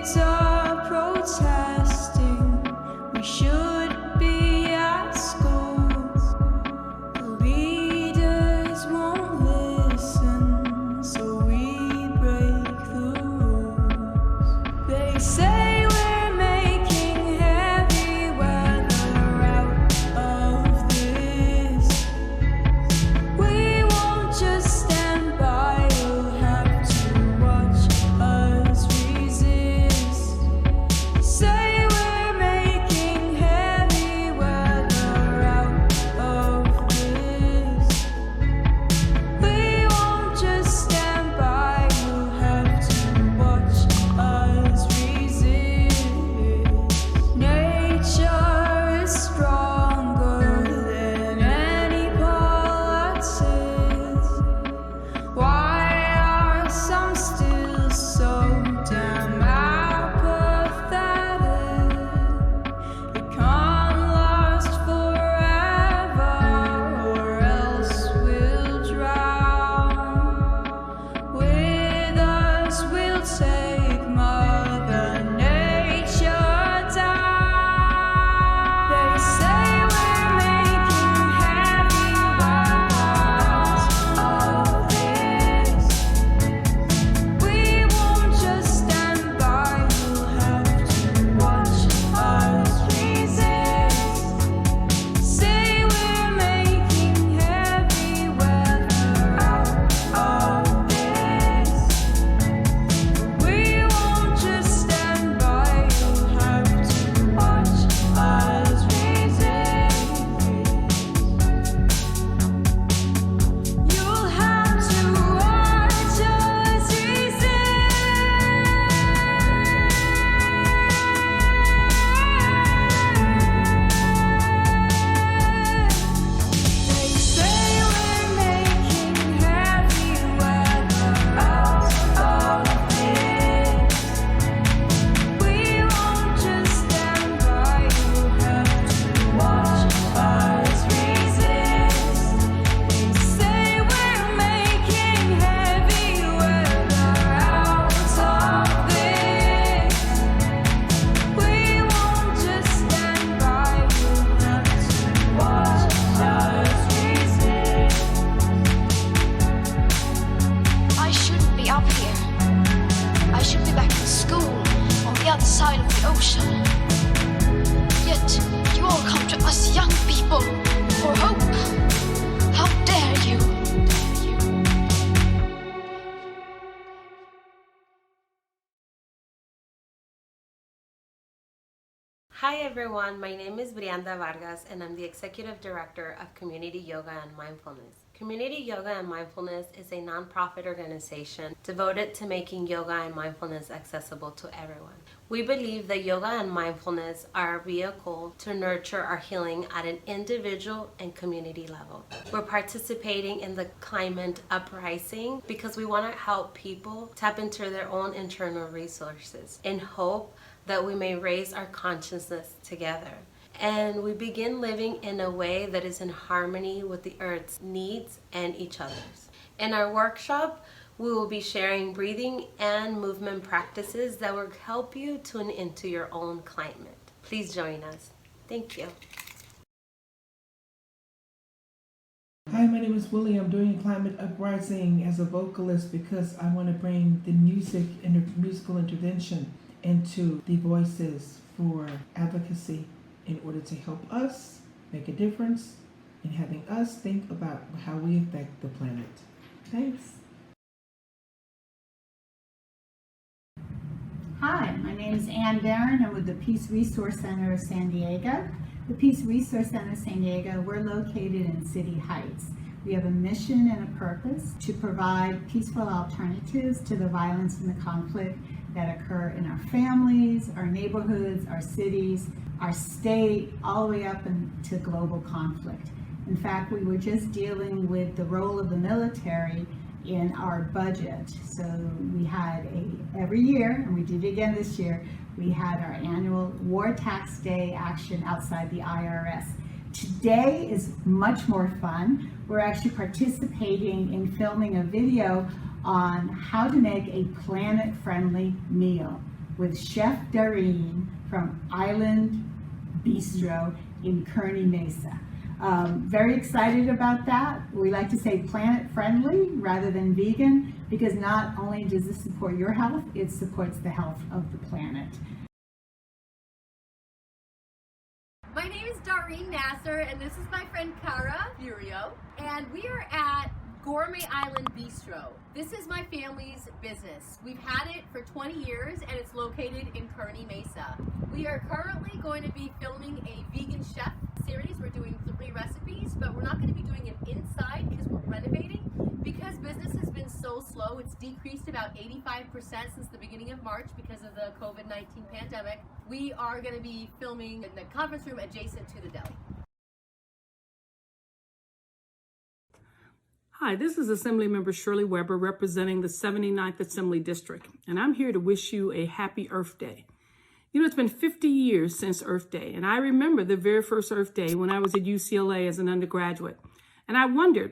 kids are protesting. We should be at school. The leaders won't listen, so we break the rules. They say we're making heavy weather out of this. We won't just stand by, you'll have to watch us resist. Say we're making heavy weather out of this. We won't just stand by, you'll have to watch us resist. Nature is stronger than any politics. Why are some still so damn apathetic? It can't last forever, or else we'll drown. With us, we'll take Mother Nature down. They say we're making heavy weapons of this. We won't just stand by, you'll have to watch us resist. Say we're making heavy weather out of this. We won't just stand by, you'll have to watch us resist. You'll have to watch us resist. They say we're making heavy weather out of this. We won't just stand by, you'll have to watch us resist. They say we're making heavy weather out of this. We won't just stand by, you'll have to watch us resist. I shouldn't be up here. I should be back in school on the other side of the ocean. Yet you all come to us young people for hope. How dare you? Hi everyone, my name is Brianda Vargas and I'm the Executive Director of Community Yoga and Mindfulness. Community Yoga and Mindfulness is a nonprofit organization devoted to making yoga and mindfulness accessible to everyone. We believe that yoga and mindfulness are a vehicle to nurture our healing at an individual and community level. We're participating in the climate uprising because we want to help people tap into their own internal resources in hope that we may raise our consciousness together. And we begin living in a way that is in harmony with the Earth's needs and each other's. In our workshop, we will be sharing breathing and movement practices that will help you tune into your own climate. Please join us. Thank you. Hi, my name is Willie. I'm doing Climate Uprising as a vocalist because I want to bring the musical intervention into the voices for advocacy in order to help us make a difference in having us think about how we affect the planet. Thanks. Hi, my name is Ann Barron. I'm with the Peace Resource Center of San Diego. The Peace Resource Center of San Diego, we're located in City Heights. We have a mission and a purpose to provide peaceful alternatives to the violence and the conflict that occur in our families, our neighborhoods, our cities, our state, all the way up into global conflict. In fact, we were just dealing with the role of the military in our budget. So we had every year, and we did it again this year, we had our annual War Tax Day action outside the IRS. Today is much more fun. We're actually participating in filming a video on how to make a planet-friendly meal. with Chef Dareen from Island Bistro in Kearney Mesa. Very excited about that. We like to say planet friendly rather than vegan, because not only does this support your health, it supports the health of the planet. My name is Dareen Nasser, and this is my friend Cara Furio, and we are at Gourmet Island Bistro. This is my family's business. We've had it for 20 years, and it's located in Kearney Mesa. We are currently going to be filming a vegan chef series. We're doing 3 recipes, but we're not going to be doing it inside because we're renovating. Because business has been so slow, it's decreased about 85% since the beginning of March because of the COVID-19 pandemic. We are going to be filming in the conference room adjacent to the deli. Hi, this is Assemblymember Shirley Weber representing the 79th Assembly District, and I'm here to wish you a happy Earth Day. You know, it's been 50 years since Earth Day, and I remember the very first Earth Day when I was at UCLA as an undergraduate. And I wonder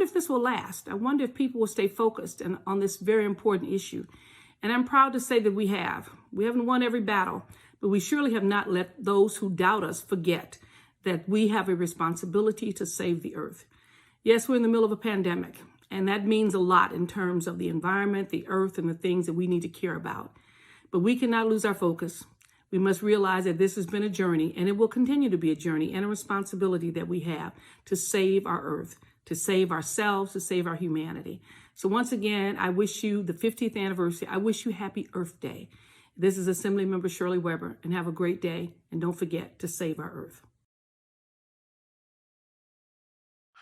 if this will last. I wonder if people will stay focused on this very important issue. And I'm proud to say that we have. We haven't won every battle, but we surely have not let those who doubt us forget that we have a responsibility to save the earth. Yes, we're in the middle of a pandemic, and that means a lot in terms of the environment, the earth, and the things that we need to care about. But we cannot lose our focus. We must realize that this has been a journey, and it will continue to be a journey and a responsibility that we have to save our earth, to save ourselves, to save our humanity. So once again, I wish you the 50th anniversary. I wish you happy Earth Day. This is Assemblymember Shirley Weber, and have a great day. And don't forget to save our earth.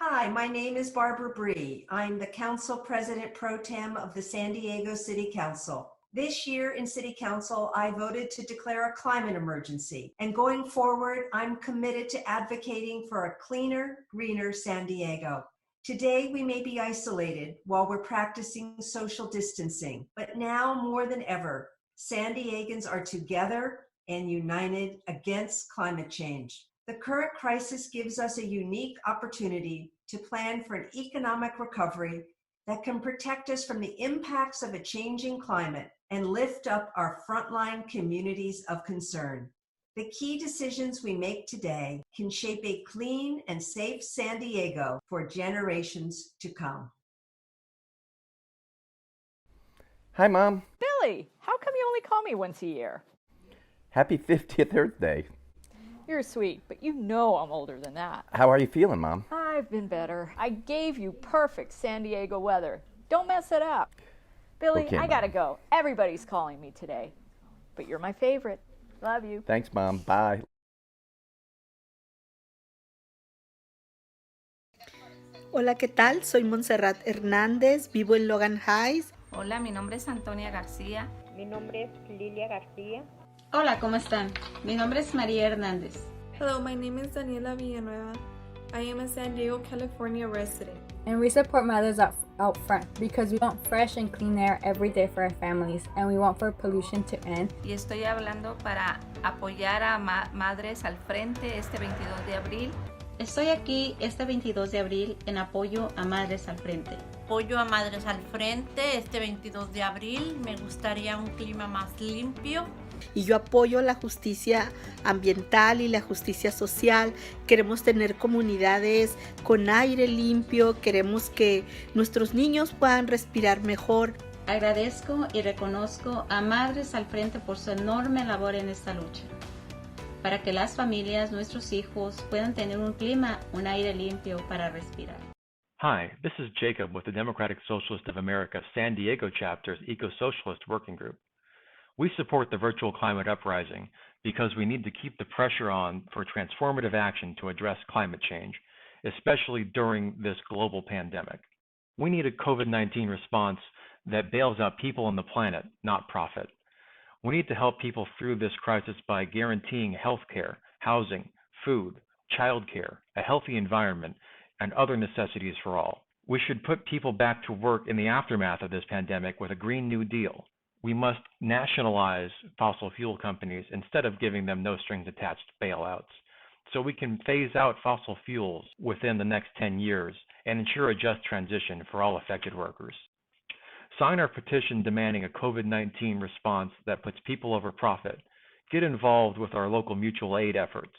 Hi, my name is Barbara Bree. I'm the Council President Pro Tem of the San Diego City Council. This year in City Council, I voted to declare a climate emergency. And going forward, I'm committed to advocating for a cleaner, greener San Diego. Today, we may be isolated while we're practicing social distancing, but now more than ever, San Diegans are together and united against climate change. The current crisis gives us a unique opportunity to plan for an economic recovery that can protect us from the impacts of a changing climate and lift up our frontline communities of concern. The key decisions we make today can shape a clean and safe San Diego for generations to come. Hi, Mom. Billy, how come you only call me once a year? Happy 50th Earth Day. You're sweet, but you know I'm older than that. How are you feeling, Mom? I've been better. I gave you perfect San Diego weather. Don't mess it up. Billy, Okay, I Mom. gotta go. Everybody's calling me today. But you're my favorite. Love you. Thanks, Mom. Bye. Hola, ¿qué tal? Soy Montserrat Hernández, vivo en Logan Heights. Hola, mi nombre es Antonia García. Mi nombre es Lilia García. Hola, ¿cómo están? Mi nombre es María Hernández. Hello, my name is Daniela Villanueva. I am a San Diego, California resident. And we support mothers out front because we want fresh and clean air every day for our families, and we want for pollution to end. Y estoy hablando para apoyar a Madres al Frente este 22 de abril. Estoy aquí este 22 de abril en apoyo a Madres al Frente. Apoyo a Madres al Frente este 22 de abril. Me gustaría un clima más limpio. Y yo apoyo la justicia ambiental y la justicia social. Queremos tener comunidades con aire limpio. Queremos que nuestros niños puedan respirar mejor. Agradezco y reconozco a Madres al Frente por su enorme labor en esta lucha, para que las familias, nuestros hijos, puedan tener un clima, un aire limpio para respirar. Hi, this is Jacob with the Democratic Socialist of America San Diego Chapter's Eco-Socialist Working Group. We support the virtual climate uprising because we need to keep the pressure on for transformative action to address climate change, especially during this global pandemic. We need a COVID-19 response that bails out people on the planet, not profit. We need to help people through this crisis by guaranteeing health care, housing, food, childcare, a healthy environment, and other necessities for all. We should put people back to work in the aftermath of this pandemic with a Green New Deal. We must nationalize fossil fuel companies instead of giving them no strings attached bailouts, so we can phase out fossil fuels within the next 10 years and ensure a just transition for all affected workers. Sign our petition demanding a COVID-19 response that puts people over profit. Get involved with our local mutual aid efforts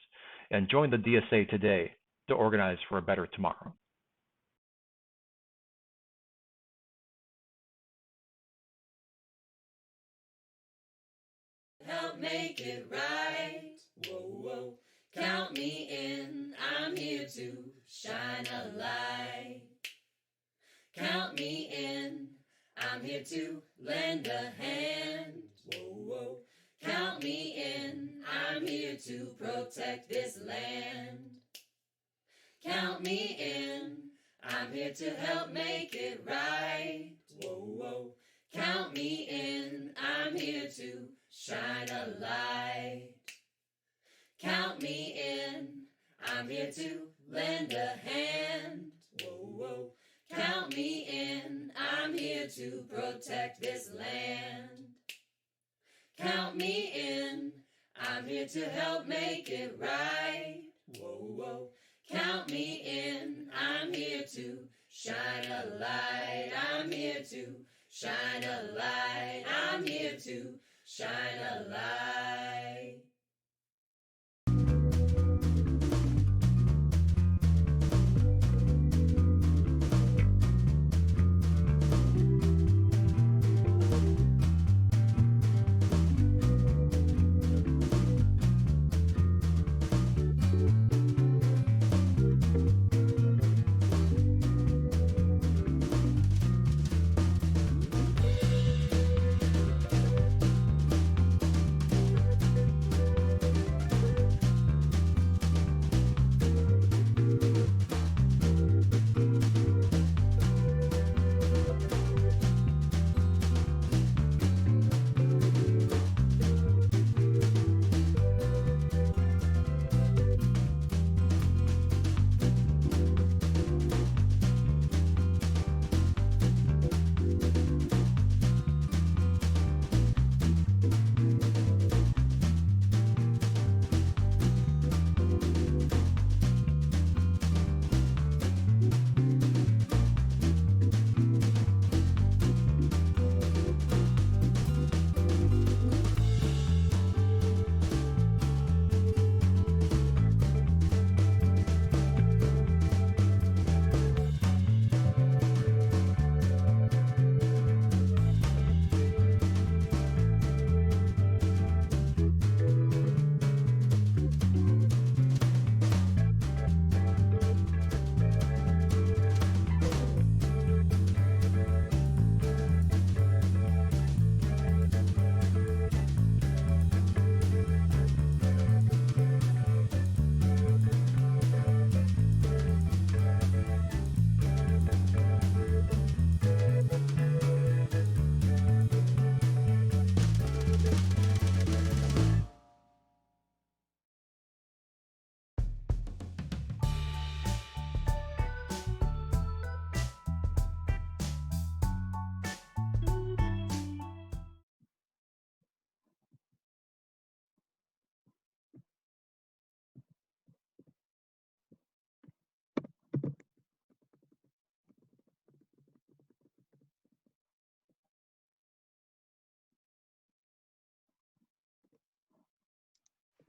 and join the DSA today to organize for a better tomorrow. Help make it right. Whoa, whoa. Count me in. I'm here to shine a light. Count me in. I'm here to lend a hand. Whoa, whoa. Count me in. I'm here to protect this land. Count me in. I'm here to help make it right. Whoa, whoa. Count me in. I'm here to shine a light. Count me in. I'm here to lend a hand. Whoa, whoa. Count me in. I'm here to protect this land. Count me in. I'm here to help make it right. Whoa, whoa. Count me in. I'm here to shine a light. I'm here to shine a light. I'm here to shine a light.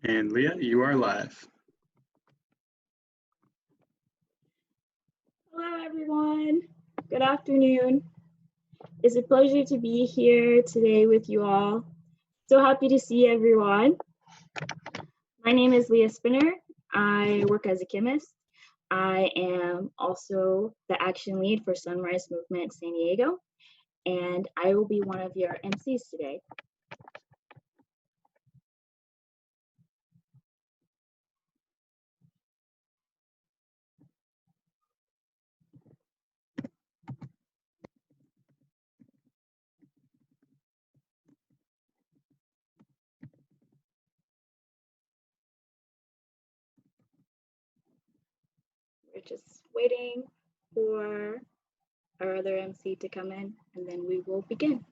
And Leah, you are live. Hello, everyone. Good afternoon. It's a pleasure to be here today with you all. So happy to see everyone. My name is Leah Spinner. I work as a chemist. I am also the action lead for Sunrise Movement San Diego, and I will be one of your MCs today. We're just waiting for our other MC to come in, and then we will begin.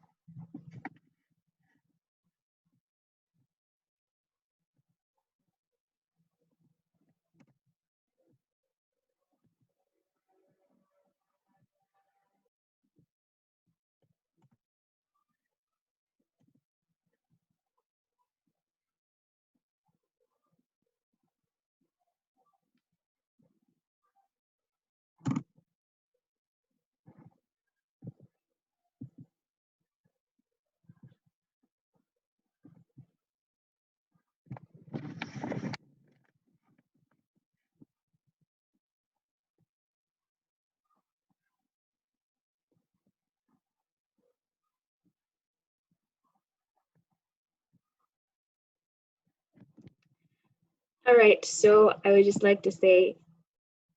All right, so I would just like to say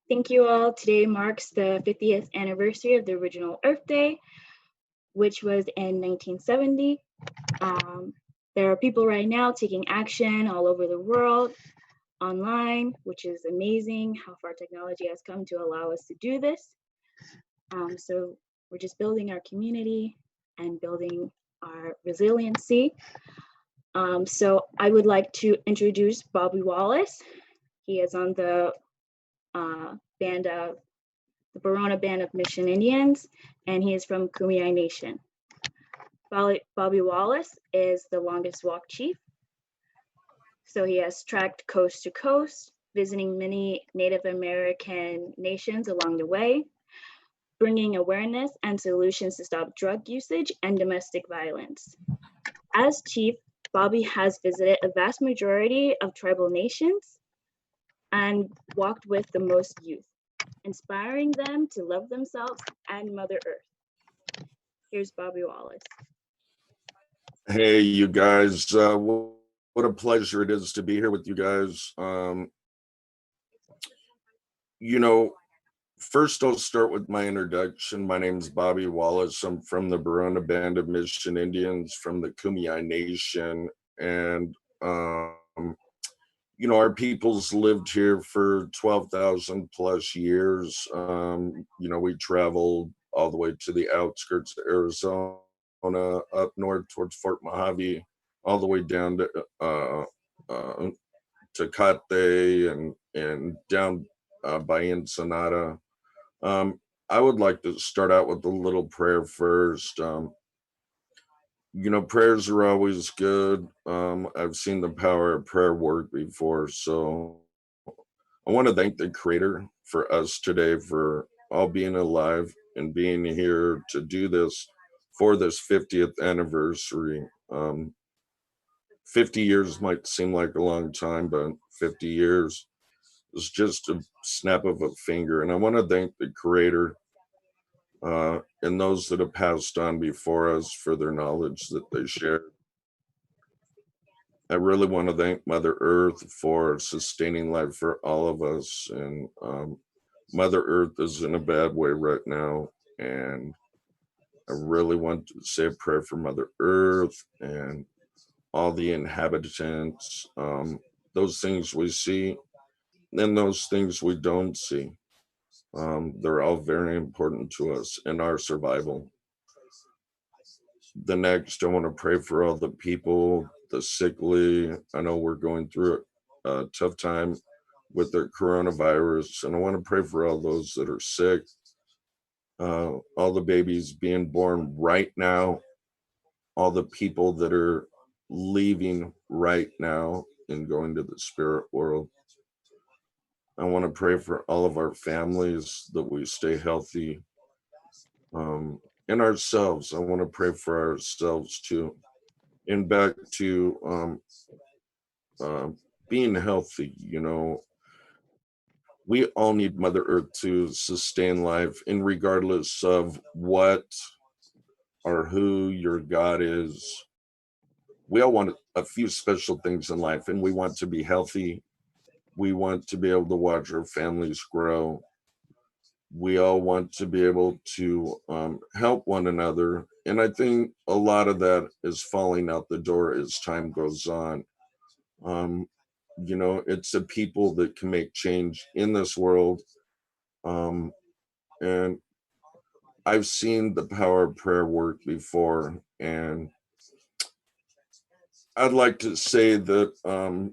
thank you all. Today marks the 50th anniversary of the original Earth Day, which was in 1970. There are people right now taking action all over the world online, which is amazing how far technology has come to allow us to do this. So we're just building our community and building our resiliency. So I would like to introduce Bobby Wallace. He is on the band of the Barona Band of Mission Indians, and he is from Kumeyaay Nation. Bobby Wallace is the longest walk chief. So he has trekked coast to coast, visiting many Native American nations along the way, bringing awareness and solutions to stop drug usage and domestic violence. As chief, Bobby has visited a vast majority of tribal nations and walked with the most youth, inspiring them to love themselves and Mother Earth. Here's Bobby Wallace. Hey, you guys, what a pleasure it is to be here with you guys. You know, first I'll start with my introduction. My name is Bobby Wallace. I'm from the Barona Band of Mission Indians from the Kumeyaay Nation. And, you know, our people's lived here for 12,000 plus years. You know, we traveled all the way to the outskirts of Arizona, up north towards Fort Mojave, all the way down to Tecate and down by Ensenada. I would like to start out with a little prayer first. You know, prayers are always good. I've seen the power of prayer work before, so I want to thank the Creator for us today, for all being alive and being here to do this for this 50th anniversary. 50 years might seem like a long time, but 50 years is just a snap of a finger. And I want to thank the Creator and those that have passed on before us for their knowledge that they shared. I really want to thank Mother Earth for sustaining life for all of us. And Mother Earth is in a bad way right now. And I really want to say a prayer for Mother Earth and all the inhabitants, those things we see and those things we don't see. They're all very important to us in our survival. The next, I want to pray for all the people, the sickly. I know we're going through a tough time with the coronavirus, and I want to pray for all those that are sick, all the babies being born right now, all the people that are leaving right now and going to the spirit world. I want to pray for all of our families that we stay healthy. And ourselves, I want to pray for ourselves too. And back to being healthy, you know, we all need Mother Earth to sustain life, and regardless of what or who your God is, we all want a few special things in life, and we want to be healthy. We want to be able to watch our families grow. We all want to be able to help one another. And I think a lot of that is falling out the door as time goes on. You know, it's the people that can make change in this world. And I've seen the power of prayer work before. And I'd like to say that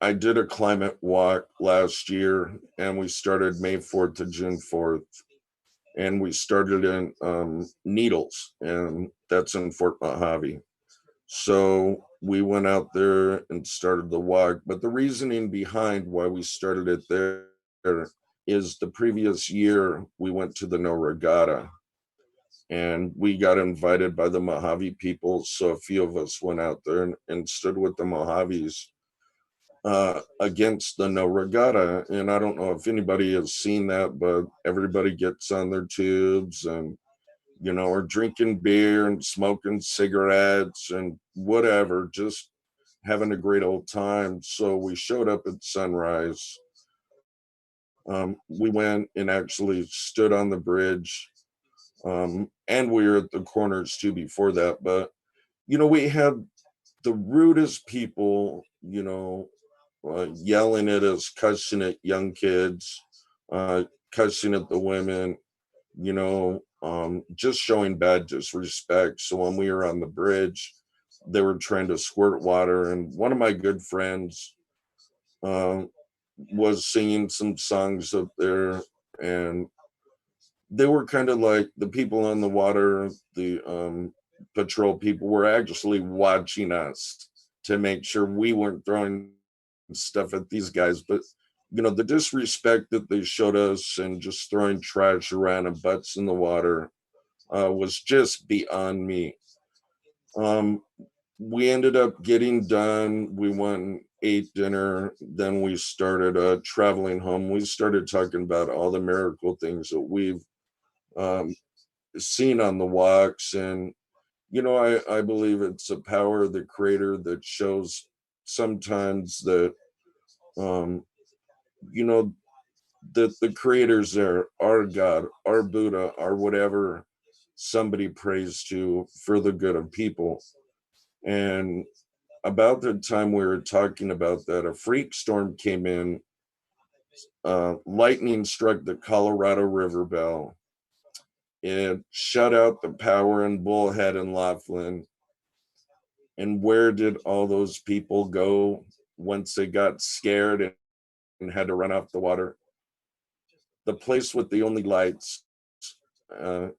I did a climate walk last year, and we started May 4th to June 4th. And we started in Needles, and that's in Fort Mojave. So we went out there and started the walk. But the reasoning behind why we started it there is the previous year we went to the No Regatta, and we got invited by the Mojave people. So a few of us went out there and stood with the Mojaves against the No Regatta. And I don't know if anybody has seen that, but everybody gets on their tubes and, you know, are drinking beer and smoking cigarettes and whatever, just having a great old time. So we showed up at sunrise. We went and actually stood on the bridge, and we were at the corners too before that. But we had the rudest people, yelling at us, cussing at young kids, cussing at the women, just showing bad disrespect. So when we were on the bridge, they were trying to squirt water, and one of my good friends was singing some songs up there, and they were kind of like the people on the water, the patrol people were actually watching us to make sure we weren't throwing stuff at these guys. But the disrespect that they showed us and just throwing trash around and butts in the water was just beyond me. We ended up getting done. We went and ate dinner. Then we started traveling home. We started talking about all the miracle things that we've seen on the walks. And, I believe it's a power of the creator that shows sometimes that, that the creators there, our God, our Buddha, our whatever somebody prays to for the good of people. And about the time we were talking about that, a freak storm came in. Lightning struck the Colorado River bell. It shut out the power in Bullhead and Laughlin. And where did all those people go once they got scared and had to run off the water? The place with the only lights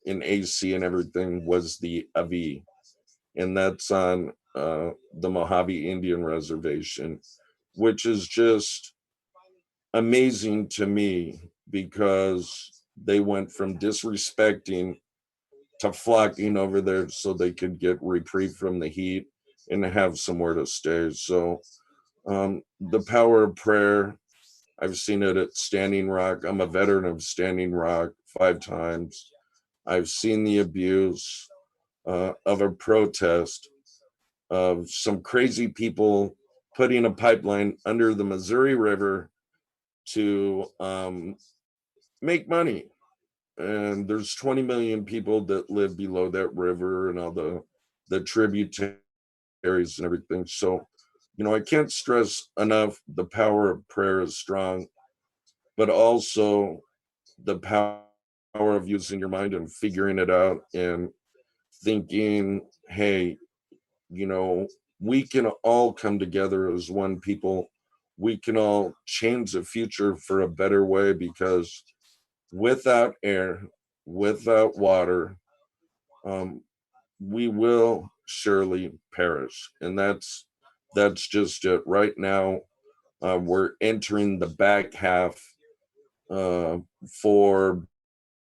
in AC and everything was the Avi. And that's on the Mojave Indian Reservation, which is just amazing to me because they went from disrespecting to flocking over there so they could get reprieve from the heat and have somewhere to stay. So the power of prayer, I've seen it at Standing Rock. I'm a veteran of Standing Rock 5 times. I've seen the abuse of a protest of some crazy people putting a pipeline under the Missouri River to make money. And there's 20 million people that live below that river and all the tributaries and everything. So, I can't stress enough the power of prayer is strong, but also the power of using your mind and figuring it out and thinking, hey, we can all come together as one people. We can all change the future for a better way, because without air, without water, we will surely perish. And that's just it. Right now, we're entering the back half for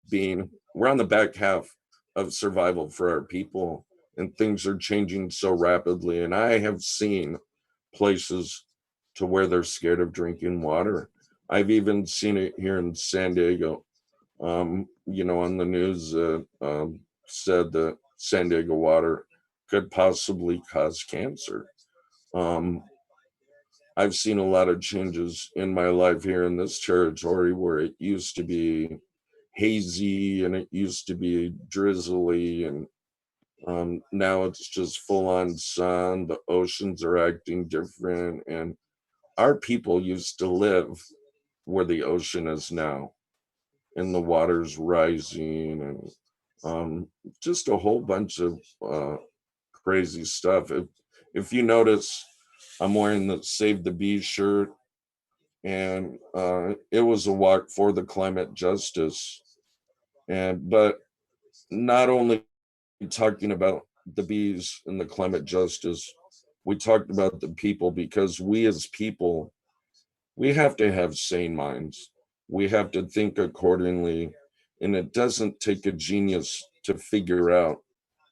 we're on the back half of survival for our people, and things are changing so rapidly. And I have seen places to where they're scared of drinking water. I've even seen it here in San Diego. On the news said that San Diego water could possibly cause cancer. I've seen a lot of changes in my life here in this territory where it used to be hazy and it used to be drizzly, and now it's just full on sun. The oceans are acting different, and our people used to live where the ocean is now, and the water's rising, and just a whole bunch of crazy stuff. If you notice, I'm wearing the Save the Bees shirt, and it was a walk for the climate justice. But not only talking about the bees and the climate justice, we talked about the people, because we as people, we have to have sane minds. We have to think accordingly, and it doesn't take a genius to figure out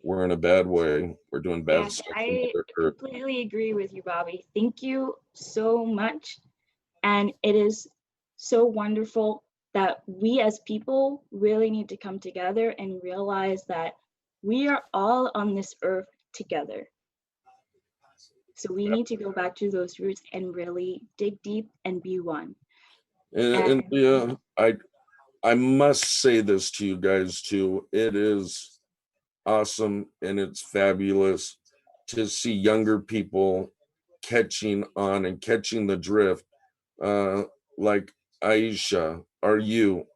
we're in a bad way, we're doing bad Yes, stuff in I Mother Earth. completely agree with you, Bobby. Thank you so much. And it is so wonderful that we as people really need to come together and realize that we are all on this earth together. So we need to go back to those roots and really dig deep and be one. And yeah, I must say this to you guys too. It is awesome and it's fabulous to see younger people catching on and catching the drift, like Aisha or you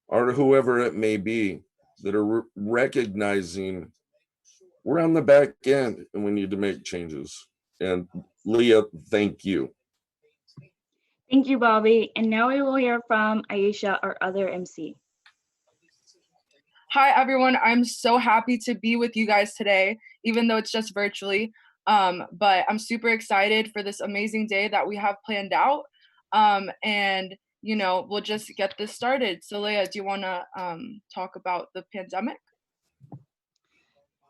or whoever it may be, that are recognizing we're on the back end and we need to make changes. And Leah, thank you. Thank you, Bobby. And now we will hear from Aisha, our other MC. Hi, everyone. I'm so happy to be with you guys today, even though it's just virtually. But I'm super excited for this amazing day that we have planned out. And, you know, we'll just get this started. So, Leah, do you want to talk about the pandemic?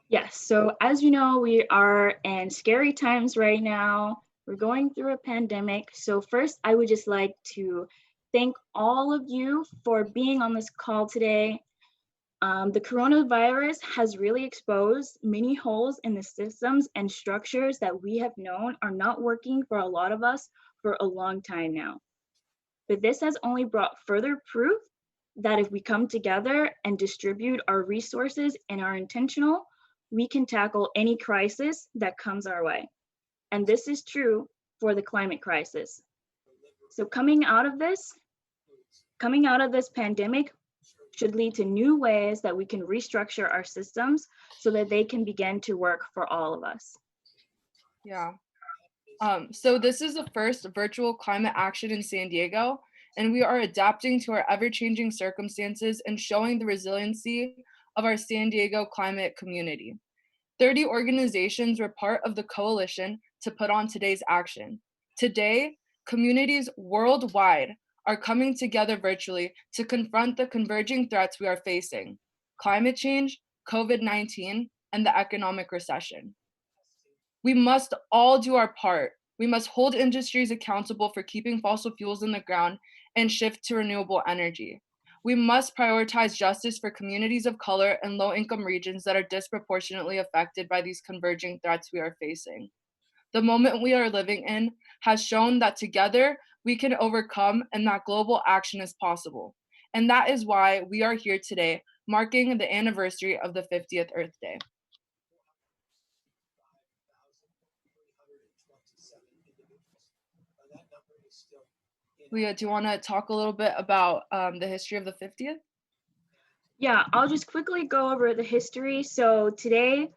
Yes, so as you know, we are in scary times right now. We're going through a pandemic. So first, I would just like to thank all of you for being on this call today. The coronavirus has really exposed many holes in the systems and structures that we have known are not working for a lot of us for a long time now. But this has only brought further proof that if we come together and distribute our resources and are intentional, we can tackle any crisis that comes our way. And this is true for the climate crisis. So coming out of this pandemic should lead to new ways that we can restructure our systems so that they can begin to work for all of us. Yeah. So this is the first virtual climate action in San Diego, and we are adapting to our ever-changing circumstances and showing the resiliency of our San Diego climate community. 30 organizations were part of the coalition to put on today's action. Today, communities worldwide are coming together virtually to confront the converging threats we are facing: climate change, COVID-19, and the economic recession. We must all do our part. We must hold industries accountable for keeping fossil fuels in the ground and shift to renewable energy. We must prioritize justice for communities of color and low-income regions that are disproportionately affected by these converging threats we are facing. The moment we are living in has shown that together we can overcome and that global action is possible. And that is why we are here today, marking the anniversary of the 50th Earth Day. Leah, do you want to talk a little bit about the history of the 50th? Yeah, I'll just quickly go over the history. So today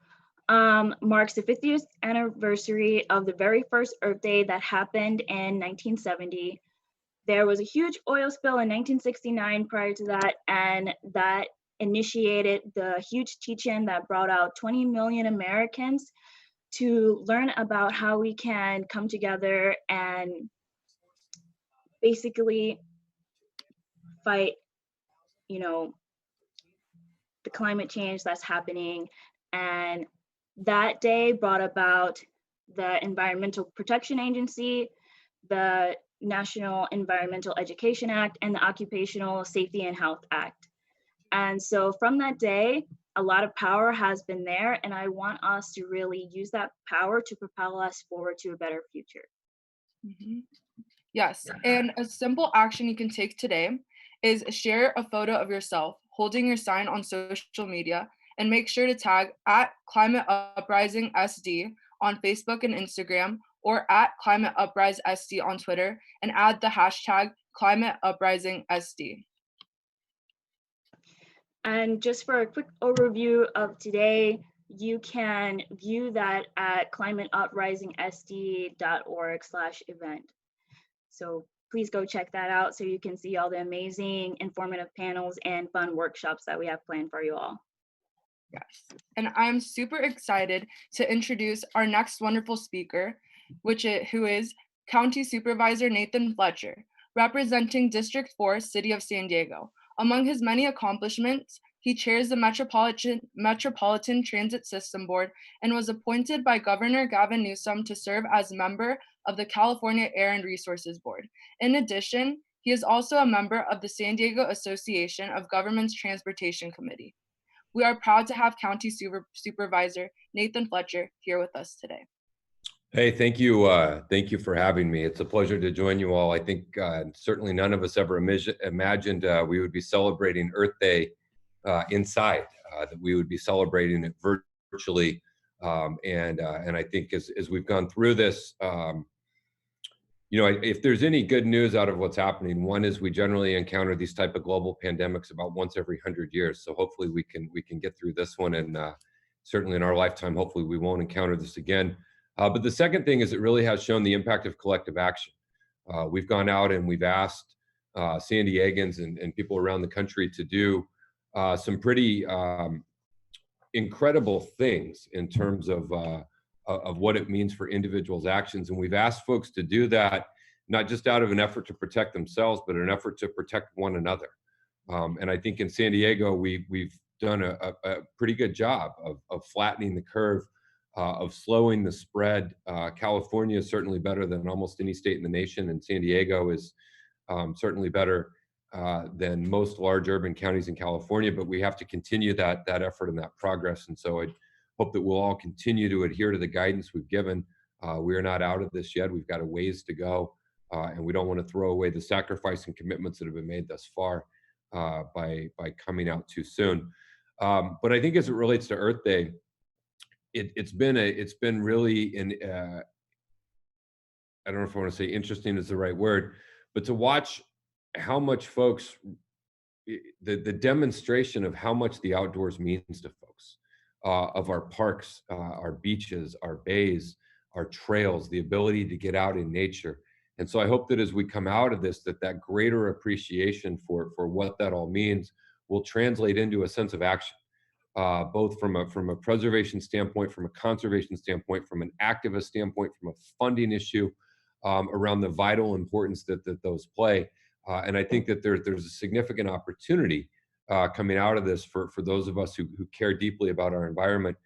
marks the 50th anniversary of the very first Earth Day that happened in 1970. There was a huge oil spill in 1969 prior to that, and that initiated the huge teach-in that brought out 20 million Americans to learn about how we can come together and basically fight, you know, the climate change that's happening. And that day brought about the Environmental Protection Agency, the National Environmental Education Act, and the Occupational Safety and Health Act. And so from that day, a lot of power has been there, and I want us to really use that power to propel us forward to a better future. Mm-hmm. Yes, and a simple action you can take today is share a photo of yourself holding your sign on social media and make sure to tag at Climate Uprising SD on Facebook and Instagram, or at Climate Uprise SD on Twitter, and add the hashtag Climate Uprising SD. And just for a quick overview of today, you can view that at climateuprisingsd.org/event. So please go check that out so you can see all the amazing informative panels and fun workshops that we have planned for you all. Yes, and I'm super excited to introduce our next wonderful speaker, who is County Supervisor Nathan Fletcher, representing District 4, City of San Diego. Among his many accomplishments, he chairs the Metropolitan Transit System Board and was appointed by Governor Gavin Newsom to serve as member of the California Air and Resources Board. In addition, he is also a member of the San Diego Association of Governments Transportation Committee. We are proud to have County Supervisor Nathan Fletcher here with us today. Hey, thank you. Thank you for having me. It's a pleasure to join you all. I think certainly none of us ever imagined we would be celebrating Earth Day inside, that we would be celebrating it virtually. And I think as we've gone through this, if there's any good news out of what's happening, one is we generally encounter these type of global pandemics about once every 100 years. So hopefully we can get through this one, and certainly in our lifetime, hopefully we won't encounter this again. But the second thing is it really has shown the impact of collective action. We've gone out and we've asked San Diegans and people around the country to do some pretty incredible things in terms of what it means for individuals' actions. And we've asked folks to do that, not just out of an effort to protect themselves, but an effort to protect one another. And I think in San Diego, we've done a pretty good job of flattening the curve, of slowing the spread. California is certainly better than almost any state in the nation, and San Diego is certainly better than most large urban counties in California, but we have to continue that effort and that progress. And so I hope that we'll all continue to adhere to the guidance we've given. We are not out of this yet. We've got a ways to go, and we don't want to throw away the sacrifice and commitments that have been made thus far by coming out too soon. But I think as it relates to Earth Day, it's been really I don't know if I want to say interesting is the right word, but to watch how much folks, the demonstration of how much the outdoors means to folks, of our parks, our beaches, our bays, our trails, the ability to get out in nature. And so I hope that as we come out of this, that greater appreciation for what that all means will translate into a sense of action, both from a preservation standpoint, from a conservation standpoint, from an activist standpoint, from a funding issue, around the vital importance that those play. And I think that there's a significant opportunity coming out of this for those of us who care deeply about our environment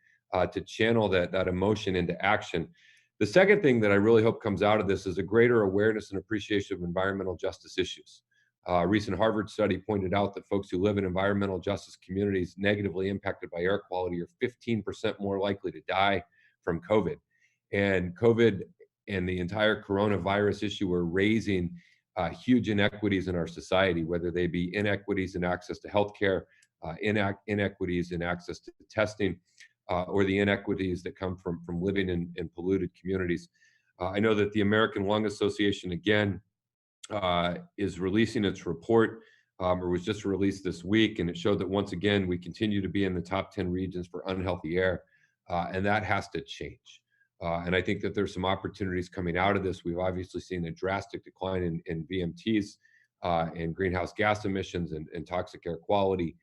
to channel that emotion into action. The second thing that I really hope comes out of this is a greater awareness and appreciation of environmental justice issues. A recent Harvard study pointed out that folks who live in environmental justice communities negatively impacted by air quality are 15% more likely to die from COVID. And COVID and the entire coronavirus issue are raising huge inequities in our society, whether they be inequities in access to healthcare, inequities in access to testing, or the inequities that come from living in polluted communities. I know that the American Lung Association, again, is releasing its report, or was just released this week, and it showed that once again, we continue to be in the top 10 regions for unhealthy air, and that has to change. And I think that there's some opportunities coming out of this. We've obviously seen a drastic decline in VMTs and greenhouse gas emissions and toxic air quality.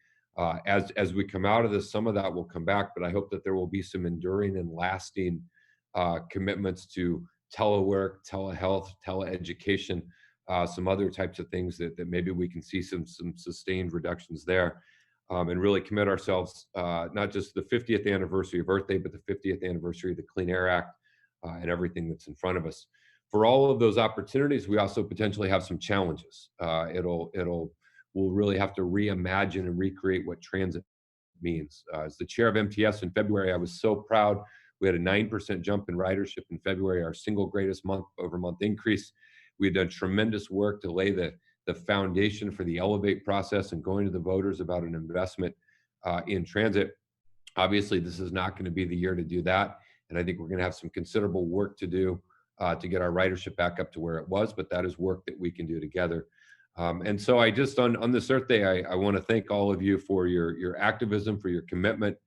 As we come out of this, some of that will come back, but I hope that there will be some enduring and lasting commitments to telework, telehealth, teleeducation, some other types of things that maybe we can see some sustained reductions there. And really commit ourselves, not just the 50th anniversary of Earth Day, but the 50th anniversary of the Clean Air Act and everything that's in front of us. For all of those opportunities, we also potentially have some challenges. We'll really have to reimagine and recreate what transit means. As the chair of MTS in February, I was so proud. We had a 9% jump in ridership in February, our single greatest month-over-month increase. We had done tremendous work to lay the foundation for the Elevate process and going to the voters about an investment in transit. Obviously, this is not going to be the year to do that. And I think we're going to have some considerable work to do to get our ridership back up to where it was, but that is work that we can do together. And so I just, on this Earth Day, I want to thank all of you for your activism, for your commitment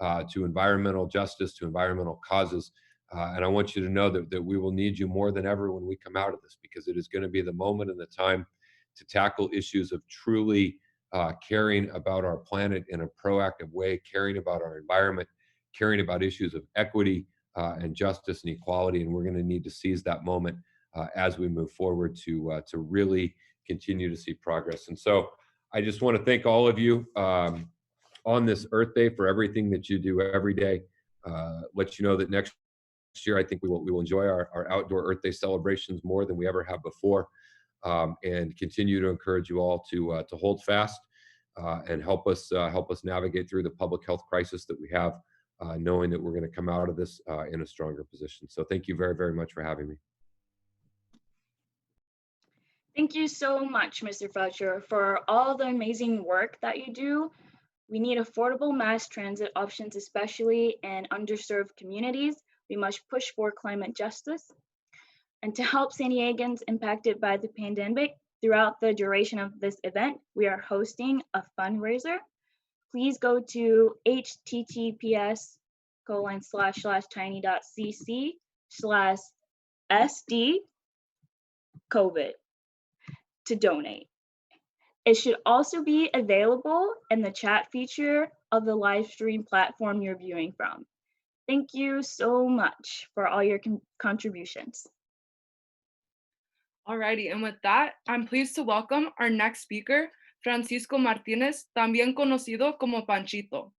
to environmental justice, to environmental causes. And I want you to know that we will need you more than ever when we come out of this, because it is going to be the moment and the time to tackle issues of truly caring about our planet in a proactive way, caring about our environment, caring about issues of equity and justice and equality. And we're going to need to seize that moment as we move forward to really continue to see progress. And so I just want to thank all of you on this Earth Day for everything that you do every day. Let you know that next year, I think we will enjoy our outdoor Earth Day celebrations more than we ever have before, and continue to encourage you all to hold fast and help us navigate through the public health crisis that we have knowing that we're going to come out of this in a stronger position. So thank you very, very much for having me. Thank you so much, Mr. Fletcher, for all the amazing work that you do. We need affordable mass transit options, especially in underserved communities. We must push for climate justice. And to help San Diegans impacted by the pandemic throughout the duration of this event, we are hosting a fundraiser. Please go to https://tiny.cc/SD COVID to donate. It should also be available in the chat feature of the live stream platform you're viewing from. Thank you so much for all your contributions. Alrighty, and with that, I'm pleased to welcome our next speaker, Francisco Martinez, también conocido como Panchito.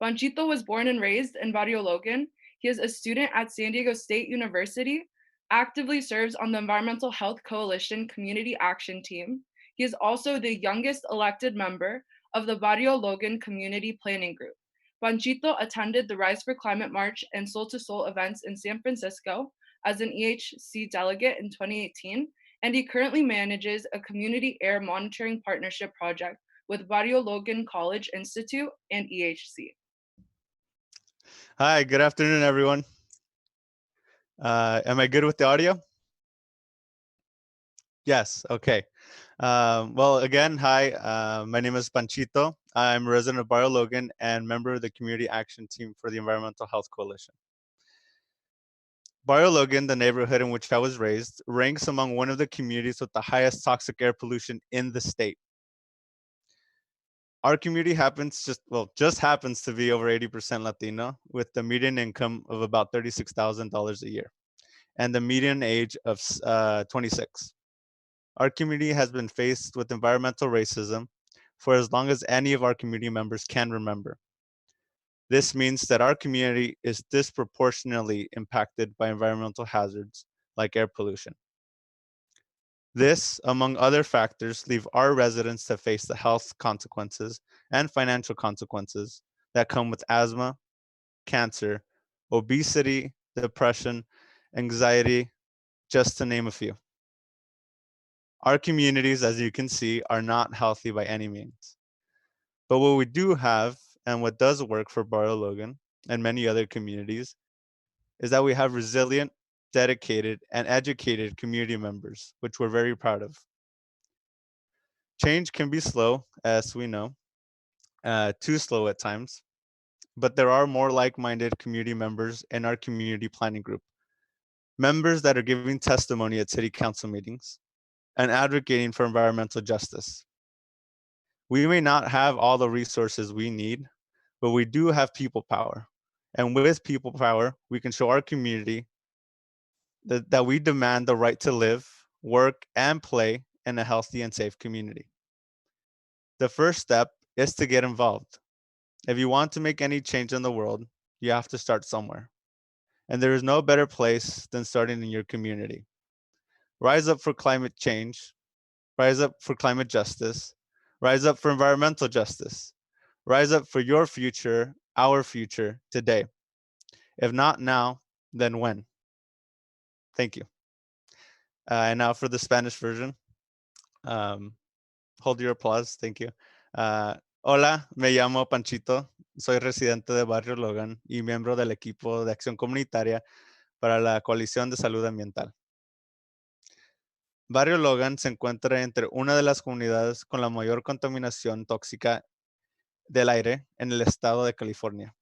Panchito was born and raised in Barrio Logan. He is a student at San Diego State University, actively serves on the Environmental Health Coalition Community Action Team. He is also the youngest elected member of the Barrio Logan Community Planning Group. Panchito attended the Rise for Climate March and Soul to Soul events in San Francisco as an EHC delegate in 2018, and he currently manages a community air monitoring partnership project with Barrio Logan College Institute and EHC. Hi, good afternoon, everyone. Am I good with the audio? Yes, okay. Well, again, hi, my name is Panchito. I'm a resident of Barrio Logan and member of the Community Action Team for the Environmental Health Coalition. Barrio Logan, the neighborhood in which I was raised, ranks among one of the communities with the highest toxic air pollution in the state. Our community just happens to be over 80% Latino, with the median income of about $36,000 a year and the median age of 26. Our community has been faced with environmental racism for as long as any of our community members can remember. This means that our community is disproportionately impacted by environmental hazards like air pollution. This, among other factors, leave our residents to face the health consequences and financial consequences that come with asthma, cancer, obesity, depression, anxiety, just to name a few. Our communities, as you can see, are not healthy by any means. But what we do have, and what does work for Barrio Logan and many other communities, is that we have resilient, dedicated, and educated community members, which we're very proud of. Change can be slow, as we know, too slow at times, but there are more like-minded community members in our community planning group, members that are giving testimony at city council meetings and advocating for environmental justice. We may not have all the resources we need, but we do have people power. And with people power, we can show our community that we demand the right to live, work, and play in a healthy and safe community. The first step is to get involved. If you want to make any change in the world, you have to start somewhere. And there is no better place than starting in your community. Rise up for climate change, rise up for climate justice, rise up for environmental justice, rise up for your future, our future, today. If not now, then when? Thank you. And now for the Spanish version. Hold your applause, thank you. Hola, me llamo Panchito, soy residente de Barrio Logan y miembro del equipo de acción comunitaria para la Coalición de Salud Ambiental. Barrio Logan se encuentra entre una de las comunidades con la mayor contaminación tóxica del aire en el estado de California.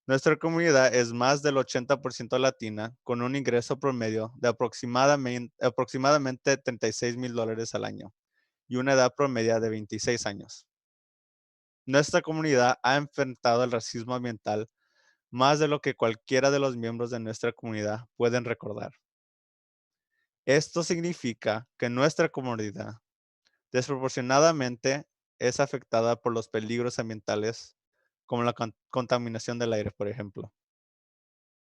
Nuestra comunidad es más del 80% latina, con un ingreso promedio de aproximadamente $36,000 al año y una edad promedia de 26 años. Nuestra comunidad ha enfrentado el racismo ambiental más de lo que cualquiera de los miembros de nuestra comunidad pueden recordar. Esto significa que nuestra comunidad desproporcionadamente es afectada por los peligros ambientales como la contaminación del aire, por ejemplo.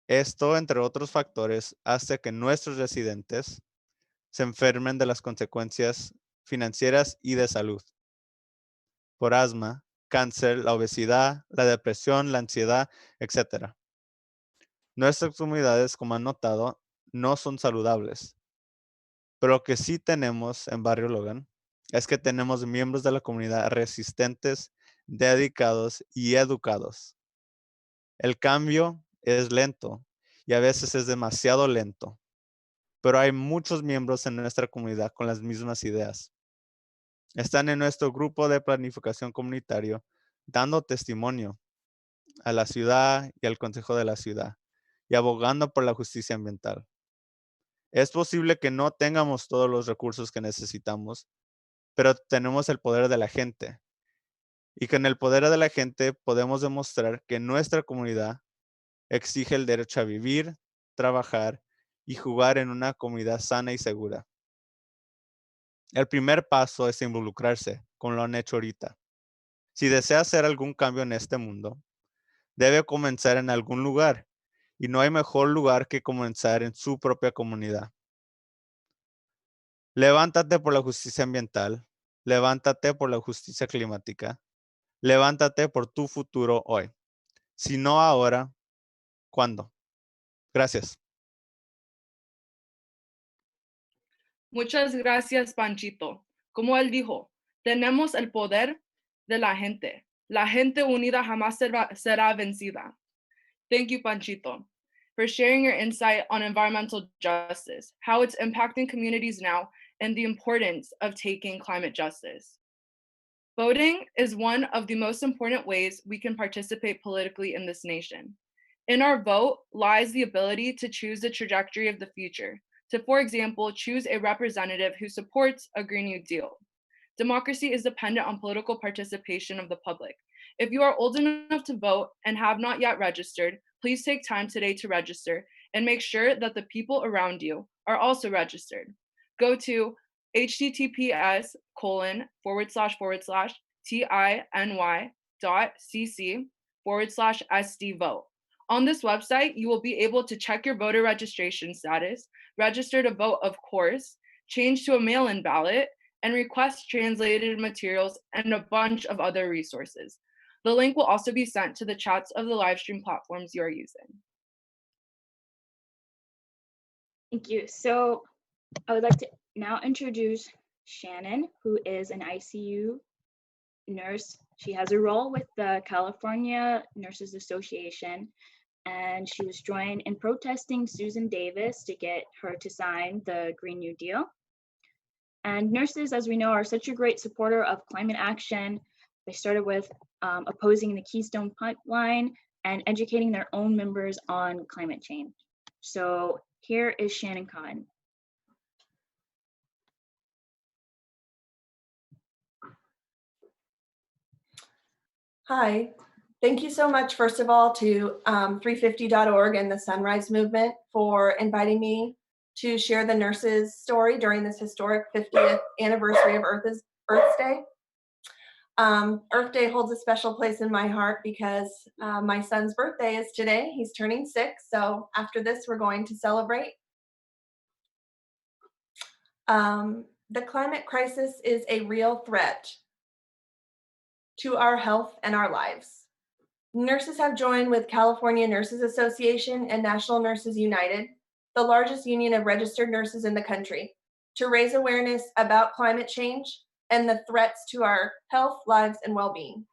Esto, entre otros factores, hace que nuestros residentes se enfermen de las consecuencias financieras y de salud, por asma, cáncer, la obesidad, la depresión, la ansiedad, etc. Nuestras comunidades, como han notado, no son saludables. Pero lo que sí tenemos en Barrio Logan es que tenemos miembros de la comunidad resistentes, dedicados y educados. El cambio es lento y a veces es demasiado lento, pero hay muchos miembros en nuestra comunidad con las mismas ideas. Están en nuestro grupo de planificación comunitario dando testimonio a la ciudad y al consejo de la ciudad y abogando por la justicia ambiental. Es posible que no tengamos todos los recursos que necesitamos, pero tenemos el poder de la gente. Y con el poder de la gente podemos demostrar que nuestra comunidad exige el derecho a vivir, trabajar y jugar en una comunidad sana y segura. El primer paso es involucrarse, como lo han hecho ahorita. Si desea hacer algún cambio en este mundo, debe comenzar en algún lugar, y no hay mejor lugar que comenzar en su propia comunidad. Levántate por la justicia ambiental, levántate por la justicia climática, levántate por tu futuro hoy. Si no ahora, ¿cuándo? Gracias. Muchas gracias, Panchito. Como él dijo, tenemos el poder de la gente. La gente unida jamás será vencida. Thank you, Panchito, for sharing your insight on environmental justice, how it's impacting communities now, and the importance of taking climate justice. Voting is one of the most important ways we can participate politically in this nation. In our vote lies the ability to choose the trajectory of the future, to, for example, choose a representative who supports a Green New Deal. Democracy is dependent on political participation of the public. If you are old enough to vote and have not yet registered, please take time today to register and make sure that the people around you are also registered. Go to https://tiny.cc/sd vote. On this website, you will be able to check your voter registration status, register to vote, of course, change to a mail-in ballot, and request translated materials and a bunch of other resources. The link will also be sent to the chats of the live stream platforms you are using. Thank you. So I would like to now introduce Shannon, who is an ICU nurse. She has a role with the California Nurses Association, and she was joined in protesting Susan Davis to get her to sign the Green New Deal. And nurses, as we know, are such a great supporter of climate action. They started with opposing the Keystone Pipeline and educating their own members on climate change. So here is Shannon Cotton. Hi, thank you so much, first of all, to 350.org and the Sunrise Movement for inviting me to share the nurses' story during this historic 50th anniversary of Earth Day. Earth Day holds a special place in my heart because my son's birthday is today. He's turning 6, so after this, we're going to celebrate. The climate crisis is a real threat to our health and our lives. Nurses have joined with California Nurses Association and National Nurses United, the largest union of registered nurses in the country, to raise awareness about climate change and the threats to our health, lives, and well-being.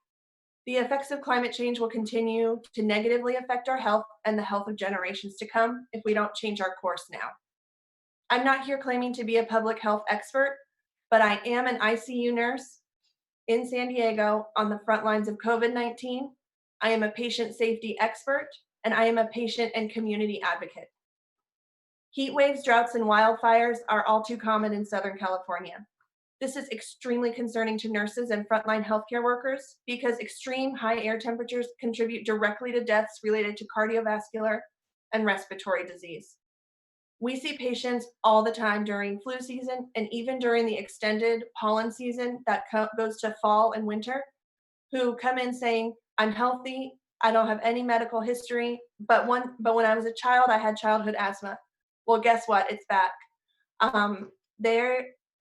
The effects of climate change will continue to negatively affect our health and the health of generations to come if we don't change our course now. I'm not here claiming to be a public health expert, but I am an ICU nurse in San Diego on the front lines of COVID-19. I am a patient safety expert, and I am a patient and community advocate. Heat waves, droughts, and wildfires are all too common in Southern California. This is extremely concerning to nurses and frontline healthcare workers because extreme high air temperatures contribute directly to deaths related to cardiovascular and respiratory disease. We see patients all the time during flu season and even during the extended pollen season that goes to fall and winter, who come in saying, I'm healthy, I don't have any medical history, but when I was a child, I had childhood asthma. Well, guess what? It's back.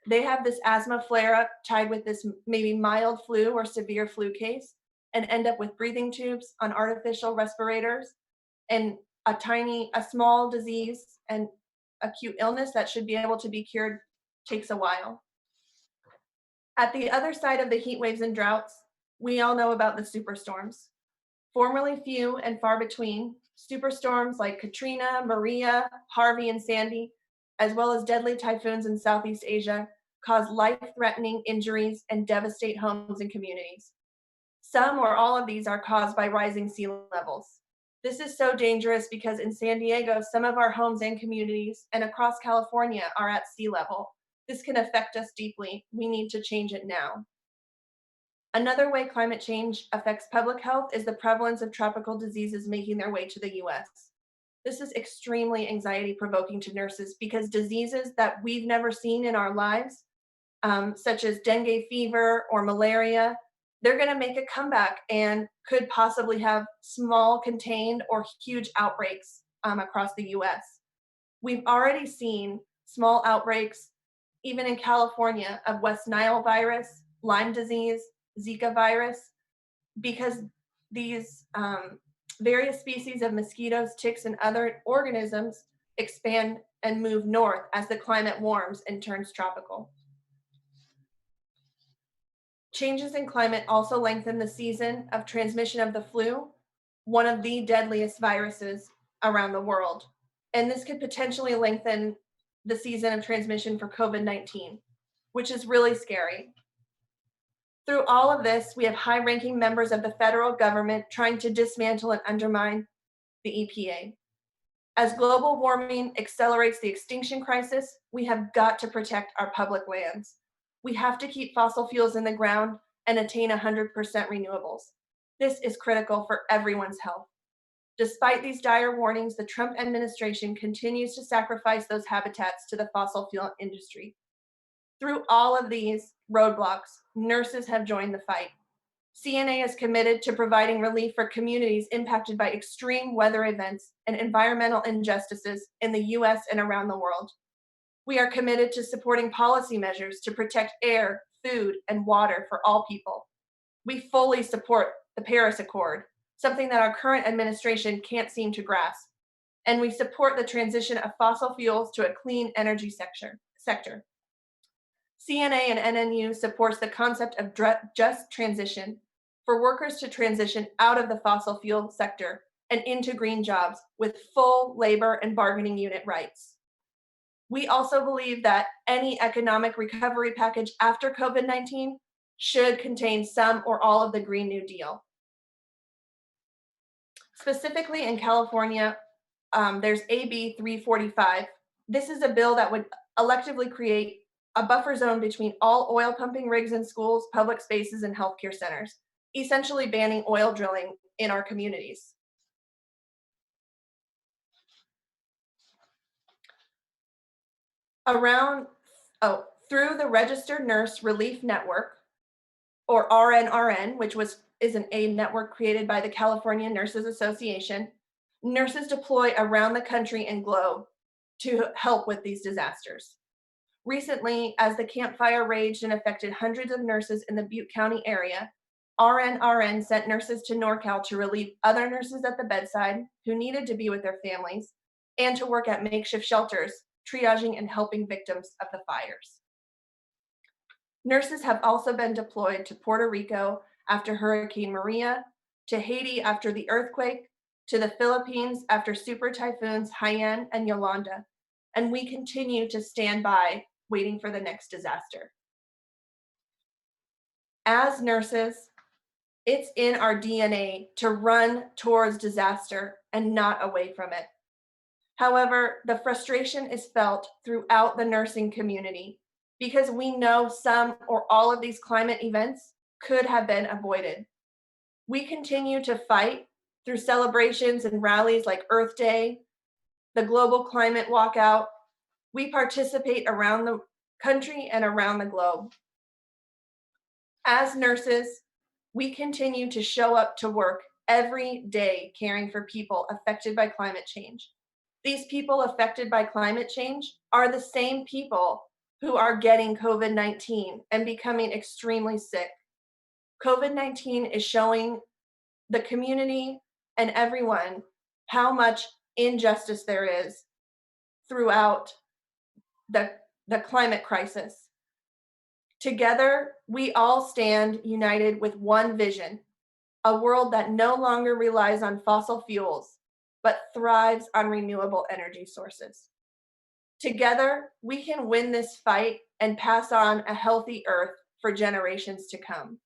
They have this asthma flare-up tied with this maybe mild flu or severe flu case, and end up with breathing tubes on artificial respirators, and a small disease and acute illness that should be able to be cured takes a while. At the other side of the heat waves and droughts, we all know about the superstorms. Formerly few and far between, superstorms like Katrina, Maria, Harvey, and Sandy, as well as deadly typhoons in Southeast Asia, cause life-threatening injuries and devastate homes and communities. Some or all of these are caused by rising sea levels. This is so dangerous because in San Diego, some of our homes and communities and across California are at sea level. This can affect us deeply. We need to change it now. Another way climate change affects public health is the prevalence of tropical diseases making their way to the US. This is extremely anxiety-provoking to nurses because diseases that we've never seen in our lives, such as dengue fever or malaria, they're going to make a comeback and could possibly have small, contained, or huge outbreaks across the US. We've already seen small outbreaks, even in California, of West Nile virus, Lyme disease, Zika virus, because these various species of mosquitoes, ticks, and other organisms expand and move north as the climate warms and turns tropical. Changes in climate also lengthen the season of transmission of the flu, one of the deadliest viruses around the world. And this could potentially lengthen the season of transmission for COVID-19, which is really scary. Through all of this, we have high-ranking members of the federal government trying to dismantle and undermine the EPA. As global warming accelerates the extinction crisis, we have got to protect our public lands. We have to keep fossil fuels in the ground and attain 100% renewables. This is critical for everyone's health. Despite these dire warnings, the Trump administration continues to sacrifice those habitats to the fossil fuel industry. Through all of these roadblocks, nurses have joined the fight. CNA is committed to providing relief for communities impacted by extreme weather events and environmental injustices in the US and around the world. We are committed to supporting policy measures to protect air, food, and water for all people. We fully support the Paris Accord, something that our current administration can't seem to grasp. And we support the transition of fossil fuels to a clean energy sector. CNA and NNU supports the concept of just transition for workers to transition out of the fossil fuel sector and into green jobs with full labor and bargaining unit rights. We also believe that any economic recovery package after COVID-19 should contain some or all of the Green New Deal. Specifically in California, there's AB 345. This is a bill that would electively create a buffer zone between all oil pumping rigs in schools, public spaces, and healthcare centers, essentially banning oil drilling in our communities. Through the Registered Nurse Relief Network, or RNRN, which is an aid network created by the California Nurses Association, nurses deploy around the country and globe to help with these disasters. Recently, as the Camp Fire raged and affected hundreds of nurses in the Butte County area, RNRN sent nurses to NorCal to relieve other nurses at the bedside who needed to be with their families and to work at makeshift shelters, triaging and helping victims of the fires. Nurses have also been deployed to Puerto Rico after Hurricane Maria, to Haiti after the earthquake, to the Philippines after super typhoons Haiyan and Yolanda, and we continue to stand by waiting for the next disaster. As nurses, it's in our DNA to run towards disaster and not away from it. However, the frustration is felt throughout the nursing community because we know some or all of these climate events could have been avoided. We continue to fight through celebrations and rallies like Earth Day, the Global Climate Walkout. We participate around the country and around the globe. As nurses, we continue to show up to work every day caring for people affected by climate change. These people affected by climate change are the same people who are getting COVID-19 and becoming extremely sick. COVID-19 is showing the community and everyone how much injustice there is throughout the climate crisis. Together, we all stand united with one vision, a world that no longer relies on fossil fuels, but thrives on renewable energy sources. Together, we can win this fight and pass on a healthy earth for generations to come.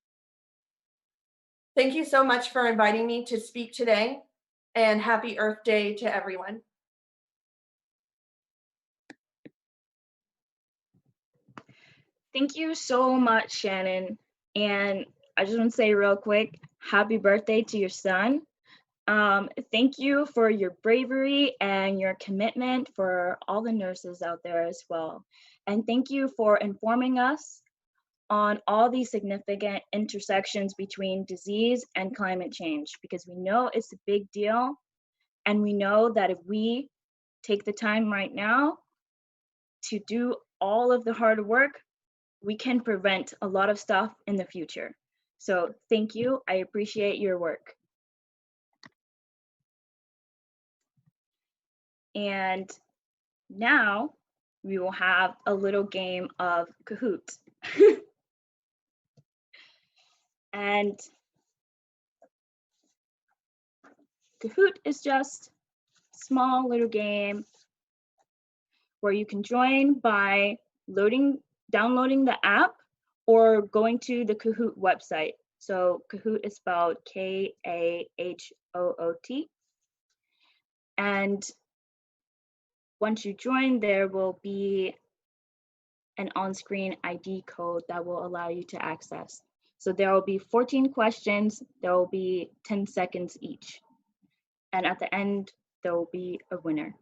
Thank you so much for inviting me to speak today, and happy Earth Day to everyone. Thank you so much, Shannon. And I just want to say real quick, happy birthday to your son. Thank you for your bravery and your commitment for all the nurses out there as well. And thank you for informing us on all these significant intersections between disease and climate change, because we know it's a big deal. And we know that if we take the time right now to do all of the hard work, we can prevent a lot of stuff in the future. So thank you. I appreciate your work. And now we will have a little game of Kahoot. And Kahoot is just a small little game where you can join by downloading the app or going to the Kahoot website. So Kahoot is spelled K-A-H-O-O-T. And once you join, there will be an on-screen ID code that will allow you to access. So there will be 14 questions. There will be 10 seconds each. And at the end, there will be a winner.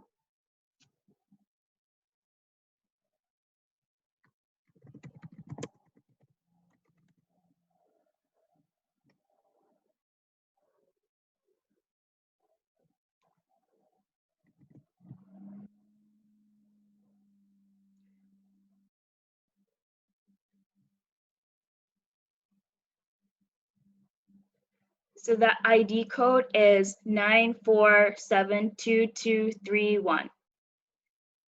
So that ID code is 9472231.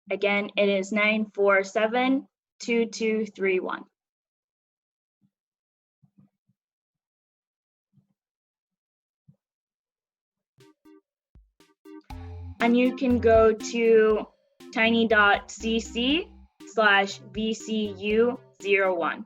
Again, it is 9472231. And you can go to tiny.cc/VCU01.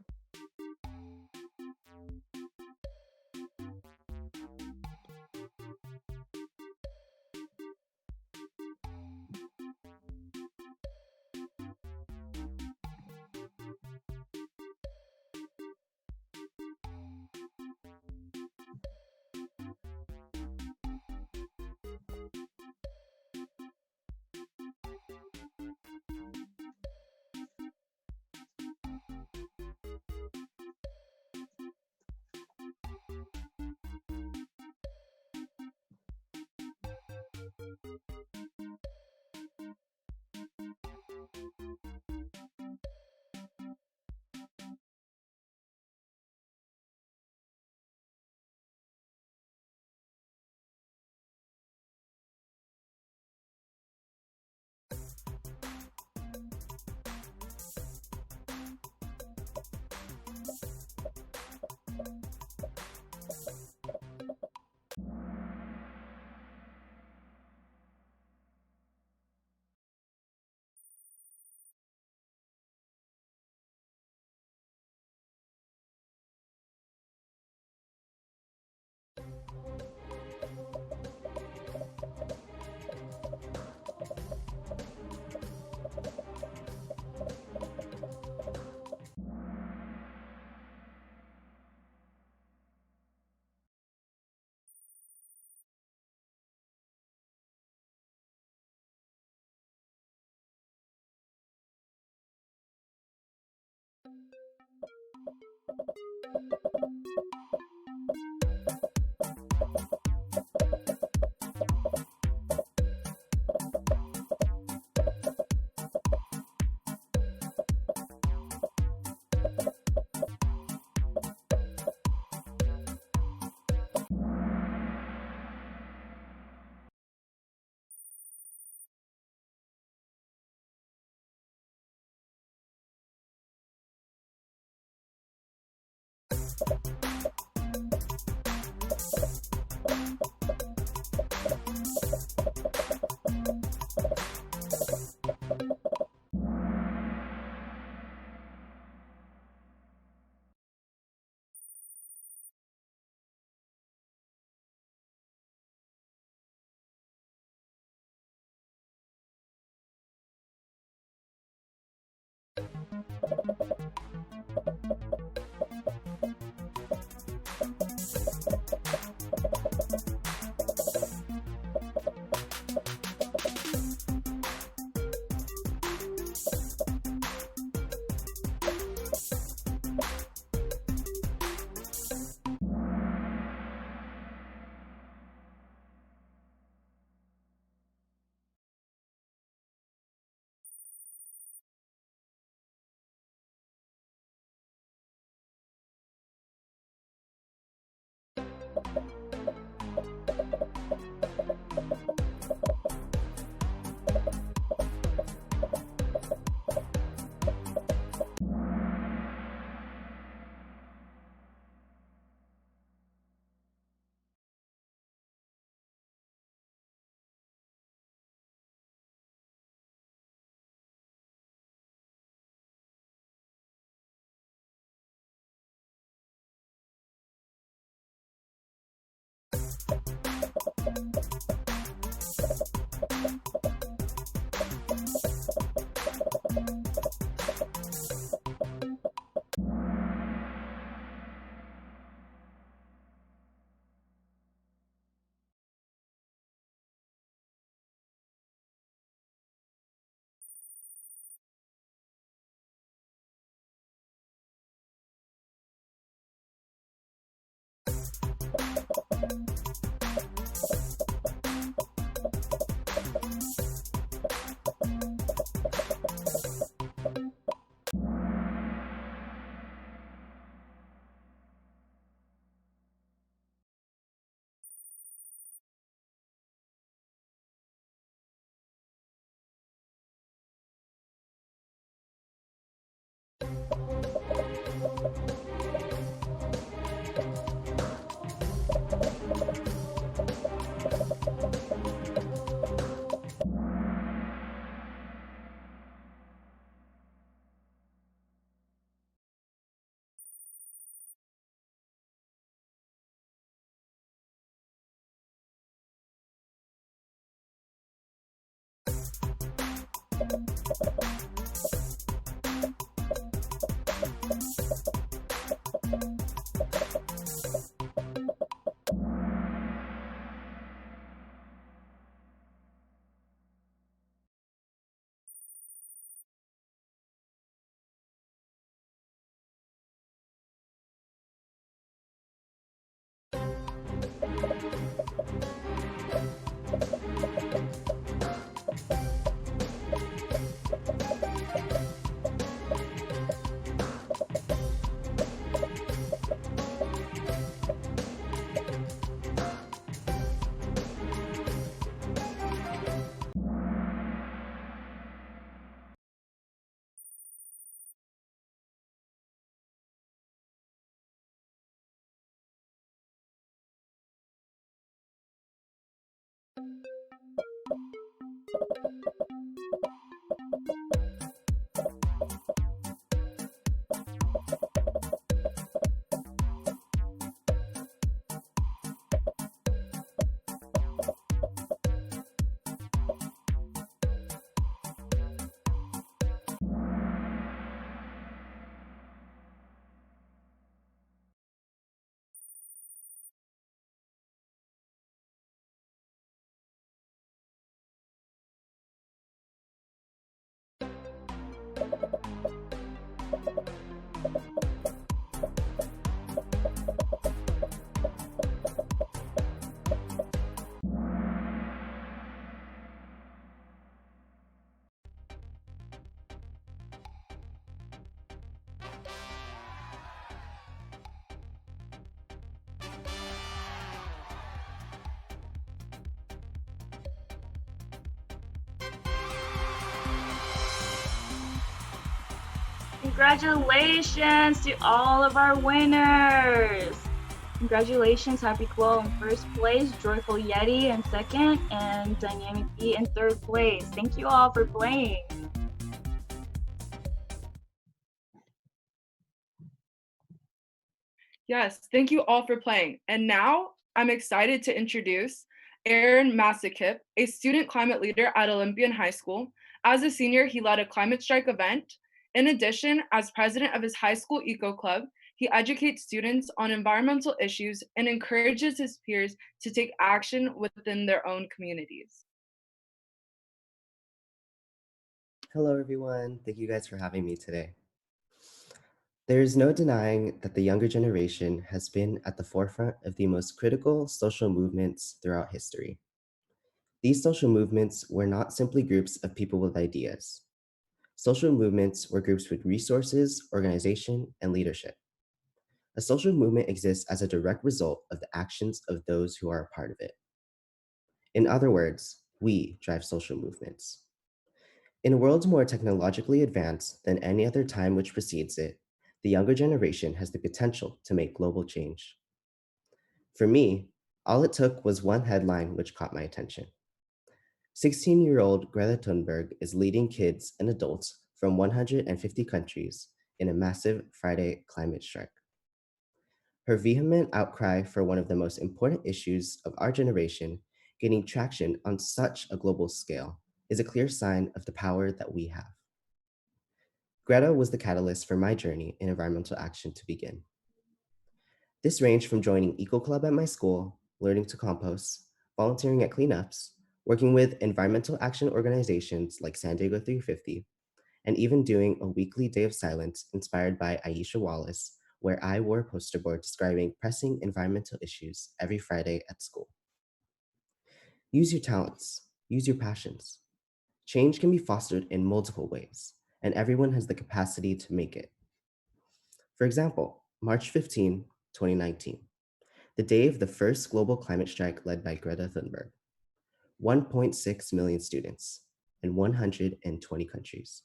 Congratulations to all of our winners. Congratulations, Happy Glow in first place, Joyful Yeti in second, and Dynamic Bee in third place. Thank you all for playing. Yes, thank you all for playing. And now I'm excited to introduce Aaron Massakip, a student climate leader at Olympian High School. As a senior, he led a climate strike event. In addition, as president of his high school eco club, he educates students on environmental issues and encourages his peers to take action within their own communities. Hello, everyone. Thank you guys for having me today. There is no denying that the younger generation has been at the forefront of the most critical social movements throughout history. These social movements were not simply groups of people with ideas. Social movements were groups with resources, organization, and leadership. A social movement exists as a direct result of the actions of those who are a part of it. In other words, we drive social movements. In a world more technologically advanced than any other time which precedes it, the younger generation has the potential to make global change. For me, all it took was one headline which caught my attention. 16-year-old Greta Thunberg is leading kids and adults from 150 countries in a massive Friday climate strike. Her vehement outcry for one of the most important issues of our generation gaining traction on such a global scale is a clear sign of the power that we have. Greta was the catalyst for my journey in environmental action to begin. This ranged from joining Eco Club at my school, learning to compost, volunteering at cleanups, working with environmental action organizations like San Diego 350, and even doing a weekly day of silence inspired by Aisha Wallace, where I wore a poster board describing pressing environmental issues every Friday at school. Use your talents, use your passions. Change can be fostered in multiple ways, and everyone has the capacity to make it. For example, March 15, 2019, the day of the first global climate strike led by Greta Thunberg. 1.6 million students in 120 countries.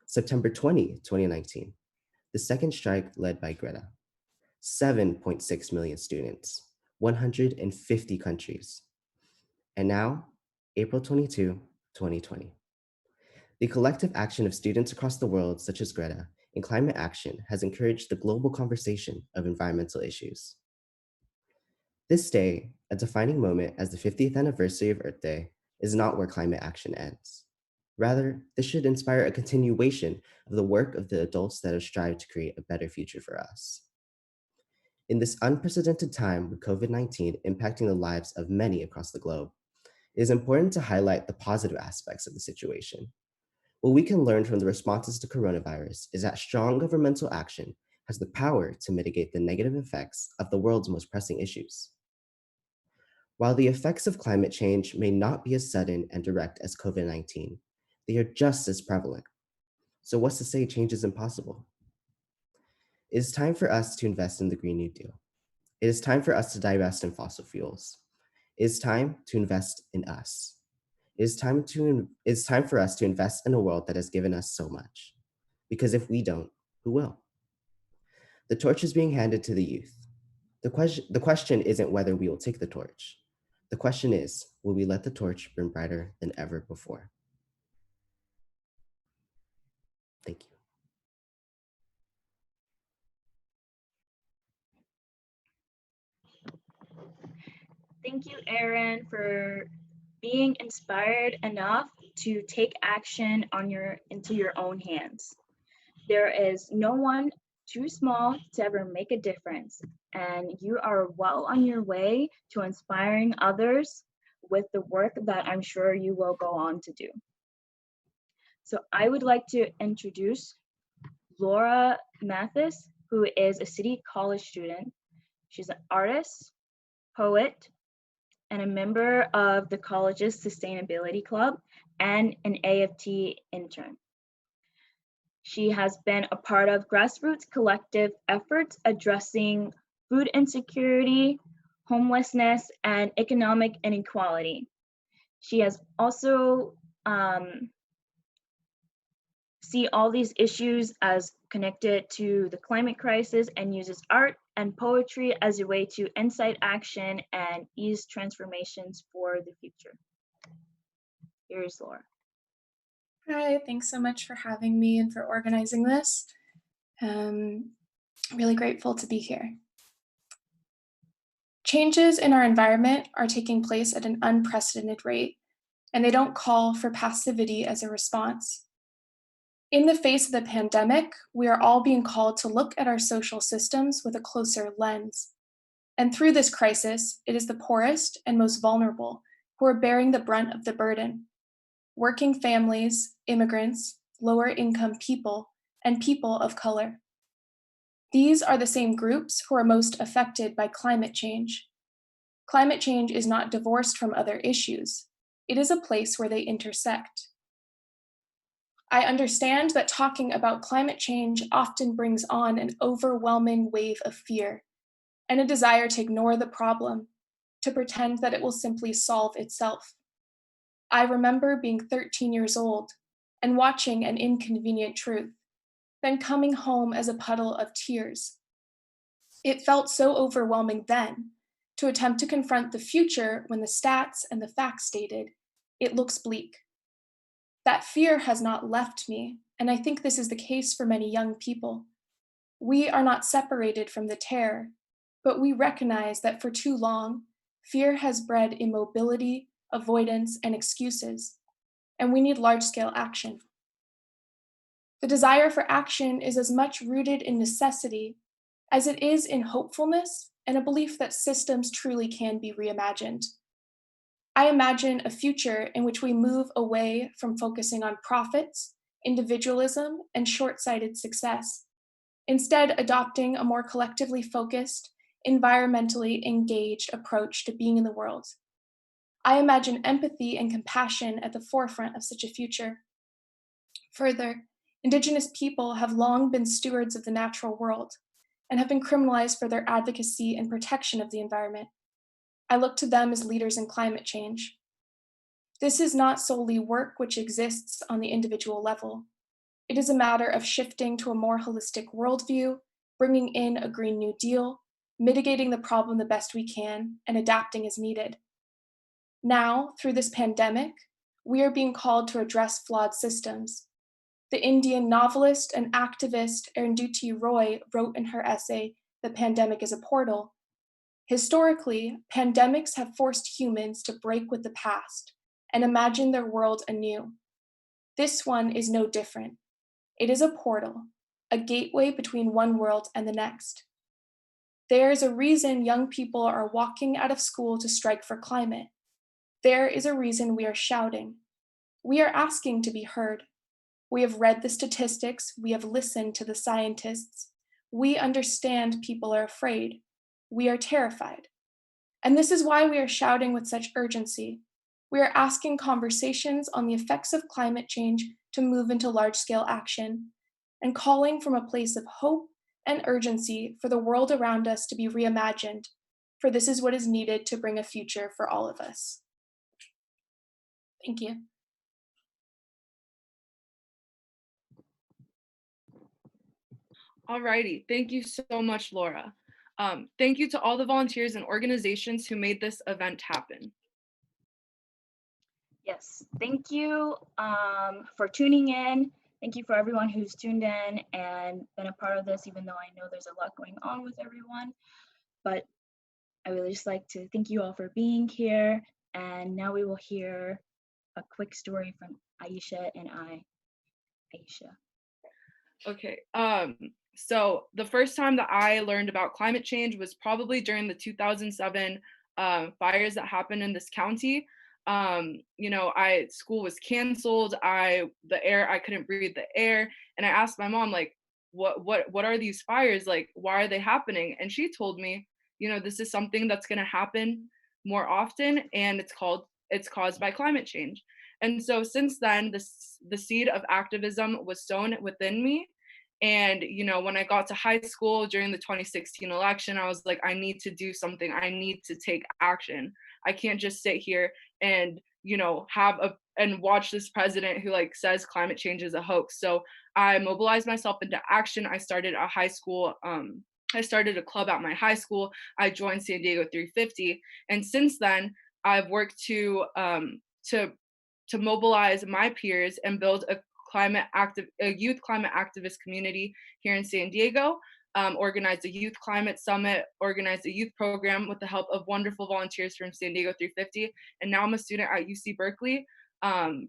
September 20, 2019, the second strike led by Greta. 7.6 million students, 150 countries. And now, April 22, 2020. The collective action of students across the world, such as Greta, in climate action has encouraged the global conversation of environmental issues. This day, a defining moment as the 50th anniversary of Earth Day, is not where climate action ends. Rather, this should inspire a continuation of the work of the adults that have strived to create a better future for us. In this unprecedented time with COVID-19 impacting the lives of many across the globe, it is important to highlight the positive aspects of the situation. What we can learn from the responses to coronavirus is that strong governmental action has the power to mitigate the negative effects of the world's most pressing issues. While the effects of climate change may not be as sudden and direct as COVID-19, they are just as prevalent. So what's to say change is impossible? It is time for us to invest in the Green New Deal. It is time for us to divest in fossil fuels. It is time to invest in us. It is time for us to invest in a world that has given us so much. Because if we don't, who will? The torch is being handed to the youth. The question isn't whether we will take the torch. The question is, will we let the torch burn brighter than ever before? Thank you. Thank you, Aaron, for being inspired enough to take action into your own hands. There is no one too small to ever make a difference, and you are well on your way to inspiring others with the work that I'm sure you will go on to do. So I would like to introduce Laura Mathis, who is a City College student. She's an artist, poet, and a member of the college's Sustainability Club and an AFT intern. She has been a part of grassroots collective efforts addressing food insecurity, homelessness, and economic inequality. She has also see all these issues as connected to the climate crisis and uses art and poetry as a way to incite action and ease transformations for the future. Here's Laura. Hi, thanks so much for having me and for organizing this. Really grateful to be here. Changes in our environment are taking place at an unprecedented rate, and they don't call for passivity as a response. In the face of the pandemic, we are all being called to look at our social systems with a closer lens. And through this crisis, it is the poorest and most vulnerable who are bearing the brunt of the burden. Working families, immigrants, lower income people, and people of color. These are the same groups who are most affected by climate change. Climate change is not divorced from other issues. It is a place where they intersect. I understand that talking about climate change often brings on an overwhelming wave of fear and a desire to ignore the problem, to pretend that it will simply solve itself. I remember being 13 years old and watching An Inconvenient Truth, then coming home as a puddle of tears. It felt so overwhelming then to attempt to confront the future when the stats and the facts stated, it looks bleak. That fear has not left me, and I think this is the case for many young people. We are not separated from the terror, but we recognize that for too long, fear has bred immobility, avoidance, and excuses, and we need large-scale action. The desire for action is as much rooted in necessity as it is in hopefulness and a belief that systems truly can be reimagined. I imagine a future in which we move away from focusing on profits, individualism, and short-sighted success, instead adopting a more collectively focused, environmentally engaged approach to being in the world. I imagine empathy and compassion at the forefront of such a future. Further, Indigenous people have long been stewards of the natural world and have been criminalized for their advocacy and protection of the environment. I look to them as leaders in climate change. This is not solely work which exists on the individual level. It is a matter of shifting to a more holistic worldview, bringing in a Green New Deal, mitigating the problem the best we can, and adapting as needed. Now, through this pandemic, we are being called to address flawed systems. The Indian novelist and activist Arundhati Roy wrote in her essay, "The Pandemic is a Portal." Historically, pandemics have forced humans to break with the past and imagine their world anew. This one is no different. It is a portal, a gateway between one world and the next. There is a reason young people are walking out of school to strike for climate. There is a reason we are shouting. We are asking to be heard. We have read the statistics, we have listened to the scientists. We understand people are afraid. We are terrified. And this is why we are shouting with such urgency. We are asking conversations on the effects of climate change to move into large-scale action, and calling from a place of hope and urgency for the world around us to be reimagined, for this is what is needed to bring a future for all of us. Thank you. Alrighty, thank you so much, Laura. Thank you to all the volunteers and organizations who made this event happen. Yes, thank you for tuning in. Thank you for everyone who's tuned in and been a part of this, even though I know there's a lot going on with everyone. But I would just like to thank you all for being here. And now we will hear a quick story from Aisha and Aisha. Okay, so the first time that I learned about climate change was probably during the 2007 fires that happened in this county. You know, school was canceled. I couldn't breathe the air, and I asked my mom, like, what are these fires? Like, why are they happening? And she told me, you know, this is something that's going to happen more often, and it's caused by climate change. And so since then, the seed of activism was sown within me. And, you know, when I got to high school during the 2016 election, I was like, I need to do something. I need to take action. I can't just sit here and, you know, have and watch this president who like says climate change is a hoax. So I mobilized myself into action. I started a high school I started a club at my high school. I joined San Diego 350, and since then I've worked to mobilize my peers and build a youth climate activist community here in San Diego. Organized a youth climate summit, organized a youth program with the help of wonderful volunteers from San Diego 350. And now I'm a student at UC Berkeley,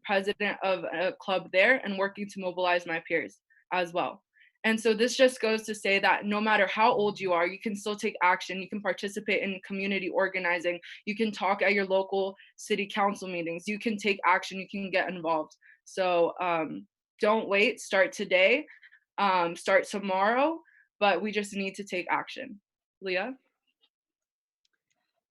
president of a club there, and working to mobilize my peers as well. And so this just goes to say that no matter how old you are, you can still take action. You can participate in community organizing. You can talk at your local city council meetings. You can take action. You can get involved. So don't wait. Start today. Start tomorrow. But we just need to take action. Leah?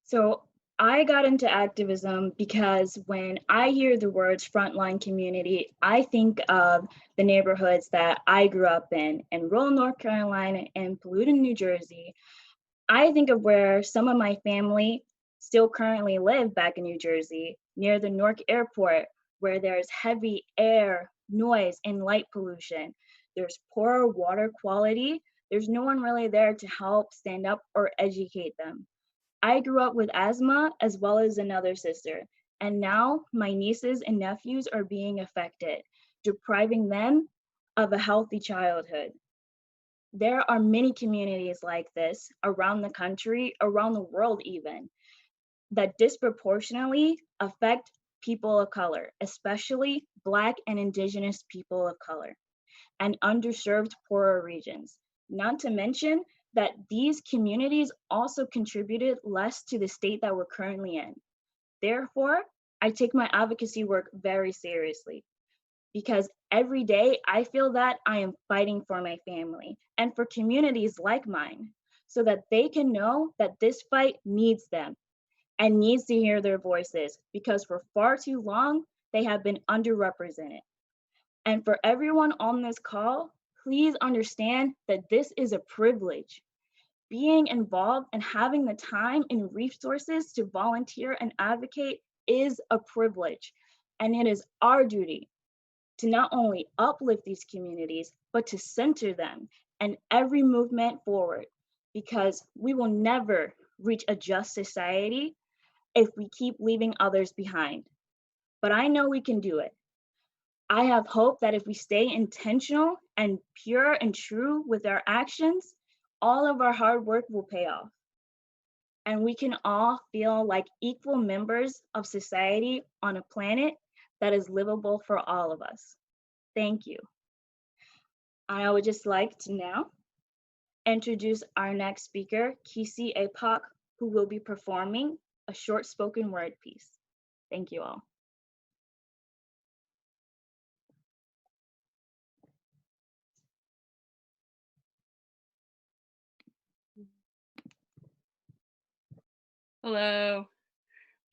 So I got into activism because when I hear the words frontline community, I think of the neighborhoods that I grew up in rural North Carolina and polluted New Jersey. I think of where some of my family still currently live back in New Jersey, near the Newark airport, where there's heavy air, noise, and light pollution. There's poor water quality. There's no one really there to help stand up or educate them. I grew up with asthma as well as another sister, and now my nieces and nephews are being affected, depriving them of a healthy childhood. There are many communities like this around the country, around the world even, that disproportionately affect people of color, especially Black and Indigenous people of color, and underserved poorer regions. Not to mention that these communities also contributed less to the state that we're currently in. Therefore, I take my advocacy work very seriously because every day I feel that I am fighting for my family and for communities like mine so that they can know that this fight needs them and needs to hear their voices because for far too long, they have been underrepresented. And for everyone on this call, please understand that this is a privilege. Being involved and having the time and resources to volunteer and advocate is a privilege. And it is our duty to not only uplift these communities, but to center them and every movement forward, because we will never reach a just society if we keep leaving others behind. But I know we can do it. I have hope that if we stay intentional and pure and true with our actions, all of our hard work will pay off. And we can all feel like equal members of society on a planet that is livable for all of us. Thank you. I would just like to now introduce our next speaker, Kisi Apak, who will be performing a short spoken word piece. Thank you all. Hello.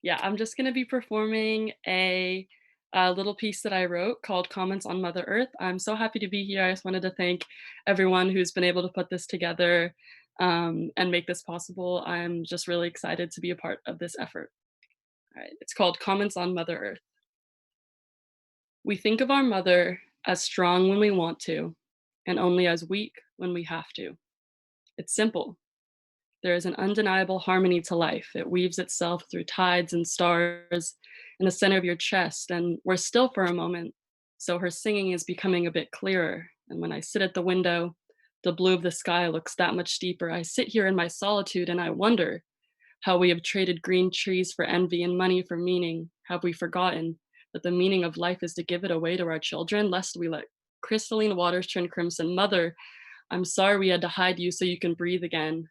Yeah, I'm just going to be performing a little piece that I wrote called Comments on Mother Earth. I'm so happy to be here. I just wanted to thank everyone who's been able to put this together and make this possible. I'm just really excited to be a part of this effort. All right, it's called Comments on Mother Earth. We think of our mother as strong when we want to, and only as weak when we have to. It's simple. There is an undeniable harmony to life. It weaves itself through tides and stars in the center of your chest, and we're still for a moment, so her singing is becoming a bit clearer. And when I sit at the window, the blue of the sky looks that much deeper. I sit here in my solitude and I wonder how we have traded green trees for envy and money for meaning. Have we forgotten that the meaning of life is to give it away to our children, lest we let crystalline waters turn crimson? Mother, I'm sorry we had to hide you so you can breathe again.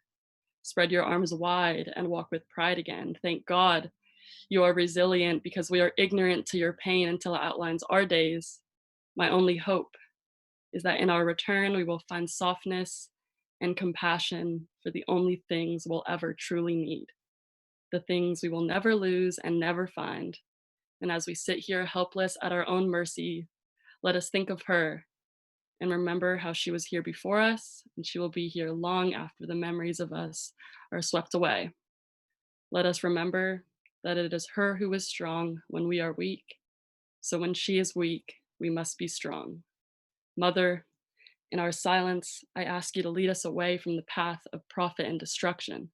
Spread your arms wide and walk with pride again. Thank God you are resilient because we are ignorant to your pain until it outlines our days. My only hope is that in our return, we will find softness and compassion for the only things we'll ever truly need, the things we will never lose and never find. And as we sit here helpless at our own mercy, let us think of her and remember how she was here before us, and she will be here long after the memories of us are swept away. Let us remember that it is her who is strong when we are weak, So when she is weak, we must be strong. Mother, in our silence, I ask you to lead us away from the path of profit and destruction,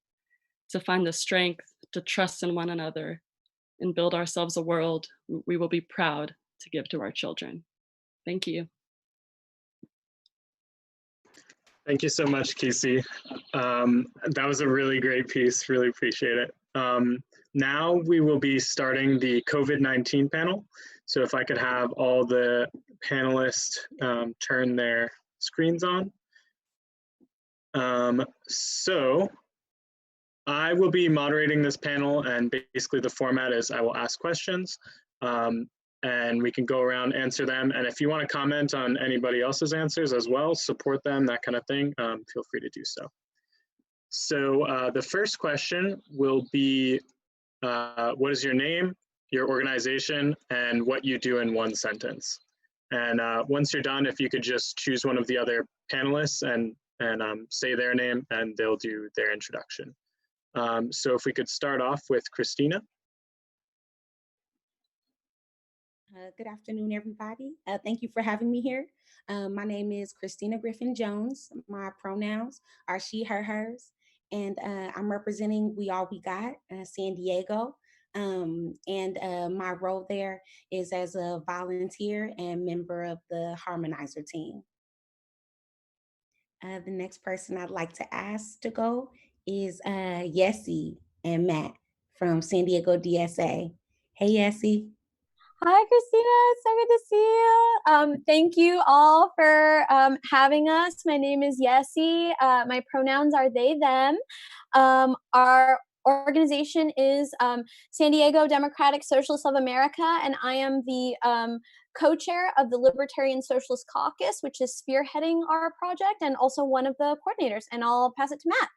to find the strength to trust in one another and build ourselves a world we will be proud to give to our children. Thank you. Thank you so much, Casey. That was a really great piece. Really appreciate it. Now we will be starting the COVID-19 panel. So if I could have all the panelists turn their screens on. So I will be moderating this panel, and basically the format is I will ask questions and we can go around, answer them. And if you want to comment on anybody else's answers as well, support them, that kind of thing, feel free to do so. So the first question will be, what is your name, your organization, and what you do in one sentence? And once you're done, if you could just choose one of the other panelists and say their name, and they'll do their introduction. So if we could start off with Christina. Good afternoon, everybody. Thank you for having me here. My name is Christina Griffin Jones. My pronouns are she, her, hers, and I'm representing We All We Got, San Diego. My role there is as a volunteer and member of the Harmonizer team. The next person I'd like to ask to go is Yessie and Matt from San Diego DSA. Hey, Yessie. Hi, Christina. It's so good to see you. Thank you all for having us. My name is Yessie. My pronouns are they, them. Our organization is San Diego Democratic Socialists of America, and I am the co-chair of the Libertarian Socialist Caucus, which is spearheading our project, and also one of the coordinators. And I'll pass it to Matt.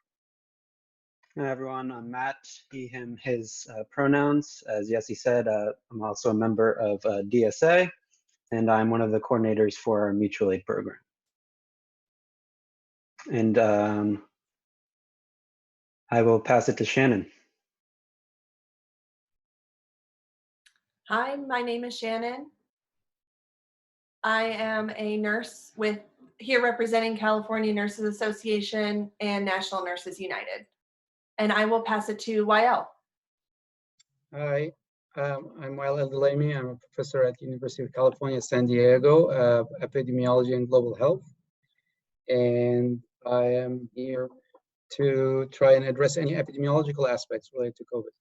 Hi everyone, I'm Matt, he, him, his pronouns. As Yessie said, I'm also a member of DSA, and I'm one of the coordinators for our mutual aid program. And I will pass it to Shannon. Hi, my name is Shannon. I am a nurse here representing California Nurses Association and National Nurses United. And I will pass it to YL. Hi, I'm YL Delamy. I'm a professor at the University of California, San Diego, epidemiology and global health. And I am here to try and address any epidemiological aspects related to COVID.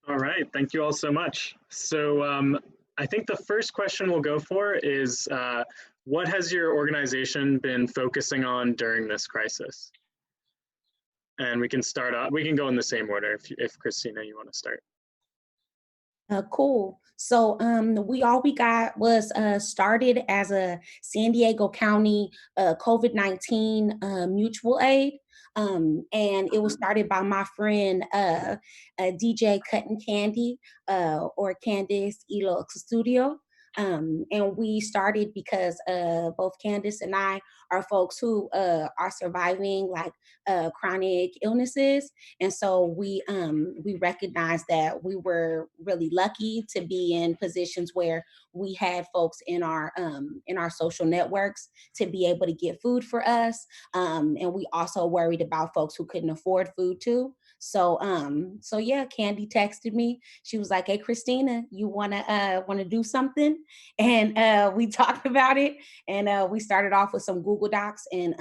All right, thank you all so much. So I think the first question we'll go for is, what has your organization been focusing on during this crisis? And we can start off, we can go in the same order if Christina, you want to start. Cool. So We All We Got was started as a San Diego County COVID-19 mutual aid. And it was started by my friend DJ Cutting Candy or Candice Elo Studio. And we started because both Candice and I are folks who are surviving like chronic illnesses. And so we recognized that we were really lucky to be in positions where we had folks in our social networks to be able to get food for us. And we also worried about folks who couldn't afford food too. So yeah, Candy texted me. She was like, "Hey, Christina, you wanna do something?" And we talked about it, and we started off with some Google Docs, and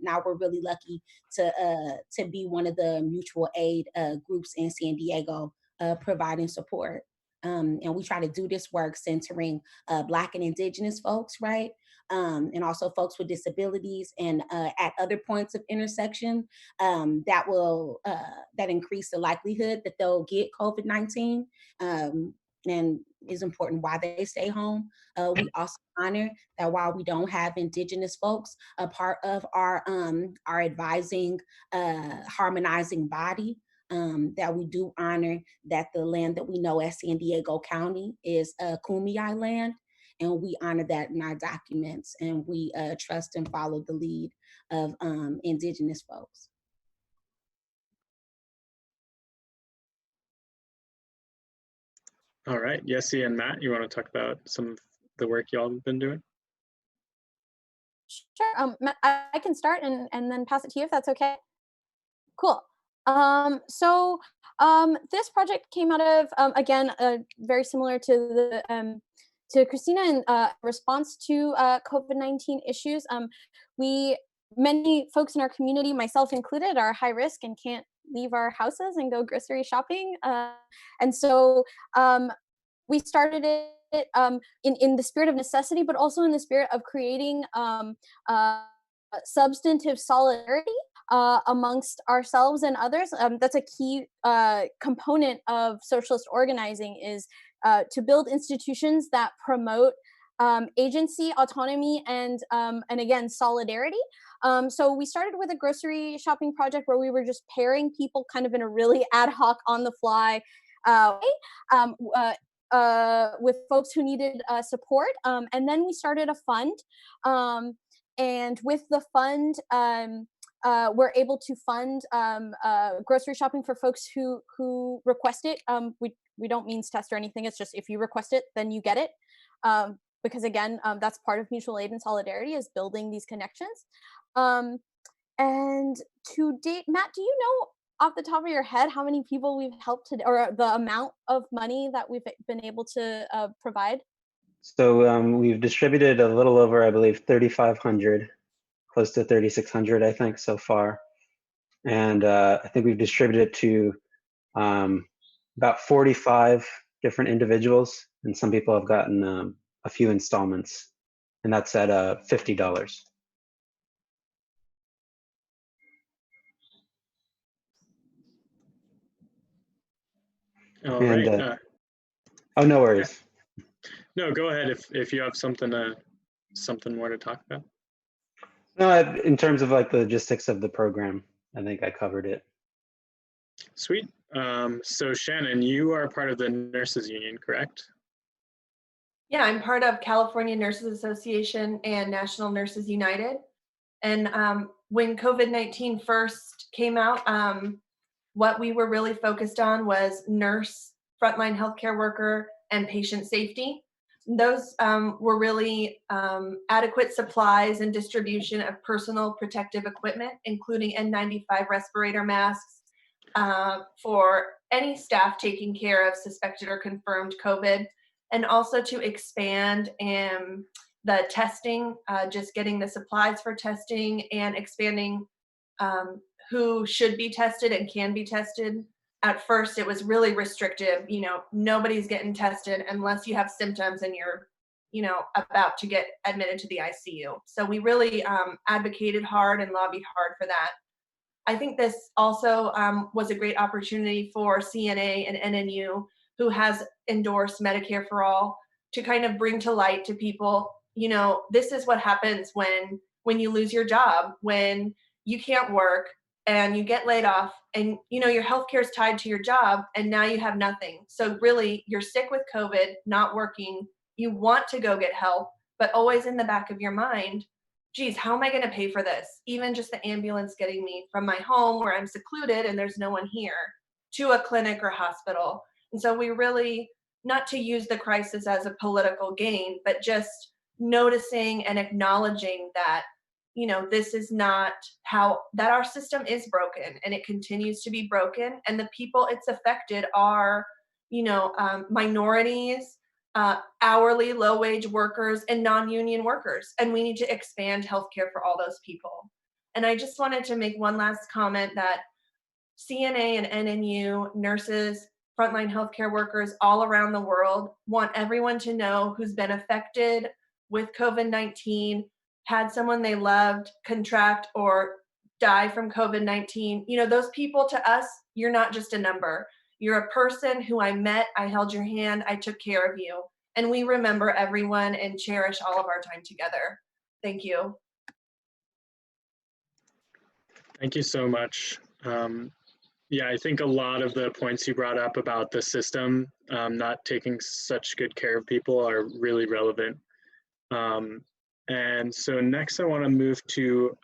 now we're really lucky to be one of the mutual aid groups in San Diego providing support. And we try to do this work centering Black and Indigenous folks, right? And also folks with disabilities, and at other points of intersection that increase the likelihood that they'll get COVID-19. And is important why they stay home. We also honor that while we don't have Indigenous folks a part of our advising, harmonizing body, that we do honor that the land that we know as San Diego County is Kumeyaay land, and we honor that in our documents, and we trust and follow the lead of Indigenous folks. All right, Yessie and Matt, you want to talk about some of the work y'all have been doing? Sure. Matt, I can start and then pass it to you if that's okay. Cool. This project came out of again very similar to the to Christina in response to COVID-19 issues. Many folks in our community, myself included, are high risk and can't leave our houses and go grocery shopping, and so we started it in the spirit of necessity, but also in the spirit of creating substantive solidarity amongst ourselves and others. That's a key component of socialist organizing, is to build institutions that promote agency, autonomy, and again, solidarity. So we started with a grocery shopping project where we were just pairing people kind of in a really ad hoc, on the fly way. With folks who needed support. And then we started a fund. And with the fund, we're able to fund grocery shopping for folks who request it. We don't means test or anything. It's just if you request it, then you get it. Because again, that's part of mutual aid and solidarity, is building these connections. And to date, Matt, do you know off the top of your head how many people we've helped today, or the amount of money that we've been able to provide? So we've distributed a little over, I believe, 3,500, close to 3,600, I think, so far. And I think we've distributed to about 45 different individuals, and some people have gotten a few installments, and that's at $50. All And right. oh, no worries. No, go ahead if you have something more to talk about. No, in terms of like the logistics of the program, I think I covered it. Sweet. So Shannon, you are part of the Nurses Union, correct? Yeah, I'm part of California Nurses Association and National Nurses United. And when COVID-19 first came out, what we were really focused on was nurse, frontline healthcare worker, and patient safety. Those were really adequate supplies and distribution of personal protective equipment, including N95 respirator masks for any staff taking care of suspected or confirmed COVID, and also to expand the testing, just getting the supplies for testing and expanding who should be tested and can be tested. At first, it was really restrictive. Nobody's getting tested unless you have symptoms and you're, about to get admitted to the ICU. So we really advocated hard and lobbied hard for that. I think this also was a great opportunity for CNA and NNU, who has endorsed Medicare for All, to kind of bring to light to people, this is what happens when you lose your job, when you can't work and you get laid off, and your healthcare is tied to your job, and now you have nothing. So really, you're sick with COVID, not working, you want to go get help, but always in the back of your mind, geez, how am I going to pay for this? Even just the ambulance getting me from my home where I'm secluded and there's no one here to a clinic or hospital. And so we really, not to use the crisis as a political gain, but just noticing and acknowledging that, this is not that our system is broken, and it continues to be broken. And the people it's affected are, minorities, hourly low-wage workers, and non-union workers. And we need to expand healthcare for all those people. And I just wanted to make one last comment that CNA and NNU, nurses, frontline healthcare workers all around the world want everyone to know who's been affected with COVID-19, had someone they loved contract or die from COVID-19. Those people, to us, you're not just a number. You're a person who I met, I held your hand, I took care of you. And we remember everyone and cherish all of our time together. Thank you. Thank you so much. Yeah, I think a lot of the points you brought up about the system not taking such good care of people are really relevant. And so next I want to move to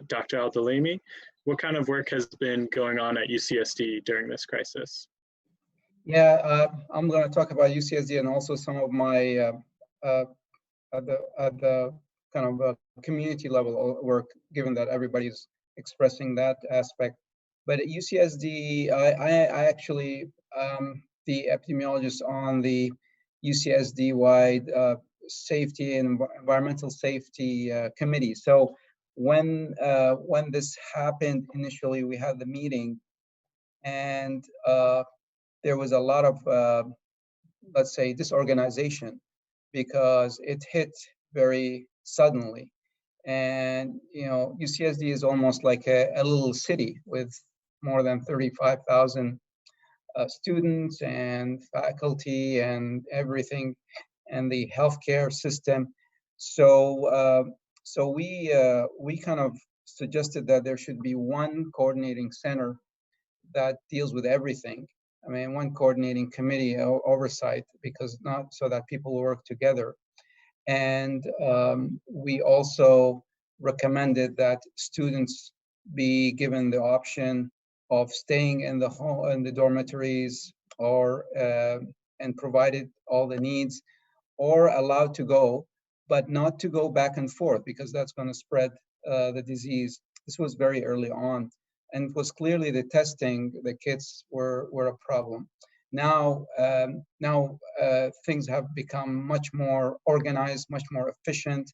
Dr. Al-Dalemi. What kind of work has been going on at UCSD during this crisis? Yeah, I'm going to talk about UCSD and also some of my at the kind of community level work, given that everybody's expressing that aspect. But at UCSD, I actually the epidemiologist on the UCSD wide safety and environmental safety committee. So when this happened initially, we had the meeting, and there was a lot of let's say disorganization because it hit very suddenly. And you know, UCSD is almost like a little city with more than 35,000 students and faculty and everything, and the healthcare system. So we kind of suggested that there should be one coordinating center that deals with everything. I mean, one coordinating committee oversight, because not so that people work together. And we also recommended that students be given the option of staying in the home, in the dormitories, or and provided all the needs, or allowed to go, but not to go back and forth, because that's going to spread the disease. This was very early on, and it was clearly the testing, the kits were a problem. Now, things have become much more organized, much more efficient.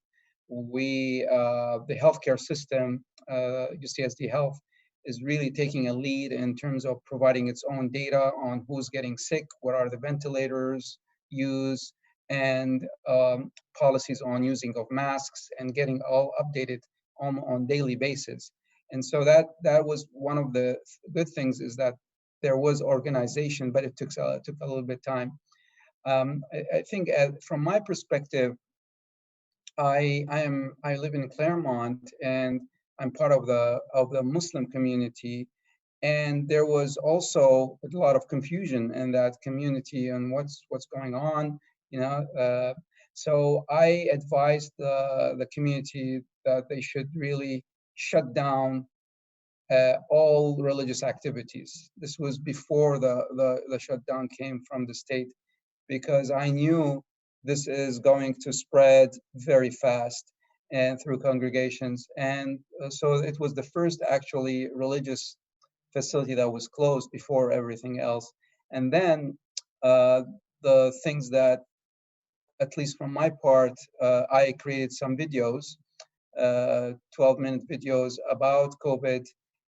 The healthcare system, UCSD Health, is really taking a lead in terms of providing its own data on who's getting sick, what are the ventilators used, and policies on using of masks, and getting all updated on daily basis. And so that was one of the good things, is that there was organization, but it took a little bit time. I think from my perspective, I live in Claremont, and I'm part of the Muslim community, and there was also a lot of confusion in that community on what's going on, you know. So I advised the community that they should really shut down all religious activities. This was before the shutdown came from the state, because I knew this is going to spread very fast and through congregations. And so it was the first actually religious facility that was closed before everything else. And then the things that, at least from my part, I created some videos, 12-minute videos about COVID.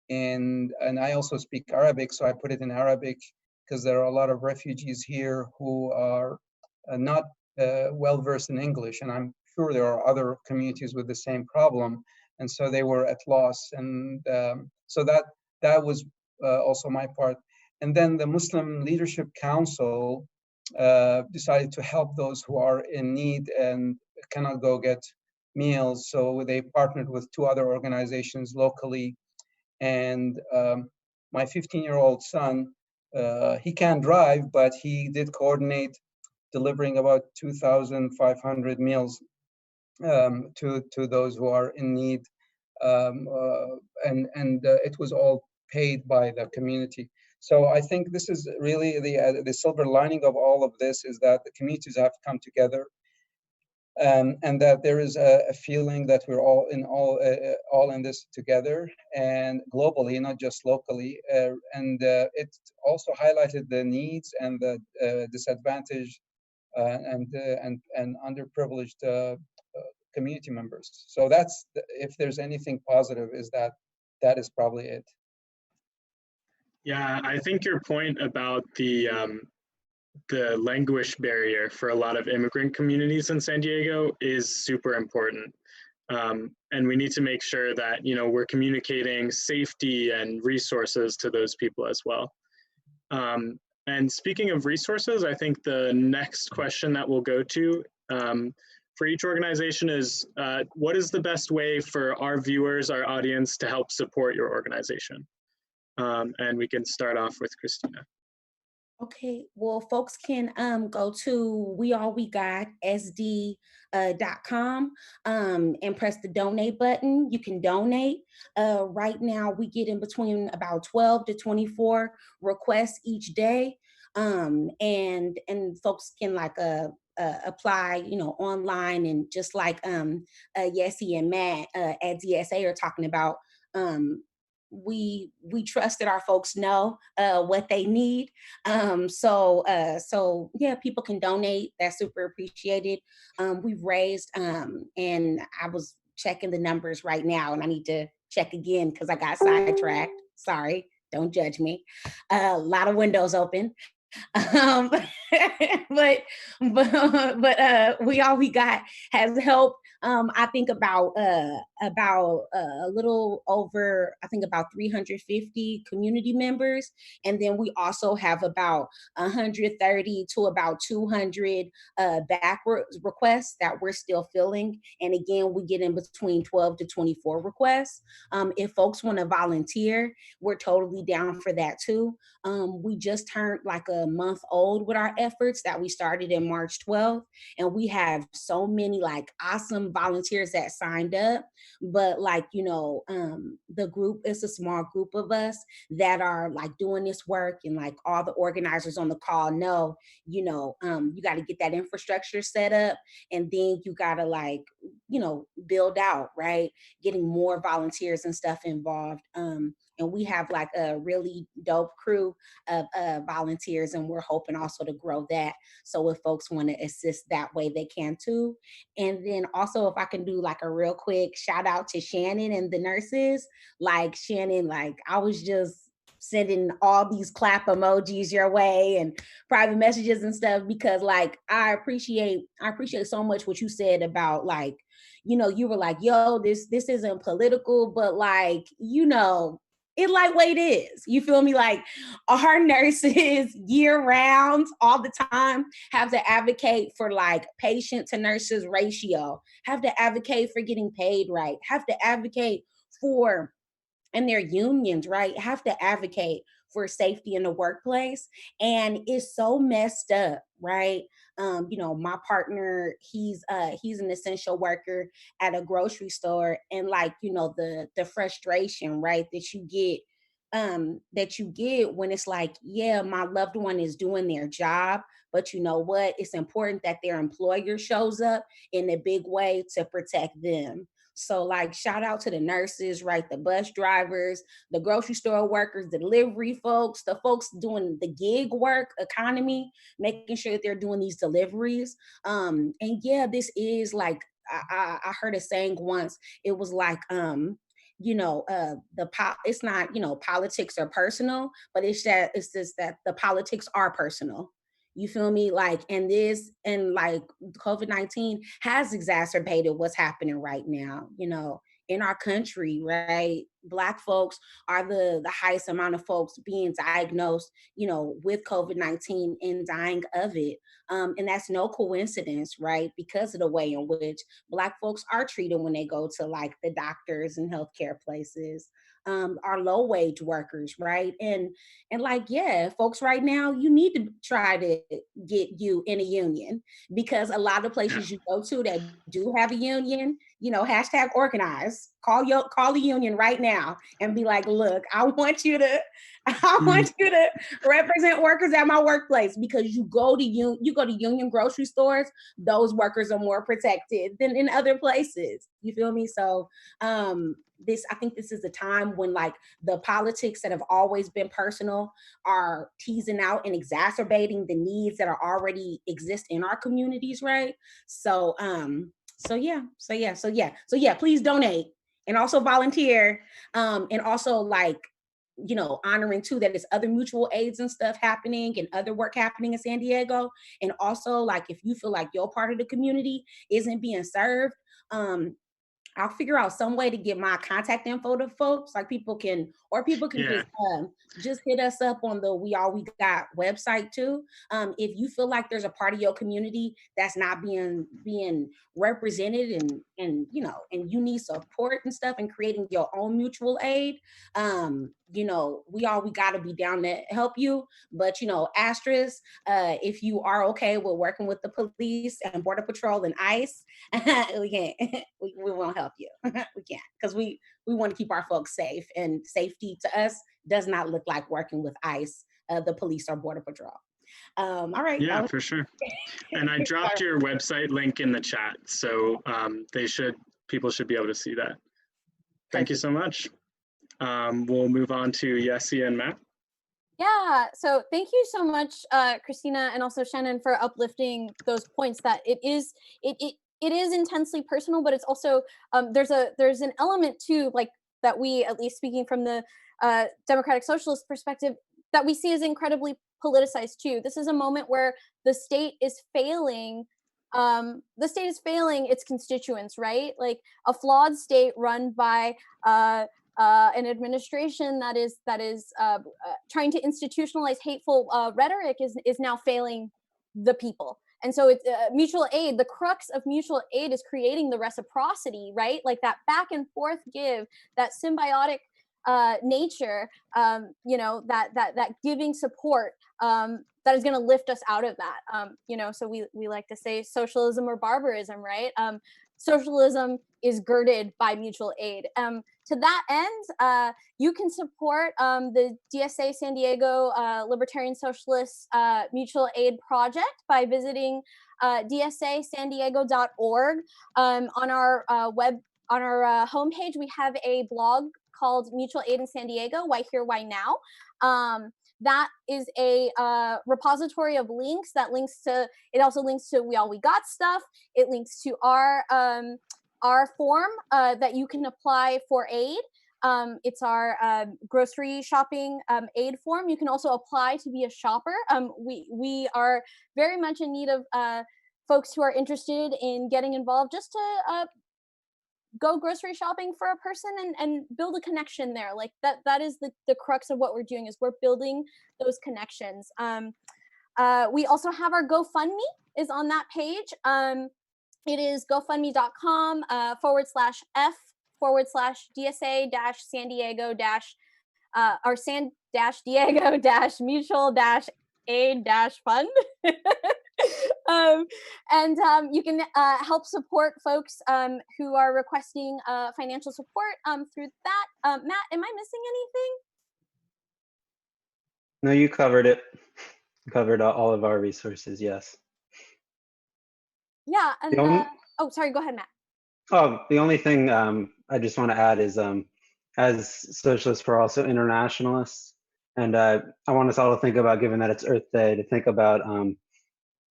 And I also speak Arabic, so I put it in Arabic, because there are a lot of refugees here who are not well versed in English, and I'm sure there are other communities with the same problem, and so they were at loss. And so that was also my part. And then the Muslim Leadership Council decided to help those who are in need and cannot go get meals, so they partnered with two other organizations locally. And my 15-year-old son, he can't drive, but he did coordinate delivering about 2,500 meals to those who are in need, and it was all paid by the community. So I think this is really the silver lining of all of this, is that the communities have come together. And that there is a feeling that we're all in this together, and globally, not just locally. And it also highlighted the needs and the disadvantaged and underprivileged community members. So that's, if there's anything positive, is that is probably it. Yeah, I think your point about the language barrier for a lot of immigrant communities in San Diego is super important. And we need to make sure that, you know, we're communicating safety and resources to those people as well. And speaking of resources, I think the next question that we'll go to for each organization is, what is the best way for our viewers, our audience, to help support your organization? And we can start off with Christina. Okay, well, folks can go to weallwegot.sd.com and press the donate button. You can donate. Right now, we get in between about 12 to 24 requests each day. And folks can like apply, you know, online, and just like Yessie and Matt at DSA are talking about. Um, we trust that our folks know what they need. So yeah, people can donate. That's super appreciated. We've raised and I was checking the numbers right now, and I need to check again because I got sidetracked. Sorry, don't judge me. A lot of windows open. um, but we all we got has helped. I think about a little over, I think about 350 community members, and then we also have about 130 to about 200 back requests that we're still filling. And again, we get in between 12 to 24 requests. If folks want to volunteer, we're totally down for that too. We just turned like a month old with our efforts that we started in March 12th. And we have so many like awesome volunteers that signed up. But like, you know, the group is a small group of us that are like doing this work, and like all the organizers on the call know, you know, you got to get that infrastructure set up, and then you got to like, you know, build out, right? Getting more volunteers and stuff involved. And we have like a really dope crew of volunteers, and we're hoping also to grow that. So if folks want to assist that way, they can too. And then also, if I can do like a real quick shout out to Shannon and the nurses, like Shannon, like I was just sending all these clap emojis your way and private messages and stuff, because like I appreciate so much what you said about like, you know, you were like, yo, this isn't political, but like, you know, it lightweight is. You feel me? Like our nurses year round, all the time, have to advocate for like patient to nurses ratio, have to advocate for getting paid right, have to advocate for, and their unions, right, have to advocate for safety in the workplace. And it's so messed up, right? You know, my partner, he's an essential worker at a grocery store, and like, you know, the frustration, right, that you get when it's like, yeah, my loved one is doing their job, but you know what? It's important that their employer shows up in a big way to protect them. So like shout out to the nurses, right? The bus drivers, the grocery store workers, the delivery folks, the folks doing the gig work economy, making sure that they're doing these deliveries. And yeah, this is like, I heard a saying once, it was like, you know, it's not, you know, politics are personal, but it's just that the politics are personal. You feel me? Like, and like COVID-19 has exacerbated what's happening right now, you know, in our country, right? Black folks are the highest amount of folks being diagnosed, you know, with COVID-19 and dying of it. And that's no coincidence, right? Because of the way in which Black folks are treated when they go to like the doctors and healthcare places. Our low wage workers, right? And like, yeah, folks right now, you need to try to get you in a union, because a lot of places you go to that do have a union, you know, hashtag organize, call the union right now and be like, look, I want you to represent workers at my workplace, because you go to union grocery stores, those workers are more protected than in other places. You feel me? So I think this is a time when like the politics that have always been personal are teasing out and exacerbating the needs that are already exist in our communities, right? So please donate and also volunteer, and also like, you know, honoring too that there's other mutual aids and stuff happening and other work happening in San Diego. And also like, if you feel like your part of the community isn't being served, I'll figure out some way to get my contact info to folks. Like people can Yeah. just hit us up on the We All We Got website too. If you feel like there's a part of your community that's not being represented, and you know, and you need support and stuff, and creating your own mutual aid, you know, we got to be down to help you. But you know, asterisk, if you are okay with working with the police and border patrol and ICE, we can't we won't help you. We can't, because we want to keep our folks safe, and safety to us does not look like working with ICE, the police, or border patrol. All right. Yeah, for sure. And I dropped your website link in the chat, so people should be able to see that. Thank you so much. We'll move on to Yessie and Matt. Yeah, so thank you so much, Christina, and also Shannon, for uplifting those points. That it is intensely personal, but it's also there's an element too, like that we, at least speaking from the democratic socialist perspective, that we see as incredibly politicized too. This is a moment where the state is failing. The state is failing its constituents, right? Like a flawed state run by an administration that is trying to institutionalize hateful rhetoric is now failing the people. And so it's mutual aid. The crux of mutual aid is creating the reciprocity, right? Like that back and forth give, that symbiotic nature, that giving support that is going to lift us out of that. So we like to say socialism or barbarism, right? Socialism is girded by mutual aid. To that end, you can support the DSA San Diego Libertarian Socialist Mutual Aid Project by visiting dsasandiego.org. On our homepage, we have a blog called Mutual Aid in San Diego, Why Here, Why Now? That is a repository of links that it also links to We All We Got stuff. It links to our form that you can apply for aid. It's our grocery shopping aid form. You can also apply to be a shopper. We are very much in need of folks who are interested in getting involved, just to go grocery shopping for a person and build a connection there. Like that is the crux of what we're doing, is we're building those connections. We also have our GoFundMe is on that page. It is gofundme.com /F/DSA-San Diego or San Diego mutual aid fund. You can help support folks who are requesting financial support through that. Matt, am I missing anything? No, you covered it. You covered all of our resources, yes. Yeah, and oh, sorry, go ahead, Matt. Oh, the only thing I just want to add is, as socialists, we're also internationalists, and I want us all to think about, given that it's Earth Day, to think about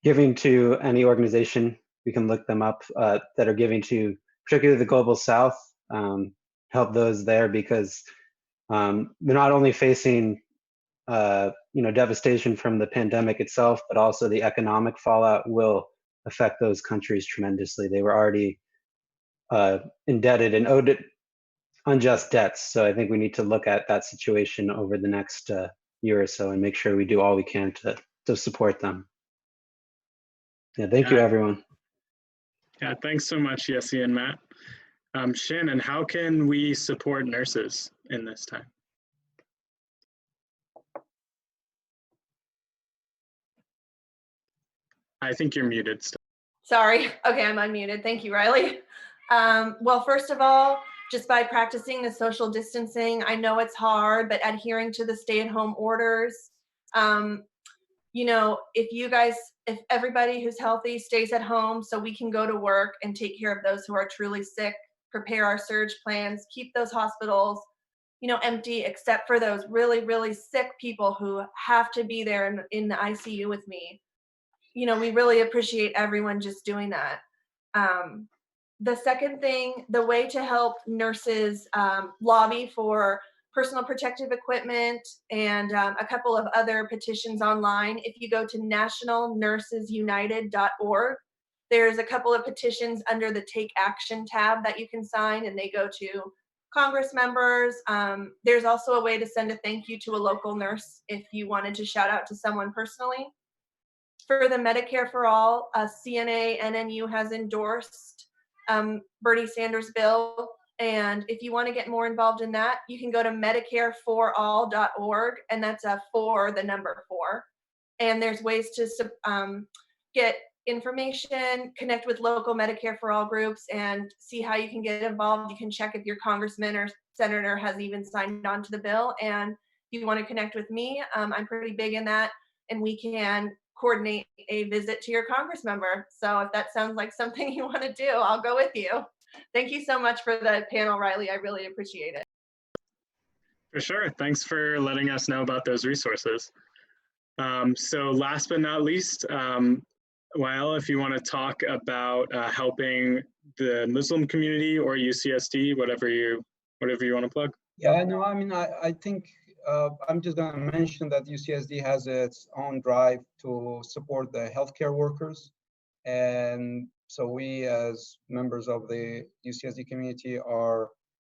giving to any organization. We can look them up that are giving to, particularly the Global South, help those there, because they're not only facing devastation from the pandemic itself, but also the economic fallout will affect those countries tremendously. They were already indebted and owed unjust debts. So I think we need to look at that situation over the next year or so and make sure we do all we can to support them. Yeah, thank you, everyone. Yeah, thanks so much, Yessie and Matt. Shannon, how can we support nurses in this time? I think you're muted still. Sorry. Okay, I'm unmuted. Thank you, Riley. Well, first of all, just by practicing the social distancing, I know it's hard, but adhering to the stay-at-home orders. If everybody who's healthy stays at home so we can go to work and take care of those who are truly sick, prepare our surge plans, keep those hospitals, empty, except for those really, really sick people who have to be there in the ICU with me. We really appreciate everyone just doing that. The second thing, the way to help nurses lobby for personal protective equipment and a couple of other petitions online. If you go to nationalnursesunited.org, there's a couple of petitions under the Take Action tab that you can sign, and they go to Congress members. There's also a way to send a thank you to a local nurse if you wanted to shout out to someone personally. For the Medicare for All, CNA NNU has endorsed Bernie Sanders' bill. And if you want to get more involved in that, you can go to medicareforall.org, and that's a 4, the number 4. And there's ways to get information, connect with local Medicare for All groups, and see how you can get involved. You can check if your congressman or senator has even signed on to the bill. And if you want to connect with me, I'm pretty big in that. and we can coordinate a visit to your Congress member. So if that sounds like something you want to do, I'll go with you. Thank you so much for the panel, Riley. I really appreciate it. For sure. Thanks for letting us know about those resources. So last but not least, Wael, if you want to talk about helping the Muslim community or UCSD, whatever you want to plug. Yeah, no, I mean, I think I'm just going to mention that UCSD has its own drive to support the healthcare workers. And so we, as members of the UCSD community, are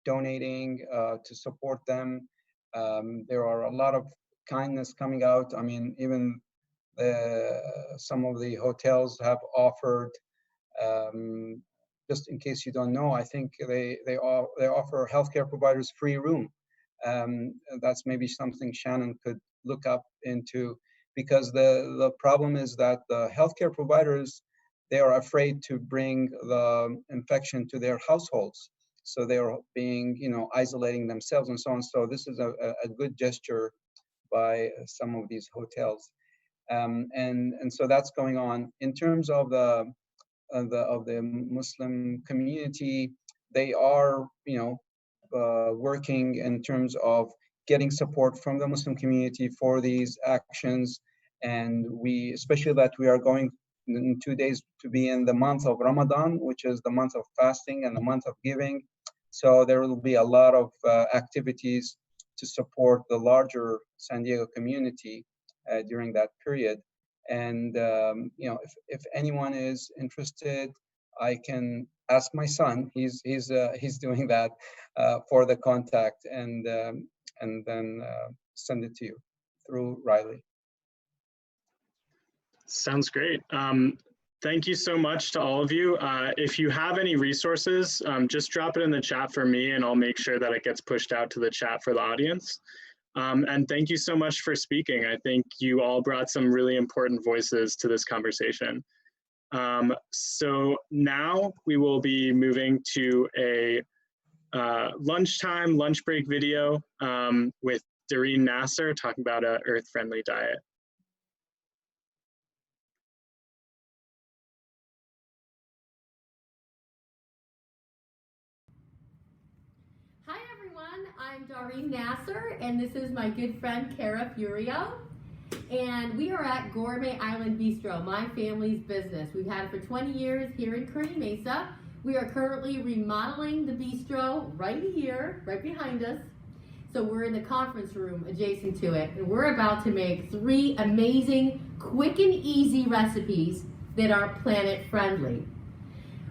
donating to support them. There are a lot of kindness coming out. I mean, even some of the hotels have offered, just in case you don't know, I think they offer healthcare providers free room. That's maybe something Shannon could look up into, because the problem is that the healthcare providers, they are afraid to bring the infection to their households. So they're being, isolating themselves and so on. So this is a good gesture by some of these hotels. And so that's going on. In terms of the Muslim community, they are, working in terms of getting support from the Muslim community for these actions. And we, especially that we are going in 2 days to be in the month of Ramadan, which is the month of fasting and the month of giving. So there will be a lot of activities to support the larger San Diego community during that period. And if anyone is interested, I can ask my son. He's doing that for the contact, and then send it to you through Riley. Sounds great. Thank you so much to all of you. If you have any resources, just drop it in the chat for me, and I'll make sure that it gets pushed out to the chat for the audience. And thank you so much for speaking. I think you all brought some really important voices to this conversation. So now we will be moving to a lunch break video with Doreen Nasser talking about an earth-friendly diet. Hi everyone, I'm Doreen Nasser, and this is my good friend Cara Furio. And we are at Gourmet Island Bistro, my family's business. We've had it for 20 years here in Kearny Mesa. We are currently remodeling the bistro right here, right behind us. So we're in the conference room adjacent to it, and we're about to make 3 amazing, quick and easy recipes that are planet friendly.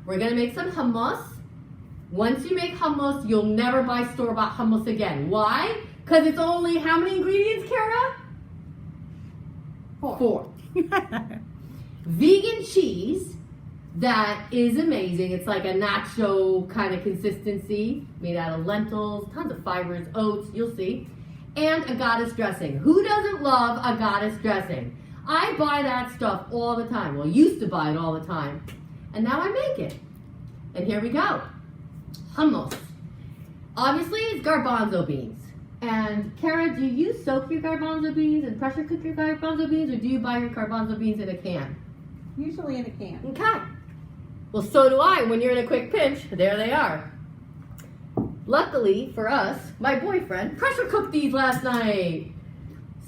We're gonna make some hummus. Once you make hummus, you'll never buy store-bought hummus again. Why? Because it's only how many ingredients, Cara? 4. Vegan cheese that is amazing. It's like a nacho kind of consistency, made out of lentils, tons of fibers, oats, you'll see. And a goddess dressing. Who doesn't love a goddess dressing? I buy that stuff all the time. Well, used to buy it all the time. And now I make it. And here we go. Hummus. Obviously, it's garbanzo beans. And Cara, do you soak your garbanzo beans and pressure cook your garbanzo beans, or do you buy your garbanzo beans in a can? Usually in a can. Okay. Well, so do I. When you're in a quick pinch, there they are. Luckily for us, my boyfriend pressure cooked these last night.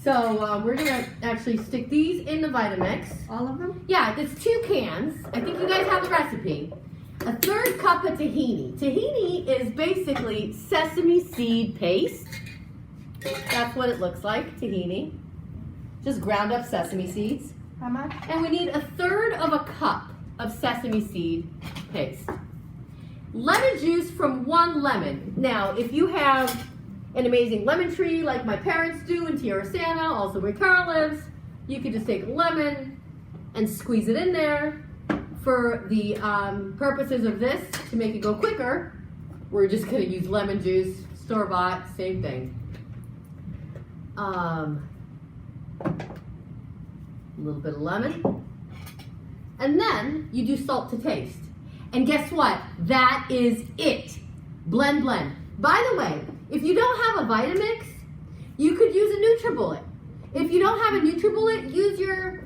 So we're gonna actually stick these in the Vitamix. All of them? Yeah, it's 2 cans. I think you guys have the recipe. A 1/3 cup of tahini. Tahini is basically sesame seed paste. That's what it looks like, tahini. Just ground up sesame seeds. How much? And we need 1/3 of a cup of sesame seed paste. Lemon juice from 1 lemon. Now, if you have an amazing lemon tree like my parents do in Tierra Santa, also where Cara lives, you could just take a lemon and squeeze it in there. For the purposes of this, to make it go quicker, we're just gonna use lemon juice, store-bought, same thing. A little bit of lemon. And then you do salt to taste. And guess what? That is it. Blend, blend. By the way, if you don't have a Vitamix, you could use a NutriBullet. If you don't have a NutriBullet, use your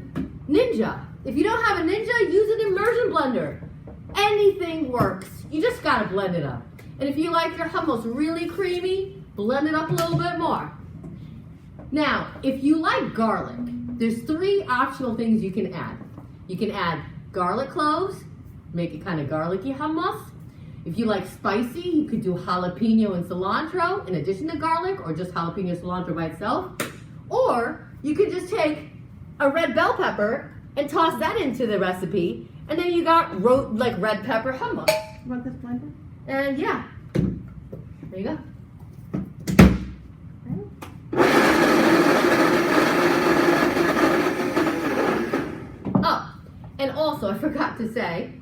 Ninja. If you don't have a Ninja, use an immersion blender. Anything works. You just gotta blend it up. And if you like your hummus really creamy, blend it up a little bit more. Now, if you like garlic, there's 3 optional things you can add. You can add garlic cloves, make it kind of garlicky hummus. If you like spicy, you could do jalapeno and cilantro in addition to garlic, or just jalapeno and cilantro by itself. Or you could just take a red bell pepper and toss that into the recipe, and then you got like red pepper hummus. You want this blender? And yeah, there you go. Oh, and also I forgot to say,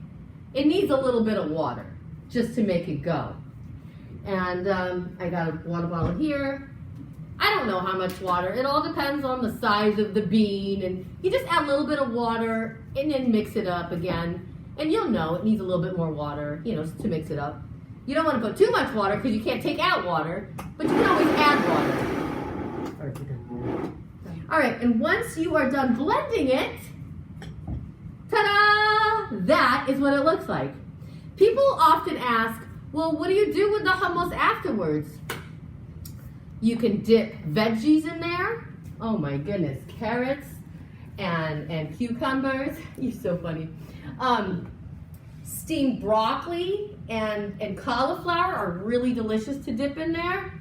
it needs a little bit of water just to make it go. And I got a water bottle here. I don't know how much water. It all depends on the size of the bean, and you just add a little bit of water and then mix it up again. And you'll know it needs a little bit more water, you know, to mix it up. You don't want to put too much water because you can't take out water, but you can always add water. All right, and once you are done blending it, ta-da! That is what it looks like. People often ask, well, what do you do with the hummus afterwards? You can dip veggies in there. Oh my goodness, carrots and cucumbers. You're so funny. Steamed broccoli and cauliflower are really delicious to dip in there.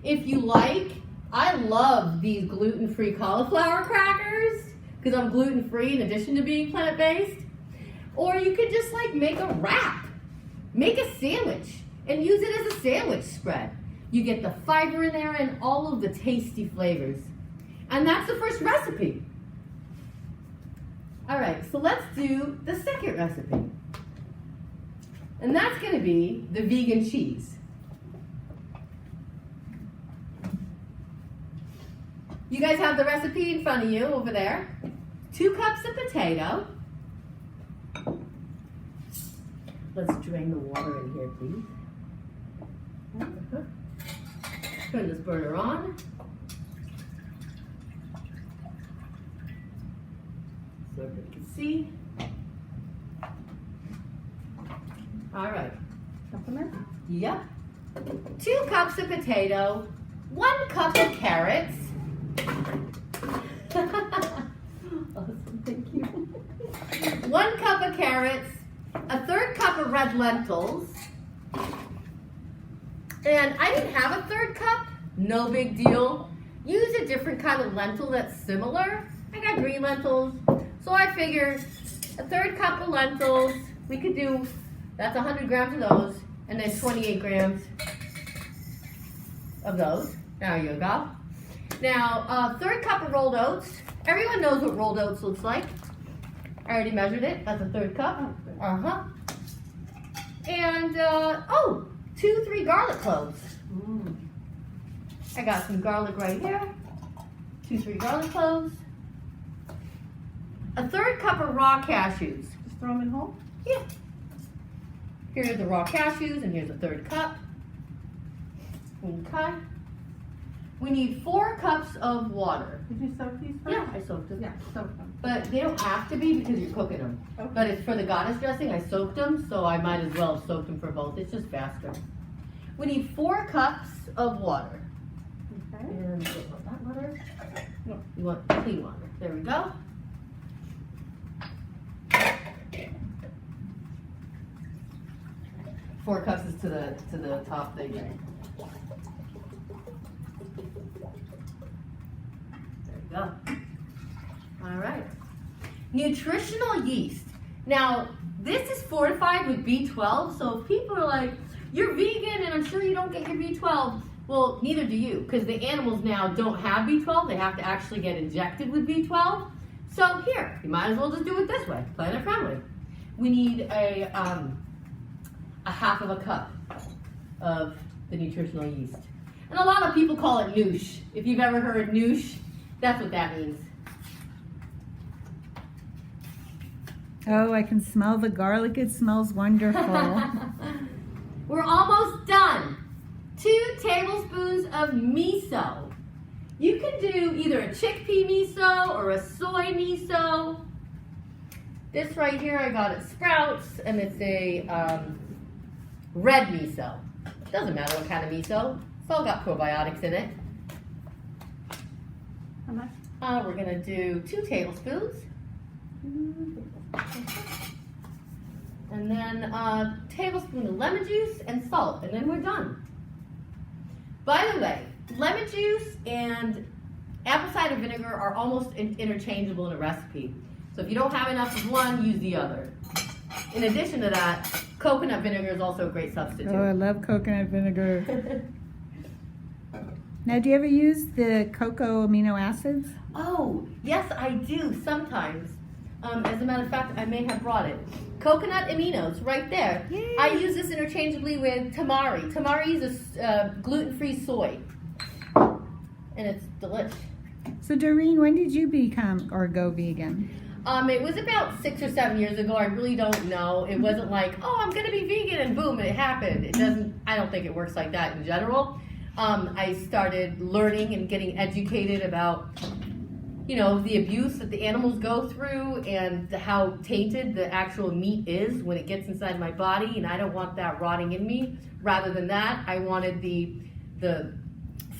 If you like, I love these gluten-free cauliflower crackers because I'm gluten-free in addition to being plant-based. Or you could just like make a wrap, make a sandwich, and use it as a sandwich spread. You get the fiber in there and all of the tasty flavors. And that's the first recipe. All right, so let's do the second recipe. And that's gonna be the vegan cheese. You guys have the recipe in front of you over there. 2 cups of potato. Let's drain the water in here, please. Turn this burner on. So everybody can see. All right. Yep. 2 cups of potato, 1 cup of carrots. Awesome, thank you. 1 cup of carrots, 1/3 cup of red lentils. And I didn't have a 1/3 cup, no big deal. Use a different kind of lentil that's similar. I got green lentils, so I figured 1/3 cup of lentils, we could do, that's 100 grams of those, and then 28 grams of those. There you go. Now, 1/3 cup of rolled oats. Everyone knows what rolled oats looks like. I already measured it, that's a 1/3 cup. And, 2-3 garlic cloves. I got some garlic right here. 2-3 garlic cloves. 1/3 cup of raw cashews. Just throw them in whole? Yeah. Here's the raw cashews, and here's a 1/3 cup. Okay. We need 4 cups of water. Did you soak these first? Yeah, I soaked them. Yeah, soak them. But they don't have to be because you're cooking them. Okay. But it's for the goddess dressing, I soaked them, so I might as well have soaked them for both. It's just faster. We need 4 cups of water. Okay. And you want that water? No, you want clean water. There we go. Four cups is to the top thing. There we go. All right. Nutritional yeast. Now, this is fortified with B12, so if people are like, you're vegan and I'm sure you don't get your B12, well, neither do you, because the animals now don't have B12. They have to actually get injected with B12. So here, you might as well just do it this way, planet friendly. We need a 1/2 cup of the nutritional yeast. And a lot of people call it noosh. If you've ever heard noosh, that's what that means. Oh, I can smell the garlic. It smells wonderful. We're almost done. 2 tablespoons of miso. You can do either a chickpea miso or a soy miso. This right here I got at Sprouts, and it's a red miso. Doesn't matter what kind of miso. It's all got probiotics in it. How much? We're gonna do 2 tablespoons. And then a tablespoon of lemon juice and salt, and then we're done. By the way, lemon juice and apple cider vinegar are almost interchangeable in a recipe. So if you don't have enough of one, use the other. In addition to that, coconut vinegar is also a great substitute. Oh, I love coconut vinegar. Now, do you ever use the cocoa amino acids? Oh, yes, I do sometimes. As a matter of fact, I may have brought it. Coconut aminos, right there. Yay. I use this interchangeably with tamari. Tamari is a gluten-free soy, and it's delish. So, Doreen, when did you become or go vegan? It was about 6 or 7 years ago. I really don't know. It wasn't like, oh, I'm gonna be vegan, and boom, it happened. It doesn't. I don't think it works like that in general. I started learning and getting educated about, the abuse that the animals go through and how tainted the actual meat is when it gets inside my body, and I don't want that rotting in me. Rather than that, I wanted the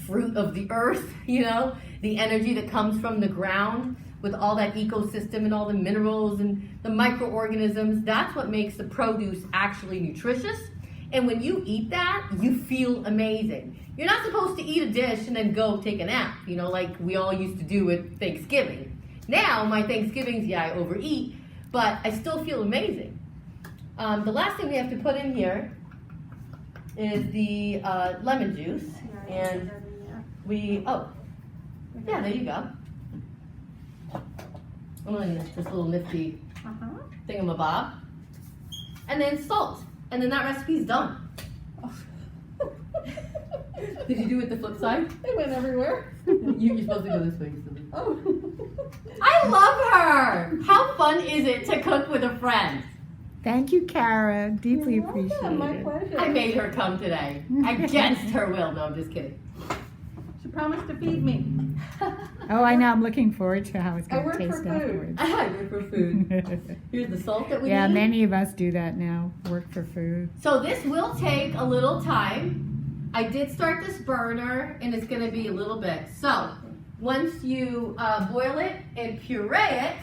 fruit of the earth, the energy that comes from the ground with all that ecosystem and all the minerals and the microorganisms. That's what makes the produce actually nutritious. And when you eat that, you feel amazing. You're not supposed to eat a dish and then go take a nap, like we all used to do at Thanksgiving. Now, my Thanksgivings, I overeat, but I still feel amazing. The last thing we have to put in here is the lemon juice. And there you go. This little nifty thingamabob. And then salt. And then that recipe's done. Did you do it the flip side? It went everywhere. You're supposed to go this way. Oh. I love her. How fun is it to cook with a friend? Thank you, Kara. Deeply appreciate My it. pleasure. I made her come today. Against her will. No, I'm just kidding. She promised to feed me. Oh, I know. I'm looking forward to how it's I going to work taste for food. afterwards. I work for food. Here's the salt that we Yeah, need. many of us do that now. Work for food. So this will take a little time. I did start this burner, and it's going to be a little bit. So once you boil it and puree it.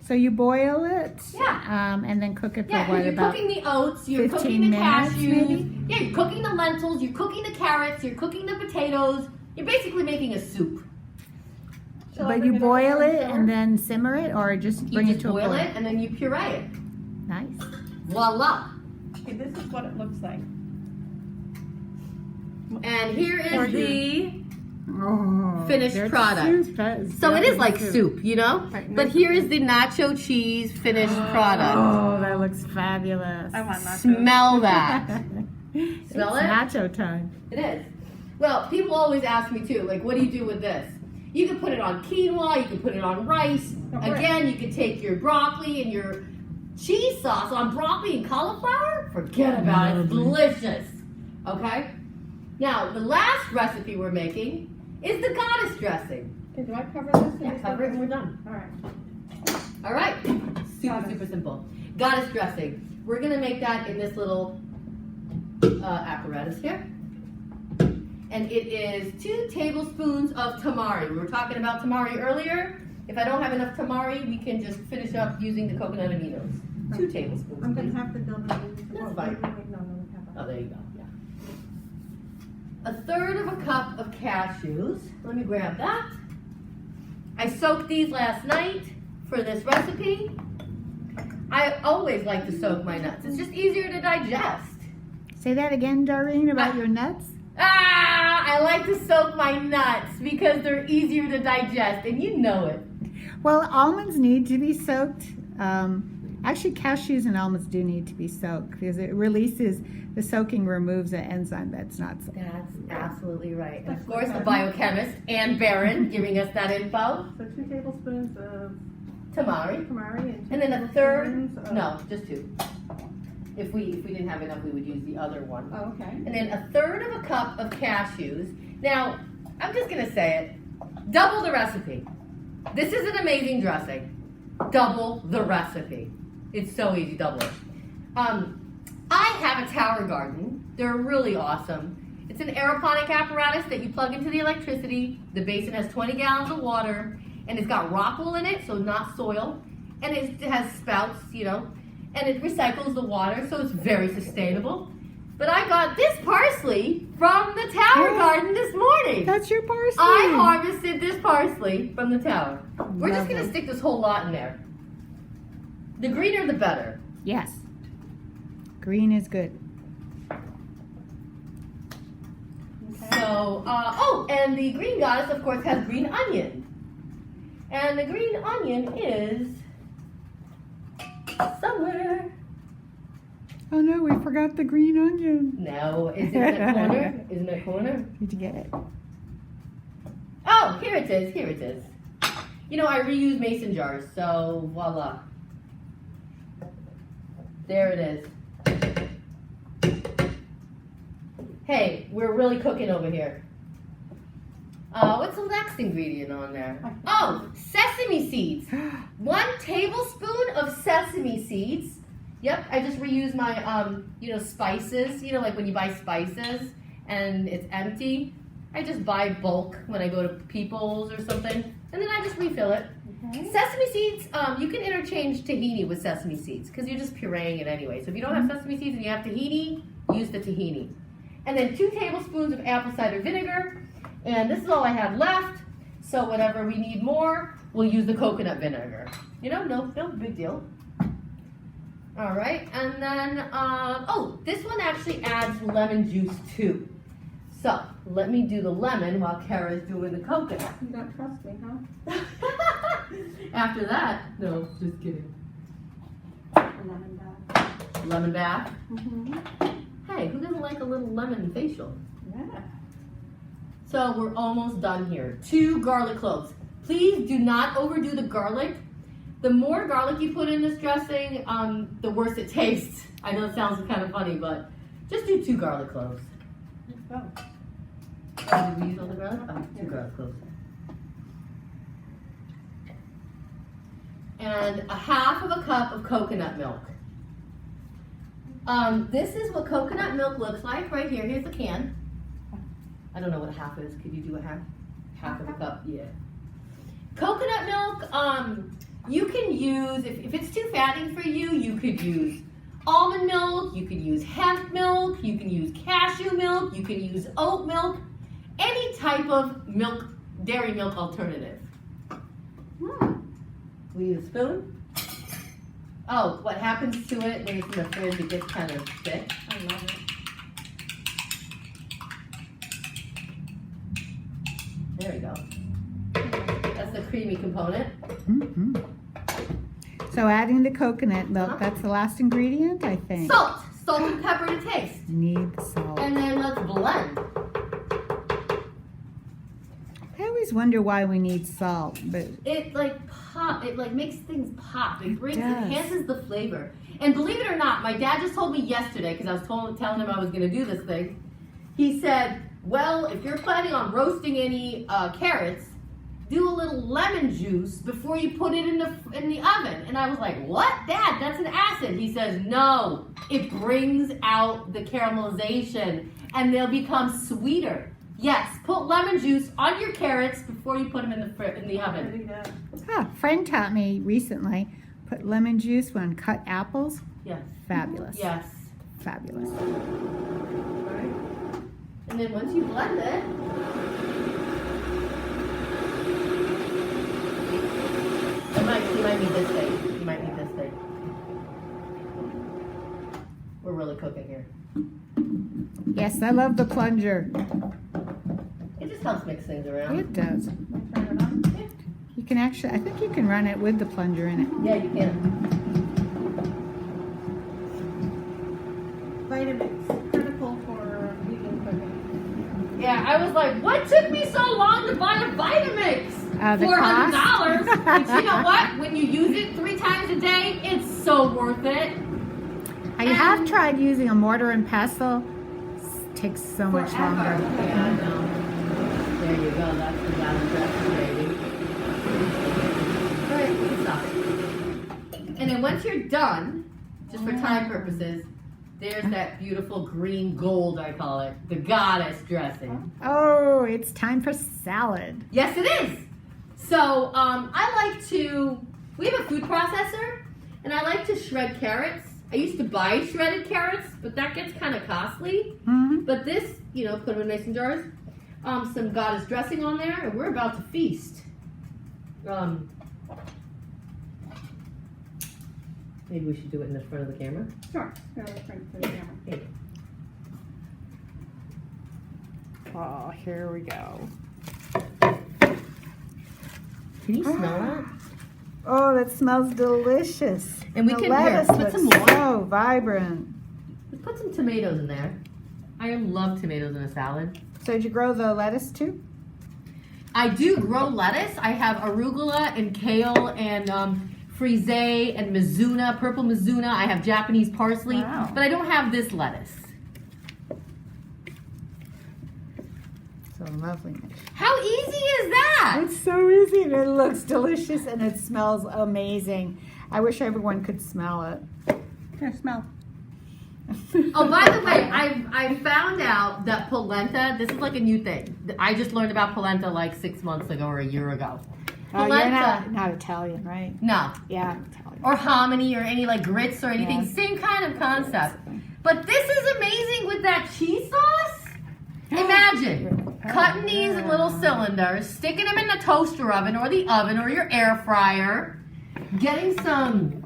So you boil it, Yeah. and then cook it for Yeah, what, you're about cooking the oats, you're 15 cooking the minutes, cashews. maybe? Yeah, you're cooking the lentils, you're cooking the carrots, you're cooking the potatoes. You're basically making a soup. But you boil it and then simmer it, or just bring it to a boil? You boil it and then you puree it. Nice. Voila. Okay, this is what it looks like. And here is the Oh, finished that's product. soup. That is So it is definitely like soup, But here is the nacho cheese finished product. Oh, that looks fabulous. I want nachos. Smell that. Smell It's it? nacho time. It is. Well, people always ask me too, like, what do you do with this? You can put it on quinoa, you can put it on rice. Again, you can take your broccoli and your cheese sauce on broccoli and cauliflower. Forget about it, it's delicious. Okay? Now, the last recipe we're making is the goddess dressing. Okay, do I cover this? Yeah, cover it and we're done. All right. All right, super simple. Goddess dressing. We're gonna make that in this little apparatus here. And it is 2 tablespoons of tamari. We were talking about tamari earlier. If I don't have enough tamari, we can just finish up using the coconut aminos. 2 tablespoons. I'm going please. to have to double it. That's fine. No. Oh, there you go, yeah. 1/3 cup of cashews. Let me grab that. I soaked these last night for this recipe. I always like to soak my nuts. It's just easier to digest. Say that again, Doreen, about your nuts. I like to soak my nuts because they're easier to digest, and you know it. Well, almonds need to be soaked. Actually, cashews and almonds do need to be soaked because it releases, the soaking removes an enzyme that's not soaked. That's absolutely right. And of course, the biochemist, Ann Barron, giving us that info. So 2 tablespoons of Tamari. and then 1/3, tablespoons of- no, just 2. If we didn't have enough, we would use the other one. Oh, okay. And then 1/3 cup of cashews. Now, I'm just gonna say it. double the recipe. This is an amazing dressing. Double the recipe. It's so easy, double it. I have a tower garden. They're really awesome. It's an aeroponic apparatus that you plug into the electricity. The basin has 20 gallons of water, and it's got rock wool in it, so not soil. And it has spouts, you know, and it recycles the water, so it's very sustainable. But I got this parsley from the tower garden this morning. That's your parsley. I harvested this parsley from the tower. We're just going to stick this whole lot in there. The greener, the better. Yes. Green is good. So, and the green goddess, of course, has green onion. And the green onion is somewhere. Oh no, we forgot the green onion. No, is it in the corner? Is it in the corner? Did you get it? Oh, here it is, here it is. You know, I reuse mason jars, so voila. There it is. Hey, we're really cooking over here. What's the next ingredient on there? Oh, sesame seeds. 1 tablespoon of sesame seeds. Yep, I just reuse my, spices. You know, like when you buy spices and it's empty. I just buy bulk when I go to People's or something, and then I just refill it. Okay. Sesame seeds, you can interchange tahini with sesame seeds because you're just pureeing it anyway. So if you don't have sesame seeds and you have tahini, use the tahini. And then 2 tablespoons of apple cider vinegar. And this is all I have left. So whenever we need more, we'll use the coconut vinegar. You know, no big deal. All right, and then, this one actually adds lemon juice too. So let me do the lemon while Kara's doing the coconut. You don't trust me, huh? After that, no, just kidding. Lemon bath. Lemon bath. Mm-hmm. Hey, who doesn't like a little lemon facial? Yeah. So we're almost done here. 2 garlic cloves. Please do not overdo the garlic. The more garlic you put in this dressing, the worse it tastes. I know it sounds kind of funny, but just do 2 garlic cloves. Let's go. Oh, did we use all the garlic? Oh, 2 garlic cloves. And a half of a cup of coconut milk. This is what coconut milk looks like right here. Here's the can. I don't know what a half is. Could you do a half? Half of a cup, yeah. Coconut milk, you can use, if it's too fattening for you, you could use almond milk, you could use hemp milk, you can use cashew milk, you can use oat milk, any type of milk, dairy milk alternative. We use a spoon. Oh, what happens to it when it's in the fridge, it gets kind of thick. I love it. There we go. That's the creamy component. Mm-hmm. So adding the coconut milk, that's the last ingredient, I think. Salt and pepper to taste. Need salt. And then let's blend. I always wonder why we need salt, but It makes things pop. It does. enhances the flavor. And believe it or not, my dad just told me yesterday, because I was telling him I was going to do this thing. He said, well, if you're planning on roasting any carrots, do a little lemon juice before you put it in the oven. And I was like, what? Dad, that's an acid. He says, no, it brings out the caramelization and they'll become sweeter. Yes, put lemon juice on your carrots before you put them in the oven. a friend taught me recently, put lemon juice on cut apples. Yes. Fabulous. Yes. Fabulous. All right. And then once you blend it, you might need this thing. You might need this thing. We're really cooking here. Yes, I love the plunger. It just helps mix things around. It does. You can actually, I think you can run it with the plunger in it. Yeah, you can. Vitamix, critical for vegan cooking. Yeah, I was like, what took me so long to buy a Vitamix? The $400. But you know what? When you use it 3 times a day, it's so worth it. I have tried using a mortar and pestle. It takes so much longer. Yeah, I know. There you go. That's the down dressing. once you're done, just for time purposes, there's that beautiful green gold, I call it, the goddess dressing. Oh, it's time for salad. Yes, it is. So we have a food processor, and I like to shred carrots. I used to buy shredded carrots, but that gets kind of costly. But this, put them in mason jars. Some goddess dressing on there, and we're about to feast. Maybe we should do it in the front of the camera. Sure. Go front to the camera. Okay. Oh, here we go. Can you smell that? Oh, that smells delicious. And we the can lettuce put looks some more. so vibrant. Let's put some tomatoes in there. I love tomatoes in a salad. So did you grow the lettuce too? I do grow lettuce. I have arugula and kale and frisee and mizuna, purple mizuna. I have Japanese parsley, but I don't have this lettuce. So lovely. How easy is that? It's so easy and it looks delicious and it smells amazing. I wish everyone could smell it. Here, smell. Oh, by the way, I found out that polenta, this is like a new thing. I just learned about polenta like 6 months ago or a year ago. You're Polenta. not Italian, right? No. Yeah, I'm Italian. Or hominy or any like grits or anything. Yeah. Same kind of concept. But this is amazing with that cheese sauce. Imagine cutting these in little cylinders, sticking them in the toaster oven or the oven or your air fryer, getting some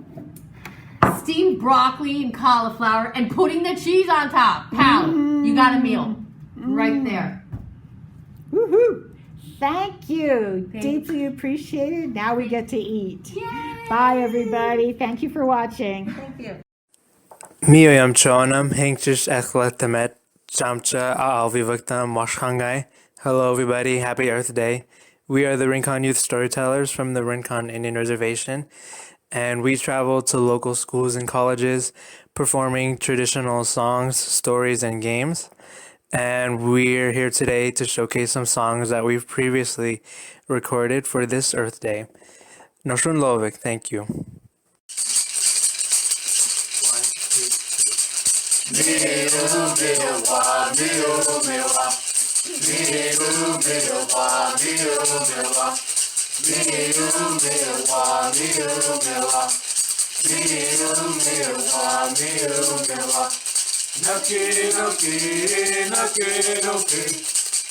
steamed broccoli and cauliflower and putting the cheese on top. Pow! You got a meal right there. Woohoo! Thank you. Thanks. Deeply appreciated. Now we get to eat. Bye, everybody. Thank you for watching. Thank you. میایم چانم هنگچش اخلتمت جامچه آوی وقتم ماشخانگای. Hello everybody, happy Earth Day. We are the Rincon Youth Storytellers from the Rincon Indian Reservation, and we travel to local schools and colleges performing traditional songs, stories, and games. And we're here today to showcase some songs that we've previously recorded for this Earth Day. Noshun Lovik, thank you. Naki naki naki naki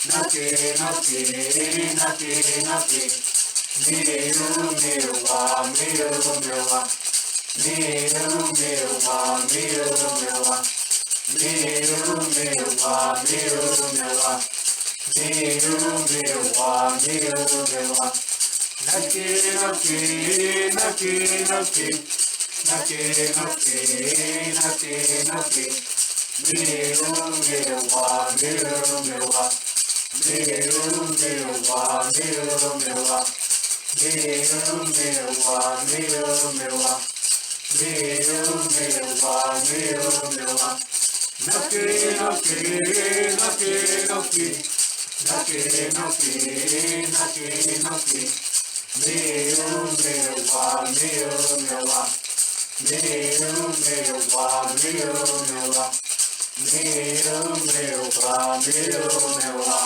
naki naki naki naki miu miu wa miu miu wa miu miu wa miu miu wa miu miu wa miu miu wa miu miu wa miu miu wa naki naki naki naki naki naki naki naki miu miu wa miu miu wa miu miu wa miu miu wa miu miu wa miu miu wa miu miu wa miu miu wa naki naki naki naki naki naki naki naki miu miu wa miu miu wa miu miu wa miu miu wa miu miu wa miu miu wa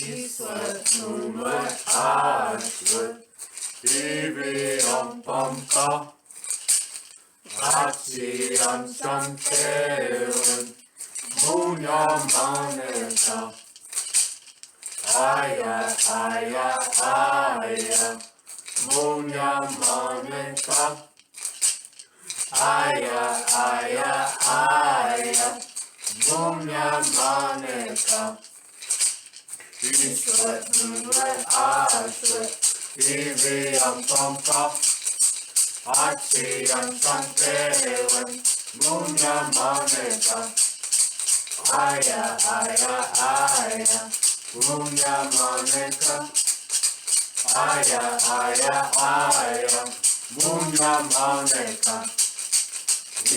Islet moonlight ashlet Ivi pamka Atsi Chantewen Munya maneka Aya aya aya Munya maneka Aya aya aya Munya maneka Islet moonlight ashlet Ivi pamka Atsi Chantewen Munya maneka Aya aya aya Munya maneka Aya aya aya Munya maneka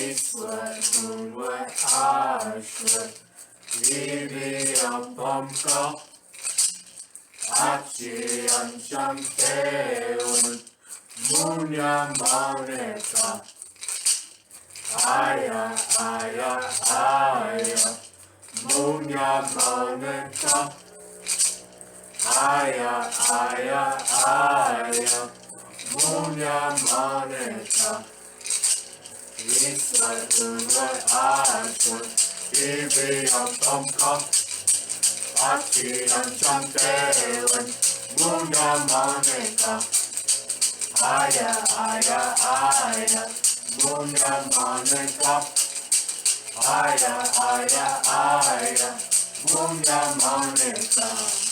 Islet moonlight ashlet Ivi pamka 아치안 참깨운 무냐 마네까 아야 아야 아야 무냐 마네까 아야 아야 아야 무냐 마네까 이스라엘 아촌 이비암 덤카 아치안 참깨운 무냐 마네까 아야 아야 아야 무냐 마네까 아야 아야 아야 무냐 마네까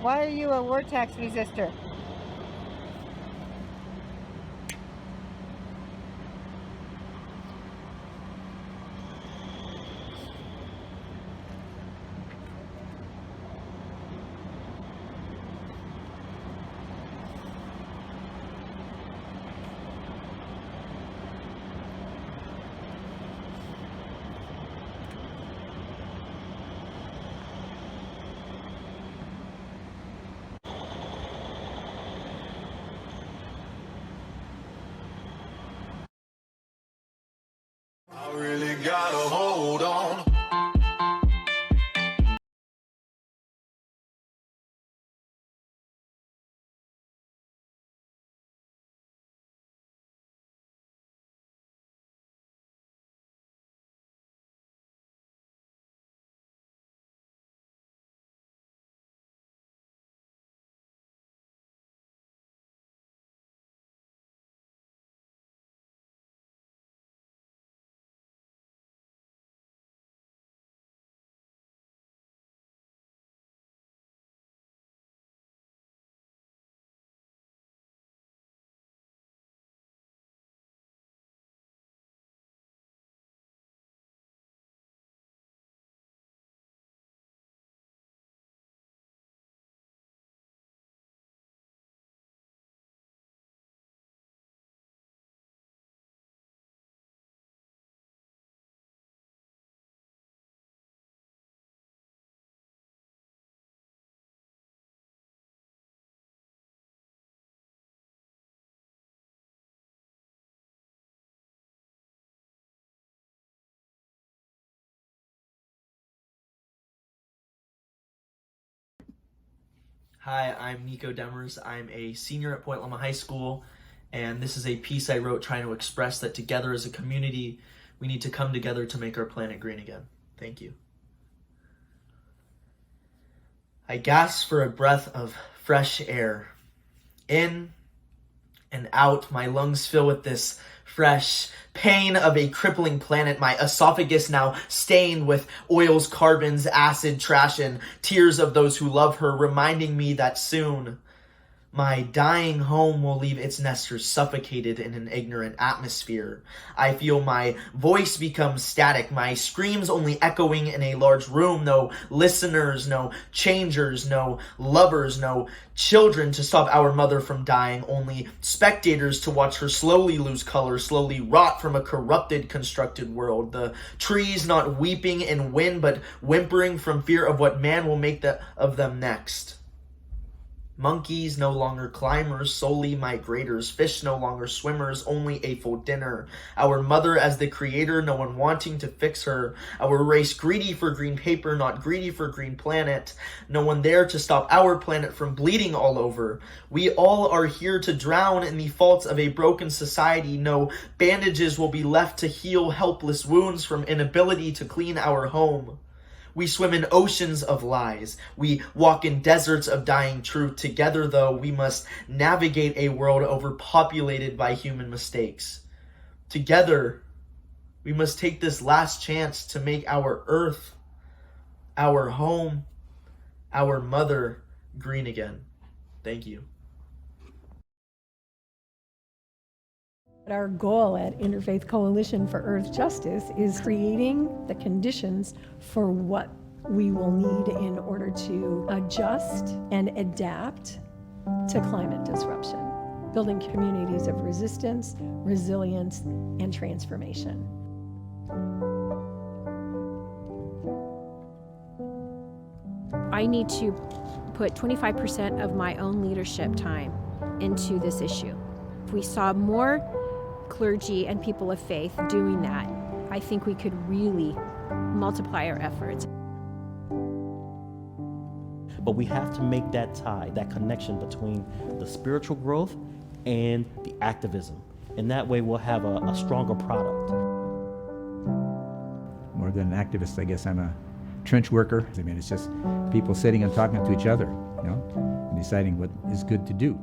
Why are you a war tax resistor? I really gotta hold on. Hi, I'm Nico Demers. I'm a senior at Point Loma High School, and this is a piece I wrote trying to express that together as a community, we need to come together to make our planet green again. Thank you. I gasp for a breath of fresh air. In and out, my lungs fill with this fresh pain of a crippling planet, my esophagus now stained with oils, carbons, acid, trash, and tears of those who love her, reminding me that soon my dying home will leave its nesters suffocated in an ignorant atmosphere. I feel my voice become static, my screams only echoing in a large room. No listeners, no changers, no lovers, no children to stop our mother from dying. Only spectators to watch her slowly lose color, slowly rot from a corrupted, constructed world. The trees not weeping in wind, but whimpering from fear of what man will make of them next. Monkeys no longer climbers, solely migrators. Fish no longer swimmers, only a full dinner. Our mother as the creator, no one wanting to fix her. Our race greedy for green paper, not greedy for green planet. No one there to stop our planet from bleeding all over. We all are here to drown in the faults of a broken society. No bandages will be left to heal helpless wounds from inability to clean our home. We swim in oceans of lies. We walk in deserts of dying truth. Together, though, we must navigate a world overpopulated by human mistakes. Together, we must take this last chance to make our earth, our home, our mother green again. Thank you. Our goal at Interfaith Coalition for Earth Justice is creating the conditions for what we will need in order to adjust and adapt to climate disruption, building communities of resistance, resilience, and transformation. I need to put 25% of my own leadership time into this issue. If we saw more clergy and people of faith doing that, I think we could really multiply our efforts. But we have to make that tie, that connection between the spiritual growth and the activism. And that way we'll have a stronger product. More than an activist, I guess I'm a trench worker. I mean, it's just people sitting and talking to each other, you know, and deciding what is good to do.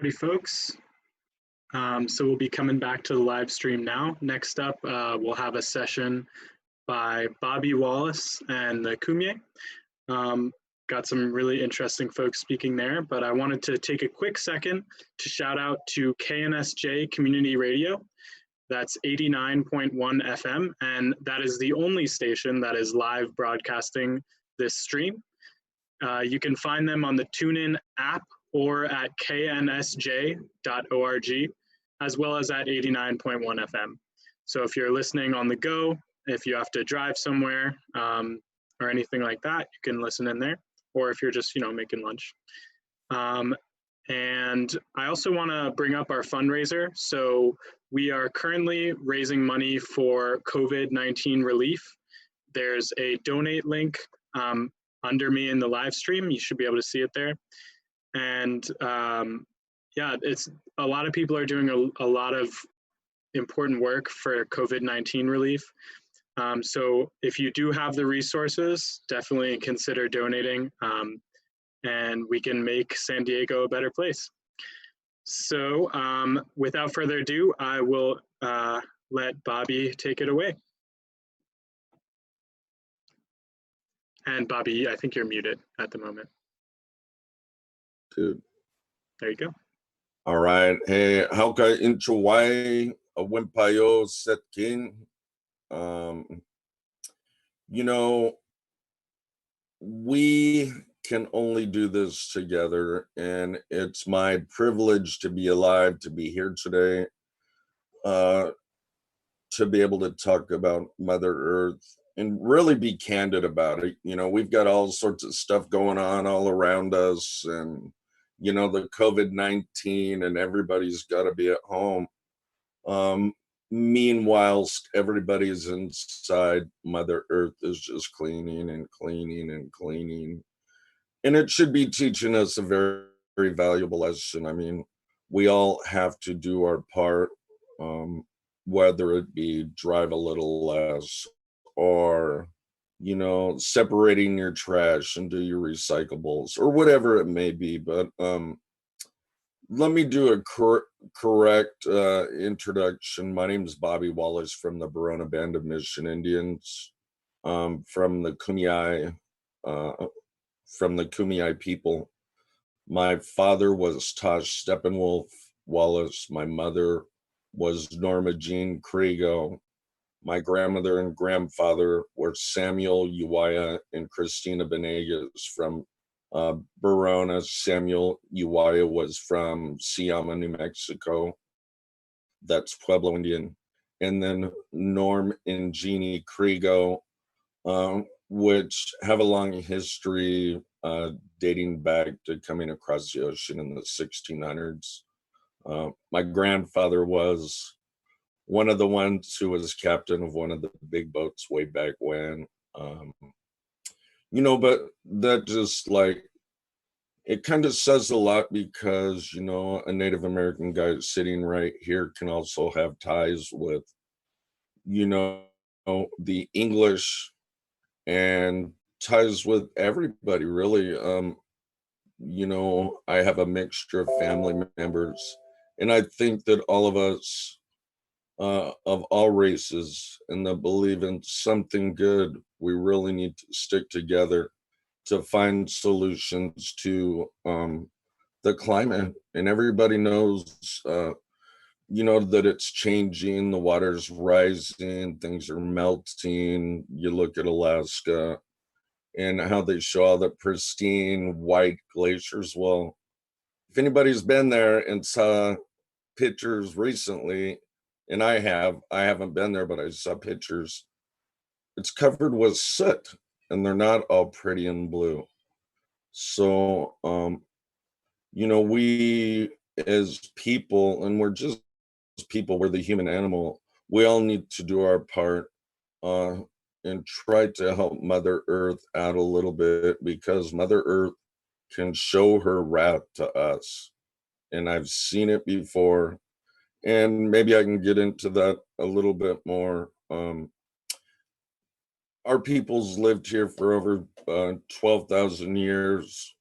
Howdy, folks. So we'll be coming back to the live stream now. Next up, we'll have a session by Bobby Wallace and the Kumye. Got some really interesting folks speaking there, but I wanted to take a quick second to shout out to KNSJ Community Radio. That's 89.1 FM, and that is the only station that is live broadcasting this stream. You can find them on the TuneIn app or at knsj.org, as well as at 89.1 FM. So if you're listening on the go, if you have to drive somewhere or anything like that, you can listen in there, or if you're just, making lunch. And I also want to bring up our fundraiser. So we are currently raising money for COVID-19 relief. There's a donate link under me in the live stream. You should be able to see it there. And it's a lot of people are doing a lot of important work for COVID-19 relief. So if you do have the resources, definitely consider donating, and we can make San Diego a better place. So without further ado, I will let Bobby take it away. And Bobby, I think you're muted at the moment. Dude. There you go. All right. Hey, hauka inchawai wimpayo setkin. You know, we can only do this together, and it's my privilege to be alive, to be here today, to be able to talk about Mother Earth and really be candid about it. You know, we've got all sorts of stuff going on all around us, and you know, the COVID-19, and everybody's got to be at home. Meanwhile, everybody's inside, Mother Earth is just cleaning and cleaning and cleaning. And it should be teaching us a very, very valuable lesson. I mean, we all have to do our part, whether it be drive a little less or, you know, separating your trash and do your recyclables or whatever it may be. But let me do a correct introduction. My name is Bobby Wallace from the Barona Band of Mission Indians, from the Kumeyaay people. My father was Tosh Steppenwolf Wallace. My mother was Norma Jean Kriego. My grandmother and grandfather were Samuel Uwaya and Christina Benegas from Verona. Samuel Uwaya was from Syama, New Mexico. That's Pueblo Indian. And then Norm and Jeannie Kriego, which have a long history dating back to coming across the ocean in the 1600s. My grandfather was one of the ones who was captain of one of the big boats way back when. You know, but that just like, it kind of says a lot because, you know, a Native American guy sitting right here can also have ties with, you know, the English and ties with everybody, really. You know, I have a mixture of family members, and I think that all of us, of all races, and that believe in something good, we really need to stick together to find solutions to the climate. And everybody knows, you know, that it's changing, the water's rising, things are melting. You look at Alaska and how they show all the pristine white glaciers. Well, if anybody's been there and saw pictures recently, and I haven't been there, but I saw pictures, it's covered with soot and they're not all pretty and blue. So, you know, we as people, and we're just people, we're the human animal, we all need to do our part and try to help Mother Earth out a little bit, because Mother Earth can show her wrath to us. And I've seen it before. And maybe I can get into that a little bit more. Our people's lived here for over 12,000 years.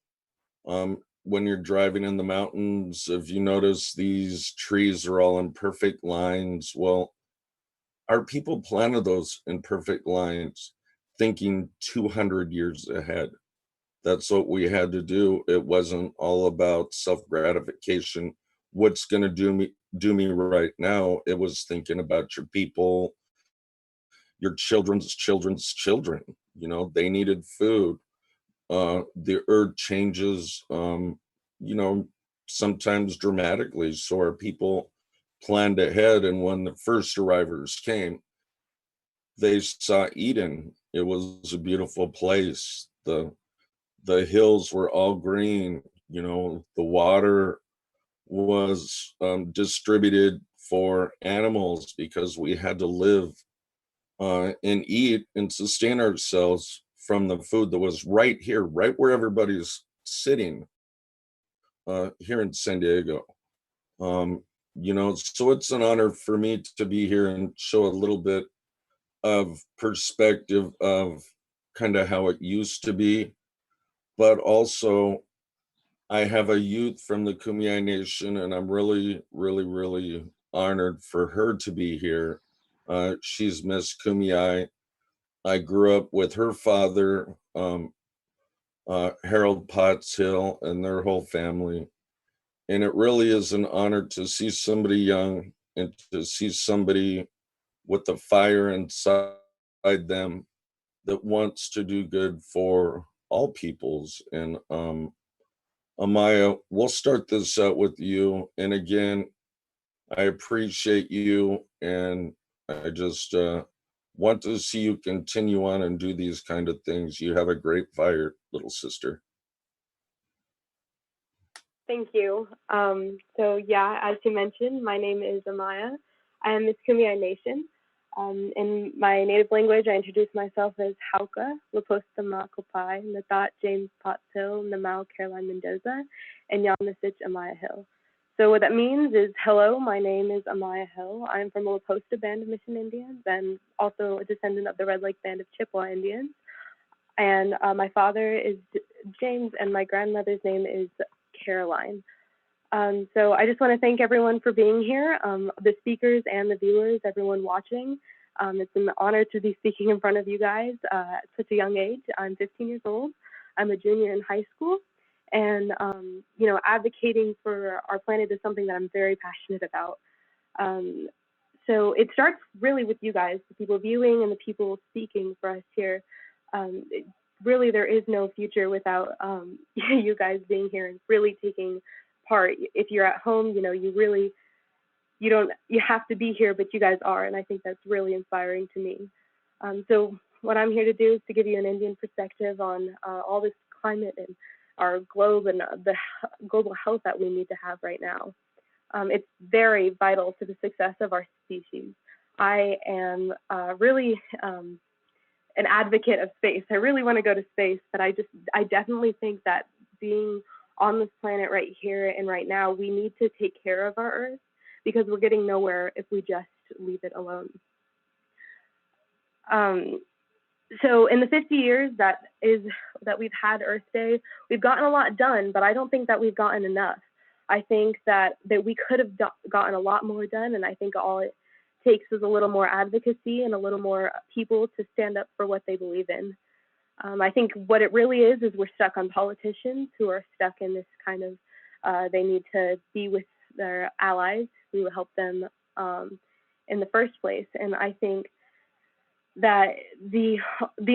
When you're driving in the mountains, if you notice, these trees are all in perfect lines. Well, our people planted those in perfect lines, thinking 200 years ahead. That's what we had to do. It wasn't all about self-gratification. What's going to do me right now? It was thinking about your people, your children's children's children. You know, they needed food. The earth changes, you know, sometimes dramatically. So our people planned ahead. And when the first arrivals came, they saw Eden. It was a beautiful place. The hills were all green. You know, the water was distributed for animals because we had to live and eat and sustain ourselves from the food that was right here, right where everybody's sitting here in San Diego. You know, so it's an honor for me to be here and show a little bit of perspective of kind of how it used to be, but also I have a youth from the Kumeyaay Nation, and I'm really, really, really honored for her to be here. She's Miss Kumeyaay. I grew up with her father, Harold Potts Hill, and their whole family. And it really is an honor to see somebody young and to see somebody with the fire inside them that wants to do good for all peoples. And Amaya, we'll start this out with you. And again, I appreciate you, and I just want to see you continue on and do these kind of things. You have a great fire, little sister. Thank you. So yeah, as you mentioned, my name is Amaya. I am Miss Kumeyaay Nation. In my native language, I introduce myself as Hauka, Laposta Makopai, Natat James Potts Hill, Namau Caroline Mendoza, and Yamasich Amaya Hill. So what that means is, hello, my name is Amaya Hill. I'm from the Laposta Band of Mission Indians and also a descendant of the Red Lake Band of Chippewa Indians. And my father is James and my grandmother's name is Caroline. So I just want to thank everyone for being here, the speakers and the viewers, everyone watching. It's an honor to be speaking in front of you guys at such a young age. I'm 15 years old. I'm a junior in high school. And, you know, advocating for our planet is something that I'm very passionate about. So it starts really with you guys, the people viewing and the people speaking for us here. Really, there is no future without you guys being here and really taking part. If you're at home, you know, you have to be here, but you guys are, and I think that's really inspiring to me. So what I'm here to do is to give you an Indian perspective on all this climate and our globe and the global health that we need to have right now. It's very vital to the success of our species. I am really an advocate of space. I really want to go to space, but I definitely think that being on this planet right here and right now, we need to take care of our Earth because we're getting nowhere if we just leave it alone. So in the 50 years that we've had Earth Day, we've gotten a lot done, but I don't think that we've gotten enough. I think that we could have gotten a lot more done, and I think all it takes is a little more advocacy and a little more people to stand up for what they believe in. I think what it really is we're stuck on politicians who are stuck in this kind of, they need to be with their allies who will help them in the first place. And I think that the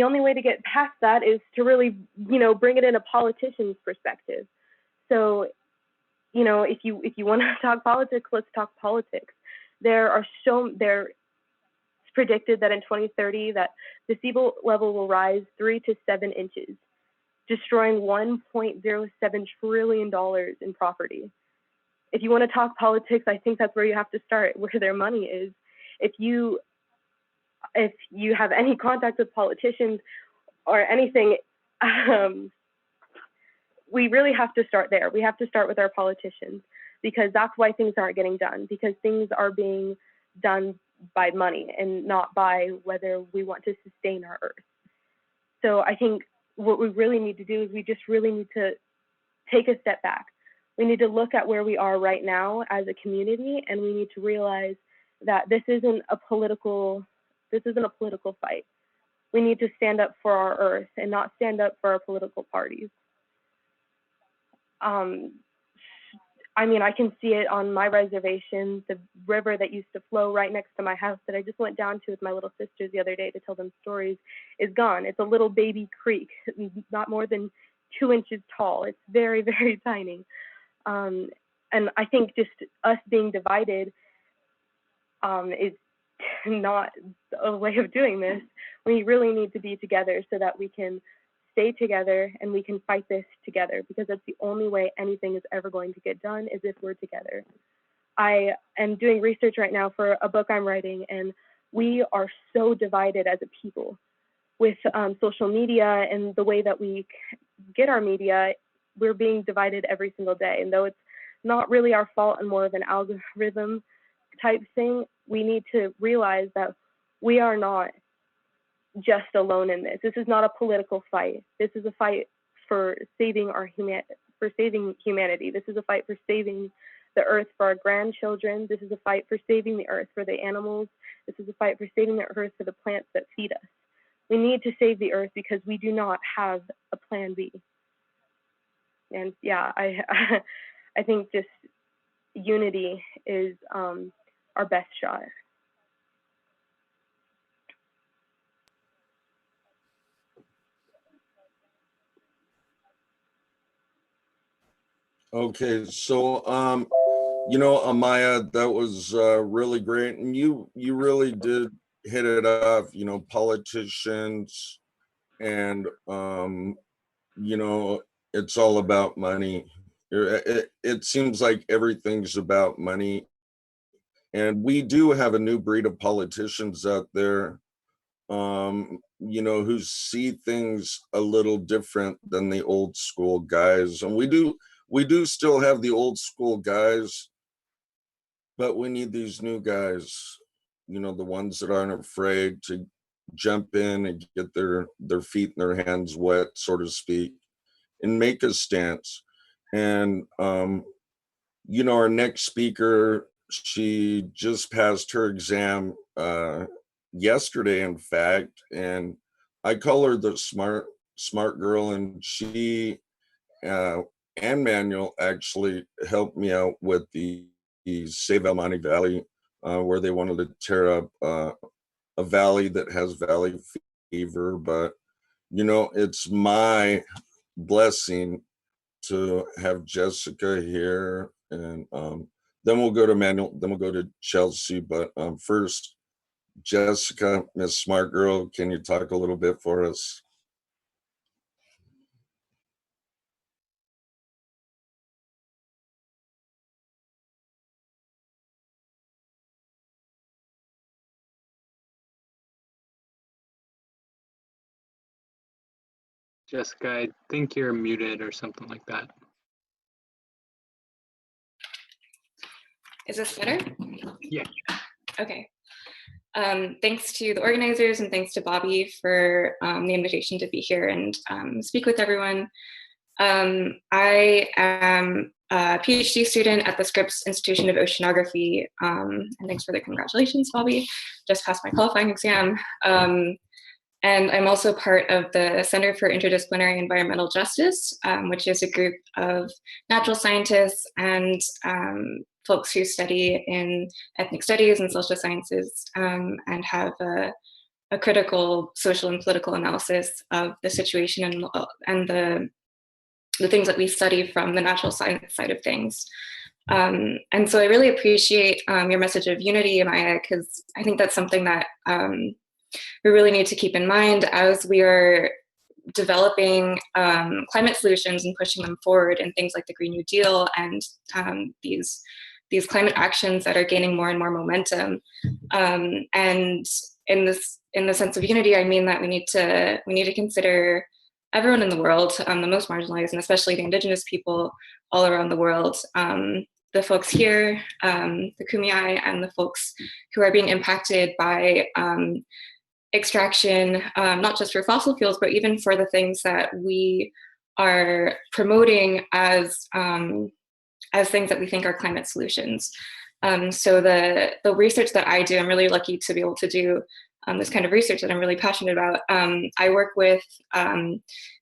only way to get past that is to really, you know, bring it in a politician's perspective. So, you know, if you want to talk politics, let's talk politics. There's predicted that in 2030 that the sea level will rise 3 to 7 inches, destroying $1.07 trillion in property. If you want to talk politics, I think that's where you have to start, where their money is. If you have any contact with politicians or anything, we really have to start there. We have to start with our politicians because that's why things aren't getting done, because things are being done by money and not by whether we want to sustain our Earth. So I think what we really need to do is we just really need to take a step back. We need to look at where we are right now as a community, and we need to realize that this isn't a political fight. We need to stand up for our Earth and not stand up for our political parties. I mean, I can see it on my reservation, the river that used to flow right next to my house that I just went down to with my little sisters the other day to tell them stories is gone. It's a little baby creek, not more than 2 inches tall. It's very, very tiny. And I think just us being divided is not a way of doing this. We really need to be together so that we can stay together and we can fight this together, because that's the only way anything is ever going to get done is if we're together. I am doing research right now for a book I'm writing, and we are so divided as a people with social media and the way that we get our media. We're being divided every single day, and though it's not really our fault and more of an algorithm type thing, we need to realize that we are not just alone in this. This is not a political fight. This is a fight for saving our for saving humanity. This is a fight for saving the earth for our grandchildren. This is a fight for saving the earth for the animals. This is a fight for saving the earth for the plants that feed us. We need to save the earth because we do not have a plan B. And yeah, I think just unity is our best shot. Okay, so Amaya, that was really great, and you really did hit it off. Politicians, and it's all about money. It seems like everything's about money, and we do have a new breed of politicians out there, who see things a little different than the old school guys, and we do still have the old school guys, but we need these new guys, the ones that aren't afraid to jump in and get their feet and their hands wet, so to speak, and make a stance. And our next speaker, she just passed her exam yesterday, in fact, and I call her the smart girl, and she and Manuel actually helped me out with the Save El Monte Valley, where they wanted to tear up a valley that has valley fever. But it's my blessing to have Jessica here, and then we'll go to Manuel, then we'll go to Chelsea. But first, Jessica, Miss Smart Girl, can you talk a little bit for us? Jessica, I think you're muted or something like that. Is this better? Yeah. Okay. Thanks to the organizers and thanks to Bobby for the invitation to be here and speak with everyone. I am a PhD student at the Scripps Institution of Oceanography, and thanks for the congratulations, Bobby. Just passed my qualifying exam. And I'm also part of the Center for Interdisciplinary Environmental Justice, which is a group of natural scientists and folks who study in ethnic studies and social sciences, and have a critical social and political analysis of the situation and the things that we study from the natural science side of things. And so I really appreciate your message of unity, Amaya, because I think that's something that we really need to keep in mind as we are developing climate solutions and pushing them forward in things like the Green New Deal and these climate actions that are gaining more and more momentum. And in the sense of unity, I mean that we need to consider everyone in the world, the most marginalized, and especially the indigenous people all around the world. The folks here, the Kumeyaay, and the folks who are being impacted by extraction, not just for fossil fuels, but even for the things that we are promoting as things that we think are climate solutions. So the research that I do, I'm really lucky to be able to do this kind of research that I'm really passionate about. I work with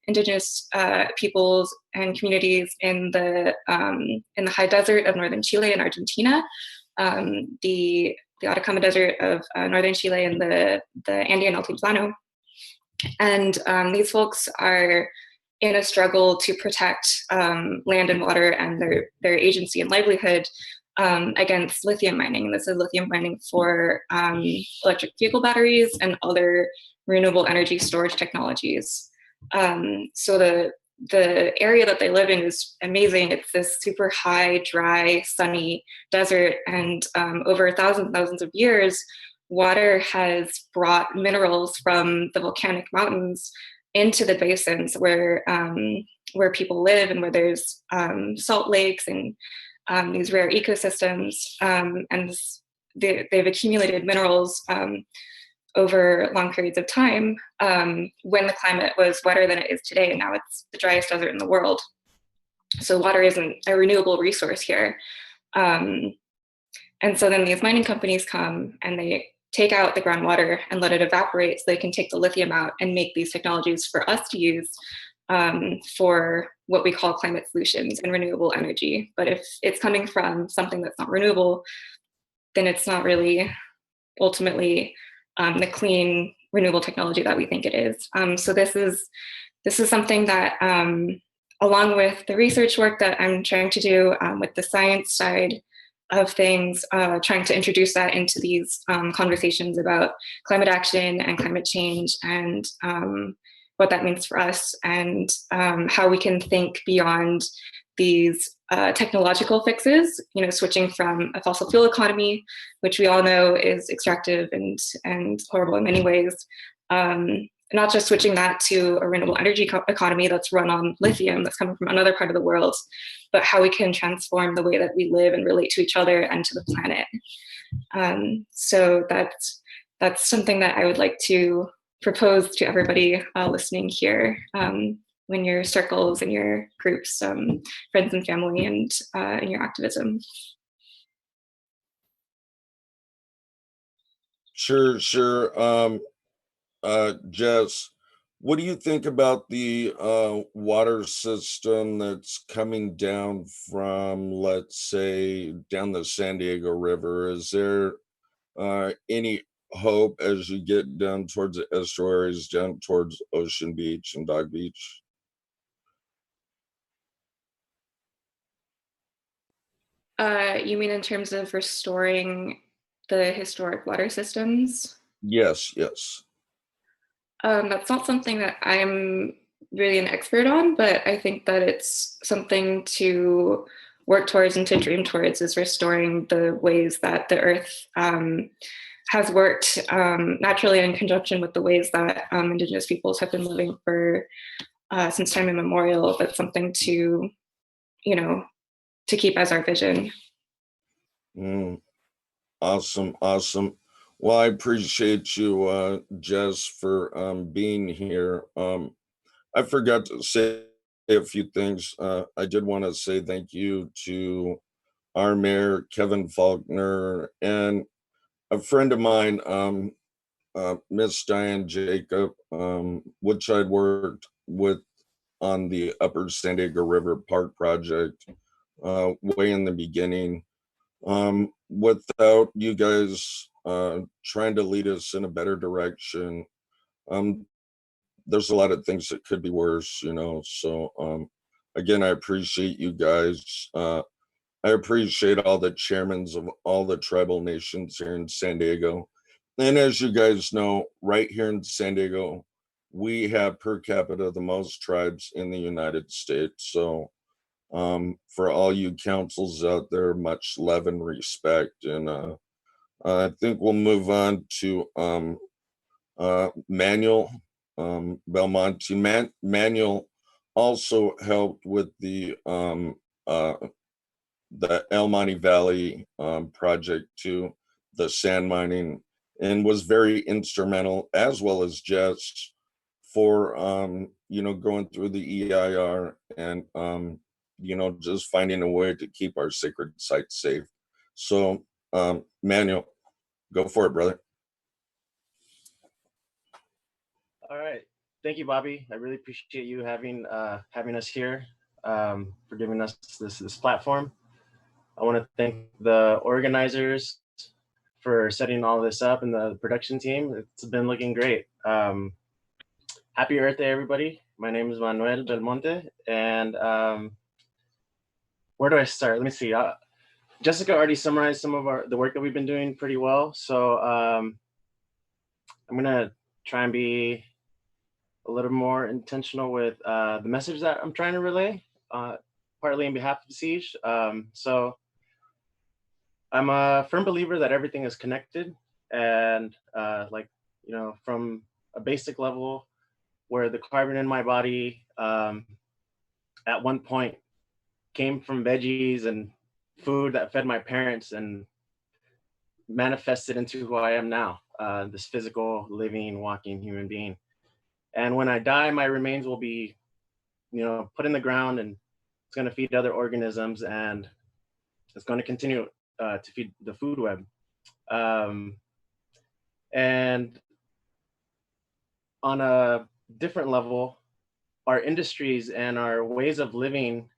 indigenous peoples and communities in the high desert of northern Chile and Argentina, the Atacama Desert of northern Chile, and the Andean Altiplano. And these folks are in a struggle to protect land and water and their agency and livelihood against lithium mining. And this is lithium mining for electric vehicle batteries and other renewable energy storage technologies. So the area that they live in is amazing. It's this super high, dry, sunny desert, and over thousands of years, water has brought minerals from the volcanic mountains into the basins where people live and where there's salt lakes and these rare ecosystems, and they've accumulated minerals over long periods of time when the climate was wetter than it is today, and now it's the driest desert in the world. So water isn't a renewable resource here. And so then these mining companies come and they take out the groundwater and let it evaporate so they can take the lithium out and make these technologies for us to use for what we call climate solutions and renewable energy. But if it's coming from something that's not renewable, then it's not really ultimately the clean renewable technology that we think it is. So this is something that, along with the research work that I'm trying to do with the science side of things, trying to introduce that into these conversations about climate action and climate change and what that means for us and how we can think beyond these technological fixes, switching from a fossil fuel economy, which we all know is extractive and horrible in many ways, not just switching that to a renewable energy economy that's run on lithium that's coming from another part of the world, but how we can transform the way that we live and relate to each other and to the planet. So that's something that I would like to propose to everybody listening here in your circles, in your groups, friends and family, and in your activism. Sure. Jess, what do you think about the water system that's coming down from, let's say, down the San Diego River? Is there any hope as you get down towards the estuaries, down towards Ocean Beach and Dog Beach? You mean in terms of restoring the historic water systems? Yes. That's not something that I'm really an expert on, but I think that it's something to work towards and to dream towards, is restoring the ways that the earth has worked naturally in conjunction with the ways that Indigenous peoples have been living for since time immemorial. That's something to, to keep as our vision. Awesome. Well, I appreciate you, Jess, for being here. I forgot to say a few things. I did want to say thank you to our mayor, Kevin Faulkner, and a friend of mine, Miss Diane Jacob, which I'd worked with on the Upper San Diego River Park project way in the beginning. Without you guys trying to lead us in a better direction, there's a lot of things that could be worse, So again, I appreciate you guys. I appreciate all the chairmen of all the tribal nations here in San Diego. And as you guys know, right here in San Diego, we have per capita the most tribes in the United States. So for all you councils out there, much love and respect. And I think we'll move on to Manuel Belmonte. Manuel also helped with the El Monte Valley project too, the sand mining, and was very instrumental, as well as Jess, for going through the EIR and just finding a way to keep our sacred sites safe. So Manuel, go for it, brother. All right, thank you, Bobby. I really appreciate you having us here, for giving us this platform. I want to thank the organizers for setting all this up and the production team. It's been looking great. Happy Earth Day, everybody. My name is Manuel Belmonte, and where do I start? Let me see. Jessica already summarized some of the work that we've been doing pretty well. So I'm gonna try and be a little more intentional with the message that I'm trying to relay, partly on behalf of Siege. So I'm a firm believer that everything is connected, and from a basic level, where the carbon in my body at one point came from veggies and food that fed my parents and manifested into who I am now, this physical, living, walking human being. And when I die, my remains will be, put in the ground and it's going to feed other organisms, and it's going to continue to feed the food web. And on a different level, our industries and our ways of living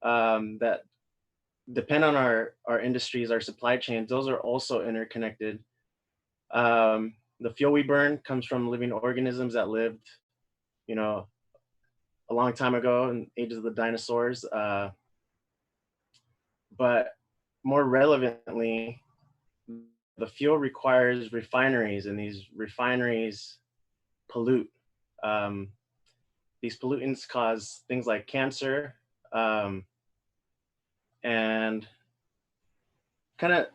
that depend on our industries, our supply chains, those are also interconnected. The fuel we burn comes from living organisms that lived, you know, a long time ago in ages of the dinosaurs. But more relevantly, the fuel requires refineries, and these refineries pollute. These pollutants cause things like cancer, and kind of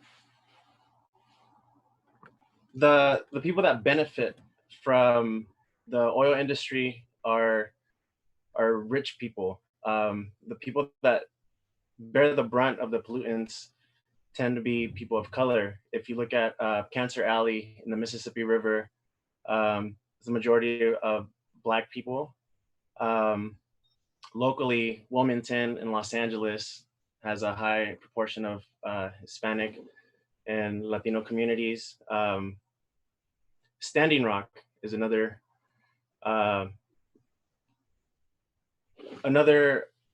the people that benefit from the oil industry are rich people. The people that bear the brunt of the pollutants tend to be people of color. If you look at Cancer Alley in the Mississippi River, it's a majority of Black people. Locally, Wilmington in Los Angeles has a high proportion of Hispanic and Latino communities. Standing Rock is another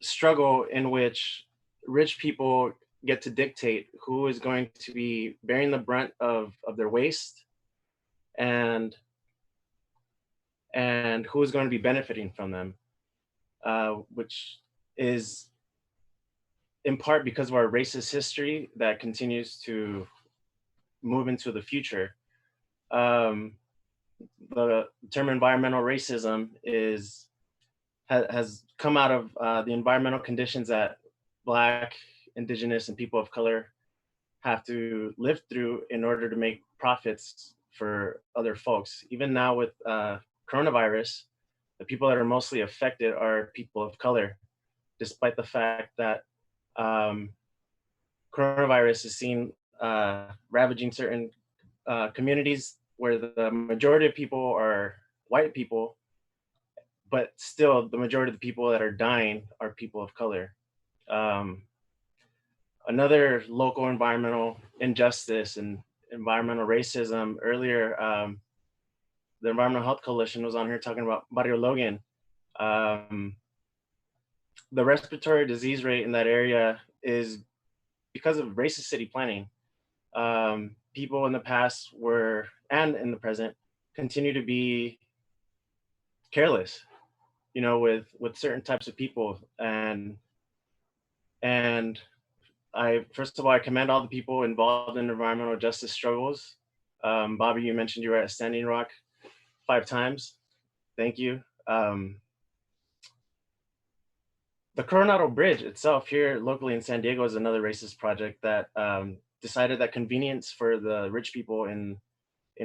struggle in which rich people get to dictate who is going to be bearing the brunt of their waste, and who is going to be benefiting from them, which is in part because of our racist history that continues to move into the future. The term environmental racism has come out of the environmental conditions that Black, Indigenous, and people of color have to live through in order to make profits for other folks. Even now with coronavirus, the people that are mostly affected are people of color, despite the fact that coronavirus is seen ravaging certain communities where the majority of people are white people, but still the majority of the people that are dying are people of color. Another local environmental injustice and environmental racism, earlier, the Environmental Health Coalition was on here talking about Barrio Logan. The respiratory disease rate in that area is because of racist city planning. People in the past were, and in the present, continue to be careless, you know, with certain types of people. And first of all, I commend all the people involved in environmental justice struggles. Bobby, you mentioned you were at Standing Rock 5 times. Thank you. The Coronado Bridge itself here locally in San Diego is another racist project that decided that convenience for the rich people in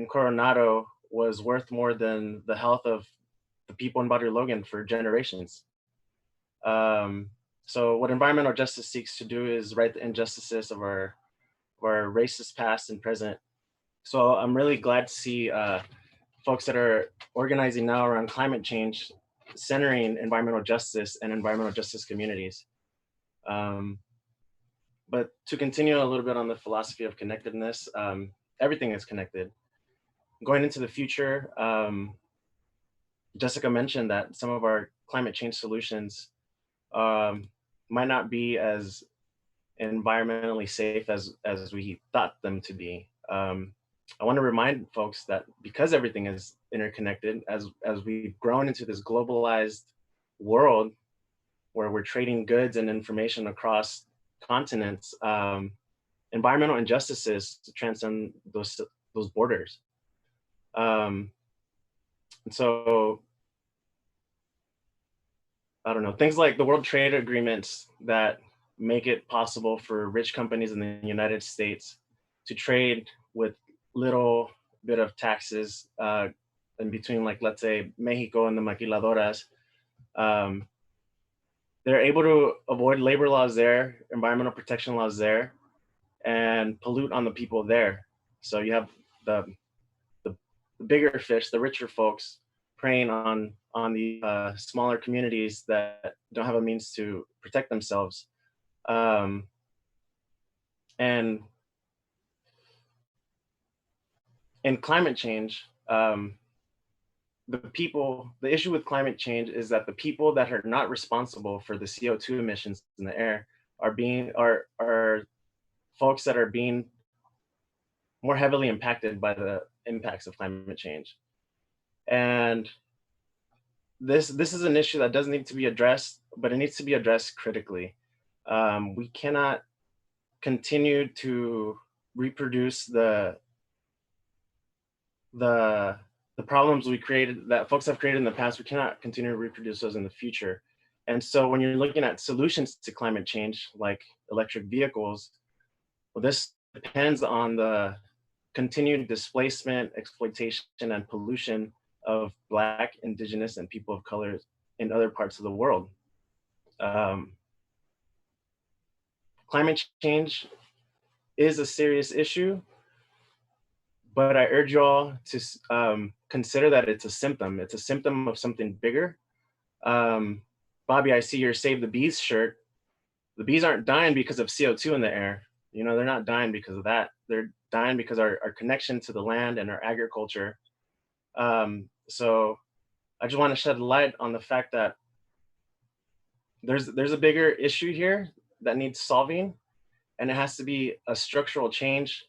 Coronado was worth more than the health of the people in Barrio Logan for generations. So what environmental justice seeks to do is right the injustices of our racist past and present. So I'm really glad to see folks that are organizing now around climate change, centering environmental justice and environmental justice communities. But to continue a little bit on the philosophy of connectedness, everything is connected. Going into the future, Jessica mentioned that some of our climate change solutions might not be as environmentally safe as we thought them to be. I want to remind folks that because everything is interconnected, as we've grown into this globalized world where we're trading goods and information across continents, environmental injustices transcend those borders. And so, I don't know, things like the World Trade Agreements that make it possible for rich companies in the United States to trade with little bit of taxes in between, like, let's say, Mexico and the maquiladoras. They're able to avoid labor laws there, environmental protection laws there, and pollute on the people there. So you have the bigger fish, the richer folks, preying on on the smaller communities that don't have a means to protect themselves. And in climate change, the issue with climate change is that the people that are not responsible for the CO2 emissions in the air are folks that are being more heavily impacted by the impacts of climate change. And this is an issue that doesn't need to be addressed, but it needs to be addressed critically. We cannot continue to reproduce the problems that folks have created in the past. We cannot continue to reproduce those in the future. And so when you're looking at solutions to climate change, like electric vehicles, well, this depends on the continued displacement, exploitation, and pollution of Black, Indigenous, and people of color in other parts of the world. Climate change is a serious issue, but I urge you all to consider that it's a symptom. It's a symptom of something bigger. Bobby, I see your Save the Bees shirt. The bees aren't dying because of CO2 in the air. You know, they're not dying because of that. They're dying because our connection to the land and our agriculture. So I just want to shed light on the fact that there's a bigger issue here that needs solving, and it has to be a structural change,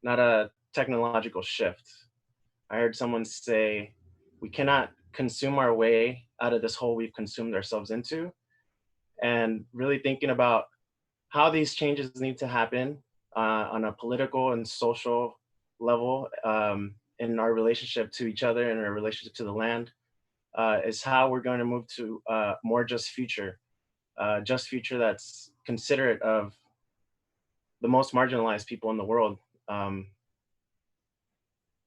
not a technological shift. I heard someone say, we cannot consume our way out of this hole we've consumed ourselves into. And really thinking about how these changes need to happen on a political and social level in our relationship to each other and our relationship to the land is how we're going to move to a more just future that's considerate of the most marginalized people in the world.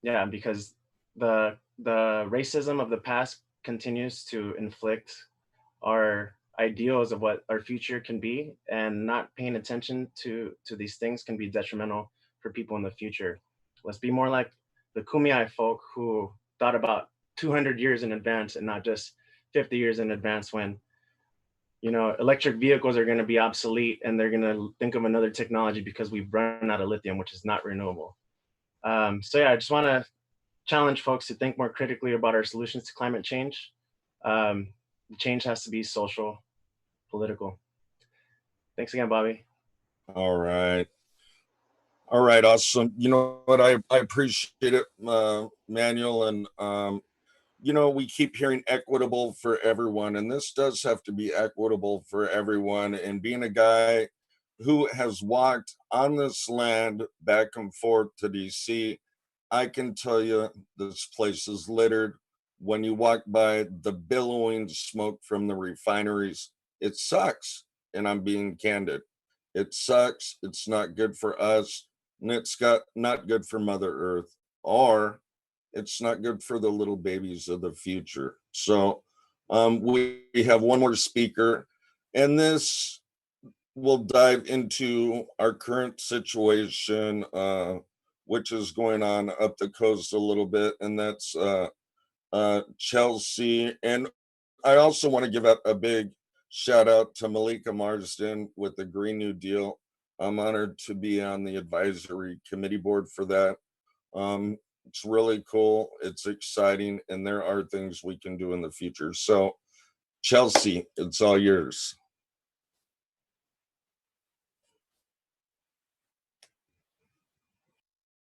Yeah, because the racism of the past continues to inflict our ideals of what our future can be, and not paying attention to these things can be detrimental for people in the future. Let's be more like the Kumeyaay folk who thought about 200 years in advance and not just 50 years in advance when, you know, electric vehicles are going to be obsolete and they're going to think of another technology because we've run out of lithium, which is not renewable. So yeah, I just want to challenge folks to think more critically about our solutions to climate change. The change has to be social, political. Thanks again, Bobby. All right. All right, awesome. You know what, I appreciate it, Manuel. And, you know, we keep hearing equitable for everyone, and this does have to be equitable for everyone. And being a guy who has walked on this land back and forth to DC, I can tell you this place is littered. When you walk by the billowing smoke from the refineries, it sucks. And I'm being candid. It sucks. It's not good for us. And it's not good for Mother Earth, or it's not good for the little babies of the future. So we have one more speaker, and this will dive into our current situation, which is going on up the coast a little bit, and that's Chelsea. And I also want to give out a big shout out to Malika Marsden with the Green New Deal. I'm honored to be on the advisory committee board for that. It's really cool. It's exciting, and there are things we can do in the future. So, Chelsea, it's all yours.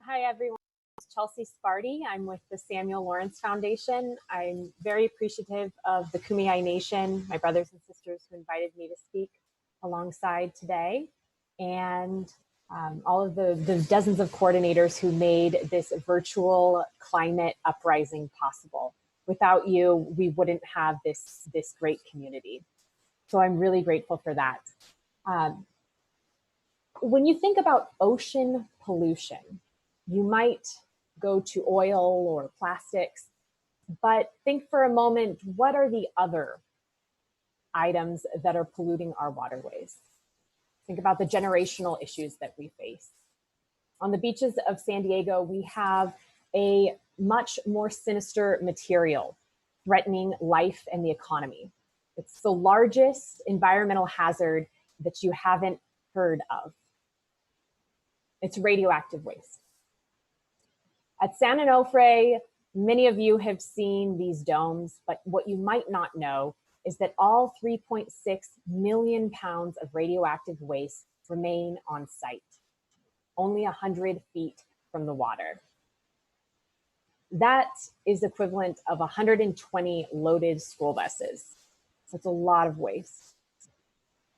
Hi, everyone. It's Chelsea Sparty. I'm with the Samuel Lawrence Foundation. I'm very appreciative of the Kumeyaay Nation, my brothers and sisters who invited me to speak alongside today, and all of the dozens of coordinators who made this virtual climate uprising possible. Without you, we wouldn't have this great community. So I'm really grateful for that. When you think about ocean pollution, you might go to oil or plastics, but think for a moment, what are the other items that are polluting our waterways? Think about the generational issues that we face. On the beaches of San Diego, we have a much more sinister material threatening life and the economy. It's the largest environmental hazard that you haven't heard of. It's radioactive waste. At San Onofre, many of you have seen these domes, but what you might not know is that all 3.6 million pounds of radioactive waste remain on site, only 100 feet from the water. That is equivalent of 120 loaded school buses. So it's a lot of waste.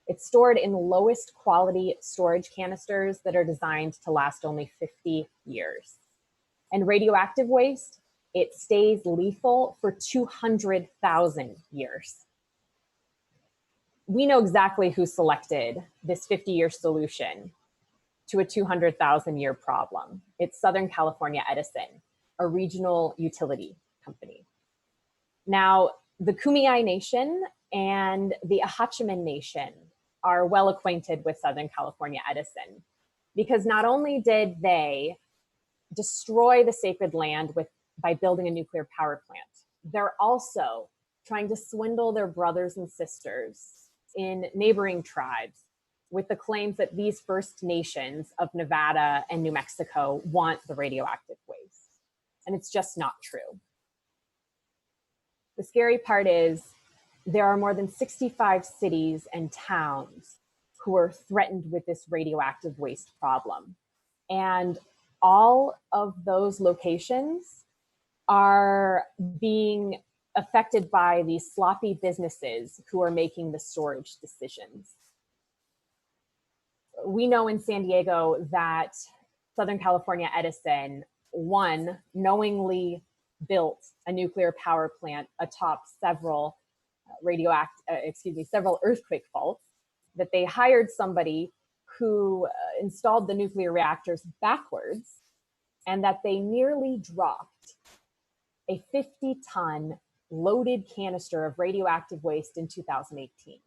It's stored in the lowest quality storage canisters that are designed to last only 50 years. And radioactive waste, it stays lethal for 200,000 years. We know exactly who selected this 50-year solution to a 200,000-year problem. It's Southern California Edison, a regional utility company. Now, the Kumeyaay Nation and the Ahachiman Nation are well acquainted with Southern California Edison, because not only did they destroy the sacred land by building a nuclear power plant, they're also trying to swindle their brothers and sisters in neighboring tribes with the claims that these First Nations of Nevada and New Mexico want the radioactive waste. And it's just not true. The scary part is there are more than 65 cities and towns who are threatened with this radioactive waste problem. And all of those locations are being affected by these sloppy businesses who are making the storage decisions. We know in San Diego that Southern California Edison, one, knowingly built a nuclear power plant atop several several earthquake faults, that they hired somebody who installed the nuclear reactors backwards, and that they nearly dropped a 50-ton loaded canister of radioactive waste in 2018.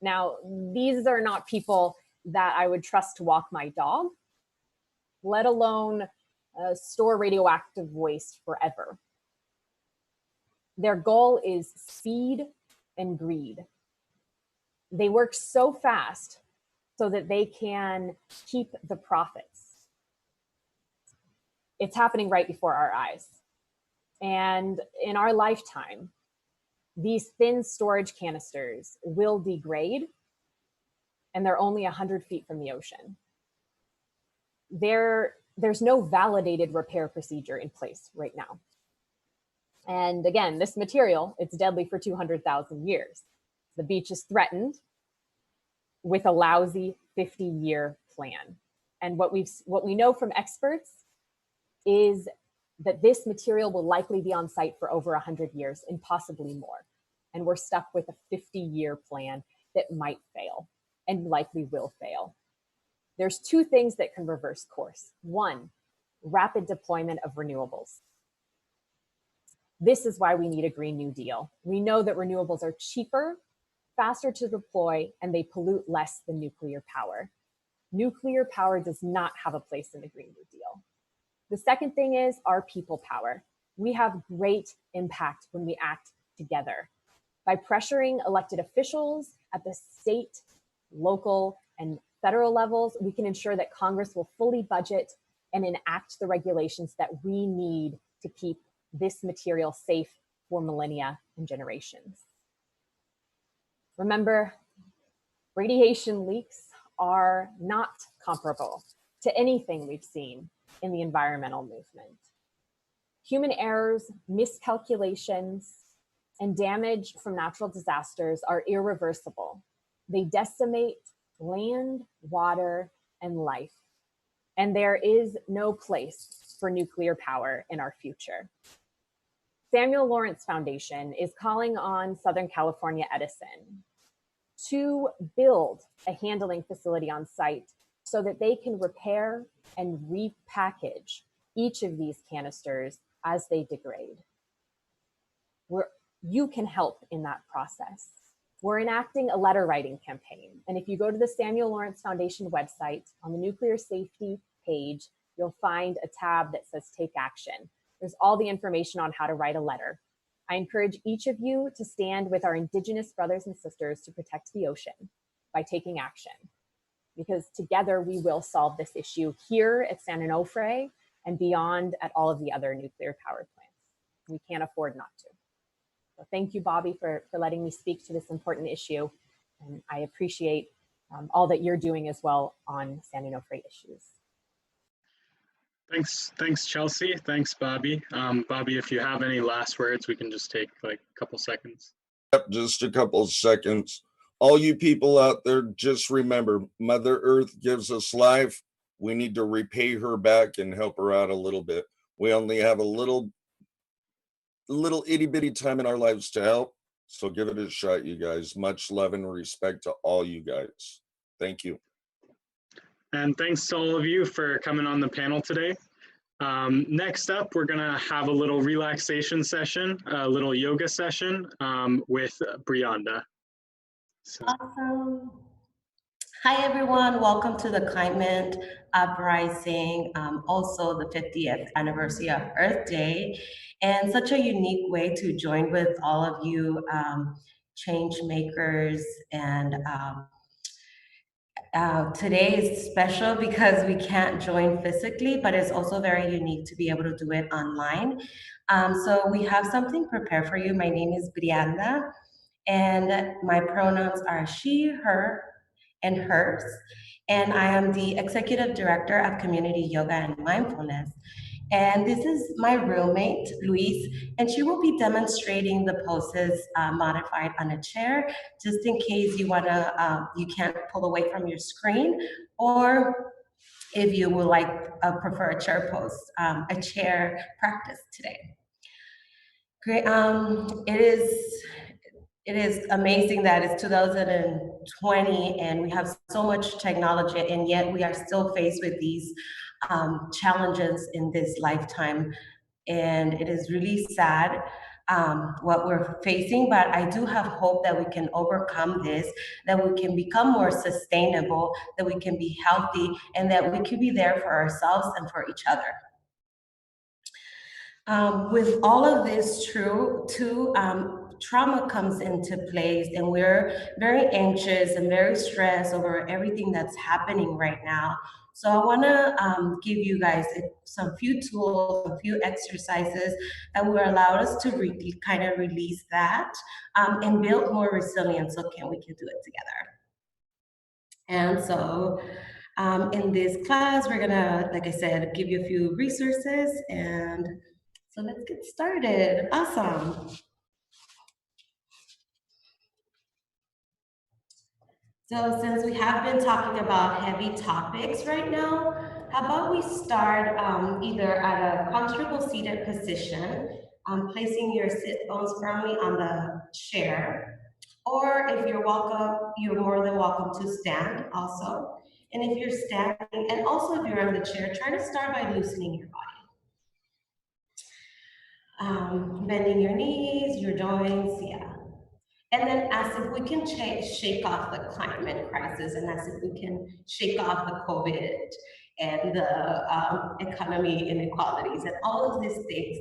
Now, these are not people that I would trust to walk my dog, let alone store radioactive waste forever. Their goal is speed and greed. They work so fast so that they can keep the profits. It's happening right before our eyes. And in our lifetime, these thin storage canisters will degrade, and they're only 100 feet from the ocean. There's no validated repair procedure in place right now. And again, this material, it's deadly for 200,000 years. The beach is threatened with a lousy 50-year plan. And what we know from experts is that this material will likely be on site for over 100 years and possibly more. And we're stuck with a 50-year plan that might fail and likely will fail. There's two things that can reverse course. One, rapid deployment of renewables. This is why we need a Green New Deal. We know that renewables are cheaper, faster to deploy, and they pollute less than nuclear power. Nuclear power does not have a place in the Green New Deal. The second thing is our people power. We have great impact when we act together. By pressuring elected officials at the state, local, and federal levels, we can ensure that Congress will fully budget and enact the regulations that we need to keep this material safe for millennia and generations. Remember, radiation leaks are not comparable to anything we've seen in the environmental movement. Human errors, miscalculations, and damage from natural disasters are irreversible. They decimate land, water, and life. And there is no place for nuclear power in our future. Samuel Lawrence Foundation is calling on Southern California Edison to build a handling facility on site so that they can repair and repackage each of these canisters as they degrade. You can help in that process. We're enacting a letter writing campaign. And if you go to the Samuel Lawrence Foundation website, on the nuclear safety page, you'll find a tab that says Take Action. There's all the information on how to write a letter. I encourage each of you to stand with our Indigenous brothers and sisters to protect the ocean by taking action, because together we will solve this issue here at San Onofre and beyond at all of the other nuclear power plants. We can't afford not to. So thank you, Bobby, for letting me speak to this important issue. And I appreciate all that you're doing as well on San Onofre issues. Thanks, Chelsea. Thanks, Bobby. Bobby, if you have any last words, we can just take like a couple seconds. Yep, just a couple of seconds. All you people out there, just remember, Mother Earth gives us life. We need to repay her back and help her out a little bit. We only have a little itty bitty time in our lives to help. So give it a shot, you guys. Much love and respect to all you guys. Thank you. And thanks to all of you for coming on the panel today. Next up, we're gonna have a little relaxation session, a little yoga session with Brianda. So. Awesome. Hi, everyone. Welcome to the Climate Uprising, also the 50th anniversary of Earth Day, and such a unique way to join with all of you change makers. And today is special because we can't join physically, but it's also very unique to be able to do it online. So we have something prepared for you. My name is Brianda, and my pronouns are she, her, and hers. And I am the Executive Director of Community Yoga and Mindfulness. And this is my roommate, Louise, and she will be demonstrating the poses modified on a chair, just in case you you can't pull away from your screen, or if you would like prefer a chair pose, a chair practice today. Great. It is amazing that it's 2020 and we have so much technology, and yet we are still faced with these challenges in this lifetime. And it is really sad what we're facing, but I do have hope that we can overcome this, that we can become more sustainable, that we can be healthy, and that we can be there for ourselves and for each other. With all of this trauma comes into place, and we're very anxious and very stressed over everything that's happening right now. So I want to give you guys some few tools, a few exercises that will allow us to kind of release that and build more resilience, so we can do it together. And so in this class, we're gonna, like I said, give you a few resources, and so let's get started. Awesome. So since we have been talking about heavy topics right now, how about we start either at a comfortable seated position, placing your sit bones firmly on the chair, or if you're welcome, you're more than welcome to stand also. And if you're standing, and also if you're on the chair, try to start by loosening your body. Bending your knees, your joints, yeah. And then as if we can shake off the climate crisis, and as if we can shake off the COVID and the economy inequalities and all of these things.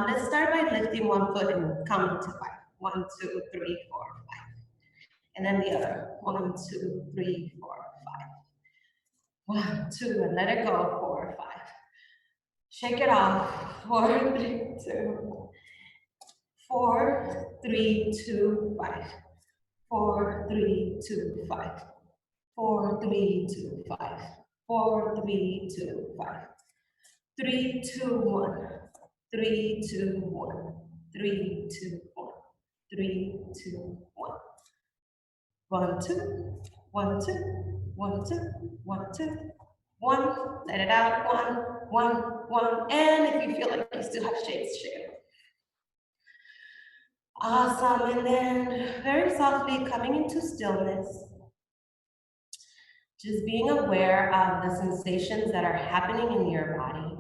Let's start by lifting one foot and counting to 5. 1, 2, 3, 4, 5. And then the other. 1, 2, 3, 4, 5. 1, 2, and let it go. 4, 5. Shake it off. 4, 3, 2. 4, 3, 2, 5. 4, 3, 2, 5. 4, 3, 2, 5. 4, 3, 2, 5. 3, 2, 1. 3, 2, 1. 3, 2, 1. 3, 2, 1. 1, 2. 1, 2. 1, 2. 1, 2. 1. Let it out. 1, 1, 1. And if you feel like you still have shakes, shake. Awesome. And then very softly coming into stillness. Just being aware of the sensations that are happening in your body.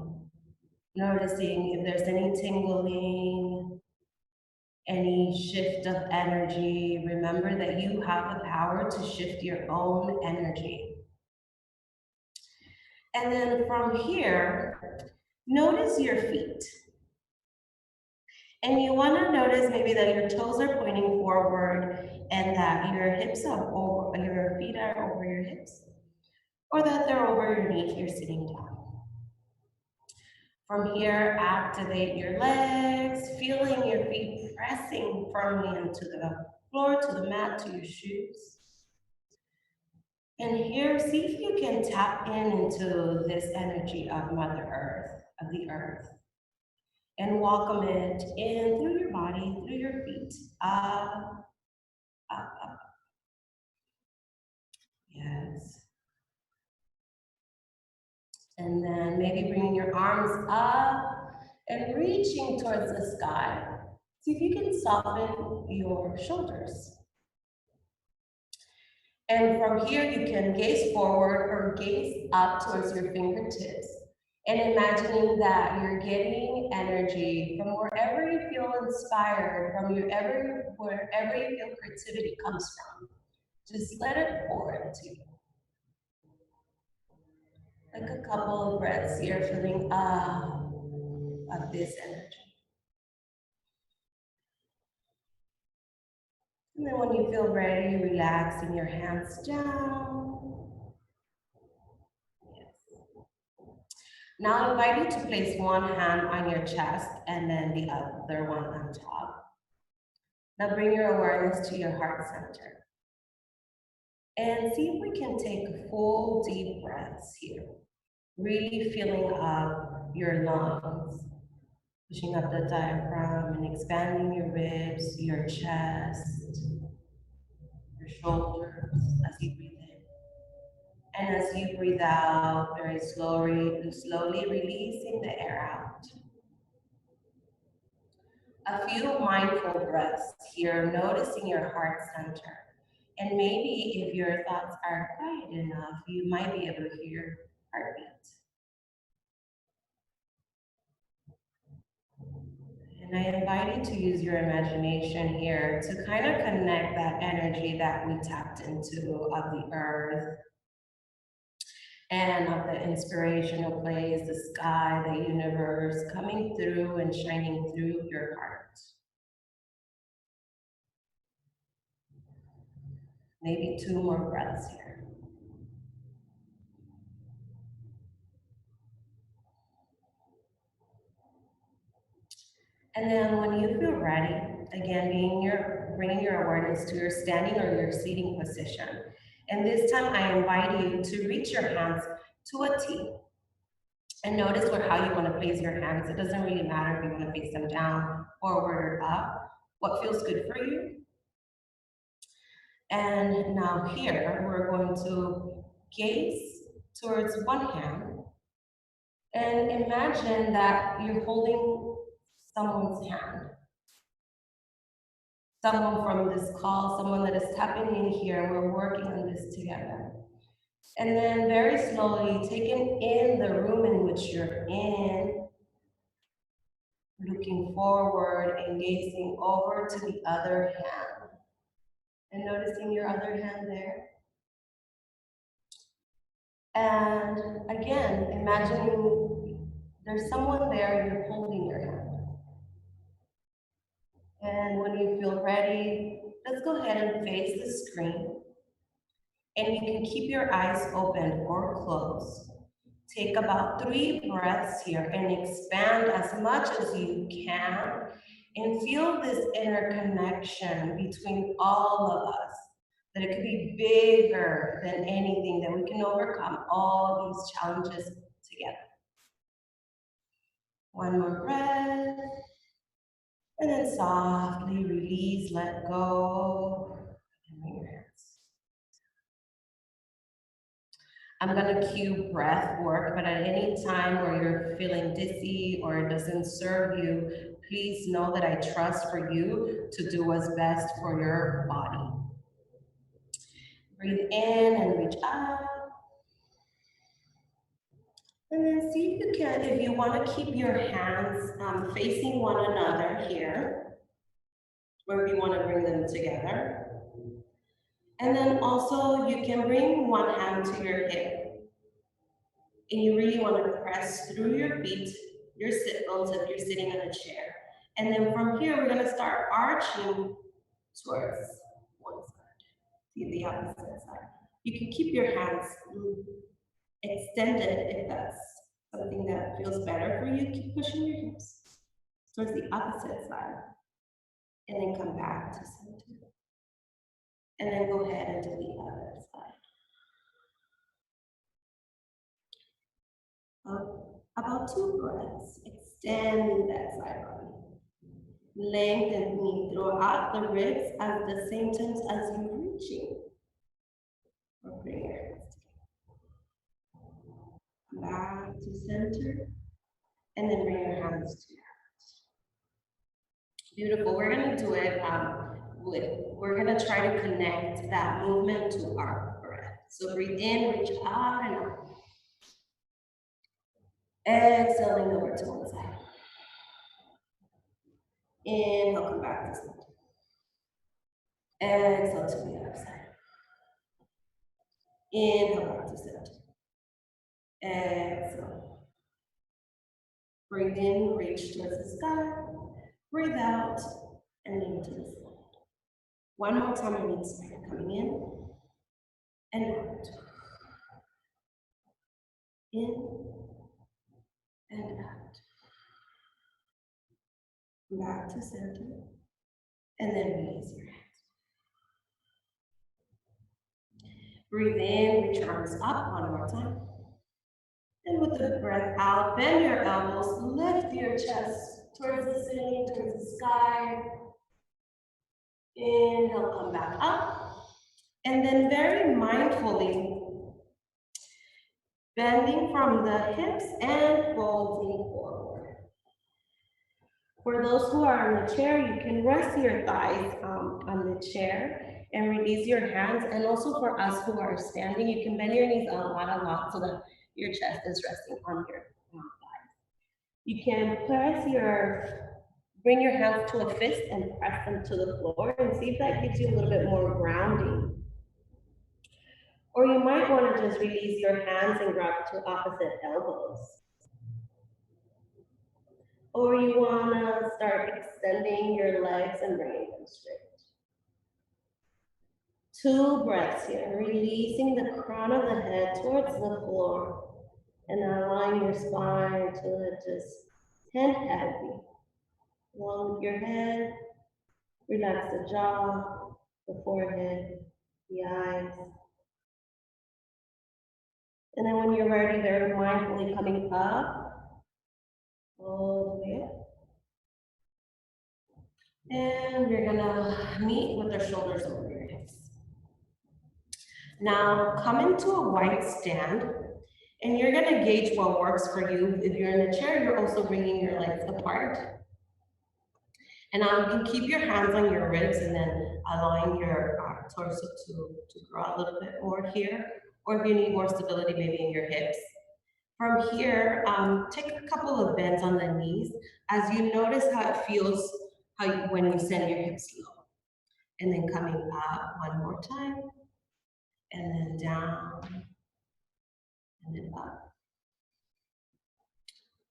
Noticing if there's any tingling, any shift of energy. Remember that you have the power to shift your own energy. And then from here, notice your feet. And you want to notice maybe that your toes are pointing forward and that your hips are over, your feet are over your hips, or that they're over your knees if you're sitting down. From here, activate your legs, feeling your feet pressing firmly into the floor, to the mat, to your shoes. And here, see if you can tap into this energy of Mother Earth, of the earth, and welcome it in through your body, through your feet, up, up, up. Yes. And then maybe bringing your arms up and reaching towards the sky. See if you can soften your shoulders. And from here, you can gaze forward or gaze up towards your fingertips and imagining that you're getting energy from wherever you feel inspired, from wherever you feel creativity comes from. Just let it pour into you. Like a couple of breaths here, filling up of this energy. And then when you feel ready, relaxing your hands down. Yes. Now I invite you to place one hand on your chest and then the other one on top. Now bring your awareness to your heart center. And see if we can take full deep breaths here. Really filling up your lungs. Pushing up the diaphragm and expanding your ribs, your chest, your shoulders as you breathe in. And as you breathe out, very slowly releasing the air out. A few mindful breaths here, noticing your heart center. And maybe if your thoughts are quiet enough, you might be able to hear heartbeat. And I invite you to use your imagination here to kind of connect that energy that we tapped into of the earth and of the inspirational place, the sky, the universe, coming through and shining through your heart. Maybe 2 more breaths here. And then when you feel ready, again, bringing your awareness to your standing or your seating position. And this time I invite you to reach your hands to a T. And notice how you want to place your hands. It doesn't really matter if you want to face them down, forward, or up. What feels good for you? And now here, we're going to gaze towards one hand and imagine that you're holding someone's hand. Someone from this call, someone that is tapping in here, and we're working on this together. And then very slowly taking in the room in which you're in, looking forward and gazing over to the other hand. And noticing your other hand there. And again, imagining there's someone there, you're holding your hand. And when you feel ready, let's go ahead and face the screen. And you can keep your eyes open or closed. Take about 3 breaths here and expand as much as you can and feel this interconnection between all of us, that it could be bigger than anything, that we can overcome all these challenges together. One more breath, and then softly release, let go, and bring your hands. I'm gonna cue breath work, but at any time where you're feeling dizzy or it doesn't serve you, please know that I trust for you to do what's best for your body. Breathe in and reach up. And then see if you can, if you want to keep your hands facing one another here, or if you want to bring them together. And then also you can bring one hand to your hip. And you really want to press through your feet, your sit bones if you're sitting in a chair, And then from here, we're gonna start arching towards one side, see the opposite side. You can keep your hands extended if that's something that feels better for you. Keep pushing your hips towards the opposite side. And then come back to center. And then go ahead and do the other side. About 2 breaths, extend that side body. Lengthen me throughout the ribs at the same time as you're reaching. Or bring your hands together. Back to center. And then bring your hands to your heart. Beautiful. We're going to do it we're going to try to connect that movement to our breath. So breathe in, reach out and out. Exhaling over to one side. Inhale, come back to center. Exhale to the other side. Inhale back to center. Exhale. Breathe in, reach towards the sky. Breathe out and lean to the side. One more time, you need to coming in and out. In and out. Back to center. And then release your hands. Breathe in, reach your arms up one more time. And with the breath out, bend your elbows, lift your chest towards the ceiling, towards the sky. Inhale, come back up. And then very mindfully, bending from the hips and folding forward. For those who are in the chair, you can rest your thighs on the chair and release your hands. And also for us who are standing, you can bend your knees a lot so that your chest is resting on your thighs. You can bring your hands to a fist and press them to the floor and see if that gives you a little bit more grounding. Or you might want to just release your hands and grab to opposite elbows. Or you want to start extending your legs and bringing them straight. 2 breaths here, releasing the crown of the head towards the floor and allowing your spine to just hang heavy. Along with your head, relax the jaw, the forehead, the eyes. And then when you're ready, very mindfully coming up, all the way up. And we're gonna meet with our shoulders over your hips. Now come into a wide stand, and you're gonna gauge what works for you. If you're in a chair, you're also bringing your legs apart. And you can keep your hands on your ribs and then allowing your torso to grow a little bit more here. Or if you need more stability, maybe in your hips. From here, take a couple of bends on the knees as you notice how it feels when you send your hips low. And then coming up one more time. And then down. And then up.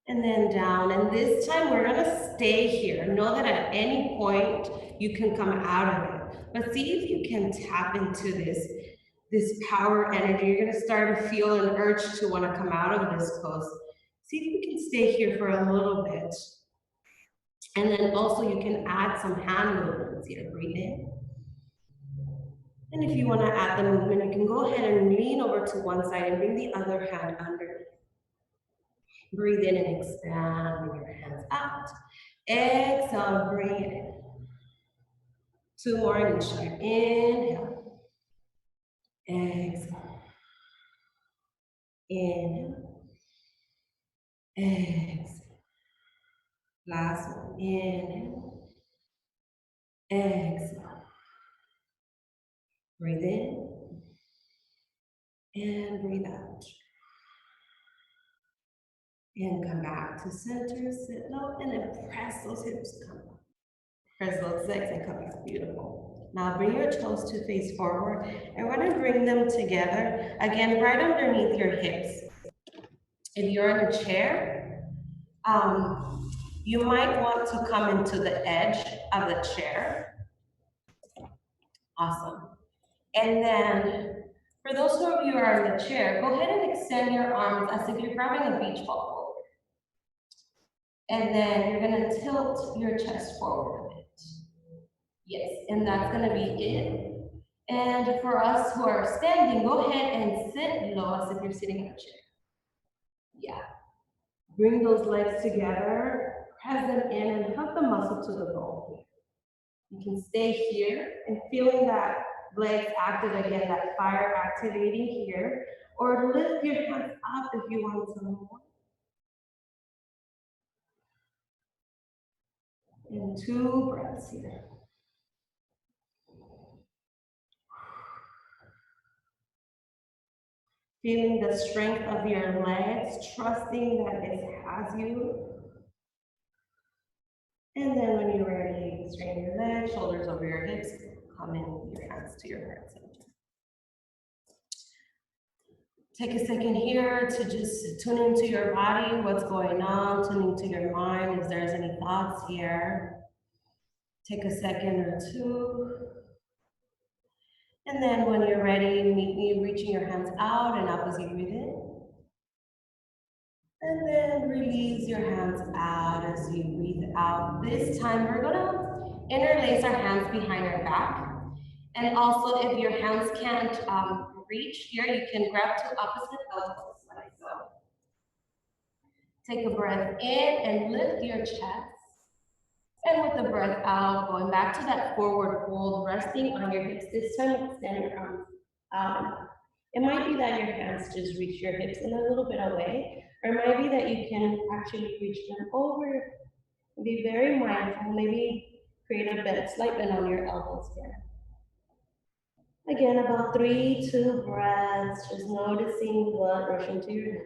And then down, and this time we're gonna stay here. Know that at any point you can come out of it, but see if you can tap into this power energy. You're gonna start to feel an urge to wanna come out of this pose. See if you can stay here for a little bit. And then also you can add some hand movements here. Breathe in. And if you wanna add the movement, you can go ahead and lean over to one side and bring the other hand under. Breathe in and expand, bring your hands out. Exhale, bring it in. 2 more in each side. Inhale. Exhale. Inhale. Exhale. Last one. Inhale. Exhale. Breathe in. And breathe out. And come back to center, sit low, and then press those hips, come up. Press those legs and come back, beautiful. Now bring your toes to face forward, and we're gonna bring them together, again, right underneath your hips. If you're in a chair, You might want to come into the edge of the chair. Awesome. And then for those of you who are in the chair, go ahead and extend your arms as if you're grabbing a beach ball forward. And then you're gonna tilt your chest forward a bit. Yes, and that's gonna be it. And for us who are standing, go ahead and sit low as if you're sitting in a chair. Yeah. Bring those legs together, press them in and hug the muscle to the bone. You can stay here and feeling that legs active again, that fire activating here, or lift your hands up if you want to more. And 2 breaths here. Feeling the strength of your legs, trusting that this has you. And then when you're ready, straighten your legs, shoulders over your hips, come in your hands to your heart center. Take a second here to just tune into your body, what's going on, tune into your mind, if there's any thoughts here. Take a second or two. And then when you're ready, meet me reaching your hands out and up as you breathe in. And then release your hands out as you breathe out. This time we're gonna interlace our hands behind our back. And also if your hands can't reach here, you can grab 2 opposite elbows like so. Take a breath in and lift your chest. And with the breath out, going back to that forward fold, resting on your hips. This time extend your arms out. It might be that your hands just reach your hips in a little bit away, or it might be that you can actually reach them over. Be very mindful, maybe create a bend, slight bend on your elbows here. Again, about 3, 2 breaths, just noticing blood rushing to your head.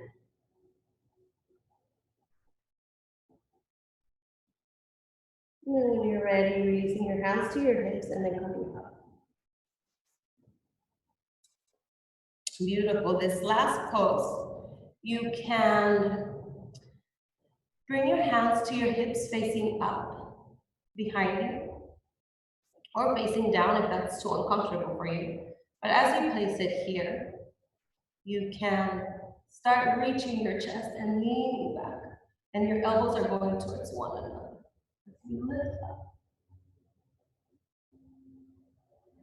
And then when you're ready, releasing your hands to your hips and then coming up. Beautiful. This last pose, you can bring your hands to your hips facing up behind you or facing down if that's too uncomfortable for you. But as you place it here, you can start reaching your chest and leaning back, and your elbows are going towards one another. You lift up.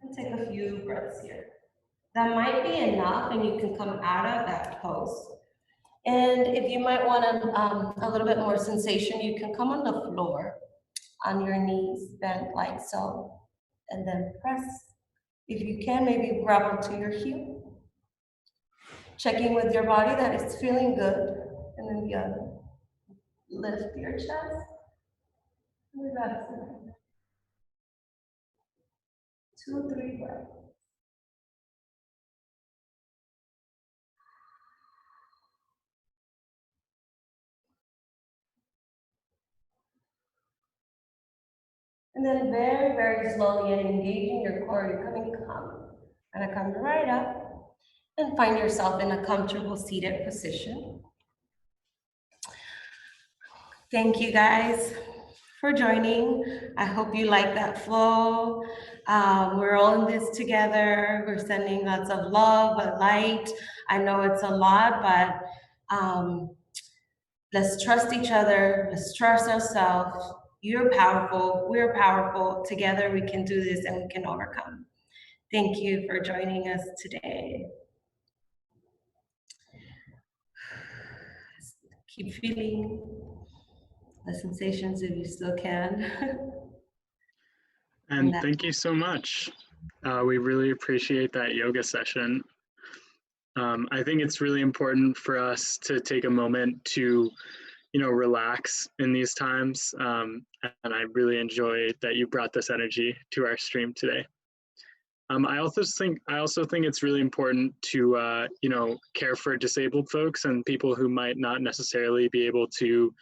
And take a few breaths here. That might be enough, and you can come out of that pose. And if you might want a little bit more sensation, you can come on the floor, on your knees, bent like so, and then press. If you can, maybe grab onto your heel. Checking with your body that it's feeling good, and then the other. Lift your chest, relax it. 2, 3 breaths. And then very, very slowly and engaging your core, you're gonna come right up and find yourself in a comfortable seated position. Thank you guys for joining. I hope you like that flow. We're all in this together. We're sending lots of love, but light. I know it's a lot, but let's trust each other. Let's trust ourselves. You're powerful. We're powerful. Together we can do this and we can overcome. Thank you for joining us today. Keep feeling the sensations if you still can. And thank you so much. We really appreciate that yoga session. I think it's really important for us to take a moment to, relax in these times. And I really enjoy that you brought this energy to our stream today. I also think it's really important to, care for disabled folks and people who might not necessarily be able to,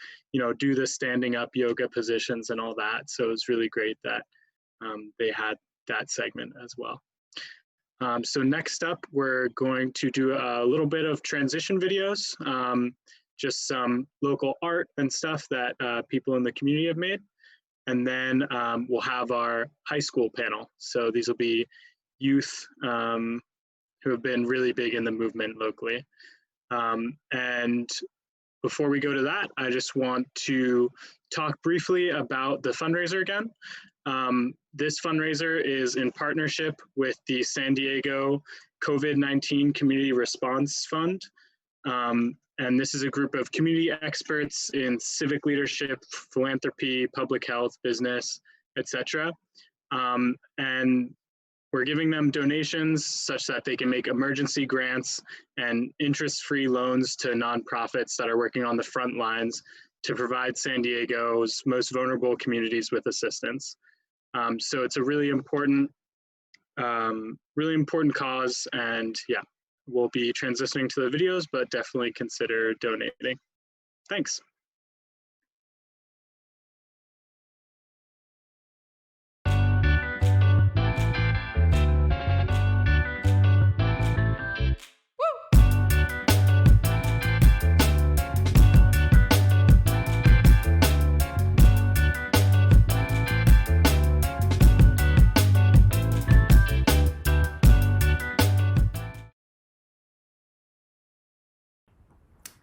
do the standing up yoga positions and all that. So it's really great that they had that segment as well. So next up, we're going to do a little bit of transition videos just some local art and stuff that people in the community have made. And then we'll have our high school panel. So these will be youth who have been really big in the movement locally. And before we go to that, I just want to talk briefly about the fundraiser again. This fundraiser is in partnership with the San Diego COVID-19 Community Response Fund. And this is a group of community experts in civic leadership, philanthropy, public health, business, etc. And we're giving them donations such that they can make emergency grants and interest-free loans to nonprofits that are working on the front lines to provide San Diego's most vulnerable communities with assistance. So it's a really important cause, and yeah, we'll be transitioning to the videos, but definitely consider donating. Thanks.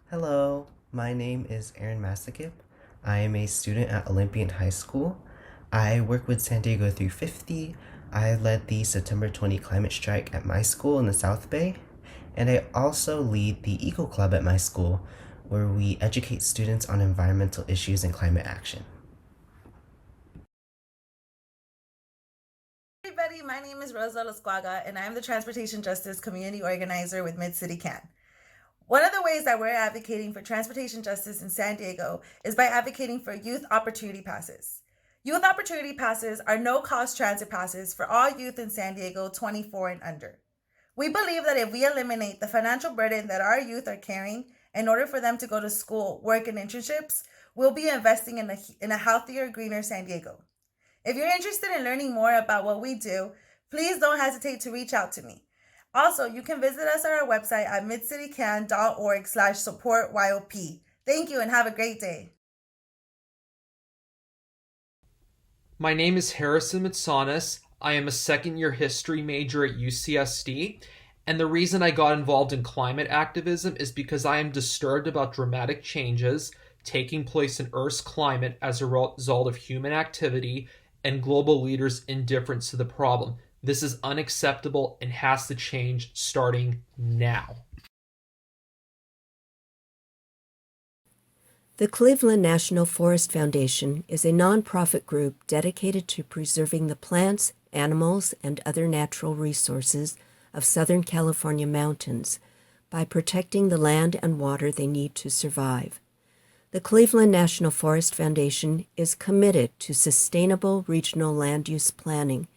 Hello, my name is Aaron Masakip. I am a student at Olympian High School. I work with San Diego 350. I led the September 20 climate strike at my school in the South Bay, and I also lead the Eco Club at my school, where we educate students on environmental issues and climate action. Hey everybody, my name is Rosa Lasquaga, and I'm the Transportation Justice Community Organizer with Mid-City CAN. One of the ways that we're advocating for transportation justice in San Diego is by advocating for youth opportunity passes. Youth opportunity passes are no-cost transit passes for all youth in San Diego 24 and under. We believe that if we eliminate the financial burden that our youth are carrying in order for them to go to school, work, and internships, we'll be investing in a healthier, greener San Diego. If you're interested in learning more about what we do, please don't hesitate to reach out to me. Also, you can visit us at our website at midcitycan.org/support-YOP. Thank you and have a great day. My name is Harrison Mitsonis. I am a second-year history major at UCSD, and the reason I got involved in climate activism is because I am disturbed about dramatic changes taking place in Earth's climate as a result of human activity and global leaders' indifference to the problem. This is unacceptable and has to change starting now. The Cleveland National Forest Foundation is a nonprofit group dedicated to preserving the plants, animals, and other natural resources of Southern California mountains by protecting the land and water they need to survive. The Cleveland National Forest Foundation is committed to sustainable regional land use planning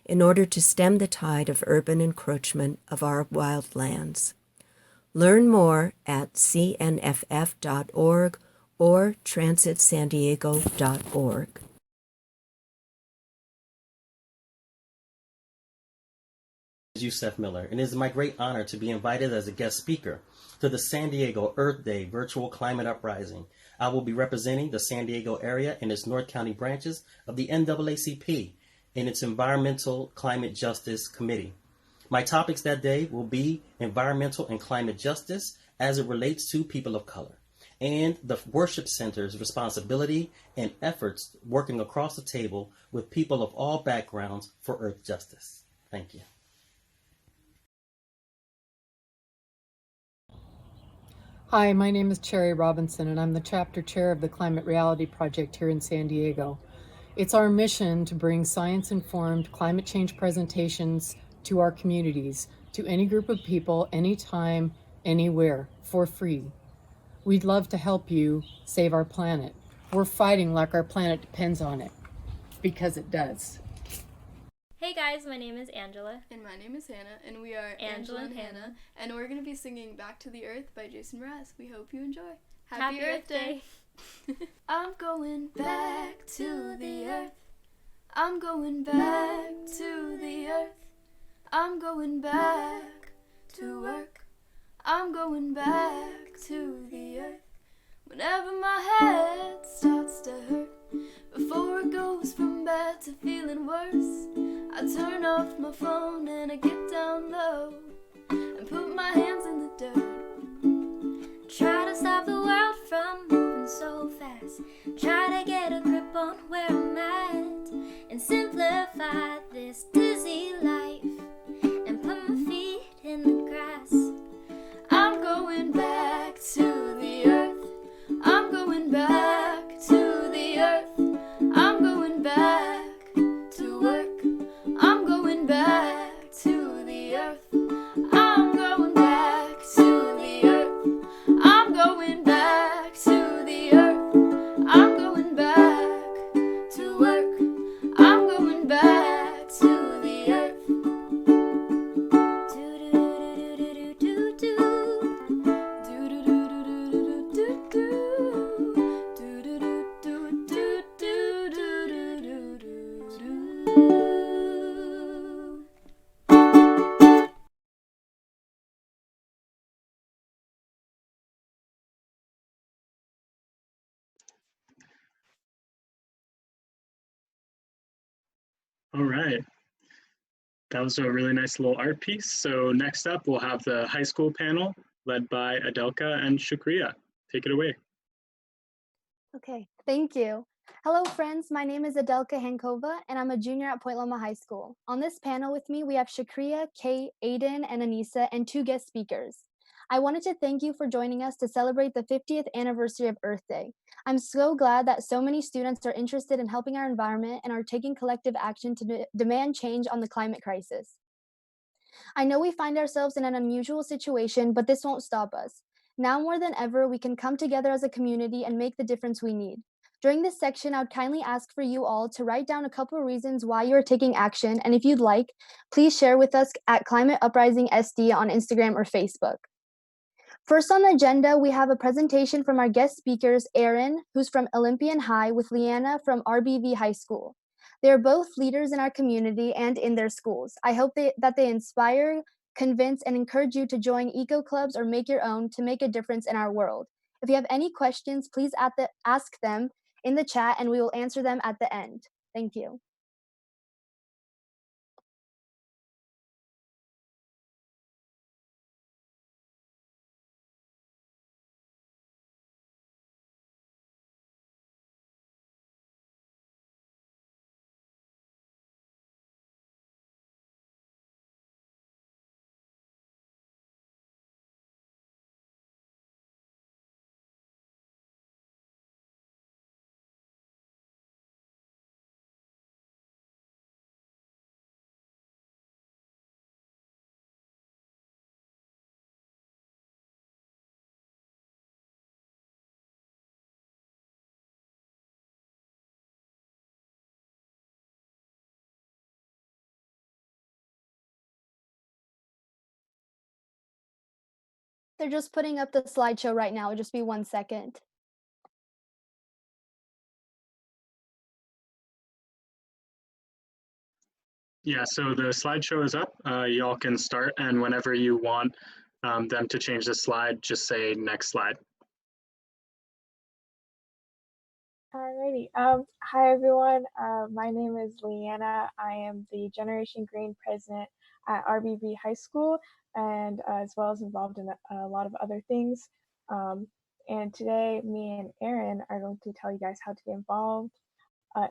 in order to stem the tide of urban encroachment of our wildlands. Learn more at cnff.org or transitsandiego.org. Yusef Miller, and it is my great honor to be invited as a guest speaker to the San Diego Earth Day Virtual Climate Uprising. I will be representing the San Diego area and its North County branches of the NAACP in its Environmental Climate Justice Committee. My topics that day will be environmental and climate justice as it relates to people of color, and the Worship Center's responsibility and efforts working across the table with people of all backgrounds for earth justice. Thank you. Hi, my name is Cherry Robinson, and I'm the chapter chair of the Climate Reality Project here in San Diego. It's our mission to bring science-informed climate change presentations to our communities, to any group of people, anytime, anywhere, for free. We'd love to help you save our planet. We're fighting like our planet depends on it, because it does. Hey guys, my name is Angela. And my name is Hannah, and we are Angela and Hannah. and we're going to be singing Back to the Earth by Jason Mraz. We hope you enjoy. Happy Earth Day! I'm going back to the earth. I'm going back to the earth. I'm going back to work. I'm going back to the earth. whenever my head starts to hurt, before it goes from bad to feeling worse, I turn off my phone and I get down low and put my hands in the dirt. Try to stop the world from moving so fast, try to get a grip on where I'm at, and simplify this dizzy life and put my feet in the grass. I'm going back to the earth, I'm going back to the earth, I'm going back to work, I'm going back to the earth, I'm going back to the earth, I'm going back to the earth, I'm going back to work, I'm going back to the earth. All right. That was a really nice little art piece. So next up, we'll have the high school panel led by Adelka and Shukriya. Take it away. Okay, thank you. Hello friends, my name is Adelka Hankova and I'm a junior at Point Loma High School. On this panel with me, we have Shakriya, Kate, Aiden, and Anissa, and 2 guest speakers. I wanted to thank you for joining us to celebrate the 50th anniversary of Earth Day. I'm so glad that so many students are interested in helping our environment and are taking collective action to demand change on the climate crisis. I know we find ourselves in an unusual situation, but this won't stop us. Now more than ever, we can come together as a community and make the difference we need. During this section, I would kindly ask for you all to write down a couple of reasons why you are taking action, and if you'd like, please share with us at Climate Uprising SD on Instagram or Facebook. First on the agenda, we have a presentation from our guest speakers, Aaron, who's from Olympian High, with Leanna from RBV High School. They are both leaders in our community and in their schools. I hope that they inspire, convince, and encourage you to join eco clubs or make your own to make a difference in our world. If you have any questions, please ask them in the chat and we will answer them at the end. Thank you. They're just putting up the slideshow right now. It'll just be 1 second. Yeah, so the slideshow is up. Y'all can start, and whenever you want them to change the slide, just say next slide. Alrighty. Hi everyone. My name is Leanna. I am the Generation Green president at RBV High School, and as well as involved in a lot of other things. And today, me and Aaron are going to tell you guys how to get involved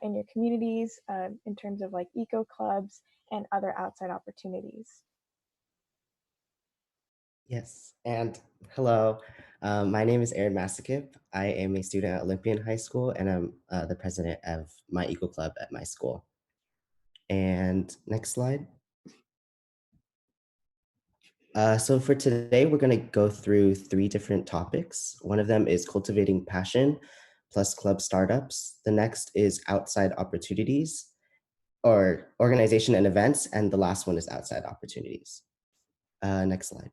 in your communities in terms of like eco clubs and other outside opportunities. Yes, and hello. My name is Aaron Masakip. I am a student at Olympian High School, and I'm the president of my Eco Club at my school. And next slide. So for today, we're going to go through 3 different topics. One of them is cultivating passion plus club startups. The next is outside opportunities or organization and events. And the last one is outside opportunities. Next slide.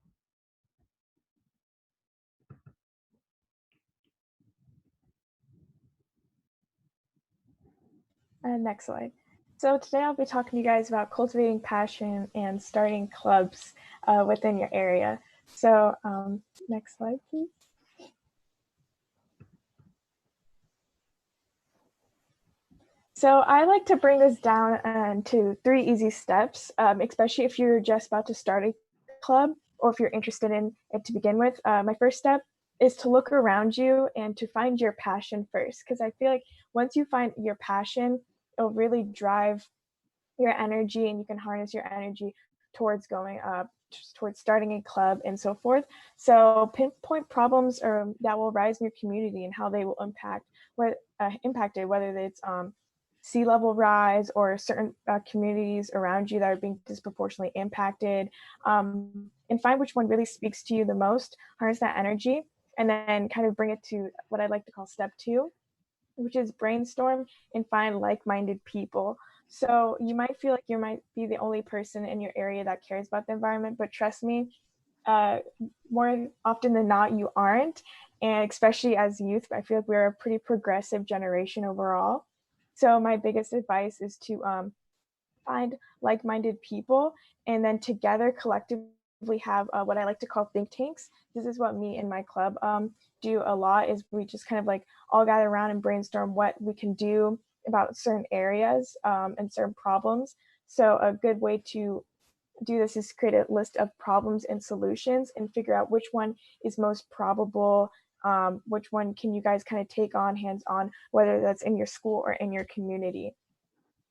Next slide. So today I'll be talking to you guys about cultivating passion and starting clubs within your area. So next slide, please. So I like to bring this down to 3 easy steps, especially if you're just about to start a club or if you're interested in it to begin with. My first step is to look around you and to find your passion first, because I feel like once you find your passion, it'll really drive your energy and you can harness your energy towards going up, towards starting a club and so forth. So pinpoint problems that will rise in your community and how they will impact it, whether it's sea level rise or certain communities around you that are being disproportionately impacted, and find which one really speaks to you the most, harness that energy, and then kind of bring it to what I like to call step 2, which is brainstorm and find like-minded people. So you might feel like you might be the only person in your area that cares about the environment, but trust me, uh, more often than not, you aren't. And especially as youth, I feel like we're a pretty progressive generation overall. So my biggest advice is to find like-minded people, and then together collectively have what I like to call think tanks. This is what me and my club do a lot, is we just kind of like all gather around and brainstorm what we can do about certain areas and certain problems. So a good way to do this is create a list of problems and solutions and figure out which one is most probable, which one can you guys kind of take on hands on, whether that's in your school or in your community.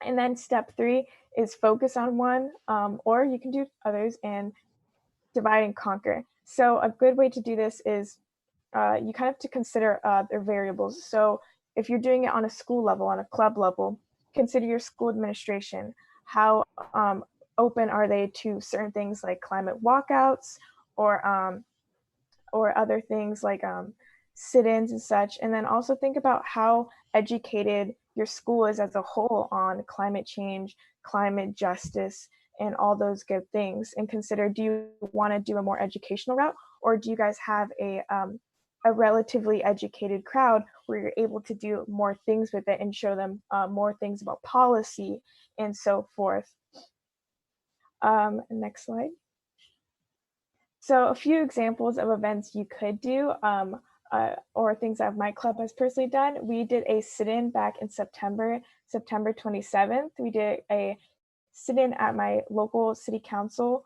And then step 3 is focus on one, or you can do others and divide and conquer. So a good way to do this is you kind of have to consider their variables. So if you're doing it on a school level, on a club level, consider your school administration. How open are they to certain things like climate walkouts or other things like sit-ins and such. And then also think about how educated your school is as a whole on climate change, climate justice, and all those good things. And consider, do you want to do a more educational route, or do you guys have a relatively educated crowd where you're able to do more things with it and show them more things about policy and so forth. Next slide. So a few examples of events you could do, or things that my club has personally done. We did a sit-in back in September 27th. We did a sit-in at my local city council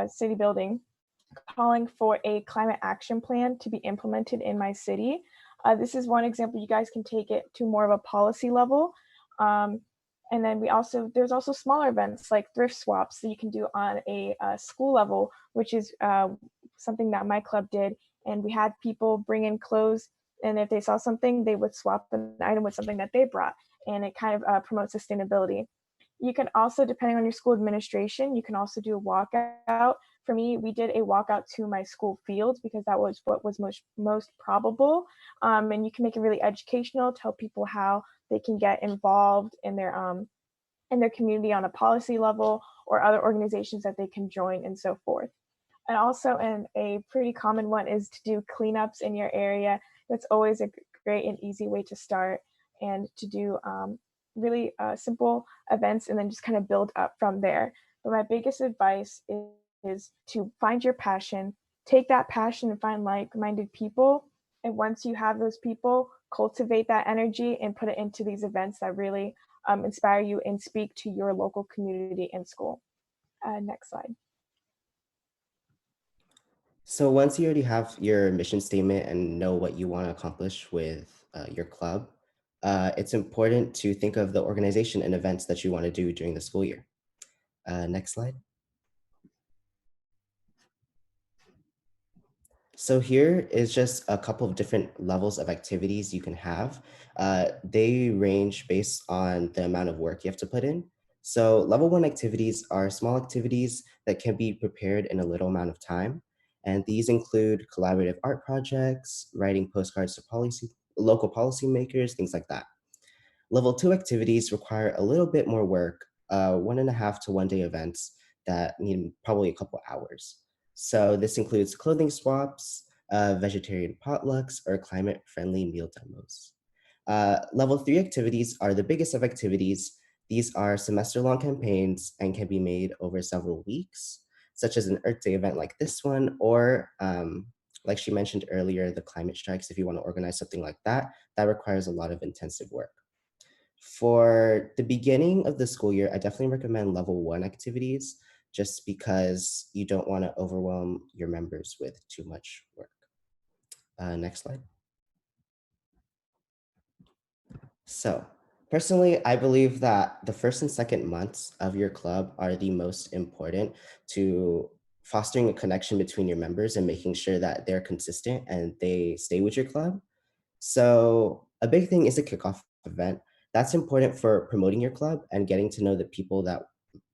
city building, calling for a climate action plan to be implemented in my city. This is one example. You guys can take it to more of a policy level. And then there's also smaller events like thrift swaps that you can do on a school level, which is something that my club did. And we had people bring in clothes, and if they saw something, they would swap an item with something that they brought. And it kind of promotes sustainability. You can also, depending on your school administration, you can also do a walkout. For me, we did a walkout to my school field because that was what was most probable. And you can make it really educational, tell people how they can get involved in their community on a policy level, or other organizations that they can join and so forth. And also, a pretty common one is to do cleanups in your area. That's always a great and easy way to start, and to do really simple events and then just kind of build up from there. But my biggest advice is to find your passion, take that passion and find like-minded people. And once you have those people, cultivate that energy and put it into these events that really inspire you and speak to your local community and school. Next slide. So once you already have your mission statement and know what you want to accomplish with your club, it's important to think of the organization and events that you want to do during the school year. Next slide. So here is just a couple of different levels of activities you can have. They range based on the amount of work you have to put in. So level 1 activities are small activities that can be prepared in a little amount of time. And these include collaborative art projects, writing postcards to local policymakers, things like that. Level 2 activities require a little bit more work, 1.5 to 1 day events that need probably a couple hours. So this includes clothing swaps, vegetarian potlucks, or climate-friendly meal demos. Level 3 activities are the biggest of activities. These are semester-long campaigns and can be made over several weeks, such as an Earth Day event like this one, or like she mentioned earlier, the climate strikes. If you want to organize something like that, that requires a lot of intensive work. For the beginning of the school year, I definitely recommend level 1 activities just because you don't want to overwhelm your members with too much work. Next slide. So, personally, I believe that the first and second months of your club are the most important to fostering a connection between your members and making sure that they're consistent and they stay with your club. So, a big thing is a kickoff event. That's important for promoting your club and getting to know the people that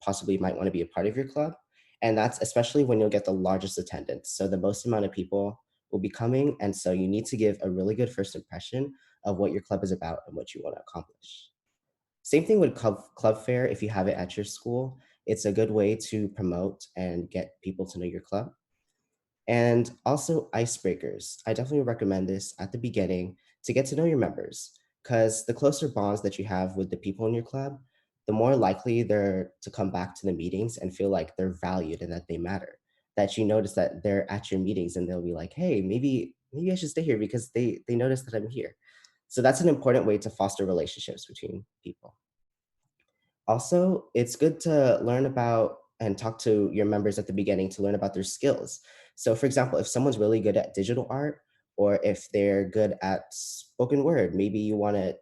possibly might want to be a part of your club. And that's especially when you'll get the largest attendance. So, the most amount of people will be coming. And so, you need to give a really good first impression of what your club is about and what you want to accomplish. Same thing with club fair. If you have it at your school, it's a good way to promote and get people to know your club. And also icebreakers. I definitely recommend this at the beginning to get to know your members because the closer bonds that you have with the people in your club, the more likely they're to come back to the meetings and feel like they're valued and that they matter. That you notice that they're at your meetings and they'll be like, hey, maybe I should stay here because they notice that I'm here. So that's an important way to foster relationships between people. Also, it's good to learn about and talk to your members at the beginning to learn about their skills. So, for example, if someone's really good at digital art or if they're good at spoken word, maybe you want to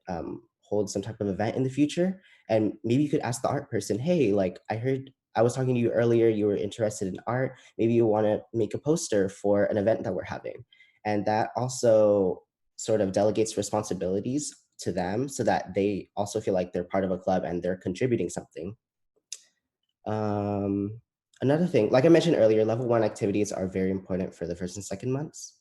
hold some type of event in the future. And maybe you could ask the art person, hey, like I heard I was talking to you earlier, you were interested in art. Maybe you want to make a poster for an event that we're having. And that also sort of delegates responsibilities to them so that they also feel like they're part of a club and they're contributing something. Um, Another thing, like I mentioned earlier, level 1 activities are very important for the first and second months.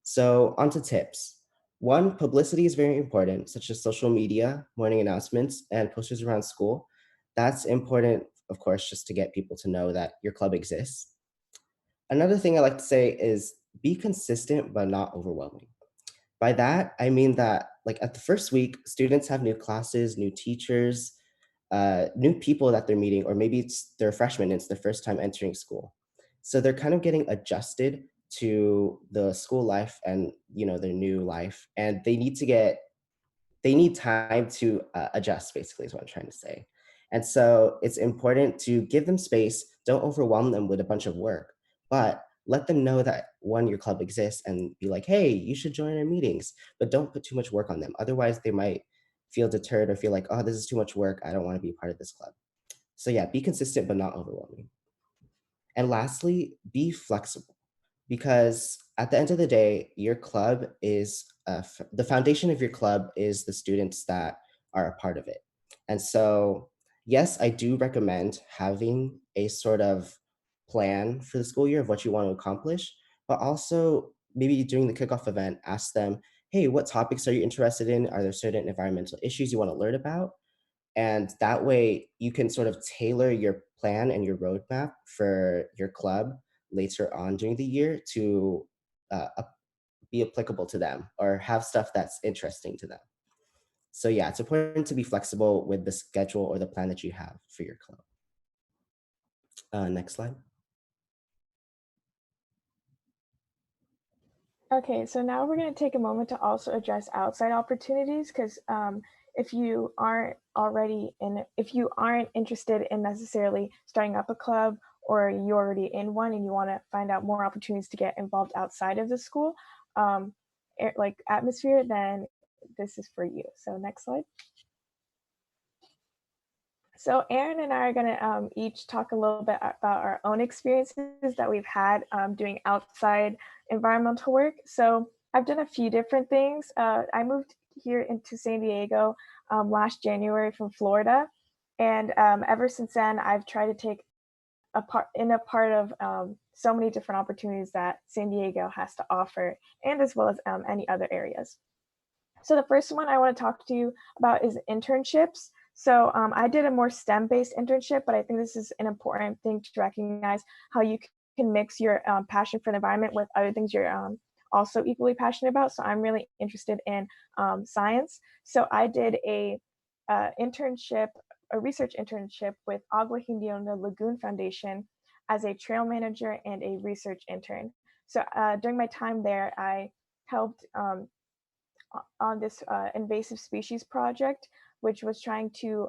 So, on to tips. One, publicity is very important, such as social media, morning announcements, and posters around school. That's important, of course, just to get people to know that your club exists. Another thing I like to say is be consistent but not overwhelming. By that, I mean that like at the first week, students have new classes, new teachers, new people that they're meeting, or maybe they're freshmen, it's their first time entering school. So they're kind of getting adjusted to the school life and their new life, and they need time to adjust, basically, is what I'm trying to say. And so it's important to give them space, don't overwhelm them with a bunch of work, but let them know that one, your club exists and be like, hey, you should join our meetings, but don't put too much work on them. Otherwise, they might feel deterred or feel like, oh, this is too much work. I don't want to be a part of this club. So yeah, be consistent, but not overwhelming. And lastly, be flexible because at the end of the day, your club is the foundation of your club is the students that are a part of it. And so, yes, I do recommend having a sort of plan for the school year of what you want to accomplish, but also maybe during the kickoff event, ask them, hey, what topics are you interested in? Are there certain environmental issues you want to learn about? And that way you can sort of tailor your plan and your roadmap for your club later on during the year to be applicable to them or have stuff that's interesting to them. So yeah, it's important to be flexible with the schedule or the plan that you have for your club. Next slide. Okay, so now we're going to take a moment to also address outside opportunities because if you aren't if you aren't interested in necessarily starting up a club or you're already in one and you want to find out more opportunities to get involved outside of the school, like atmosphere, then this is for you. So next slide. So Aaron and I are going to each talk a little bit about our own experiences that we've had doing outside environmental work. So I've done a few different things. I moved here into San Diego last January from Florida. And ever since then, I've tried to take a part of so many different opportunities that San Diego has to offer, and as well as any other areas. So the first one I want to talk to you about is internships. So I did a more STEM-based internship, but I think this is an important thing to recognize how you can mix your passion for the environment with other things you're also equally passionate about. So I'm really interested in science. So I did a research internship with Agua Hindiona Lagoon Foundation as a trail manager and a research intern. So during my time there, I helped on this invasive species project which was trying to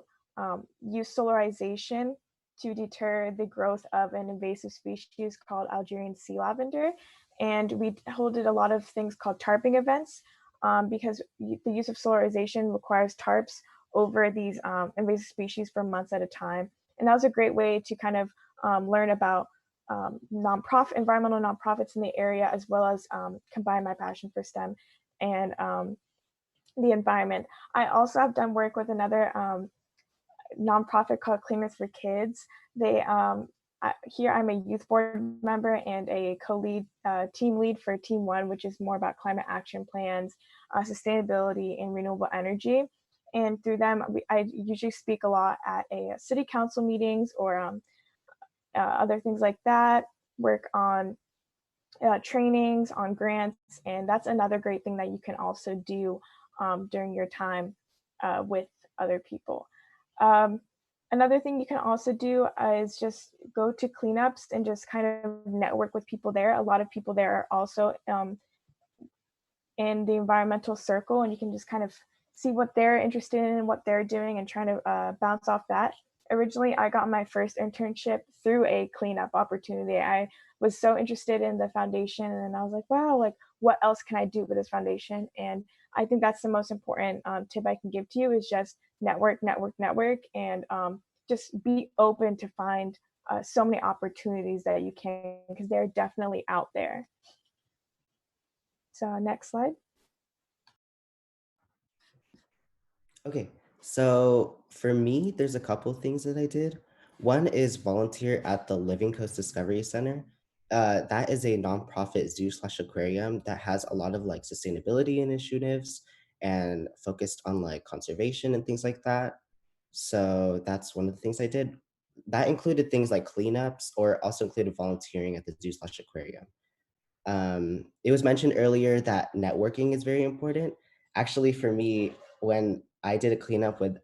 use solarization to deter the growth of an invasive species called Algerian sea lavender. And we holded a lot of things called tarping events because the use of solarization requires tarps over these invasive species for months at a time. And that was a great way to kind of learn about environmental nonprofits in the area, as well as combine my passion for STEM and the environment. I also have done work with another nonprofit called Cleaners for Kids. Here I'm a youth board member and a co-lead team lead for Team One, which is more about climate action plans, sustainability, and renewable energy. And through them, I usually speak a lot at city council meetings or other things like that. Work on trainings, on grants, and that's another great thing that you can also do during your time with other people. Um, Another thing you can also do is just go to cleanups and just kind of network with people there. A lot of people there are also in the environmental circle, and you can just kind of see what they're interested in and what they're doing and trying to bounce off that. Originally, I got my first internship through a cleanup opportunity. I was so interested in the foundation, and I was like, wow, like what else can I do with this foundation? And I think that's the most important tip I can give to you is just network, network, network, and just be open to find so many opportunities that you can, because they're definitely out there. So next slide. Okay, so for me, there's a couple things that I did. One is volunteer at the Living Coast Discovery Center. That is a nonprofit zoo/aquarium that has a lot of like sustainability initiatives and focused on like conservation and things like that. So that's one of the things I did. That included things like cleanups, or also included volunteering at the zoo/aquarium. It was mentioned earlier that networking is very important. Actually, for me, when I did a cleanup with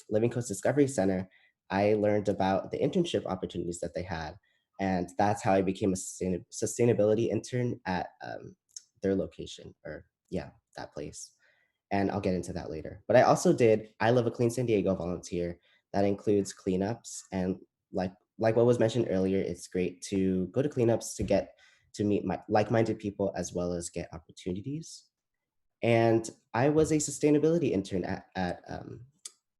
Living Coast Discovery Center, I learned about the internship opportunities that they had. And that's how I became a sustainability intern at their location, or yeah, that place. And I'll get into that later. But I also did I Love a Clean San Diego volunteer. That includes cleanups, and like what was mentioned earlier, it's great to go to cleanups to get to meet like-minded people as well as get opportunities. And I was a sustainability intern at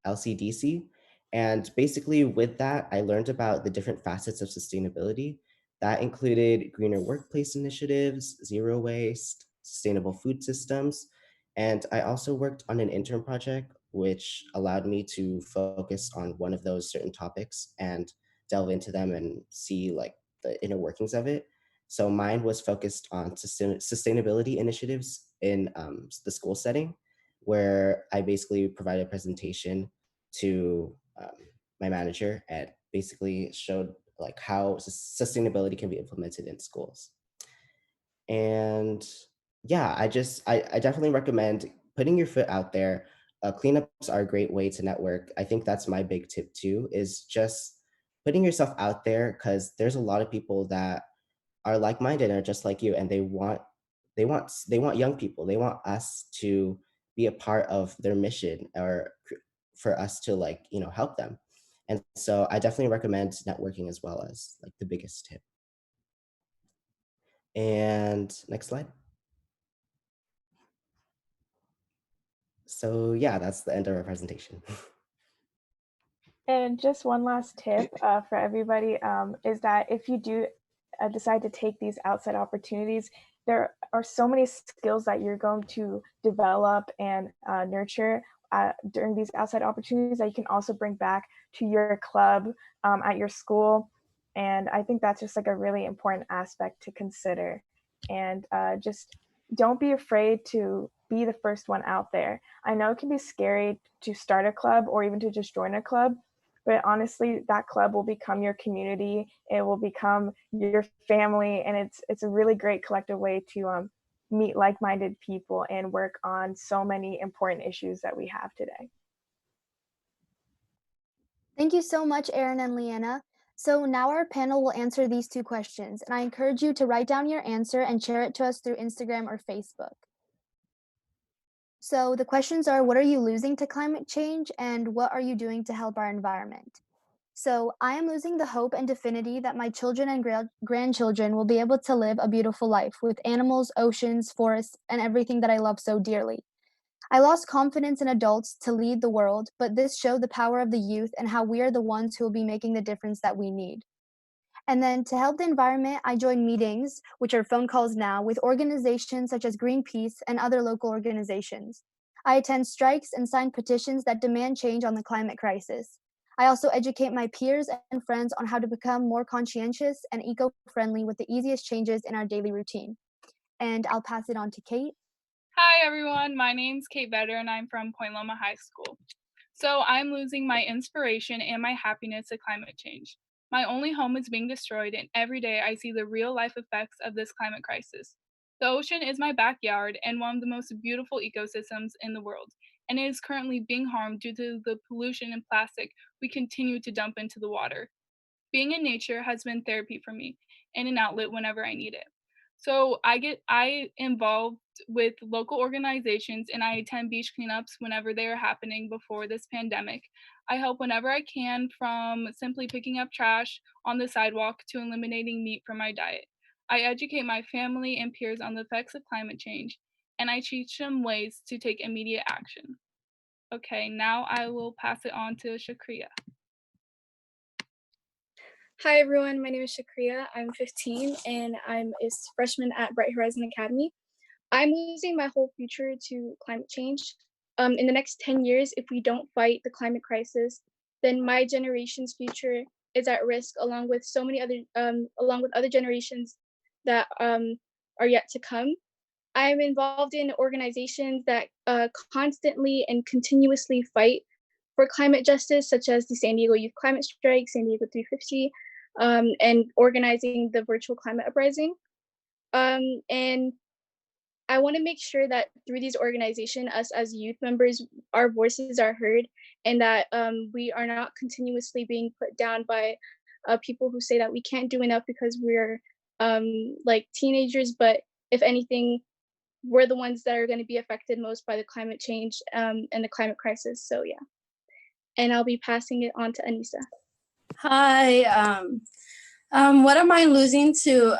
LCDC. And basically, with that, I learned about the different facets of sustainability. That included greener workplace initiatives, zero waste, sustainable food systems. And I also worked on an intern project, which allowed me to focus on one of those certain topics and delve into them and see like the inner workings of it. So mine was focused on sustainability initiatives in the school setting, where I basically provided a presentation to my manager and basically showed like how sustainability can be implemented in schools. And yeah, I definitely recommend putting your foot out there. Cleanups are a great way to network. I think that's my big tip too, is just putting yourself out there, because there's a lot of people that are like-minded and are just like you, and they want young people, they want us to be a part of their mission, or for us to like help them. And so I definitely recommend networking as well as like the biggest tip. And next slide. So yeah, that's the end of our presentation. And just one last tip for everybody is that if you do decide to take these outside opportunities, there are so many skills that you're going to develop and nurture during these outside opportunities that you can also bring back to your club at your school. And I think that's just like a really important aspect to consider. And just don't be afraid to be the first one out there. I know it can be scary to start a club or even to just join a club, but honestly, that club will become your community. It will become your family, and it's a really great collective way to meet like-minded people and work on so many important issues that we have today. Thank you so much, Erin and Leanna. So now our panel will answer these two questions, and I encourage you to write down your answer and share it to us through Instagram or Facebook. So the questions are, what are you losing to climate change and what are you doing to help our environment? So I am losing the hope and divinity that my children and grandchildren will be able to live a beautiful life with animals, oceans, forests, and everything that I love so dearly. I lost confidence in adults to lead the world, but this showed the power of the youth and how we are the ones who will be making the difference that we need. And then to help the environment, I join meetings, which are phone calls now, with organizations such as Greenpeace and other local organizations. I attend strikes and sign petitions that demand change on the climate crisis. I also educate my peers and friends on how to become more conscientious and eco friendly with the easiest changes in our daily routine. And I'll pass it on to Kate. Hi everyone, my name's Kate Vedder and I'm from Point Loma High School. So I'm losing my inspiration and my happiness to climate change. My only home is being destroyed and every day I see the real life effects of this climate crisis. The ocean is my backyard and one of the most beautiful ecosystems in the world, and it is currently being harmed due to the pollution and plastic we continue to dump into the water. Being in nature has been therapy for me and an outlet whenever I need it. So I involved with local organizations and I attend beach cleanups whenever they are happening before this pandemic. I help whenever I can, from simply picking up trash on the sidewalk to eliminating meat from my diet. I educate my family and peers on the effects of climate change and I teach them ways to take immediate action. Okay, now I will pass it on to Shakriya. Hi everyone, my name is Shakriya. I'm 15 and I'm a freshman at Bright Horizon Academy. I'm losing my whole future to climate change. In the next 10 years, if we don't fight the climate crisis, then my generation's future is at risk, along with other generations that are yet to come. I'm involved in organizations that constantly and continuously fight for climate justice, such as the San Diego Youth Climate Strike, San Diego 350, and organizing the virtual climate uprising. And I want to make sure that through these organizations, us as youth members, our voices are heard, and that we are not continuously being put down by people who say that we can't do enough because we're like teenagers. But if anything, we're the ones that are going to be affected most by the climate change and the climate crisis. So yeah, and I'll be passing it on to Anissa. Hi. What am I losing to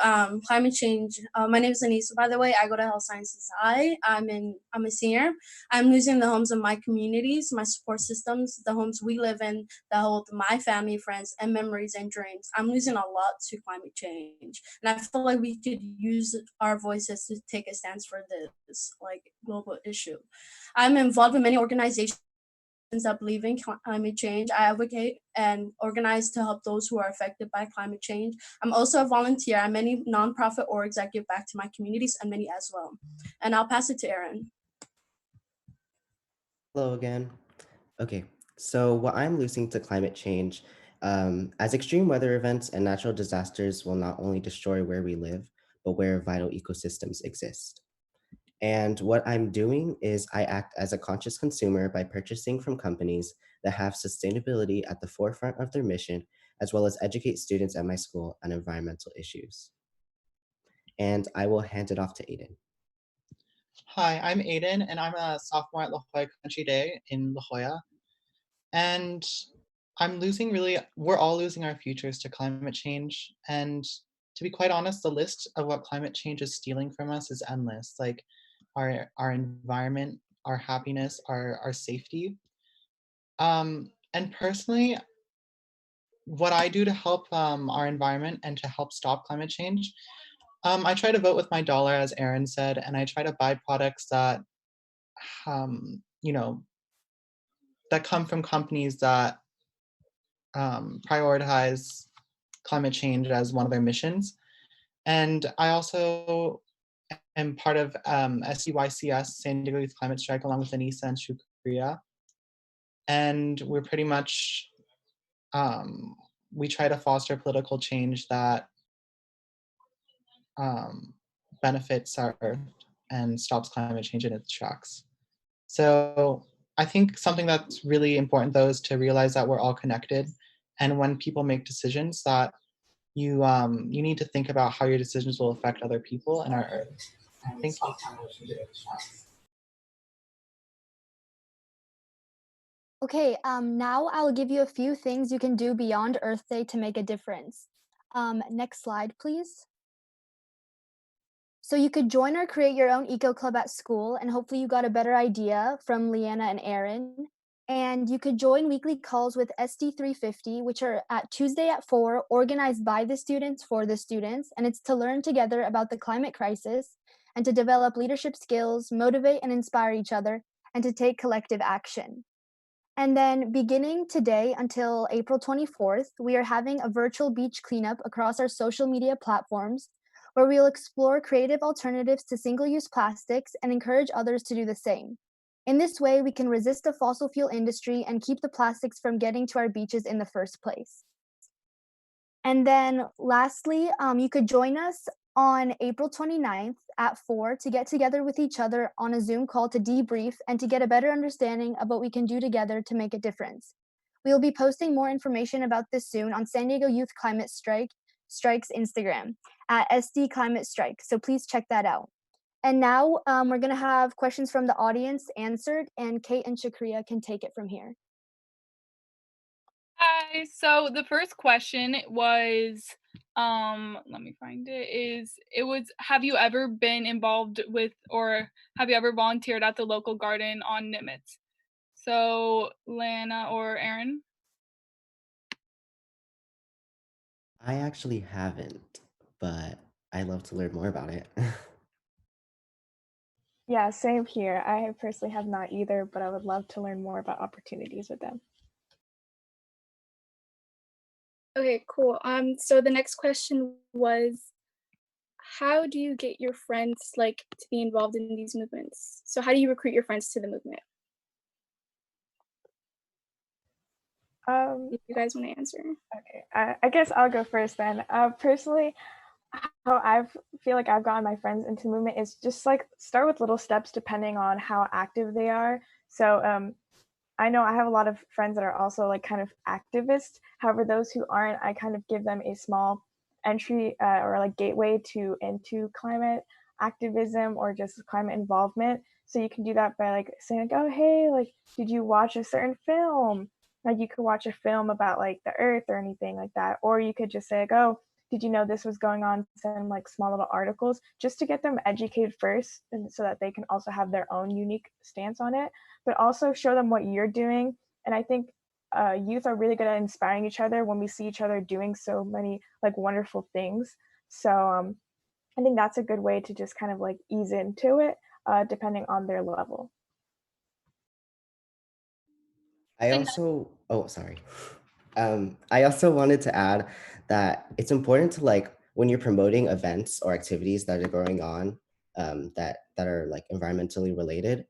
climate change? My name is Anissa, by the way. I go to Health Sciences High. I'm a senior. I'm losing the homes of my communities, my support systems, the homes we live in that hold my family, friends, and memories and dreams. I'm losing a lot to climate change. And I feel like we could use our voices to take a stance for this like global issue. I'm involved in many organizations that believe in climate change. I advocate and organize to help those who are affected by climate change. I'm also a volunteer at many nonprofit orgs that give back to my communities and many as well. And I'll pass it to Erin. Hello again. Okay, so what I'm losing to climate change, as extreme weather events and natural disasters will not only destroy where we live, but where vital ecosystems exist. And what I'm doing is I act as a conscious consumer by purchasing from companies that have sustainability at the forefront of their mission, as well as educate students at my school on environmental issues. And I will hand it off to Aiden. Hi, I'm Aiden, and I'm a sophomore at La Jolla Country Day in La Jolla. And we're all losing our futures to climate change. And to be quite honest, the list of what climate change is stealing from us is endless. Like our environment, our happiness, our safety. And personally, what I do to help our environment and to help stop climate change, I try to vote with my dollar, as Erin said, and I try to buy products that, you know, that come from companies that prioritize climate change as one of their missions. And I also am part of SUYCS, San Diego Youth Climate Strike, along with Anissa and Shukriya. And we're pretty much, we try to foster political change that benefits our Earth and stops climate change in its tracks. So I think something that's really important, though, is to realize that we're all connected. And when people make decisions, that you need to think about how your decisions will affect other people and our Earth. Thank you. Okay, now I'll give you a few things you can do beyond Earth Day to make a difference. Next slide, please. So you could join or create your own eco club at school, and hopefully you got a better idea from Leanna and Aaron. And you could join weekly calls with SD350, which are at Tuesday at 4, organized by the students for the students. And it's to learn together about the climate crisis and to develop leadership skills, motivate and inspire each other, and to take collective action. And then beginning today until April 24th, we are having a virtual beach cleanup across our social media platforms where we'll explore creative alternatives to single use plastics and encourage others to do the same. In this way, we can resist the fossil fuel industry and keep the plastics from getting to our beaches in the first place. And then lastly, you could join us on April 29th at 4 to get together with each other on a Zoom call to debrief and to get a better understanding of what we can do together to make a difference. We will be posting more information about this soon on San Diego Youth Climate Strike's Instagram at SD Climate Strike, so please check that out. And now we're going to have questions from the audience answered, and Kate and Shakriya can take it from here. Hi. So the first question was, let me find it. It was, have you ever been involved with, or have you ever volunteered at the local garden on Nimitz? So Lana or Aaron? I actually haven't, but I love to learn more about it. Yeah, same here. I personally have not either, but I would love to learn more about opportunities with them. Okay, cool. So the next question was, how do you get your friends like to be involved in these movements? So how do you recruit your friends to the movement? If you guys want to answer. Okay, I guess I'll go first then. Personally, how I feel like I've gotten my friends into the movement is just like start with little steps depending on how active they are. So I know I have a lot of friends that are also like kind of activists. However, those who aren't, I kind of give them a small entry or like gateway to into climate activism or just climate involvement. So you can do that by like saying like, oh hey, like did you watch a certain film? Like you could watch a film about like the earth or anything like that. Or you could just say like, oh, did you know this was going on? Send like small little articles just to get them educated first and so that they can also have their own unique stance on it, but also show them what you're doing. And I think youth are really good at inspiring each other when we see each other doing so many like wonderful things. So I think that's a good way to just kind of like ease into it, depending on their level. I also, oh, sorry. I also wanted to add that it's important to like when you're promoting events or activities that are going on that are like environmentally related.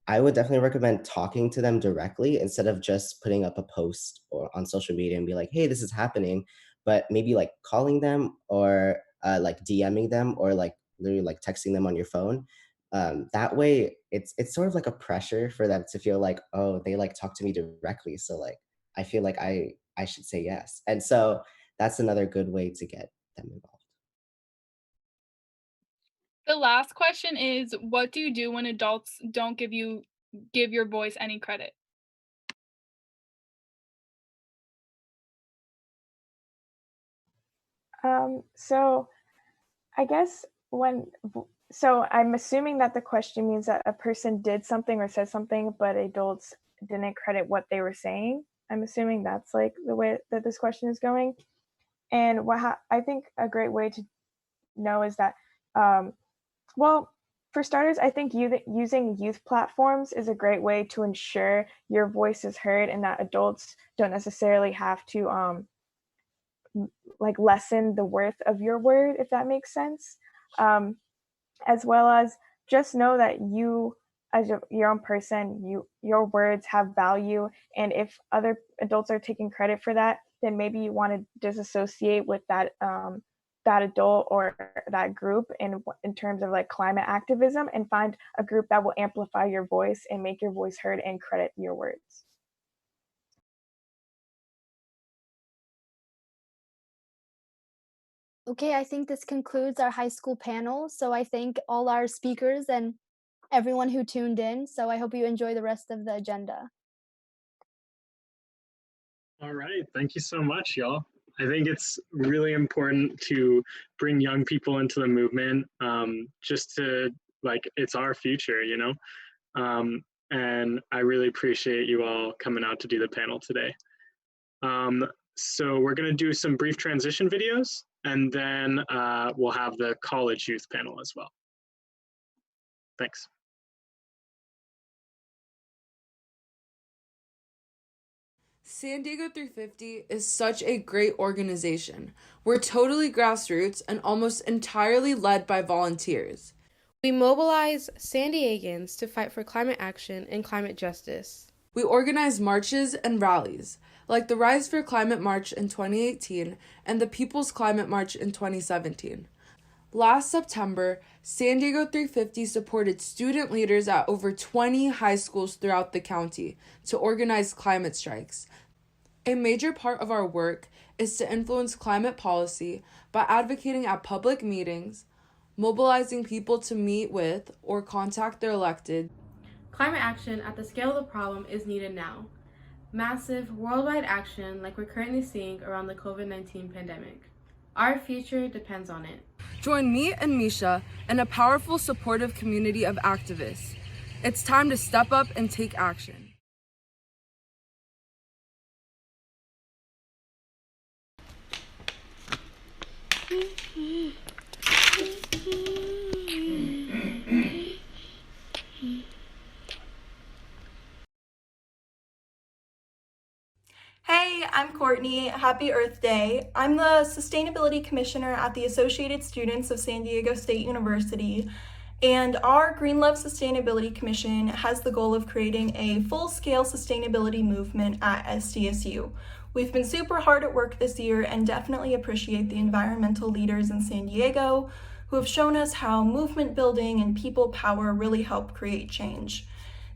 I would definitely recommend talking to them directly instead of just putting up a post or on social media and be like, "Hey, this is happening," but maybe like calling them or like DMing them or like literally like texting them on your phone. That way, it's sort of like a pressure for them to feel like, oh, they like talk to me directly, so like I feel like I should say yes. And so that's another good way to get them involved. The last question is, what do you do when adults don't give your voice any credit? So I guess so I'm assuming that the question means that a person did something or said something, but adults didn't credit what they were saying. I'm assuming that's like the way that this question is going. And I think a great way to know is that, well, for starters, I think using youth platforms is a great way to ensure your voice is heard and that adults don't necessarily have to like lessen the worth of your word, if that makes sense. Um, as well as just know that you as your own person, your words have value, and if other adults are taking credit for that, then maybe you want to disassociate with that adult or that group in terms of like climate activism, and find a group that will amplify your voice and make your voice heard and credit your words. Okay, I think this concludes our high school panel. So I thank all our speakers and everyone who tuned in. So I hope you enjoy the rest of the agenda. All right, thank you so much, y'all. I think it's really important to bring young people into the movement, just to like, it's our future, you know? And I really appreciate you all coming out to do the panel today. So we're gonna do some brief transition videos, and then we'll have the college youth panel as well. Thanks. San Diego 350 is such a great organization. We're totally grassroots and almost entirely led by volunteers. We mobilize San Diegans to fight for climate action and climate justice. We organize marches and rallies, like the Rise for Climate March in 2018 and the People's Climate March in 2017. Last September, San Diego 350 supported student leaders at over 20 high schools throughout the county to organize climate strikes. A major part of our work is to influence climate policy by advocating at public meetings, mobilizing people to meet with or contact their elected. Climate action at the scale of the problem is needed now. Massive worldwide action like we're currently seeing around the COVID-19 pandemic. Our future depends on it. Join me and Misha and a powerful, supportive community of activists. It's time to step up and take action. Hey, I'm Courtney. Happy Earth Day. I'm the Sustainability Commissioner at the Associated Students of San Diego State University, and our Green Love Sustainability Commission has the goal of creating a full-scale sustainability movement at SDSU. We've been super hard at work this year and definitely appreciate the environmental leaders in San Diego who have shown us how movement building and people power really help create change.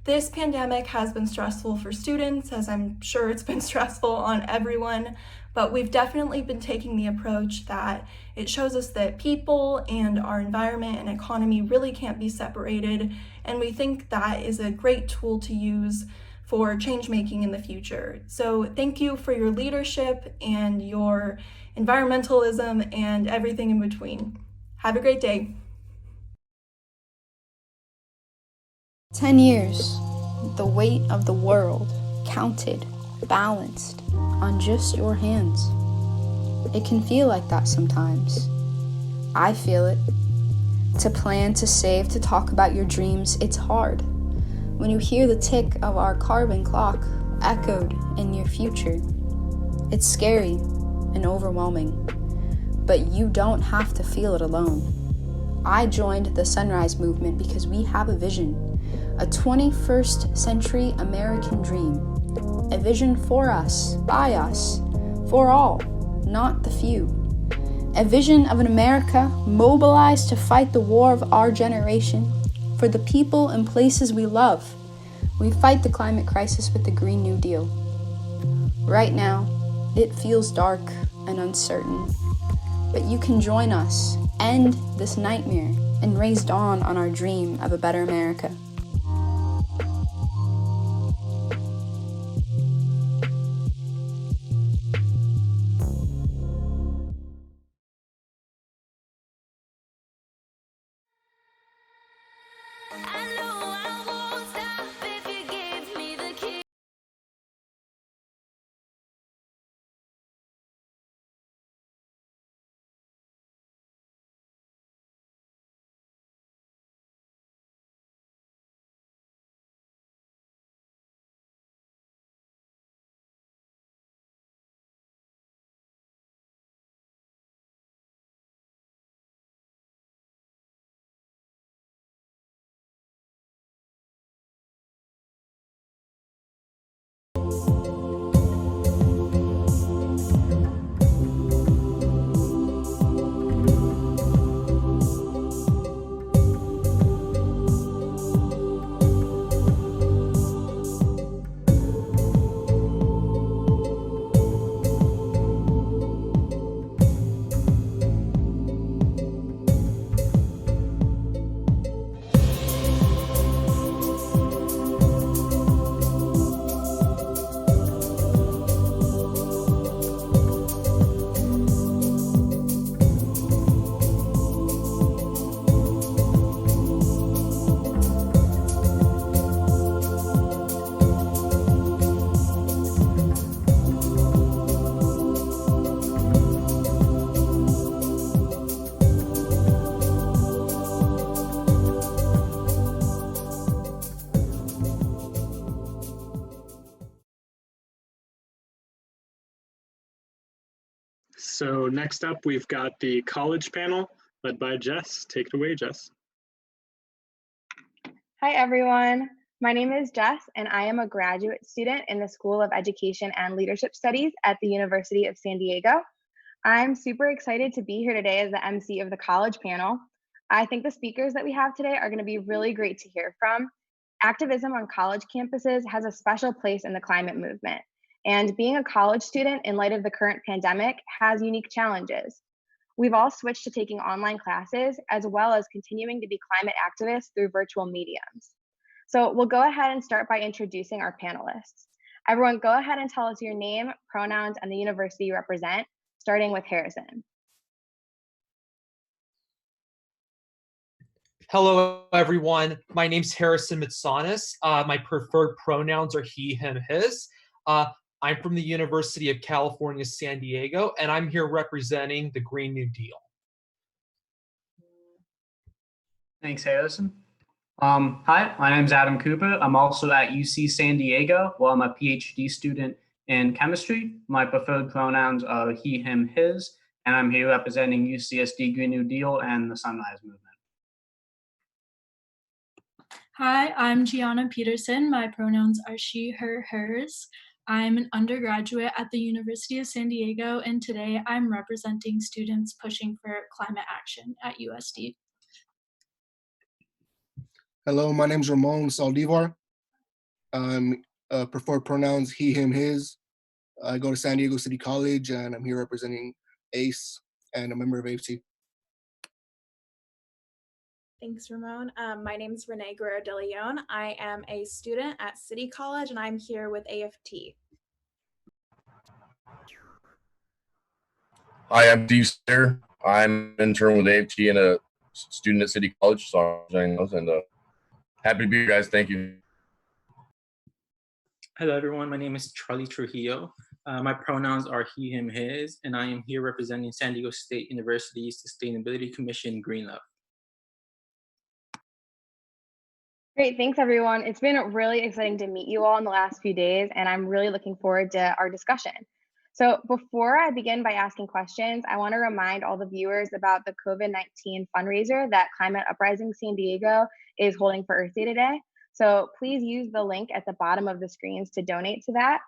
This pandemic has been stressful for students, as I'm sure it's been stressful on everyone, but we've definitely been taking the approach that it shows us that people and our environment and economy really can't be separated, and we think that is a great tool to use for change making in the future. So thank you for your leadership and your environmentalism and everything in between. Have a great day. 10 years, the weight of the world, counted, balanced, on just your hands. It can feel like that sometimes. I feel it. To plan, to save, to talk about your dreams, it's hard. When you hear the tick of our carbon clock echoed in your future, it's scary and overwhelming. But you don't have to feel it alone. I joined the Sunrise Movement because we have a vision. A 21st century American dream. A vision for us, by us, for all, not the few. A vision of an America mobilized to fight the war of our generation for the people and places we love. We fight the climate crisis with the Green New Deal. Right now, it feels dark and uncertain, but you can join us, end this nightmare, and raise dawn on our dream of a better America. So next up, we've got the college panel led by Jess. Take it away, Jess. Hi, everyone. My name is Jess, and I am a graduate student in the School of Education and Leadership Studies at the University of San Diego. I'm super excited to be here today as the MC of the college panel. I think the speakers that we have today are going to be really great to hear from. Activism on college campuses has a special place in the climate movement, and being a college student in light of the current pandemic has unique challenges. We've all switched to taking online classes as well as continuing to be climate activists through virtual mediums. So we'll go ahead and start by introducing our panelists. Everyone, go ahead and tell us your name, pronouns, and the university you represent, starting with Harrison. Hello, everyone. My name's Harrison Mitsonis. My preferred pronouns are he, him, his. I'm from the University of California, San Diego, and I'm here representing the Green New Deal. Thanks, Harrison. Hi, my name is Adam Cooper. I'm also at UC San Diego, where I'm a PhD student in chemistry. My preferred pronouns are he, him, his, and I'm here representing UCSD Green New Deal and the Sunrise Movement. Hi, I'm Gianna Peterson. My pronouns are she, her, hers. I'm an undergraduate at the University of San Diego, and today I'm representing students pushing for climate action at USD. Hello, my name is Ramon Saldivar. I'm preferred pronouns he, him, his. I go to San Diego City College, and I'm here representing ACE and a member of AFT. Thanks, Ramon. My name is Renee Guerrero de Leon. I am a student at City College, and I'm here with AFT. Hi, I'm Steve Stair. I'm an intern with AFT and a student at City College, so I'm joining those, and happy to be here, guys. Thank you. Hello, everyone. My name is Charlie Trujillo. My pronouns are he, him, his, and I am here representing San Diego State University's Sustainability Commission, Green Love. Great, thanks everyone. It's been really exciting to meet you all in the last few days, and I'm really looking forward to our discussion. So before I begin by asking questions, I want to remind all the viewers about the COVID-19 fundraiser that Climate Uprising San Diego is holding for Earth Day today. So please use the link at the bottom of the screens to donate to that.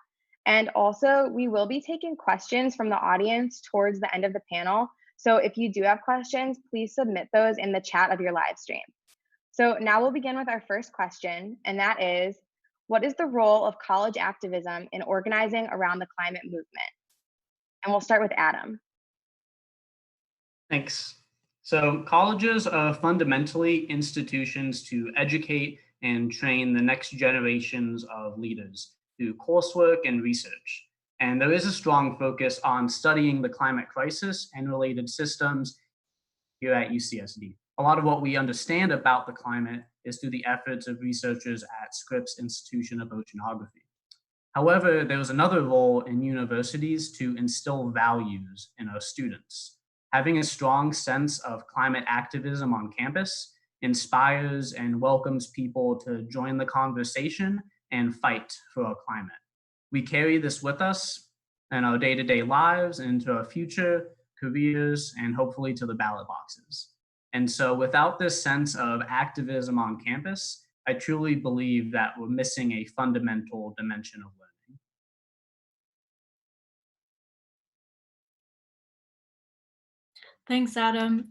And also, we will be taking questions from the audience towards the end of the panel. So if you do have questions, please submit those in the chat of your live stream. So now we'll begin with our first question, and that is, what is the role of college activism in organizing around the climate movement? And we'll start with Adam. Thanks. So colleges are fundamentally institutions to educate and train the next generations of leaders through coursework and research. And there is a strong focus on studying the climate crisis and related systems here at UCSD. A lot of what we understand about the climate is through the efforts of researchers at Scripps Institution of Oceanography. However, there's another role in universities to instill values in our students. Having a strong sense of climate activism on campus inspires and welcomes people to join the conversation and fight for our climate. We carry this with us in our day-to-day lives, into our future, careers, and hopefully to the ballot boxes. And so without this sense of activism on campus, I truly believe that we're missing a fundamental dimension of learning. Thanks, Adam.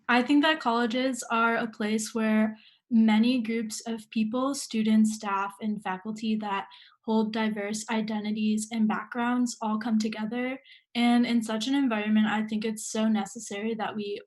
I think that colleges are a place where many groups of people, students, staff, and faculty that hold diverse identities and backgrounds all come together. And in such an environment, I think it's so necessary that we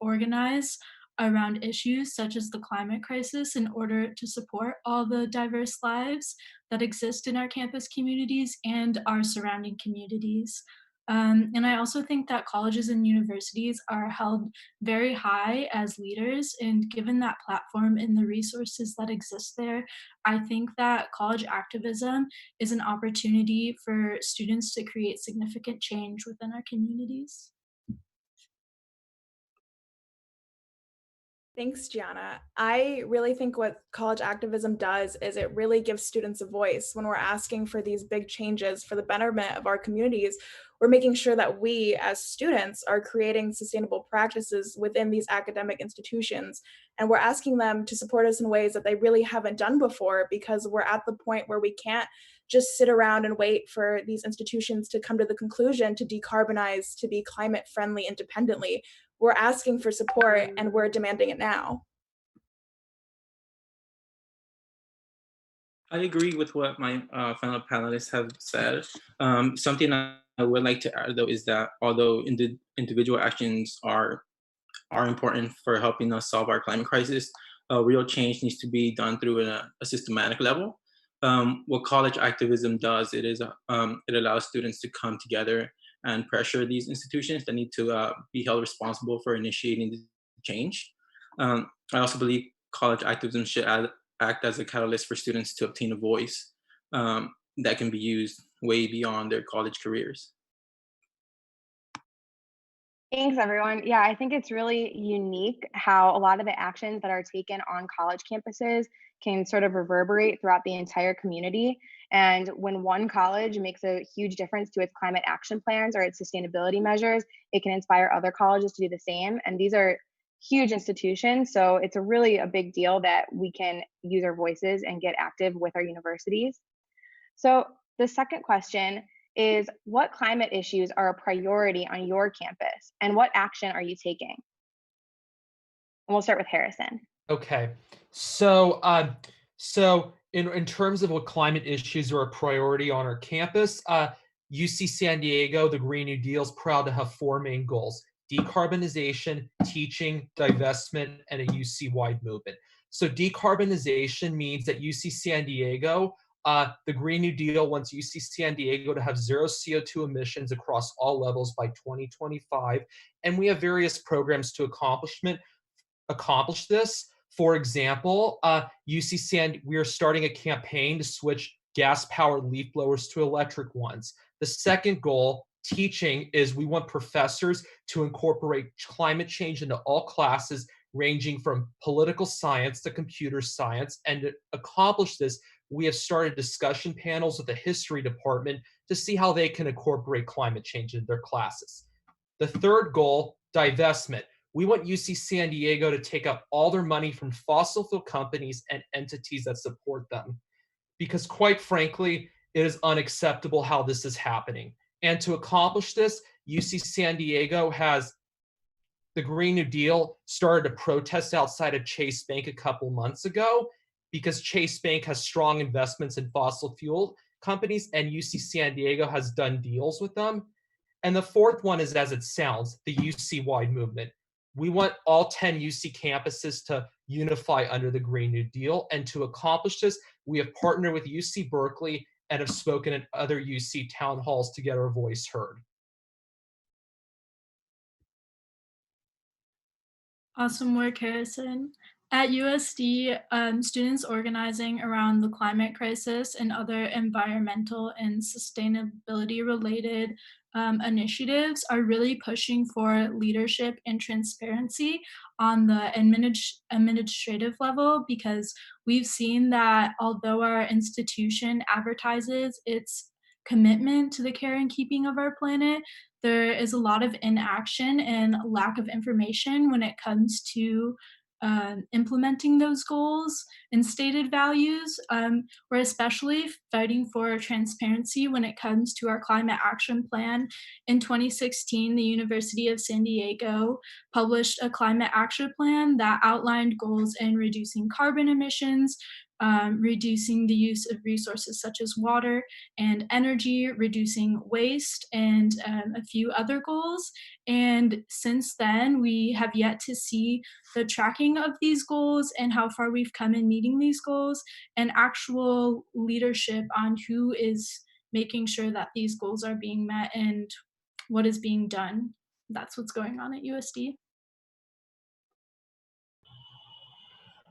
organize around issues such as the climate crisis in order to support all the diverse lives that exist in our campus communities and our surrounding communities. And I also think that colleges and universities are held very high as leaders, and given that platform and the resources that exist there, I think that college activism is an opportunity for students to create significant change within our communities. Thanks, Gianna. I really think what college activism does is it really gives students a voice. When we're asking for these big changes for the betterment of our communities, we're making sure that we as students are creating sustainable practices within these academic institutions. And we're asking them to support us in ways that they really haven't done before, because we're at the point where we can't just sit around and wait for these institutions to come to the conclusion to decarbonize, to be climate friendly independently. We're asking for support and we're demanding it now. I agree with what my fellow panelists have said. Something I would like to add, though, is that although individual actions are important for helping us solve our climate crisis, real change needs to be done through a systematic level. What college activism does, it allows students to come together and pressure these institutions that need to be held responsible for initiating the change. I also believe college activism should act as a catalyst for students to obtain a voice that can be used way beyond their college careers. Thanks, everyone. Yeah, I think it's really unique how a lot of the actions that are taken on college campuses can sort of reverberate throughout the entire community. And when one college makes a huge difference to its climate action plans or its sustainability measures, it can inspire other colleges to do the same. And these are huge institutions. So it's a big deal that we can use our voices and get active with our universities. So the second question is, what climate issues are a priority on your campus and what action are you taking? And we'll start with Harrison. Okay. So in terms of what climate issues are a priority on our campus, UC San Diego, the Green New Deal is proud to have four main goals: decarbonization, teaching, divestment, and a UC-wide movement. So decarbonization means that UC San Diego, the Green New Deal wants UC San Diego to have zero CO2 emissions across all levels by 2025, and we have various programs to accomplish this. For example, we are starting a campaign to switch gas-powered leaf blowers to electric ones. The second goal, teaching, is we want professors to incorporate climate change into all classes, ranging from political science to computer science. And to accomplish this, we have started discussion panels with the history department to see how they can incorporate climate change into their classes. The third goal, divestment. We want UC San Diego to take out all their money from fossil fuel companies and entities that support them. Because quite frankly, it is unacceptable how this is happening. And to accomplish this, UC San Diego has the Green New Deal started to protest outside of Chase Bank a couple months ago because Chase Bank has strong investments in fossil fuel companies and UC San Diego has done deals with them. And the fourth one is, as it sounds, the UC-wide movement. We want all 10 UC campuses to unify under the Green New Deal. And to accomplish this, we have partnered with UC Berkeley and have spoken at other UC town halls to get our voice heard. Awesome work, Harrison. At USD, students organizing around the climate crisis and other environmental and sustainability related initiatives are really pushing for leadership and transparency on the administrative level, because we've seen that although our institution advertises its commitment to the care and keeping of our planet, there is a lot of inaction and lack of information when it comes to implementing those goals and stated values. We're especially fighting for transparency when it comes to our climate action plan. In 2016, the University of San Diego published a climate action plan that outlined goals in reducing carbon emissions, reducing the use of resources such as water and energy, reducing waste, and a few other goals. And since then, we have yet to see the tracking of these goals and how far we've come in meeting these goals, and actual leadership on who is making sure that these goals are being met and what is being done. That's what's going on at USD.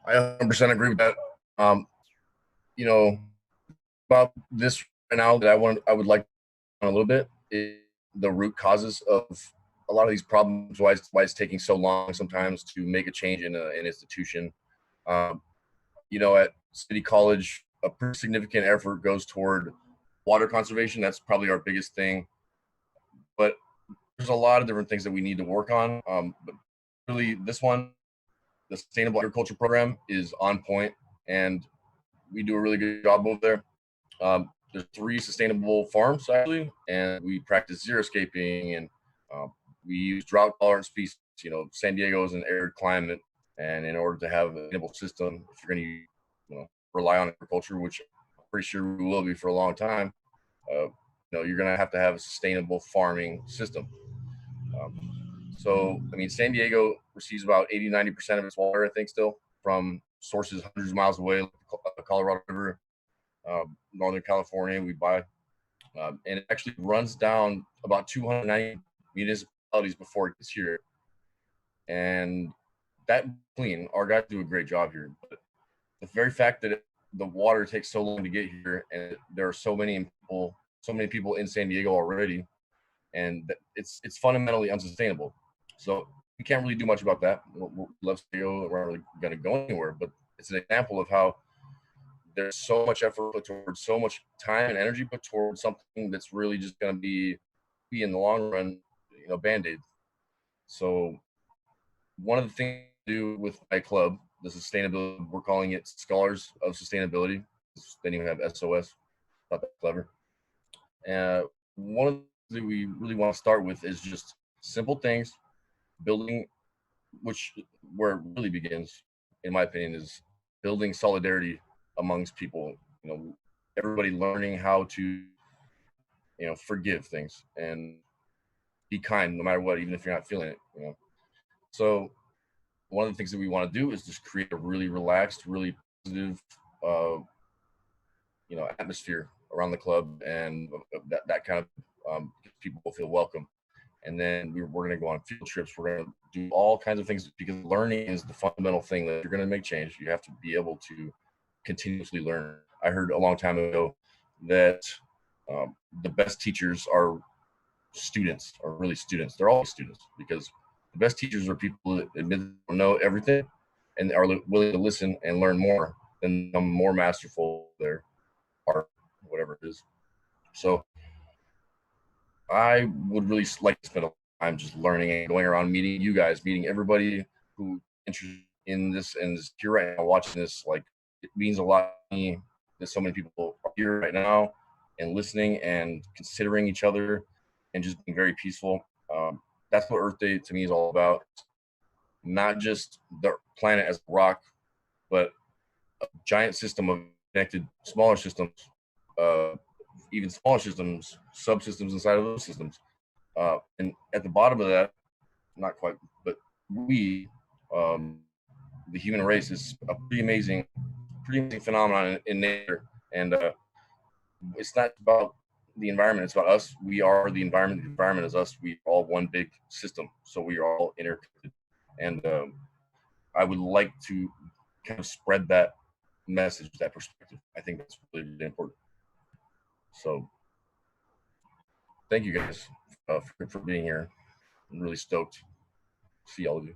I 100% agree with that. You know, about this right now that I would like a little bit is the root causes of a lot of these problems, why it's taking so long sometimes to make a change in an institution. Um, at City College, a pretty significant effort goes toward water conservation. That's probably our biggest thing. But there's a lot of different things that we need to work on. But really, this one, the Sustainable Agriculture Program, is on point, and we do a really good job over there. There's 3 sustainable farms actually, and we practice xeriscaping, and we use drought tolerant species. San Diego is an arid climate, and in order to have a sustainable system, if you're going to rely on agriculture, which I'm pretty sure we will be for a long time, you're going to have a sustainable farming system. So, I mean, San Diego receives about 80-90% of its water, I think, still from sources hundreds of miles away, like the Colorado River, Northern California. We buy, and it actually runs down about 290 municipalities before it gets here. And that clean, our guys do a great job here. But the very fact that the water takes so long to get here, and there are so many people in San Diego already, and it's fundamentally unsustainable. So we can't really do much about that. We love San Diego. We're not really going to go anywhere, but it's an example of how there's so much effort put towards, so much time and energy put towards something that's really just going to be in the long run, Band-Aid. So one of the things I do with my club, the sustainability, we're calling it Scholars of Sustainability. Then you have SOS. Not that clever. One of the things we really want to start with is just simple things, building, where it really begins, in my opinion, is building solidarity amongst people. Everybody learning how to, forgive things and be kind no matter what, even if you're not feeling it. So one of the things that we want to do is just create a really relaxed, really positive, atmosphere around the club, and that kind of people feel welcome. And then we're going to go on field trips. We're going to do all kinds of things, because learning is the fundamental thing that you're going to make change. You have to be able to continuously learn. I heard a long time ago that the best teachers are students, are really students. They're all students, because the best teachers are people that admit they don't know everything and are willing to listen and learn more, and become more masterful of their art, whatever it is. So I would really like to spend a lot of time just learning and going around meeting you guys, meeting everybody who interested in this and is here right now watching this. Like, it means a lot to me that so many people are here right now and listening and considering each other and just being very peaceful. That's what Earth Day to me is all about. Not just the planet as a rock, but a giant system of connected smaller systems, even smaller systems, subsystems inside of those systems. And at the bottom of that, not quite, but we, the human race, is a pretty amazing phenomenon in nature. And it's not about the environment, it's about us. We are the environment. The environment is us. We are all one big system. So we are all interconnected. And I would like to kind of spread that message, that perspective. I think that's really, really important. So thank you guys for being here. I'm really stoked to see all of you.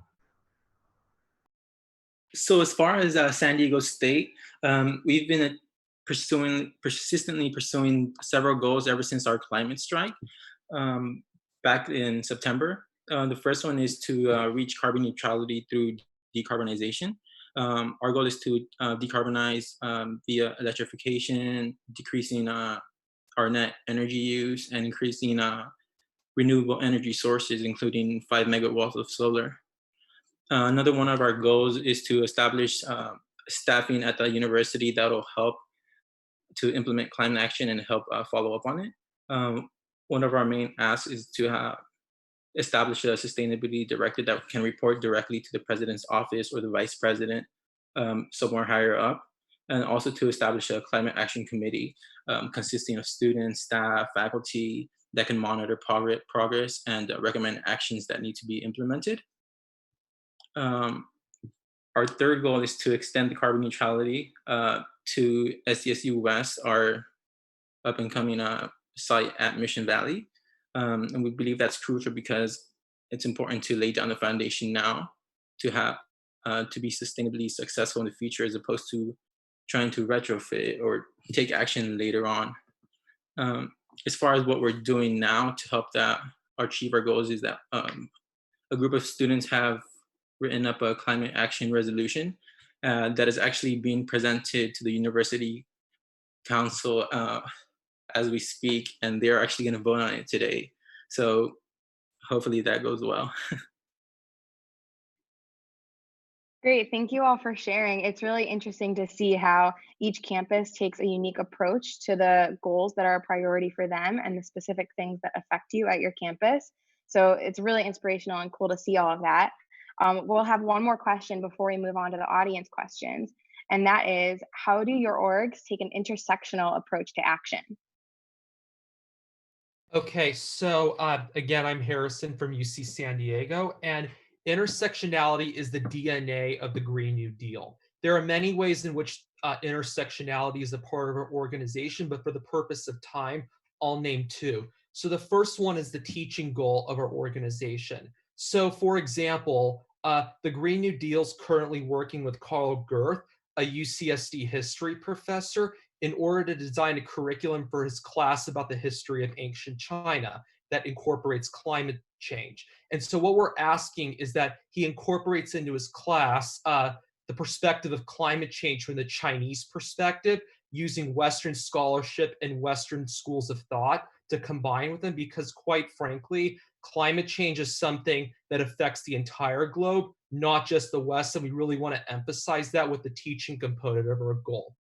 So as far as San Diego State, we've been persistently pursuing several goals ever since our climate strike back in September. The first one is to reach carbon neutrality through decarbonization. Our goal is to decarbonize via electrification, decreasing our net energy use, and increasing renewable energy sources, including 5 megawatts of solar. Another one of our goals is to establish staffing at the university that will help to implement climate action and help follow up on it. One of our main asks is to establish a sustainability director that can report directly to the president's office or the vice president, somewhere higher up, and also to establish a climate action committee consisting of students, staff, faculty that can monitor progress and recommend actions that need to be implemented. Our third goal is to extend the carbon neutrality to SDSU West, our up and coming site at Mission Valley. And we believe that's crucial because it's important to lay down the foundation now to have to be sustainably successful in the future, as opposed to trying to retrofit or take action later on. Um, as far as what we're doing now to help that achieve our goals, is that a group of students have written up a climate action resolution that is actually being presented to the university council as we speak, and they're actually going to vote on it today. So hopefully that goes well. Great. Thank you all for sharing. It's really interesting to see how each campus takes a unique approach to the goals that are a priority for them and the specific things that affect you at your campus. So it's really inspirational and cool to see all of that. We'll have one more question before we move on to the audience questions. And that is, how do your orgs take an intersectional approach to action? Okay, so again, I'm Harrison from UC San Diego, and intersectionality is the DNA of the Green New Deal. There are many ways in which intersectionality is a part of our organization, but for the purpose of time, I'll name two. So the first one is the teaching goal of our organization. So for example, the Green New Deal is currently working with Carl Girth, a UCSD history professor, in order to design a curriculum for his class about the history of ancient China that incorporates climate change. And so what we're asking is that he incorporates into his class the perspective of climate change from the Chinese perspective, using Western scholarship and Western schools of thought to combine with them, because quite frankly, climate change is something that affects the entire globe, not just the West, and we really want to emphasize that with the teaching component of our goal.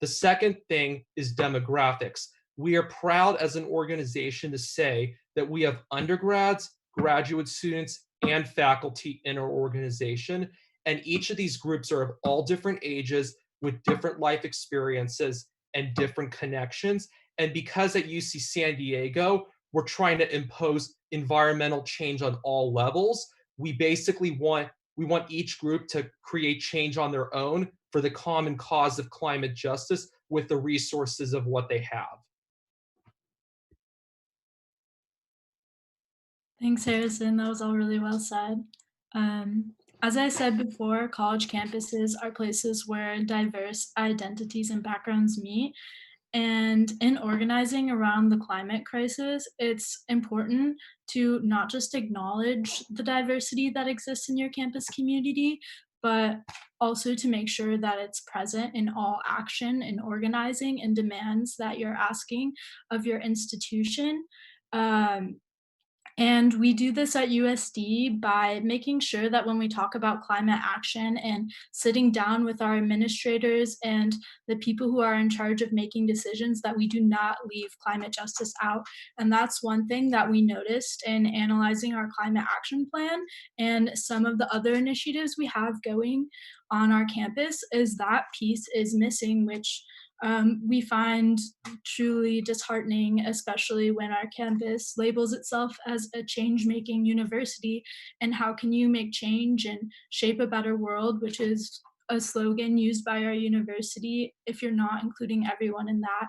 The second thing is demographics. We are proud as an organization to say that we have undergrads, graduate students, and faculty in our organization. And each of these groups are of all different ages with different life experiences and different connections. And because at UC San Diego, we're trying to impose environmental change on all levels, we basically want each group to create change on their own for the common cause of climate justice with the resources of what they have. Thanks, Harrison. That was all really well said. As I said before, college campuses are places where diverse identities and backgrounds meet. And in organizing around the climate crisis, it's important to not just acknowledge the diversity that exists in your campus community, but also to make sure that it's present in all action and organizing and demands that you're asking of your institution. Um, and we do this at USD by making sure that when we talk about climate action and sitting down with our administrators and the people who are in charge of making decisions, that we do not leave climate justice out. And that's one thing that we noticed in analyzing our climate action plan and some of the other initiatives we have going on our campus, is that piece is missing, which we find truly disheartening, especially when our campus labels itself as a change-making university. And how can you make change and shape a better world, which is a slogan used by our university, if you're not including everyone in that?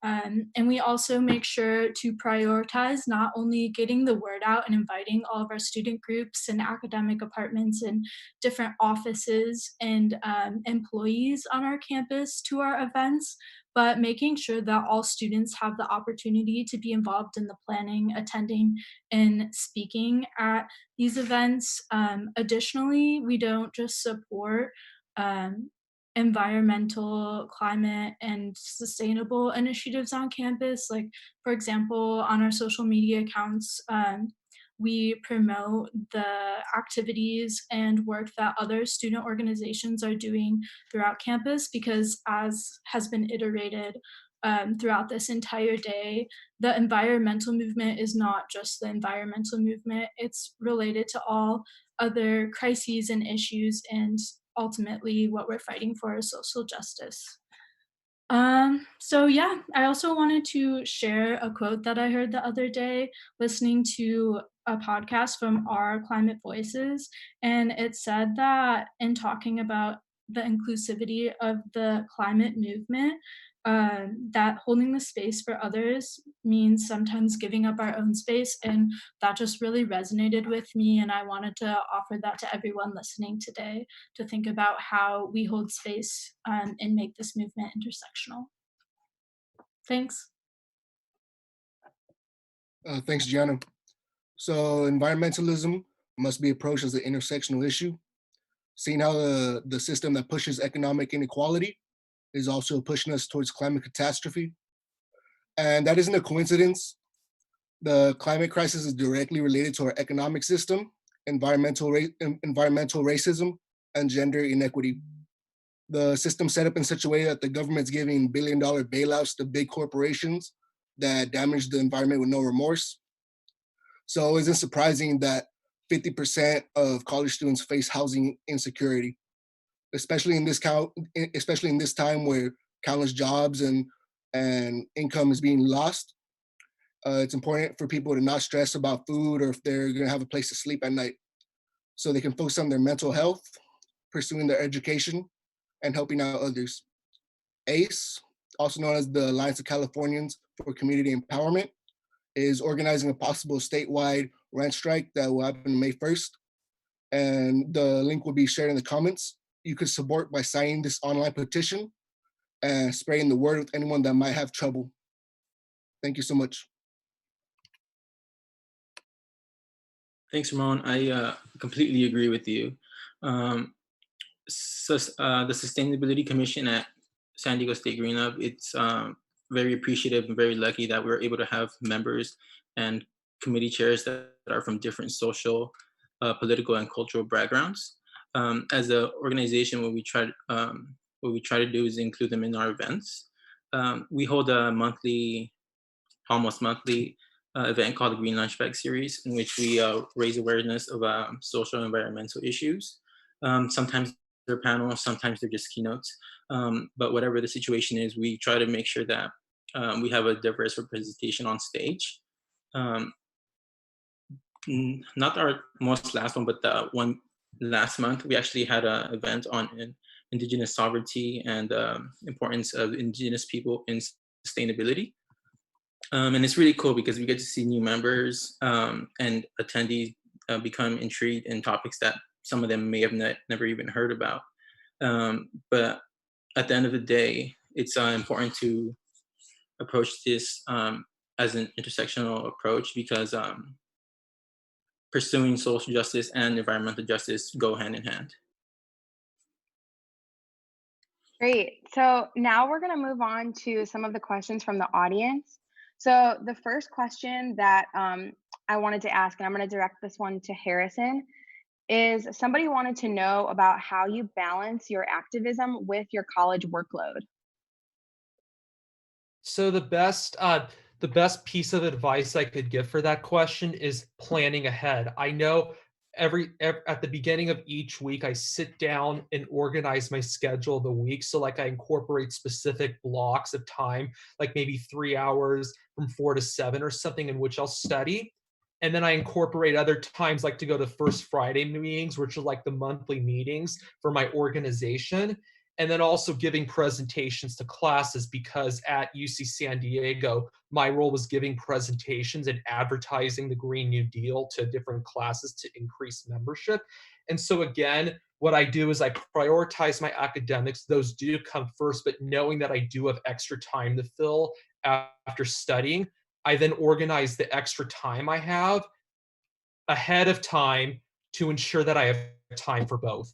And we also make sure to prioritize not only getting the word out and inviting all of our student groups and academic apartments and different offices and employees on our campus to our events, but making sure that all students have the opportunity to be involved in the planning, attending, and speaking at these events. Additionally, we don't just support environmental, climate, and sustainable initiatives on campus. Like, for example, on our social media accounts, we promote the activities and work that other student organizations are doing throughout campus, because as has been iterated throughout this entire day, the environmental movement is not just the environmental movement, it's related to all other crises and issues, and ultimately what we're fighting for is social justice. So yeah, I also wanted to share a quote that I heard the other day listening to a podcast from Our Climate Voices. And it said that in talking about the inclusivity of the climate movement, that holding the space for others means sometimes giving up our own space. And that just really resonated with me. And I wanted to offer that to everyone listening today to think about how we hold space and make this movement intersectional. Thanks. Thanks, Gianna. So environmentalism must be approached as an intersectional issue, seeing how the system that pushes economic inequality is also pushing us towards climate catastrophe. And that isn't a coincidence. The climate crisis is directly related to our economic system, environmental racism, and gender inequity. The system set up in such a way that the government's giving billion-dollar bailouts to big corporations that damage the environment with no remorse. So it isn't surprising that 50% of college students face housing insecurity, especially in this time where countless jobs and income is being lost. It's important for people to not stress about food or if they're going to have a place to sleep at night, so they can focus on their mental health, pursuing their education, and helping out others. ACE, also known as the Alliance of Californians for Community Empowerment, is organizing a possible statewide rent strike that will happen May 1st. And the link will be shared in the comments. You could support by signing this online petition and spreading the word with anyone that might have trouble. Thank you so much. Thanks, Ramon. I completely agree with you. The Sustainability Commission at San Diego State Green Lab, it's very appreciative and very lucky that we're able to have members and committee chairs that are from different social, political, and cultural backgrounds. As an organization, what we try to do is include them in our events. We hold a almost monthly event called the Green Lunch Bag Series, in which we raise awareness of social and environmental issues. Sometimes they're panels, sometimes they're just keynotes. But whatever the situation is, we try to make sure that we have a diverse representation on stage. Not our most last one, but the one last month, we actually had an event on Indigenous sovereignty and importance of Indigenous people in sustainability. And it's really cool because we get to see new members and attendees become intrigued in topics that some of them may have never even heard about. But at the end of the day, it's important to approach this as an intersectional approach because pursuing social justice and environmental justice go hand in hand. Great. So now we're going to move on to some of the questions from the audience. So the first question that I wanted to ask, and I'm going to direct this one to Harrison, is somebody wanted to know about how you balance your activism with your college workload. So the best piece of advice I could give for that question is planning ahead. I know at the beginning of each week I sit down and organize my schedule of the week, so like I incorporate specific blocks of time, like maybe 3 hours from 4 to 7 or something, in which I'll study. And then I incorporate other times, like to go to First Friday meetings, which are like the monthly meetings for my organization. And then also giving presentations to classes, because at UC San Diego, my role was giving presentations and advertising the Green New Deal to different classes to increase membership. And so again, what I do is I prioritize my academics. Those do come first, but knowing that I do have extra time to fill after studying, I then organize the extra time I have ahead of time to ensure that I have time for both.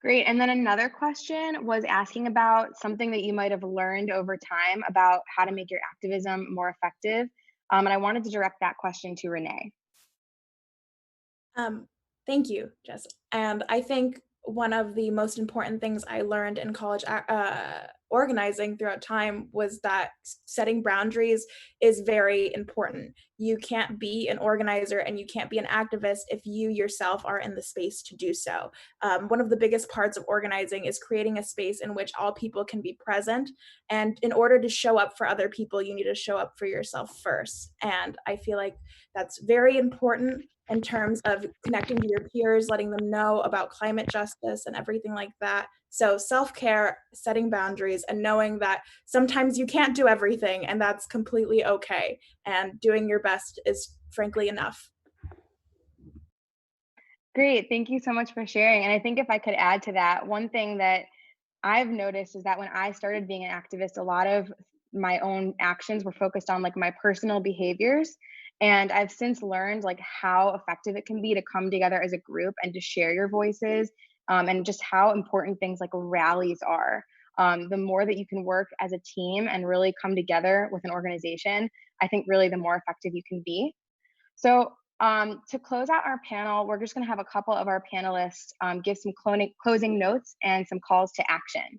Great. And then another question was asking about something that you might have learned over time about how to make your activism more effective. And I wanted to direct that question to Renee. Thank you, Jess. And I think one of the most important things I learned in college organizing throughout time was that setting boundaries is very important. You can't be an organizer and you can't be an activist if you yourself are in the space to do so. One of the biggest parts of organizing is creating a space in which all people can be present. And in order to show up for other people, you need to show up for yourself first. And I feel like that's very important. in terms of connecting to your peers, letting them know about climate justice and everything like that. So self-care, setting boundaries, and knowing that sometimes you can't do everything, and that's completely okay. And doing your best is frankly enough. Great. Thank you so much for sharing. And I think if I could add to that, one thing that I've noticed is that when I started being an activist, a lot of my own actions were focused on like my personal behaviors. And I've since learned like how effective it can be to come together as a group and to share your voices, and just how important things like rallies are. The more that you can work as a team and really come together with an organization, I think really the more effective you can be. So to close out our panel, we're just going to have a couple of our panelists give some closing notes and some calls to action.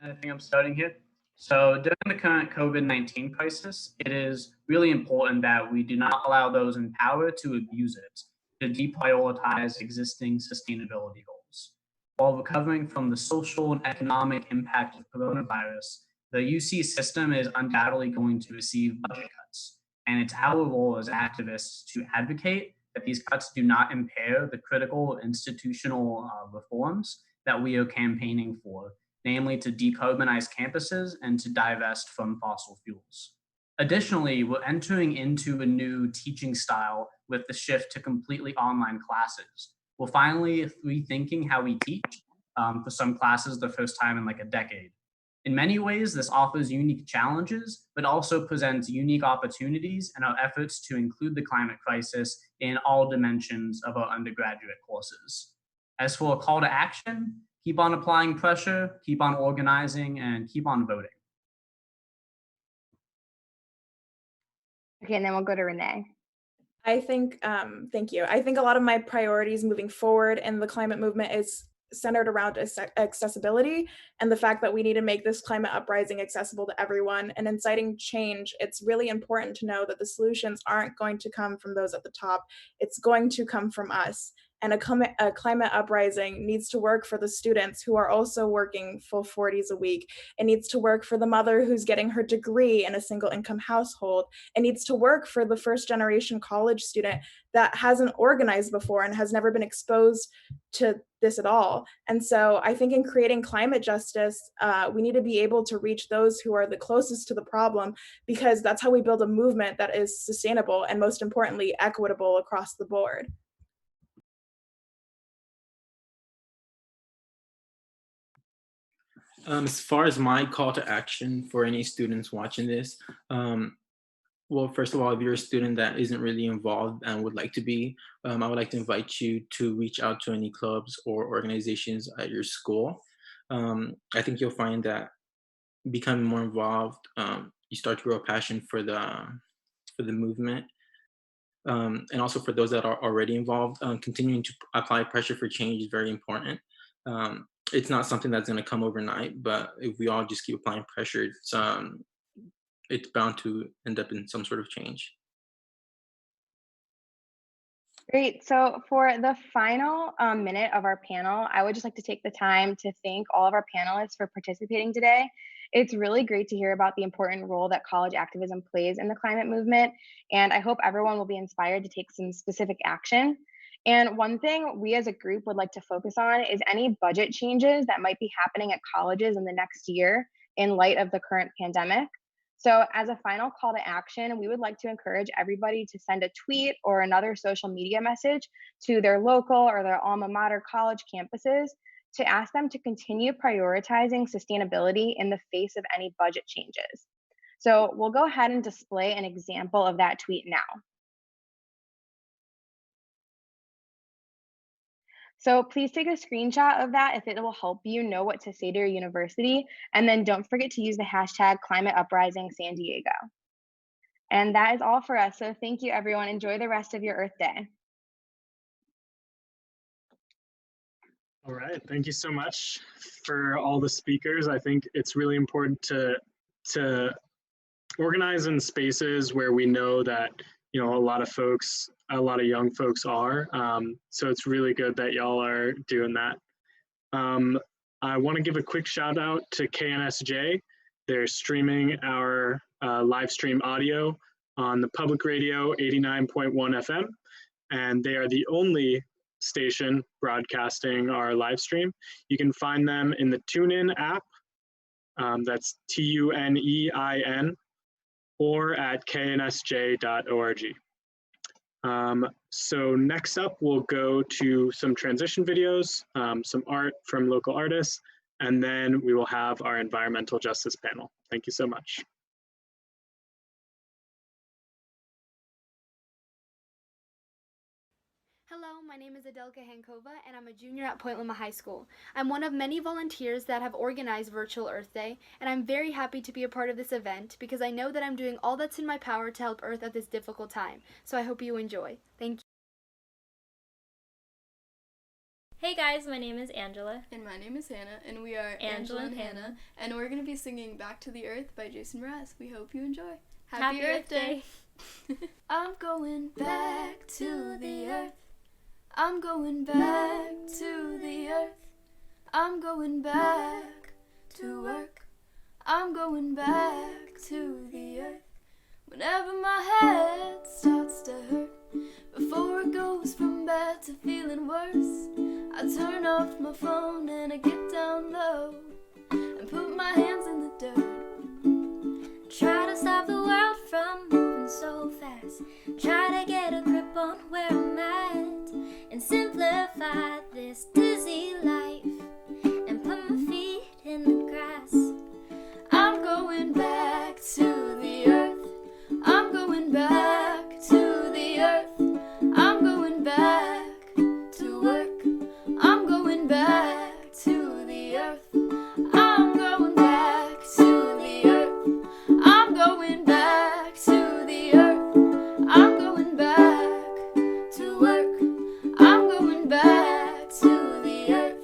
I think I'm starting here. So during the current COVID-19 crisis, it is really important that we do not allow those in power to abuse it, to deprioritize existing sustainability goals. While recovering from the social and economic impact of coronavirus, the UC system is undoubtedly going to receive budget cuts, and it's our role as activists to advocate that these cuts do not impair the critical institutional reforms that we are campaigning for, namely to decarbonize campuses and to divest from fossil fuels. Additionally, we're entering into a new teaching style with the shift to completely online classes. We're finally rethinking how we teach, for some classes the first time in like a decade. In many ways, this offers unique challenges, but also presents unique opportunities in our efforts to include the climate crisis in all dimensions of our undergraduate courses. As for a call to action, keep on applying pressure, keep on organizing, and keep on voting. Okay, and then we'll go to Renee. I think, thank you. I think a lot of my priorities moving forward in the climate movement is centered around accessibility and the fact that we need to make this climate uprising accessible to everyone and inciting change. It's really important to know that the solutions aren't going to come from those at the top. It's going to come from us. And a climate uprising needs to work for the students who are also working full 40s a week. It needs to work for the mother who's getting her degree in a single income household. It needs to work for the first generation college student that hasn't organized before and has never been exposed to this at all. And so I think in creating climate justice, we need to be able to reach those who are the closest to the problem, because that's how we build a movement that is sustainable and, most importantly, equitable across the board. As far as my call to action for any students watching this, well, first of all, if you're a student that isn't really involved and would like to be, I would like to invite you to reach out to any clubs or organizations at your school. I think you'll find that becoming more involved, you start to grow a passion for the movement. And also for those that are already involved, continuing to apply pressure for change is very important. It's not something that's going to come overnight, but if we all just keep applying pressure, it's bound to end up in some sort of change. Great. So for the final minute of our panel, I would just like to take the time to thank all of our panelists for participating today. It's really great to hear about the important role that college activism plays in the climate movement, and I hope everyone will be inspired to take some specific action. And one thing we as a group would like to focus on is any budget changes that might be happening at colleges in the next year in light of the current pandemic. So as a final call to action, we would like to encourage everybody to send a tweet or another social media message to their local or their alma mater college campuses to ask them to continue prioritizing sustainability in the face of any budget changes. So we'll go ahead and display an example of that tweet now. So please take a screenshot of that if it will help you know what to say to your university. And then don't forget to use the hashtag #ClimateUprisingSan Diego. And that is all for us. So thank you, everyone. Enjoy the rest of your Earth Day. All right, thank you so much for all the speakers. I think it's really important to organize in spaces where we know that a lot of young folks are. So it's really good that y'all are doing that. I want to give a quick shout out to KNSJ. They're streaming our live stream audio on the public radio 89.1 FM, and they are the only station broadcasting our live stream. You can find them in the TuneIn app, that's TUNEIN, or at knsj.org. So next up, we'll go to some transition videos, some art from local artists, and then we will have our environmental justice panel. Thank you so much. Hello, my name is Adelka Hankova, and I'm a junior at Point Loma High School. I'm one of many volunteers that have organized Virtual Earth Day, and I'm very happy to be a part of this event because I know that I'm doing all that's in my power to help Earth at this difficult time. So I hope you enjoy. Thank you. Hey guys, my name is Angela. And my name is Hannah, and we are Angela and Hannah. and we're going to be singing Back to the Earth by Jason Mraz. We hope you enjoy. Happy Earth Day! I'm going back to the earth. I'm going back to the earth. I'm going back to work. I'm going back to the earth. Whenever my head starts to hurt, before it goes from bad to feeling worse, I turn off my phone and I get down low and put my hands in the dirt. Try to stop the world from moving so fast. Try to get a grip on where I'm at and simplify this dizzy life and put my feet in the grass. I'm going back to the earth. I'm going back to the earth. I'm going back to work. I'm going back to the earth. I'm going back to the earth. I'm going back to the earth. I'm going back to work. I'm going back to the earth.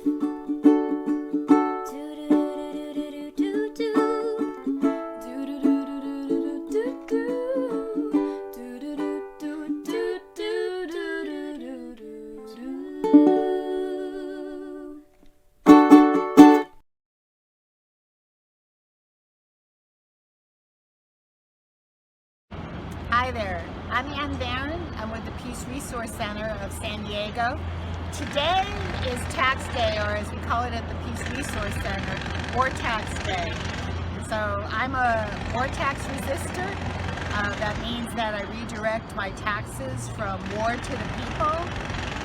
Hi there, I'm Ann Barron. I'm with the Peace Resource Center of San Diego. Today is Tax Day, or as we call it at the Peace Resource Center, War Tax Day. So I'm a war tax resistor. That means that I redirect my taxes from war to the people.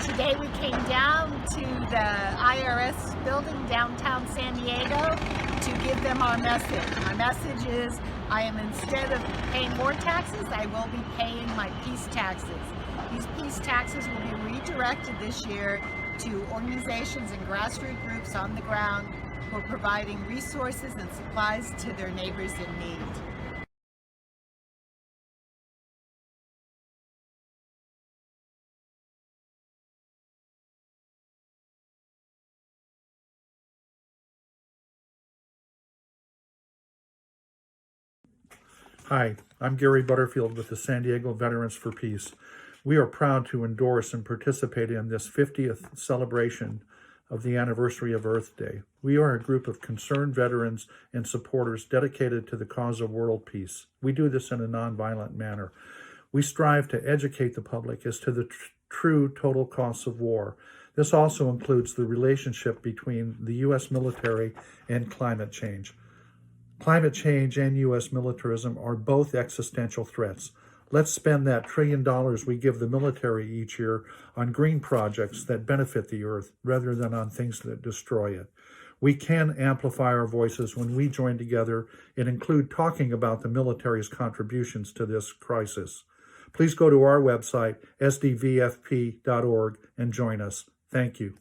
Today we came down to the IRS building downtown San Diego to give them our message. My message is, instead of paying more taxes, I will be paying my peace taxes. These peace taxes will be redirected this year to organizations and grassroots groups on the ground who are providing resources and supplies to their neighbors in need. Hi, I'm Gary Butterfield with the San Diego Veterans for Peace. We are proud to endorse and participate in this 50th celebration of the anniversary of Earth Day. We are a group of concerned veterans and supporters dedicated to the cause of world peace. We do this in a nonviolent manner. We strive to educate the public as to the true total costs of war. This also includes the relationship between the U.S. military and climate change. Climate change and U.S. militarism are both existential threats. Let's spend that $1 trillion we give the military each year on green projects that benefit the earth rather than on things that destroy it. We can amplify our voices when we join together and include talking about the military's contributions to this crisis. Please go to our website, sdvfp.org, and join us. Thank you.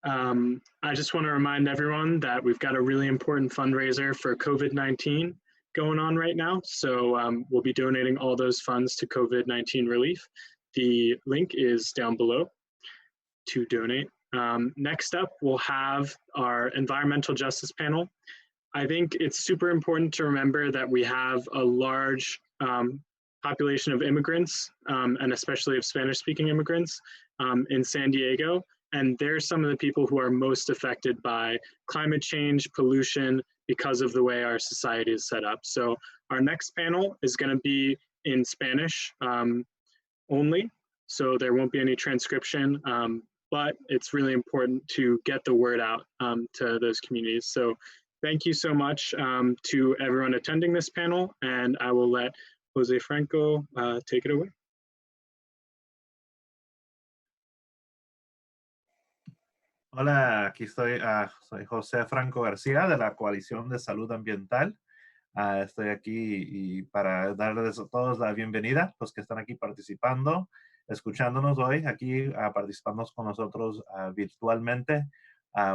I just want to remind everyone that we've got a really important fundraiser for COVID-19 going on right now. So we'll be donating all those funds to COVID-19 relief. The link is down below to donate. Next up, we'll have our environmental justice panel. I think it's super important to remember that we have a large population of immigrants, and especially of Spanish-speaking immigrants in San Diego. And they're some of the people who are most affected by climate change, pollution, because of the way our society is set up. So our next panel is going to be in Spanish only, so there won't be any transcription, but it's really important to get the word out to those communities. So thank you so much to everyone attending this panel, and I will let Jose Franco take it away. Hola, aquí estoy, soy José Franco García de la Coalición de Salud Ambiental. Estoy aquí y para darles a todos la bienvenida, los que están aquí participando, escuchándonos hoy, aquí participando con nosotros virtualmente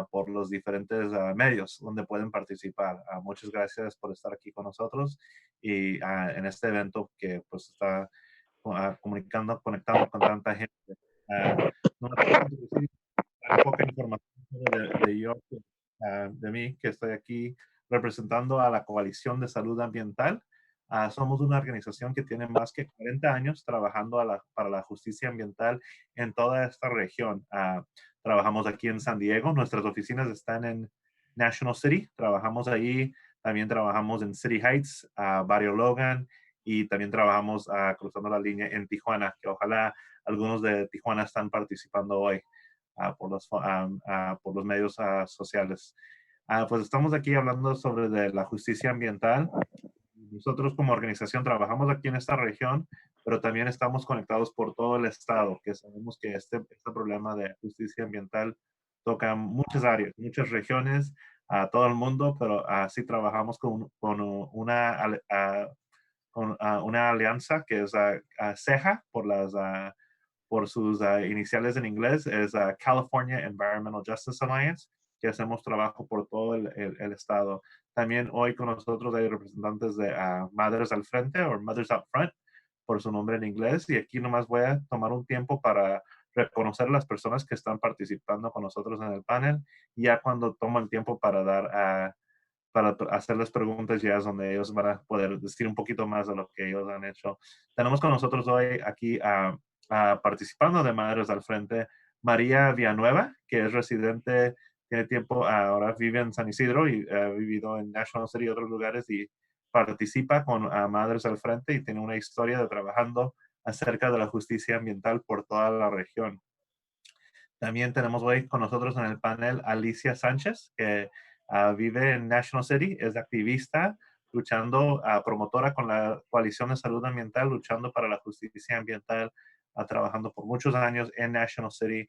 por los diferentes medios donde pueden participar. Muchas gracias por estar aquí con nosotros y en este evento que pues está conectando con tanta gente. No poca información de mí, que estoy aquí representando a la Coalición de Salud Ambiental. Somos una organización que tiene más que 40 años trabajando para la justicia ambiental en toda esta región. Trabajamos aquí en San Diego, nuestras oficinas están en National City, trabajamos ahí, también trabajamos en City Heights, Barrio Logan, y también trabajamos cruzando la línea en Tijuana, que ojalá algunos de Tijuana están participando hoy. Por los medios sociales. Pues estamos aquí hablando sobre la justicia ambiental. Nosotros como organización trabajamos aquí en esta región, pero también estamos conectados por todo el estado, que sabemos que este problema de justicia ambiental toca muchas áreas, muchas regiones, a todo el mundo, pero así trabajamos con una alianza que es CEJA por sus iniciales en inglés, es California Environmental Justice Alliance, que hacemos trabajo por todo el estado. También hoy con nosotros hay representantes de Mothers al Frente o Mothers Up Front, por su nombre en inglés, y aquí nomás voy a tomar un tiempo para reconocer a las personas que están participando con nosotros en el panel, y ya cuando tomo el tiempo para hacerles preguntas, ya es donde ellos van a poder decir un poquito más de lo que ellos han hecho. Tenemos con nosotros hoy aquí participando de Madres al Frente, María Villanueva, que es residente, tiene tiempo, ahora vive en San Isidro y ha vivido en National City y otros lugares y participa con Madres al Frente y tiene una historia de trabajando acerca de la justicia ambiental por toda la región. También tenemos hoy con nosotros en el panel Alicia Sánchez, que vive en National City, es activista, luchando, promotora con la Coalición de Salud Ambiental, luchando para la justicia ambiental, trabajando por muchos años en National City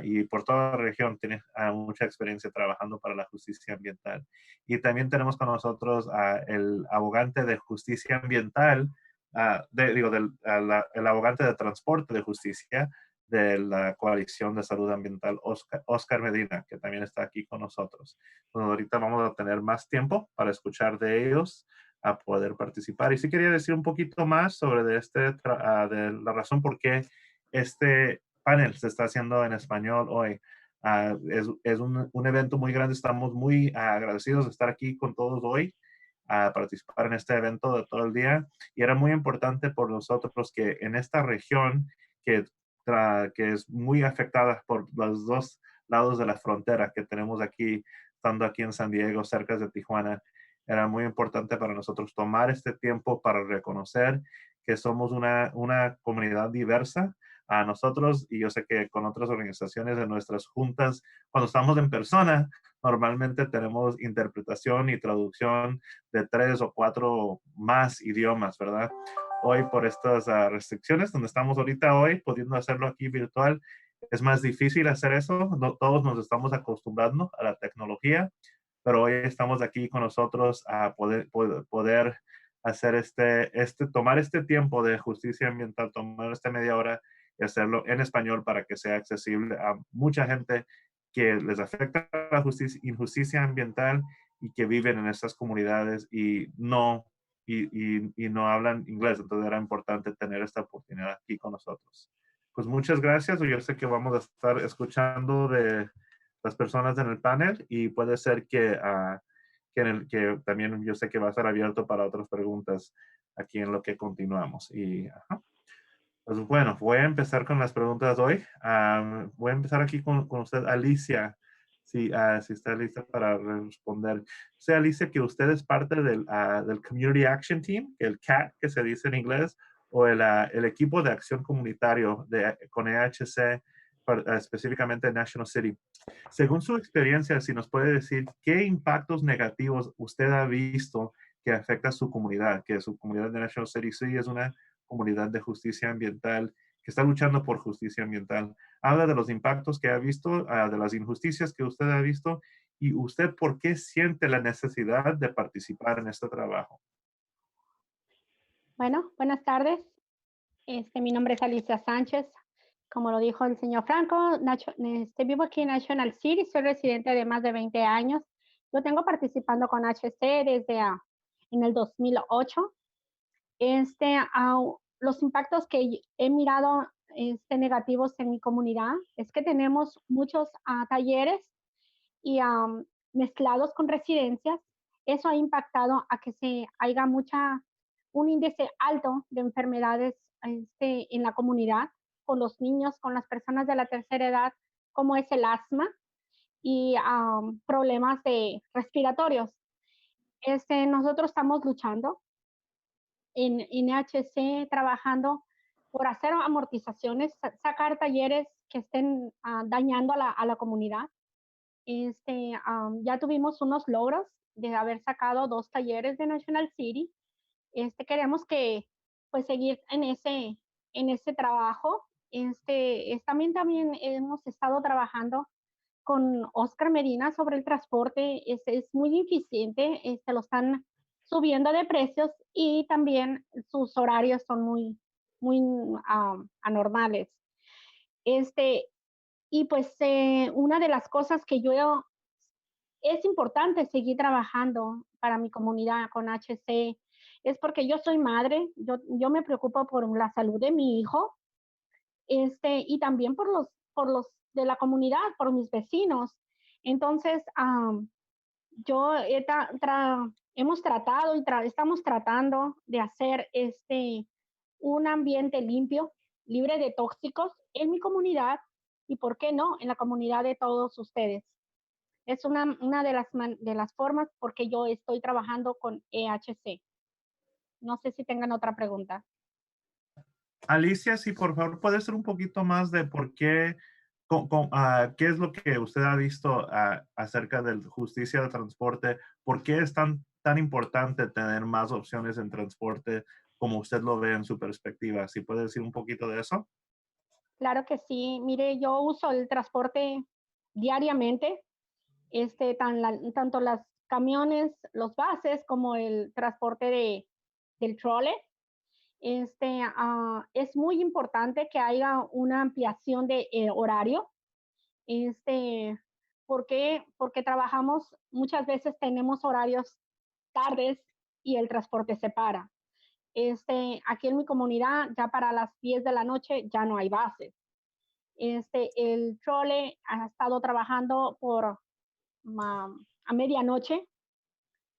y por toda la región. Tiene mucha experiencia trabajando para la justicia ambiental. Y también tenemos con nosotros el abogante de justicia ambiental, el abogante de transporte de justicia, de la Coalición de Salud Ambiental, Oscar Medina, que también está aquí con nosotros. Bueno, ahorita vamos a tener más tiempo para escuchar de ellos, a poder participar. Y sí quería decir un poquito más sobre de la razón por qué este panel se está haciendo en español hoy. Es un evento muy grande. Estamos muy agradecidos de estar aquí con todos hoy, a participar en este evento de todo el día. Y era muy importante por nosotros que en esta región que es muy afectada por los dos lados de la frontera que tenemos aquí, estando aquí en San Diego, cerca de Tijuana, era muy importante para nosotros tomar este tiempo para reconocer que somos una comunidad diversa. A nosotros, y yo sé que con otras organizaciones en nuestras juntas, cuando estamos en persona, normalmente tenemos interpretación y traducción de 3 o 4 más idiomas, ¿verdad? Hoy por estas restricciones donde estamos ahorita hoy, pudiendo hacerlo aquí virtual, es más difícil hacer eso. No, todos nos estamos acostumbrando a la tecnología, pero hoy estamos aquí con nosotros a poder hacer tomar este tiempo de justicia ambiental, tomar esta media hora y hacerlo en español para que sea accesible a mucha gente que les afecta la injusticia ambiental y que viven en estas comunidades y no hablan inglés. Entonces era importante tener esta oportunidad aquí con nosotros. Pues muchas gracias. Yo sé que vamos a estar escuchando de las personas en el panel y puede ser que también yo sé que va a estar abierto para otras preguntas aquí en lo que continuamos. Pues bueno, voy a empezar con las preguntas hoy. Voy a empezar aquí con usted, Alicia, si está lista para responder. Sé, Alicia, que usted es parte del Community Action Team, el CAT, que se dice en inglés, o el equipo de acción comunitario con EHC, específicamente National City. Según su experiencia, si nos puede decir qué impactos negativos usted ha visto que afecta a su comunidad, que su comunidad de National City sí es una comunidad de justicia ambiental que está luchando por justicia ambiental. Habla de los impactos que ha visto, de las injusticias que usted ha visto y usted por qué siente la necesidad de participar en este trabajo. Bueno, buenas tardes. Mi nombre es Alicia Sánchez. Como lo dijo el señor Franco, vivo aquí en National City, soy residente de más de 20 años. Yo tengo participando con HC desde en el 2008. Los impactos que he mirado negativos en mi comunidad es que tenemos muchos talleres y mezclados con residencias. Eso ha impactado a que se haya un índice alto de enfermedades en la comunidad, con los niños, con las personas de la tercera edad, como es el asma y problemas respiratorios. Nosotros estamos luchando en NHC, trabajando por hacer amortizaciones, sacar talleres que estén dañando a la comunidad. Ya tuvimos unos logros de haber sacado 2 talleres de National City. Queremos que pues seguir en ese trabajo. También hemos estado trabajando con Oscar Medina sobre el transporte. Es muy eficiente, lo están subiendo de precios y también sus horarios son muy anormales. Y pues una de las cosas que es importante seguir trabajando para mi comunidad con HC, es porque yo soy madre, yo me preocupo por la salud de mi hijo, y también por los de la comunidad, por mis vecinos. Entonces, yo hemos tratado y estamos tratando de hacer un ambiente limpio, libre de tóxicos en mi comunidad y, ¿por qué no?, en la comunidad de todos ustedes. Es una de las formas porque yo estoy trabajando con EHC. No sé si tengan otra pregunta. Alicia, si por favor puede ser un poquito más de por qué, qué es lo que usted ha visto acerca de justicia de transporte, por qué es tan importante tener más opciones en transporte como usted lo ve en su perspectiva. ¿Si puede decir un poquito de eso? Claro que sí. Mire, yo uso el transporte diariamente, tanto los camiones, los buses, como el transporte del trolley. Es muy importante que haya una ampliación de horario. ¿Por qué? Porque trabajamos, muchas veces tenemos horarios tardes y el transporte se para. Aquí en mi comunidad, ya para las 10 de la noche ya no hay bases. El trolley ha estado trabajando a medianoche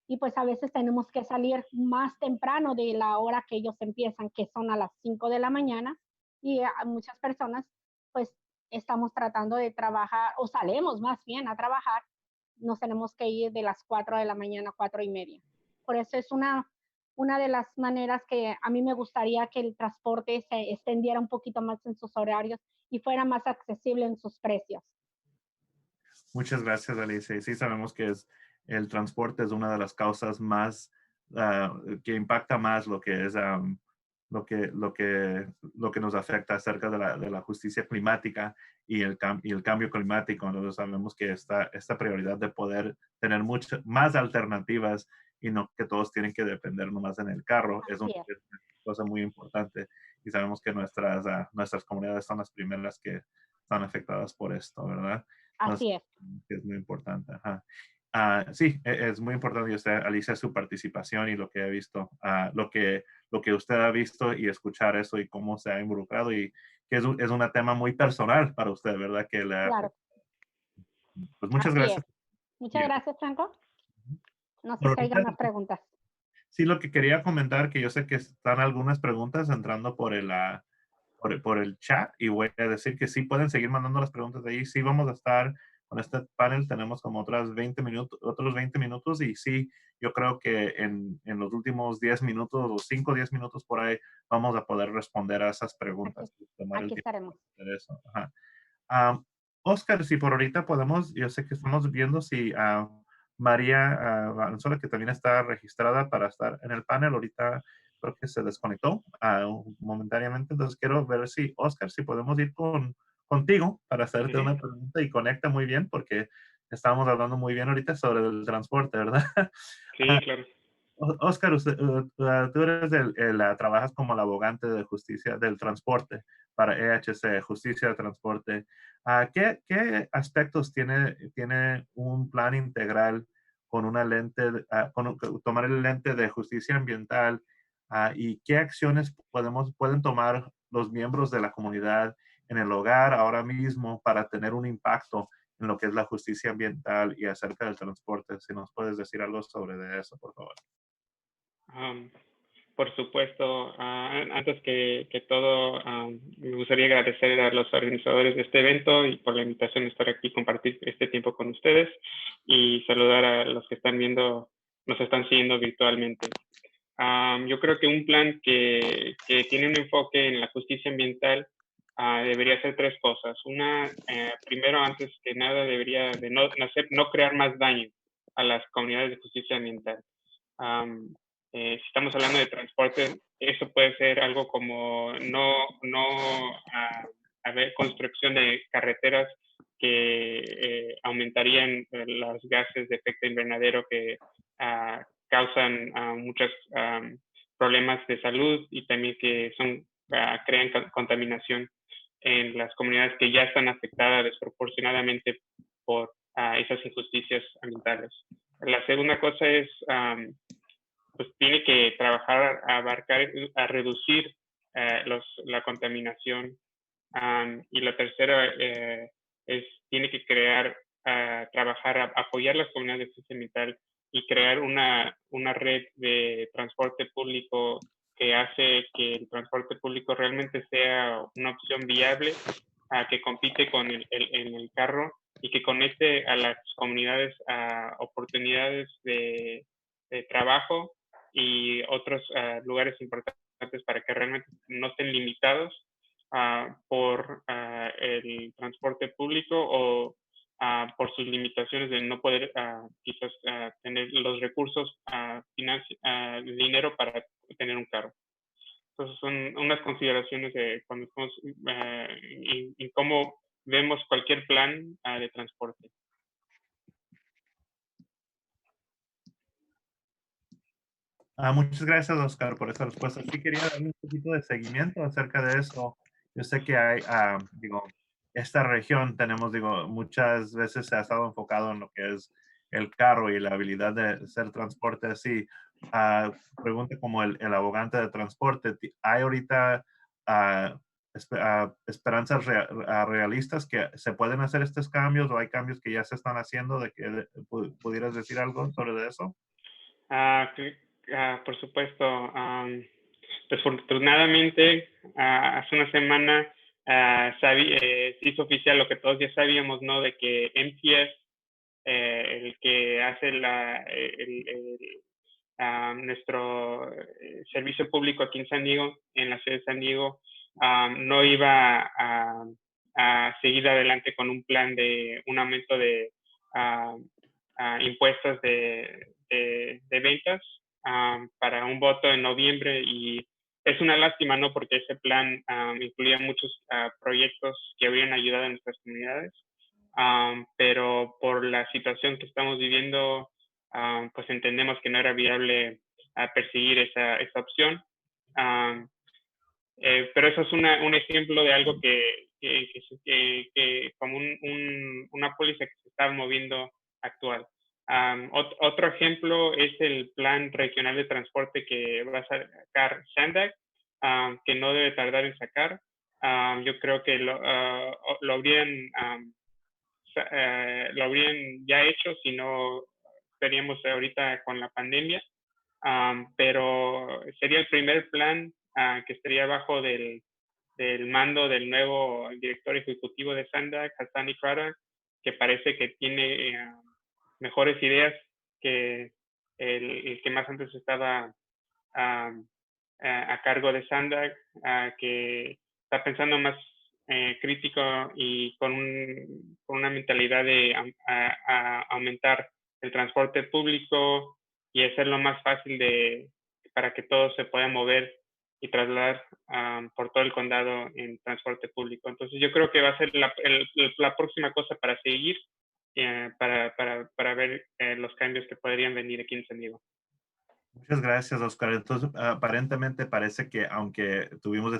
y pues a veces tenemos que salir más temprano de la hora que ellos empiezan, que son a las 5 de la mañana, y a muchas personas pues estamos tratando de trabajar, o salimos más bien a trabajar, nos tenemos que ir de las 4 de la mañana, 4:30. Por eso es una de las maneras que a mí me gustaría que el transporte se extendiera un poquito más en sus horarios y fuera más accesible en sus precios. Muchas gracias, Alicia. Y sí, sabemos que el transporte es una de las causas más que impacta más lo que es lo que nos afecta acerca de la justicia climática y el cambio climático. Nosotros sabemos que esta prioridad de poder tener muchas más alternativas y no que todos tienen que depender nomás en el carro es una cosa muy importante. Y sabemos que nuestras comunidades son las primeras que están afectadas por esto, ¿verdad? Así es. Que es muy importante. Ajá. Sí, es muy importante, usted, Alicia, su participación y lo que he visto, lo que usted ha visto y escuchar eso y cómo se ha involucrado y que es un tema muy personal para usted, ¿verdad? Que le ha Claro, pues muchas así es. gracias. Muchas gracias, Franco. No sé Por si ahorita, hayan más preguntas. sí, lo que quería comentar, que yo sé que están algunas preguntas entrando por el chat y voy a decir que sí pueden seguir mandando las preguntas de ahí. Sí vamos a estar con este panel, tenemos como otros 20 minutos y sí, yo creo que en los últimos 10 minutos o 5 o 10 minutos por ahí vamos a poder responder a esas preguntas. Tomar el Aquí tiempo estaremos. para hacer eso. Ajá. Oscar, si por ahorita podemos, yo sé que estamos viendo si María Valenzuela, que también está registrada para estar en el panel, ahorita creo que se desconectó momentáneamente, entonces quiero ver si, Oscar, si podemos ir contigo para hacerte una pregunta y conecta muy bien porque estábamos hablando muy bien ahorita sobre el transporte, ¿verdad? Sí, claro. Oscar, tú eres trabajas como el abogante de justicia del transporte para EHC, Justicia de Transporte. ¿Qué aspectos tiene un plan integral con una lente, tomar el lente de justicia ambiental y qué acciones pueden tomar los miembros de la comunidad en el hogar ahora mismo para tener un impacto en lo que es la justicia ambiental y acerca del transporte? Si nos puedes decir algo sobre eso, por favor. Por supuesto, antes que todo, me gustaría agradecer a los organizadores de este evento y por la invitación a estar aquí y compartir este tiempo con ustedes y saludar a los que nos están siguiendo virtualmente. Yo creo que un plan que tiene un enfoque en la justicia ambiental debería hacer tres cosas. Una, primero, antes que nada, debería de no crear más daño a las comunidades de justicia ambiental. Si estamos hablando de transporte, eso puede ser algo como no haber construcción de carreteras que aumentarían los gases de efecto invernadero que causan muchos problemas de salud y también que crean contaminación en las comunidades que ya están afectadas desproporcionadamente por esas injusticias ambientales. La segunda cosa es pues tiene que trabajar a reducir la contaminación. Y la tercera tiene que trabajar a apoyar las comunidades de justicia ambiental y crear una red de transporte público que hace que el transporte público realmente sea una opción viable, que compite con el carro y que conecte a las comunidades a oportunidades de trabajo y otros lugares importantes para que realmente no estén limitados por el transporte público o por sus limitaciones de no poder quizás tener los recursos, dinero para tener un carro. Entonces son unas consideraciones de cuando estamos en cómo vemos cualquier plan de transporte. Muchas gracias, Oscar, por esa respuesta. Sí quería darle un poquito de seguimiento acerca de eso. Yo sé que hay, esta región tenemos, muchas veces se ha estado enfocado en lo que es el carro y la habilidad de hacer transporte así. Pregunta como el abogante de transporte, ¿hay ahorita esperanzas realistas que se pueden hacer estos cambios o hay cambios que ya se están haciendo de que pudieras decir algo sobre eso? Por supuesto. Desafortunadamente, hace una semana se hizo oficial lo que todos ya sabíamos, ¿no? De que MTS, el que hace nuestro servicio público aquí en San Diego, en la ciudad de San Diego, no iba a seguir adelante con un plan de un aumento de impuestos de ventas para un voto en noviembre, y es una lástima, ¿no? Porque ese plan incluía muchos proyectos que habrían ayudado a nuestras comunidades, pero por la situación que estamos viviendo, pues entendemos que no era viable perseguir esa opción. Pero eso es un ejemplo de algo que como una póliza que se está moviendo actual. Otro ejemplo es el plan regional de transporte que va a sacar SANDAG, que no debe tardar en sacar. Yo creo que lo habrían ya hecho, si no estaríamos ahorita con la pandemia. Pero sería el primer plan que estaría bajo del mando del nuevo director ejecutivo de SANDAG, Hassani Kradar, que parece que tiene mejores ideas que el que más antes estaba a cargo de SANDAG, que está pensando más crítico y con una mentalidad de aumentar el transporte público y hacerlo más fácil para que todos se puedan mover y trasladar por todo el condado en transporte público. Entonces yo creo que va a ser la próxima cosa para seguir, para ver los cambios que podrían venir aquí en San Diego. Muchas gracias, Oscar. Entonces, aparentemente parece que aunque tuvimos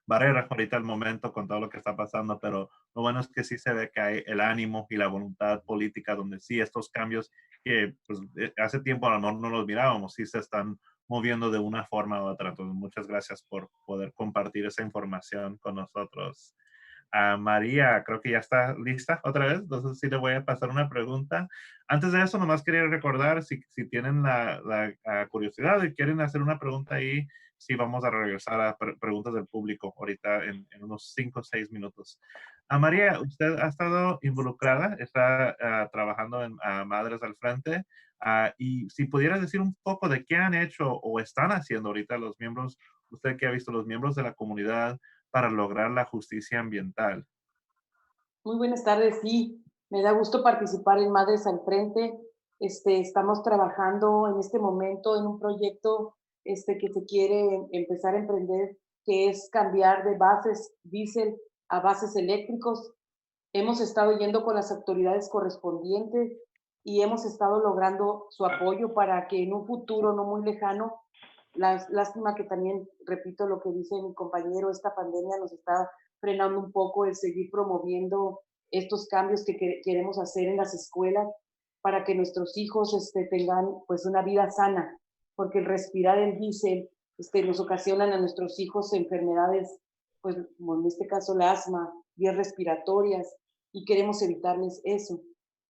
barrera ahorita al momento con todo lo que está pasando, pero lo bueno es que sí se ve que hay el ánimo y la voluntad política donde sí estos cambios que pues, hace tiempo a lo mejor no los mirábamos, sí se están moviendo de una forma u otra. Entonces, muchas gracias por poder compartir esa información con nosotros. María, creo que ya está lista otra vez, entonces sí le voy a pasar una pregunta. Antes de eso, nomás quería recordar, si tienen la curiosidad y quieren hacer una pregunta ahí, sí vamos a regresar a preguntas del público ahorita en unos 5 o 6 minutos. María, usted ha estado involucrada, está trabajando en Madres al Frente, y si pudieras decir un poco de qué han hecho o están haciendo ahorita los miembros, usted que ha visto los miembros de la comunidad para lograr la justicia ambiental. Muy buenas tardes, sí, me da gusto participar en Madres al Frente. Estamos trabajando en este momento en un proyecto que se quiere empezar a emprender, que es cambiar de bases diésel a bases eléctricos. Hemos estado yendo con las autoridades correspondientes y hemos estado logrando su apoyo para que en un futuro no muy lejano, lástima que también, repito lo que dice mi compañero, esta pandemia nos está frenando un poco el seguir promoviendo estos cambios que queremos hacer en las escuelas para que nuestros hijos tengan pues una vida sana, porque el respirar el diésel nos ocasionan a nuestros hijos enfermedades, pues como en este caso el asma, vías respiratorias, y queremos evitarles eso.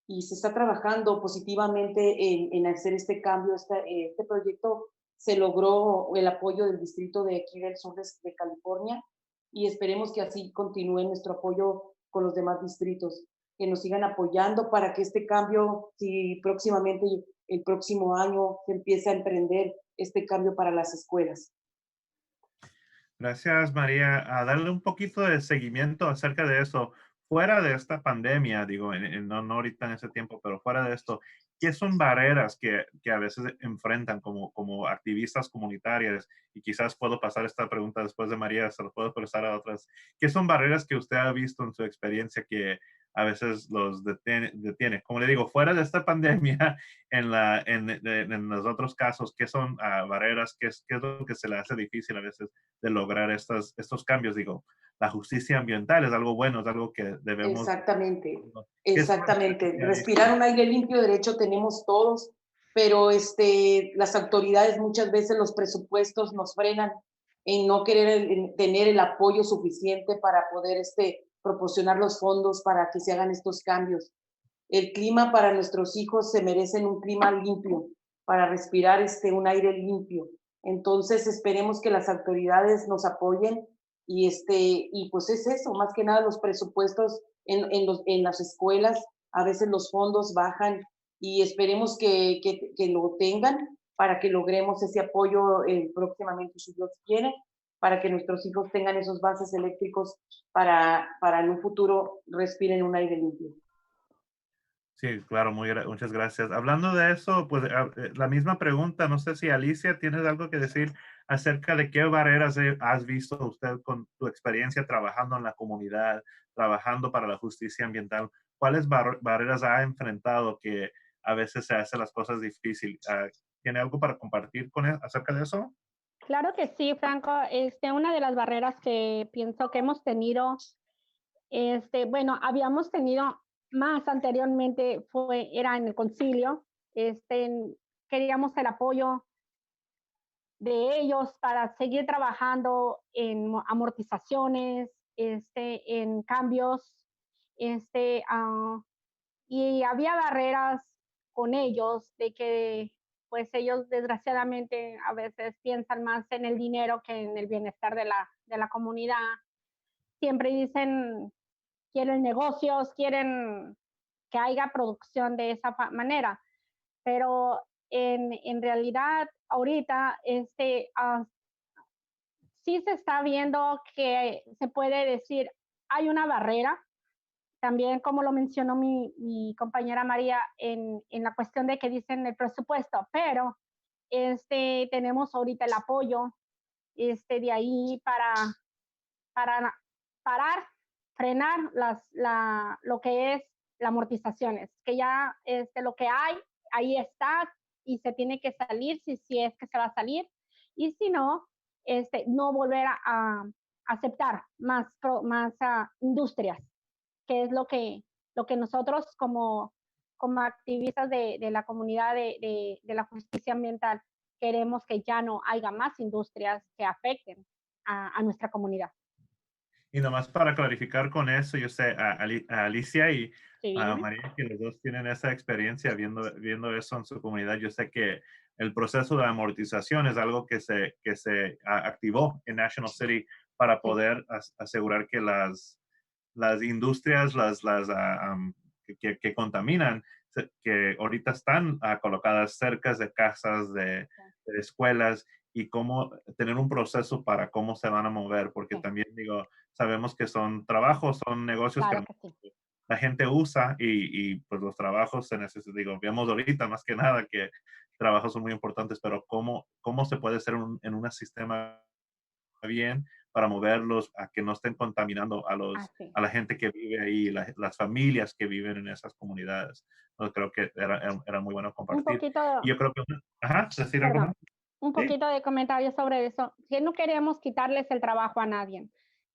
Y se está trabajando positivamente en hacer este cambio. Este proyecto se logró el apoyo del distrito de aquí del sur de California, y esperemos que así continúe nuestro apoyo con los demás distritos, que nos sigan apoyando para que este cambio, si próximamente el próximo año se empiece a emprender este cambio para las escuelas. Gracias, María. A darle un poquito de seguimiento acerca de eso. Fuera de esta pandemia, digo, no ahorita en ese tiempo, pero fuera de esto, ¿qué son barreras que a veces enfrentan como activistas comunitarias? Y quizás puedo pasar esta pregunta después de María, se lo puedo pasar a otras. ¿Qué son barreras que usted ha visto en su experiencia que a veces los detiene? Como le digo, fuera de esta pandemia, en los otros casos, ¿qué son barreras? ¿Qué es lo que se le hace difícil a veces de lograr estos cambios? Digo, la justicia ambiental es algo bueno, es algo que debemos... Exactamente, ¿Qué es exactamente. Respirar un aire limpio, derecho tenemos todos, pero las autoridades muchas veces los presupuestos nos frenan en no querer tener el apoyo suficiente para poder proporcionar los fondos para que se hagan estos cambios. El clima para nuestros hijos se merecen un clima limpio, para respirar un aire limpio. Entonces esperemos que las autoridades nos apoyen y pues es eso, más que nada los presupuestos en las escuelas, a veces los fondos bajan y esperemos que lo tengan para que logremos ese apoyo próximamente, si Dios quiere, para que nuestros hijos tengan esos bases eléctricos para en un futuro respiren un aire limpio. Sí, claro, muchas gracias. Hablando de eso, pues la misma pregunta, no sé si Alicia tienes algo que decir acerca de qué barreras has visto usted con tu experiencia trabajando en la comunidad, trabajando para la justicia ambiental. ¿Cuáles barreras ha enfrentado que a veces se hacen las cosas difíciles? ¿Tiene algo para compartir acerca de eso? Claro que sí, Franco. Una de las barreras que pienso que hemos tenido, bueno, habíamos tenido más anteriormente, era en el concilio. Queríamos el apoyo de ellos para seguir trabajando en amortizaciones, en cambios, este, ah, y había barreras con ellos de que pues ellos desgraciadamente a veces piensan más en el dinero que en el bienestar de la comunidad. Siempre dicen, quieren negocios, quieren que haya producción de esa manera, pero en realidad ahorita sí se está viendo que se puede decir, hay una barrera, también como lo mencionó mi compañera María en la cuestión de que dicen el presupuesto, pero tenemos ahorita el apoyo de ahí para parar, frenar lo que es las amortizaciones, que ya lo que hay, ahí está y se tiene que salir si es que se va a salir, y si no, no volver a aceptar más industrias, que es lo que nosotros como activistas de la comunidad de la justicia ambiental queremos, que ya no haya más industrias que afecten a nuestra comunidad. Y nomás para clarificar con eso, yo sé a Alicia y Sí, a María, que los dos tienen esa experiencia viendo eso en su comunidad. Yo sé que el proceso de amortización es algo que se activó en National City para poder asegurar que las industrias, que contaminan, que ahorita están colocadas cerca de casas, de escuelas, y cómo tener un proceso para cómo se van a mover, porque también digo, sabemos que son trabajos, son negocios claro que que sí. la gente usa y pues los trabajos se necesitan, digo, vemos ahorita más que nada que trabajos son muy importantes, pero cómo se puede hacer en un sistema bien para moverlos a que no estén contaminando a la gente que vive ahí, las familias que viven en esas comunidades. Yo creo que era muy bueno Un compartir. poquito, Y yo creo que, ajá, decir algo perdón, más. un Sí. poquito de comentario sobre eso, que no queremos quitarles el trabajo a nadie.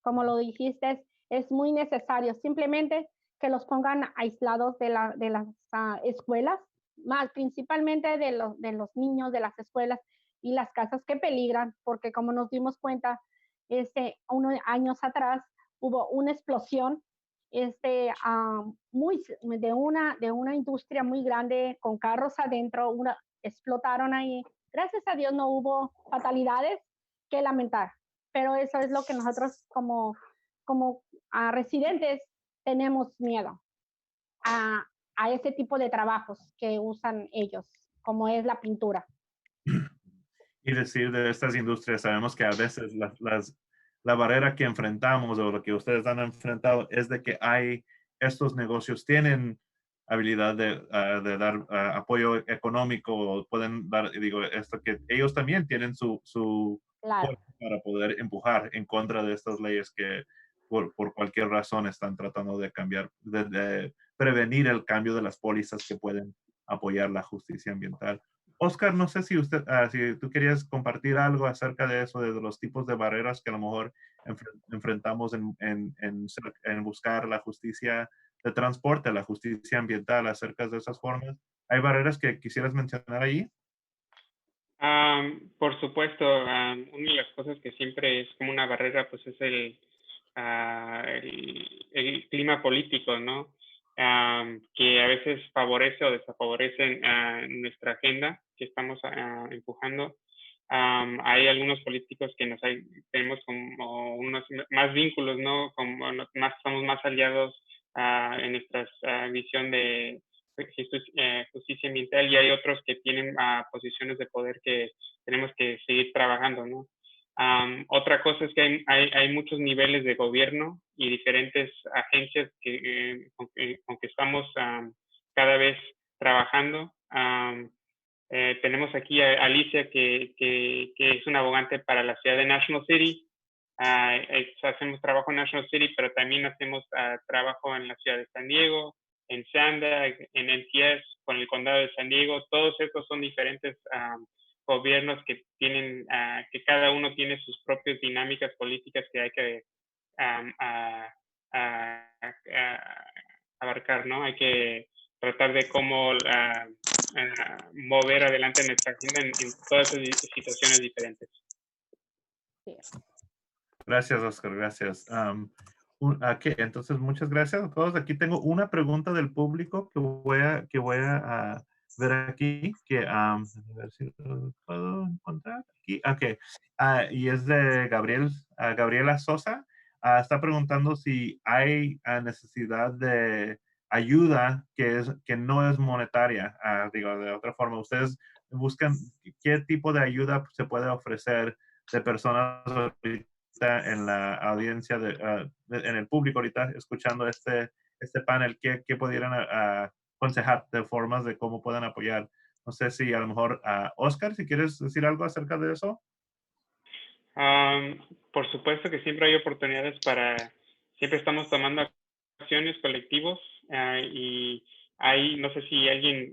Como lo dijiste, es muy necesario simplemente que los pongan aislados de las escuelas, más principalmente de los niños de las escuelas y las casas que peligran, porque como nos dimos cuenta, unos años atrás hubo una explosión de una industria muy grande con carros adentro, explotaron ahí. Gracias a Dios no hubo fatalidades que lamentar, pero eso es lo que nosotros como residentes tenemos miedo a, a ese tipo de trabajos que usan ellos, como es la pintura. Y decir de estas industrias, sabemos que a veces la barrera que enfrentamos o lo que ustedes han enfrentado es de que estos negocios tienen habilidad de dar apoyo económico, pueden dar, digo, esto que ellos también tienen su Claro. fuerza para poder empujar en contra de estas leyes que por cualquier razón están tratando de cambiar, de prevenir el cambio de las pólizas que pueden apoyar la justicia ambiental. Oscar, no sé si tú querías compartir algo acerca de eso, de los tipos de barreras que a lo mejor enfrentamos en buscar la justicia de transporte, la justicia ambiental, acerca de esas formas. ¿Hay barreras que quisieras mencionar allí? Por supuesto, una de las cosas que siempre es como una barrera, pues es el clima político, ¿no? Que a veces favorece o desfavorece nuestra agenda que estamos empujando. Hay algunos políticos que tenemos como unos más vínculos, ¿no? Como somos más aliados en nuestra visión de justicia ambiental, y hay otros que tienen posiciones de poder que tenemos que seguir trabajando, ¿no? Otra cosa es que hay muchos niveles de gobierno y diferentes agencias con que estamos cada vez trabajando. Tenemos aquí a Alicia, que es una abogante para la ciudad de National City. Hacemos trabajo en National City, pero también hacemos trabajo en la ciudad de San Diego, en Sanda, en NTS, con el condado de San Diego. Todos estos son diferentes gobiernos que tienen, que cada uno tiene sus propias dinámicas políticas que hay que abarcar, ¿no? Hay que tratar de cómo mover adelante nuestra agenda en todas esas situaciones diferentes. Gracias, Oscar, gracias. Entonces, muchas gracias a todos. Aquí tengo una pregunta del público que voy a ver aquí, a ver si lo puedo encontrar aquí. Ok, y es de Gabriela Sosa. Está preguntando si hay necesidad de ayuda que no es monetaria. Digo, de otra forma, ustedes buscan qué tipo de ayuda se puede ofrecer de personas en la audiencia, en el público ahorita, escuchando este panel, ¿qué pudieran aconsejar de formas de cómo puedan apoyar? No sé si a lo mejor, Oscar, si quieres decir algo acerca de eso. Por supuesto que siempre hay oportunidades siempre estamos tomando acciones colectivos y ahí no sé si alguien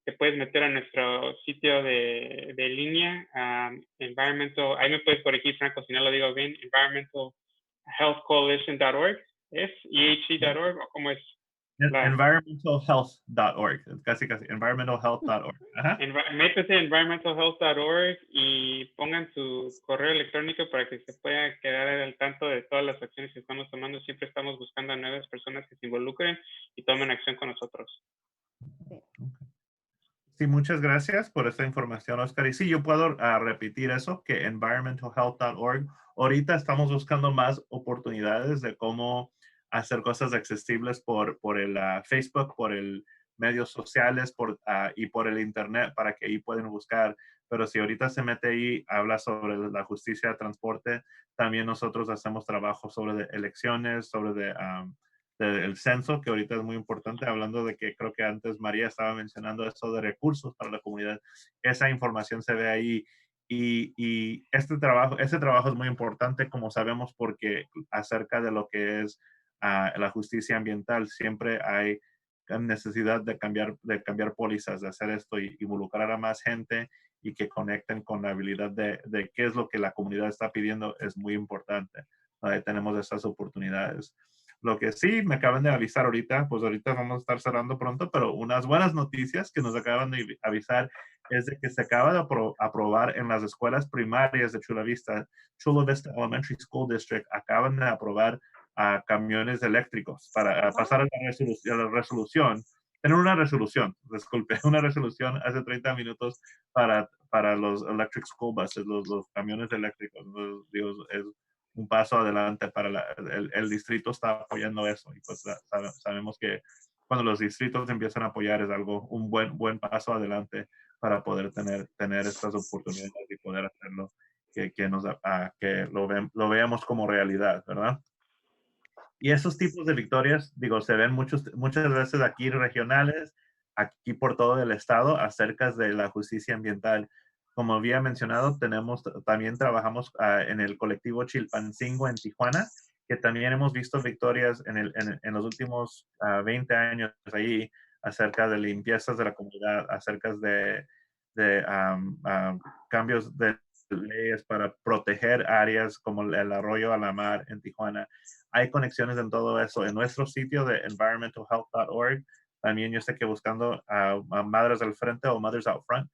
te puedes meter a nuestro sitio de línea, environmental, ahí me puedes corregir, Franco, si no lo digo bien, environmentalhealthcoalition.org, ¿es EHC.org o cómo es? Environmentalhealth.org, casi, environmentalhealth.org. Métete en environmentalhealth.org y pongan su correo electrónico para que se pueda quedar al tanto de todas las acciones que estamos tomando. Siempre estamos buscando a nuevas personas que se involucren y tomen acción con nosotros. Sí, muchas gracias por esta información, Oscar. Y sí, yo puedo repetir eso, que environmentalhealth.org. Ahorita estamos buscando más oportunidades de cómo hacer cosas accesibles por el Facebook, por el medios sociales y por el Internet para que ahí pueden buscar. Pero si ahorita se mete ahí, habla sobre la justicia de transporte, también nosotros hacemos trabajo sobre elecciones, sobre del censo, que ahorita es muy importante, hablando de que creo que antes María estaba mencionando eso de recursos para la comunidad. Esa información se ve ahí y ese trabajo es muy importante, como sabemos, porque acerca de lo que es la justicia ambiental, siempre hay necesidad de cambiar pólizas, de hacer esto y involucrar a más gente y que conecten con la habilidad de qué es lo que la comunidad está pidiendo es muy importante. Tenemos esas oportunidades. Lo que sí me acaban de avisar ahorita, pues ahorita vamos a estar cerrando pronto, pero unas buenas noticias que nos acaban de avisar es de que se acaba de aprobar en las escuelas primarias de Chula Vista Elementary School District, acaban de aprobar camiones eléctricos para pasar a la resolución, tener una resolución, disculpe, una resolución hace 30 minutos para los electric school buses, los camiones eléctricos. Dios, es un paso adelante para el distrito está apoyando eso y pues sabemos que cuando los distritos empiezan a apoyar es un buen paso adelante para poder tener estas oportunidades y poder hacerlo que lo veamos como realidad, ¿verdad? Y esos tipos de victorias, digo, se ven muchas veces aquí regionales, aquí por todo el estado, acerca de la justicia ambiental. Como había mencionado, también trabajamos en el colectivo Chilpancingo en Tijuana, que también hemos visto victorias en los últimos 20 años ahí, acerca de limpiezas de la comunidad, acerca de cambios de leyes para proteger áreas como el arroyo a la mar en Tijuana. Hay conexiones en todo eso. En nuestro sitio de environmentalhealth.org, también yo sé que buscando a Madres al Frente o Mothers Out Front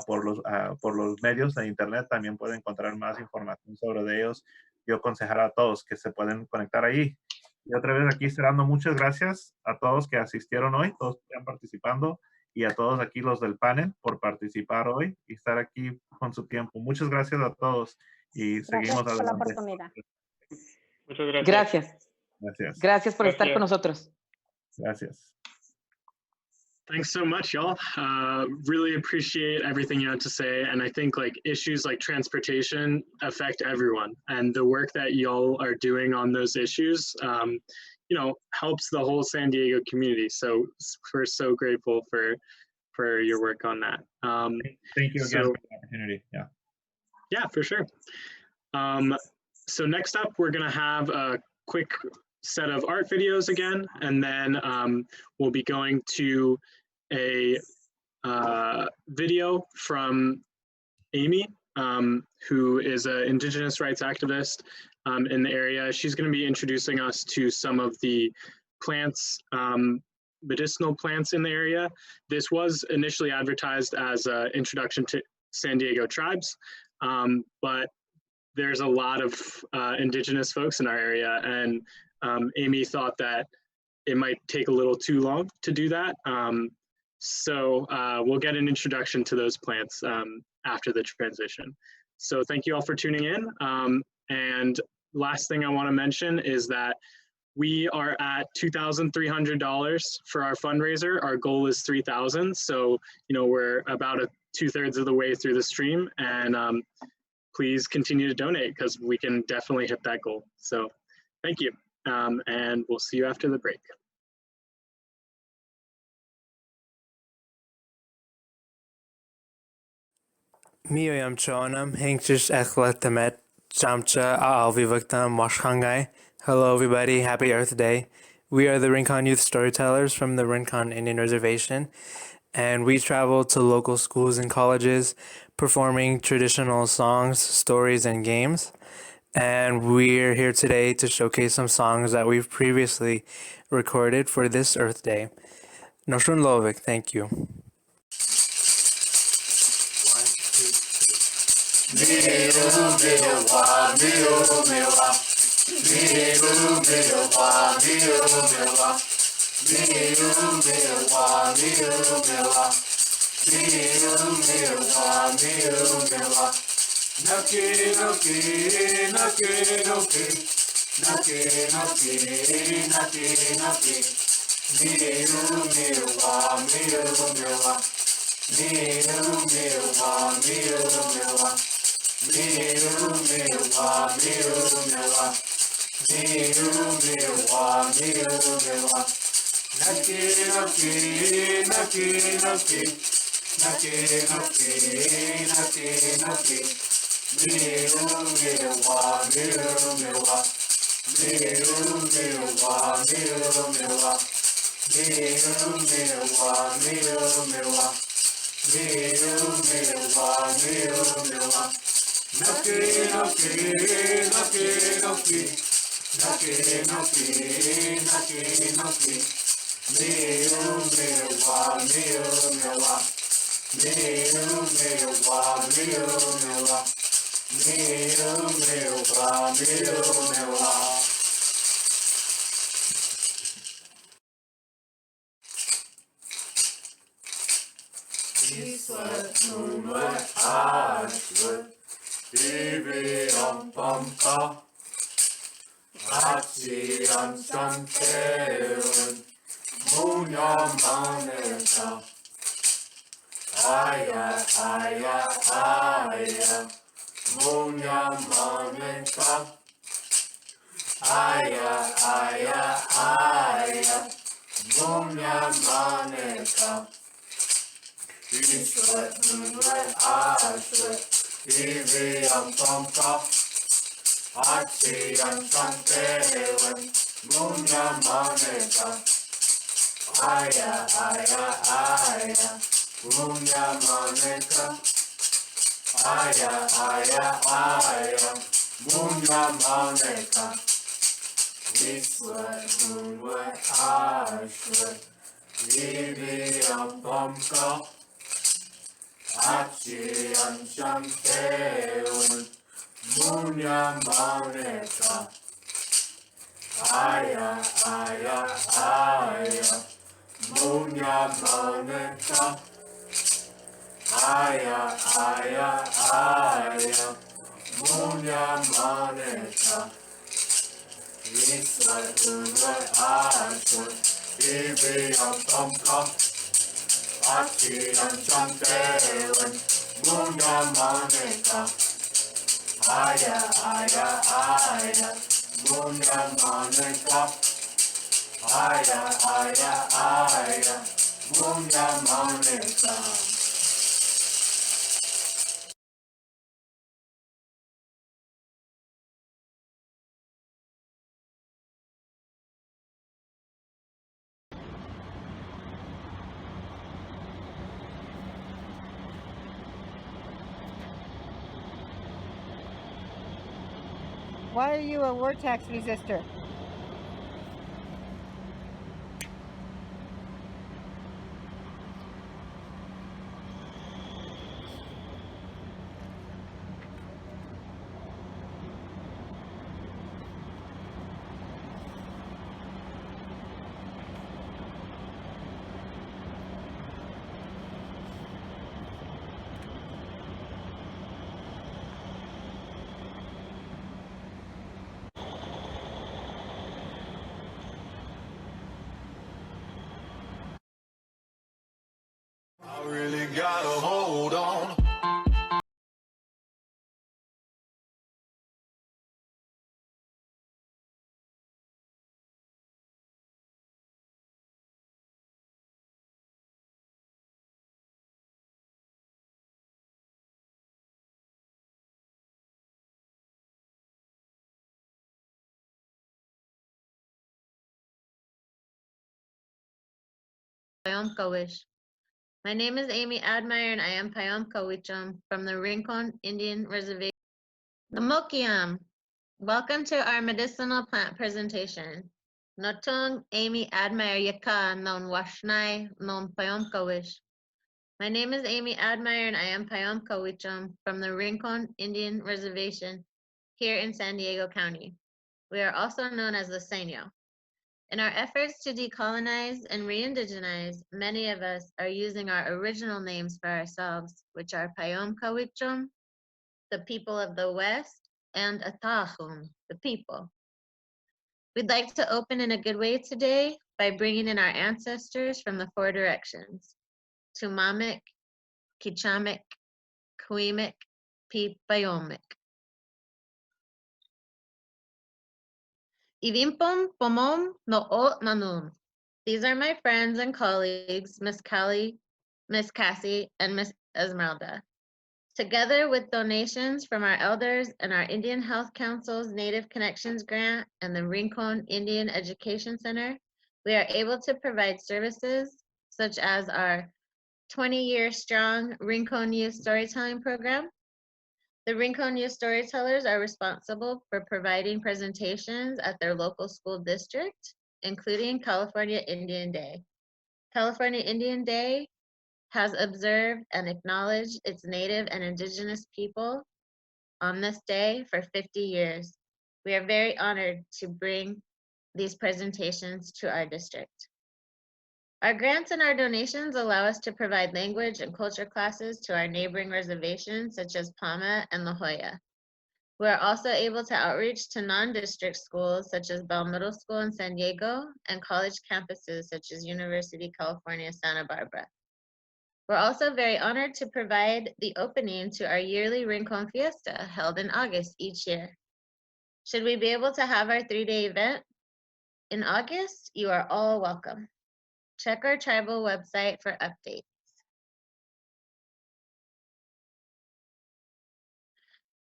por los medios de internet también pueden encontrar más información sobre ellos. Yo aconsejar a todos que se pueden conectar ahí. Y otra vez aquí cerrando, muchas gracias a todos que asistieron hoy, todos que están participando y a todos aquí los del panel por participar hoy y estar aquí con su tiempo. Muchas gracias a todos y seguimos Gracias por la adelante. oportunidad. Muchas gracias. Gracias. Gracias por estar con nosotros. Gracias. Thanks so much, y'all. Really appreciate everything you had to say. And I think like issues like transportation affect everyone. And the work that y'all are doing on those issues, helps the whole San Diego community. So we're so grateful for your work on that. Thank you again for the opportunity. Yeah, for sure. So next up, we're going to have a quick set of art videos again, and then we'll be going to a video from Amy, who is an Indigenous rights activist in the area. She's going to be introducing us to some of the plants, medicinal plants in the area. This was initially advertised as an introduction to San Diego tribes, but there's a lot of Indigenous folks in our area, and Amy thought that it might take a little too long to do that. So we'll get an introduction to those plants after the transition. So thank you all for tuning in. And last thing I want to mention is that we are at $2,300 for our fundraiser. Our goal is $3,000. So, we're about 2/3 of the way through the stream, and please continue to donate because we can definitely hit that goal. So thank you. And we'll see you after the break. Miyoyam Chonam, Hinkchish Echletamet, Chamcha Alvivaktam Washkangai. Hello, everybody. Happy Earth Day. We are the Rincon Youth Storytellers from the Rincon Indian Reservation, and we travel to local schools and colleges performing traditional songs, stories, and games. And we're here today to showcase some songs that we've previously recorded for this Earth Day. Noshun Lovik, thank you. Why are you a war tax resistor? I really gotta hold on. Payomkawish. My name is Amy Admire and I am Payomkawichum from the Rincon Indian Reservation. Namokiam. Welcome to our medicinal plant presentation. Notung Amy Admire Yaka non Washnai non Payomkawish. My name is Amy Admire and I am Payomkawichum from the Rincon Indian Reservation here in San Diego County. We are also known as the Seño. In our efforts to decolonize and re-indigenize, many of us are using our original names for ourselves, which are Payom Kawichum, the people of the West, and Atahum, the people. We'd like to open in a good way today by bringing in our ancestors from the 4 directions, Tumamic, Kichamic, Kuimic, Pipayomic. Ivimpum pomom no o nanum. These are my friends and colleagues, Miss Callie, Miss Cassie, and Miss Esmeralda. Together with donations from our elders and our Indian Health Council's Native Connections Grant and the Rincon Indian Education Center, we are able to provide services such as our 20-year strong Rincon Youth Storytelling Program. The Rincon Youth Storytellers are responsible for providing presentations at their local school district, including California Indian Day. California Indian Day has observed and acknowledged its Native and Indigenous people on this day for 50 years. We are very honored to bring these presentations to our district. Our grants and our donations allow us to provide language and culture classes to our neighboring reservations such as Palma and La Jolla. We are also able to outreach to non-district schools such as Bell Middle School in San Diego and college campuses such as University of California, Santa Barbara. We're also very honored to provide the opening to our yearly Rincon Fiesta held in August each year. Should we be able to have our 3-day event in August, you are all welcome. Check our tribal website for updates.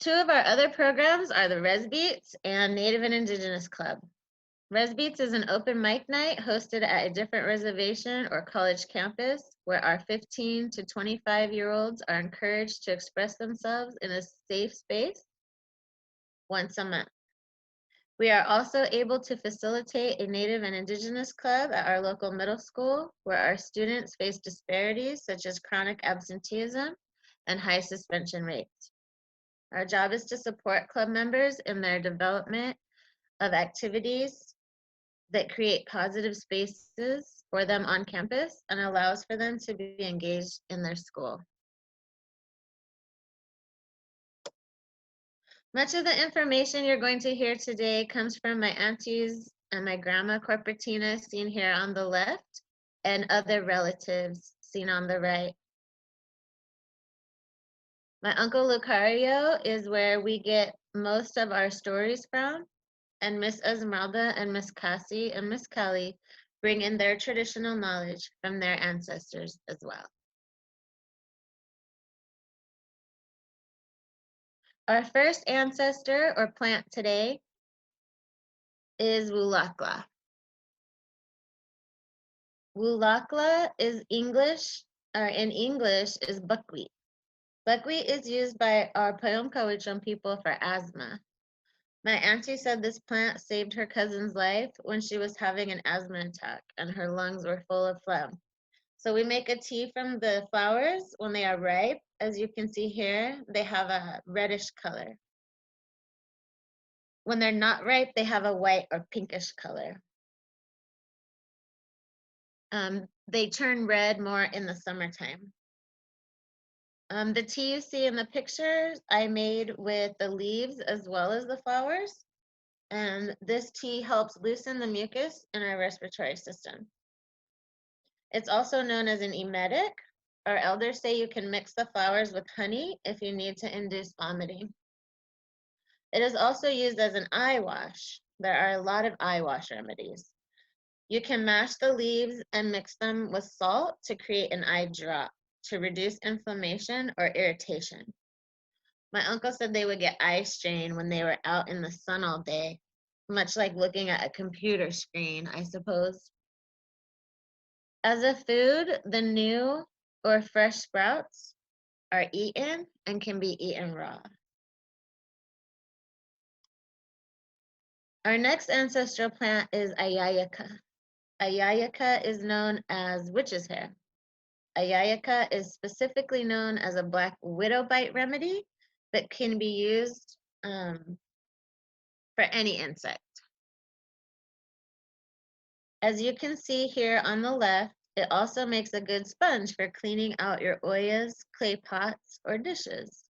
Two of our other programs are the Res Beats and Native and Indigenous Club. Res Beats is an open mic night hosted at a different reservation or college campus where our 15 to 25-year-olds are encouraged to express themselves in a safe space once a month. We are also able to facilitate a Native and Indigenous club at our local middle school where our students face disparities such as chronic absenteeism and high suspension rates. Our job is to support club members in their development of activities that create positive spaces for them on campus and allows for them to be engaged in their school. Much of the information you're going to hear today comes from my aunties and my grandma Corporatina, seen here on the left, and other relatives, seen on the right. My Uncle Lucario is where we get most of our stories from, and Miss Esmeralda and Miss Cassie and Miss Callie bring in their traditional knowledge from their ancestors as well. Our first ancestor or plant today is Wulakla. Wulakla is English, or in English is buckwheat. Buckwheat is used by our Payomkawichum people for asthma. My auntie said this plant saved her cousin's life when she was having an asthma attack and her lungs were full of phlegm. So we make a tea from the flowers when they are ripe. As you can see here, they have a reddish color. When they're not ripe, they have a white or pinkish color. They turn red more in the summertime. The tea you see in the pictures, I made with the leaves as well as the flowers. And this tea helps loosen the mucus in our respiratory system. It's also known as an emetic. Our elders say you can mix the flowers with honey if you need to induce vomiting. It is also used as an eye wash. There are a lot of eye wash remedies. You can mash the leaves and mix them with salt to create an eye drop to reduce inflammation or irritation. My uncle said they would get eye strain when they were out in the sun all day, much like looking at a computer screen, I suppose. As a food, the new or fresh sprouts are eaten and can be eaten raw. Our next ancestral plant is ayayaka. Ayayaka is known as witch's hair. Ayayaka is specifically known as a black widow bite remedy that can be used for any insect. As you can see here on the left, it also makes a good sponge for cleaning out your oyas, clay pots, or dishes.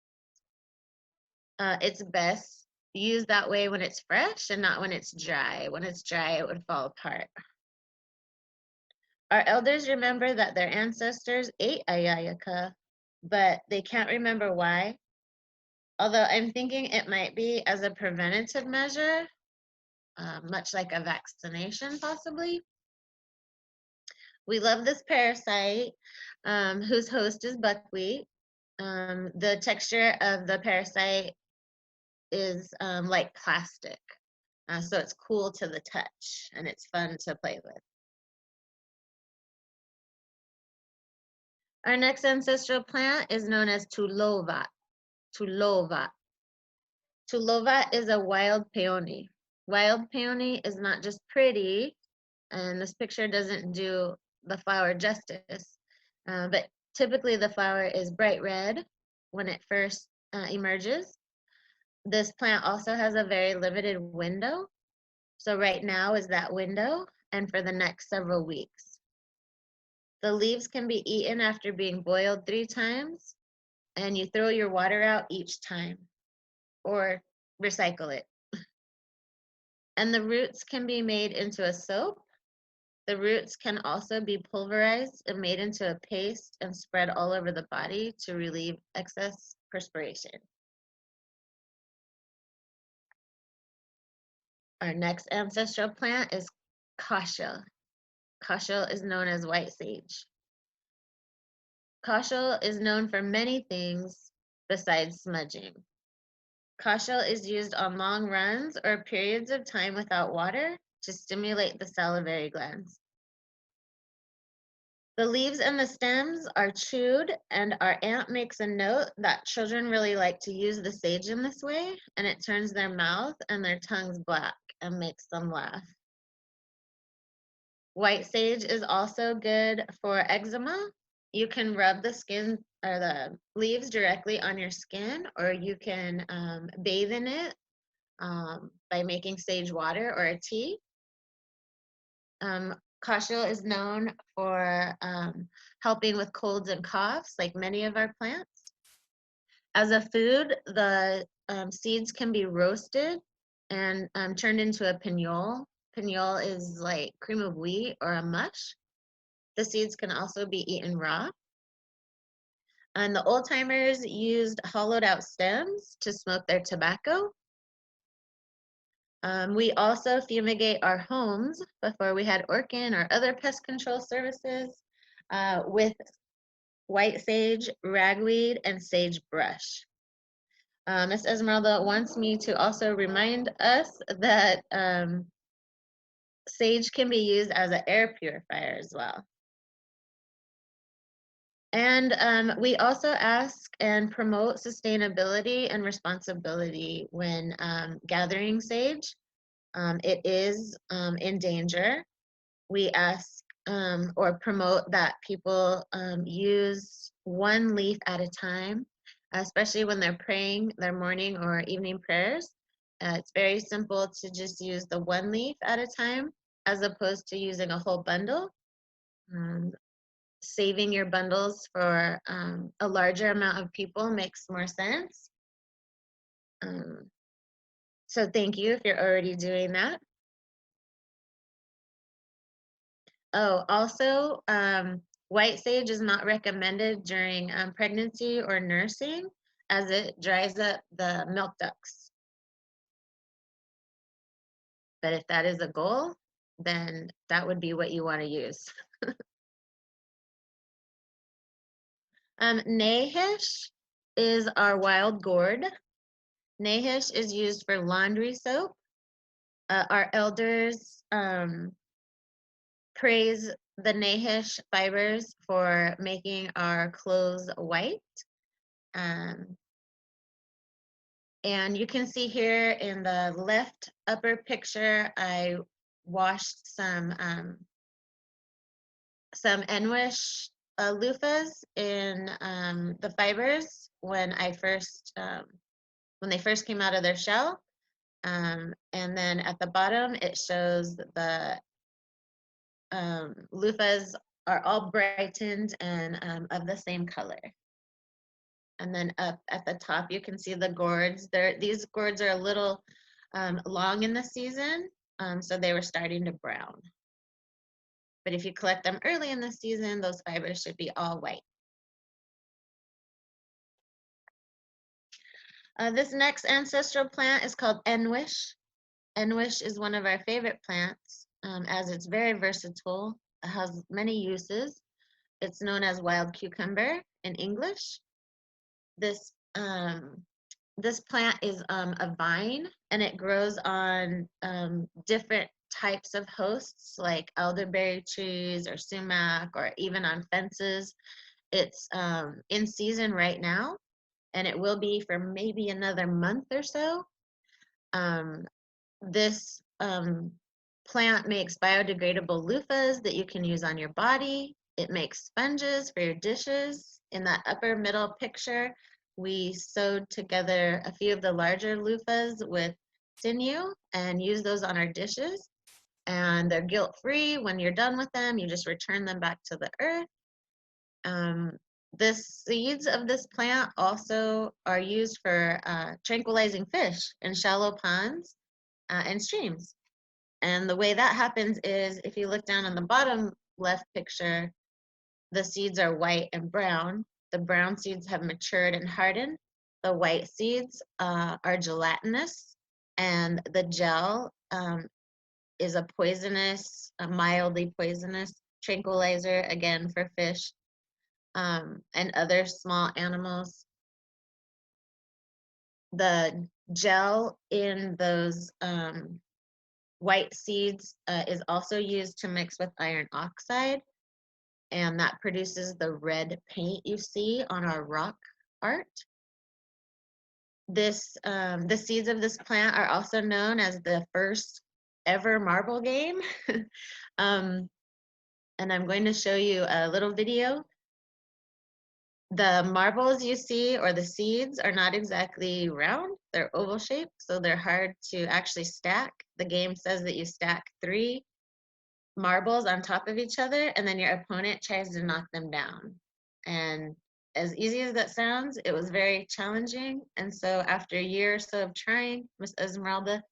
It's best used that way when it's fresh and not when it's dry. When it's dry, it would fall apart. Our elders remember that their ancestors ate ayayaka, but they can't remember why. Although I'm thinking it might be as a preventative measure, much like a vaccination possibly. We love this parasite whose host is buckwheat. The texture of the parasite is like plastic. So it's cool to the touch and it's fun to play with. Our next ancestral plant is known as tulovat. Tulovat. Tulovat is a wild peony. Wild peony is not just pretty, and this picture doesn't do the flower justice, but typically the flower is bright red when it first emerges. This plant also has a very limited window. So right now is that window and for the next several weeks. The leaves can be eaten after being boiled 3 times, and you throw your water out each time or recycle it. And the roots can be made into a soap. The roots can also be pulverized and made into a paste and spread all over the body to relieve excess perspiration. Our next ancestral plant is cauchel. Cauchel is known as white sage. Cauchel is known for many things besides smudging. Cauchel is used on long runs or periods of time without water to stimulate the salivary glands. The leaves and the stems are chewed, and our aunt makes a note that children really like to use the sage in this way, and it turns their mouth and their tongues black and makes them laugh. White sage is also good for eczema. You can rub the skin or the leaves directly on your skin, or you can bathe in it by making sage water or a tea. Cauchel is known for helping with colds and coughs, like many of our plants. As a food, the seeds can be roasted and turned into a pignole. Pignole is like cream of wheat or a mush. The seeds can also be eaten raw. And the old timers used hollowed out stems to smoke their tobacco. We also fumigate our homes before we had Orkin or other pest control services with white sage, ragweed, and sagebrush. Ms. Esmeralda wants me to also remind us that sage can be used as an air purifier as well. And we also ask and promote sustainability and responsibility when gathering sage. It is in danger. We ask or promote that people use one leaf at a time, especially when they're praying their morning or evening prayers. It's very simple to just use the one leaf at a time as opposed to using a whole bundle. Saving your bundles for a larger amount of people makes more sense. So thank you if you're already doing that. Oh, also, white sage is not recommended during pregnancy or nursing as it dries up the milk ducts. But if that is a goal, then that would be what you want to use. Nahish is our wild gourd. Nahish is used for laundry soap. Our elders praise the Nahish fibers for making our clothes white. And you can see here in the left upper picture, I washed some Enwish loofahs in the fibers when they first came out of their shell. And then at the bottom, it shows the loofahs are all brightened and of the same color. And then up at the top, you can see the gourds. These gourds are a little long in the season, so they were starting to brown. But if you collect them early in the season, those fibers should be all white. This next ancestral plant is called Enwish. Enwish is one of our favorite plants as it's very versatile. It has many uses. It's known as wild cucumber in English. This plant is a vine, and it grows on different types of hosts like elderberry trees or sumac or even on fences. It's in season right now, and it will be for maybe another month or so. This plant makes biodegradable loofahs that you can use on your body. It makes sponges for your dishes. In that upper middle picture, we sewed together a few of the larger loofahs with sinew and use those on our dishes. And they're guilt-free. When you're done with them, you just return them back to the earth. The seeds of this plant also are used for tranquilizing fish in shallow ponds and streams. And the way that happens is if you look down on the bottom left picture, the seeds are white and brown. The brown seeds have matured and hardened. The white seeds are gelatinous, and the gel is a mildly poisonous tranquilizer, again, for fish and other small animals. The gel in those white seeds is also used to mix with iron oxide, and that produces the red paint you see on our rock art. The seeds of this plant are also known as the first ever marble game. And I'm going to show you a little video. The marbles you see, or the seeds, are not exactly round. They're oval shaped, so they're hard to actually stack. The game says that you stack 3 marbles on top of each other, and then your opponent tries to knock them down. And as easy as that sounds, it was very challenging. And so after a year or so of trying, Miss Esmeralda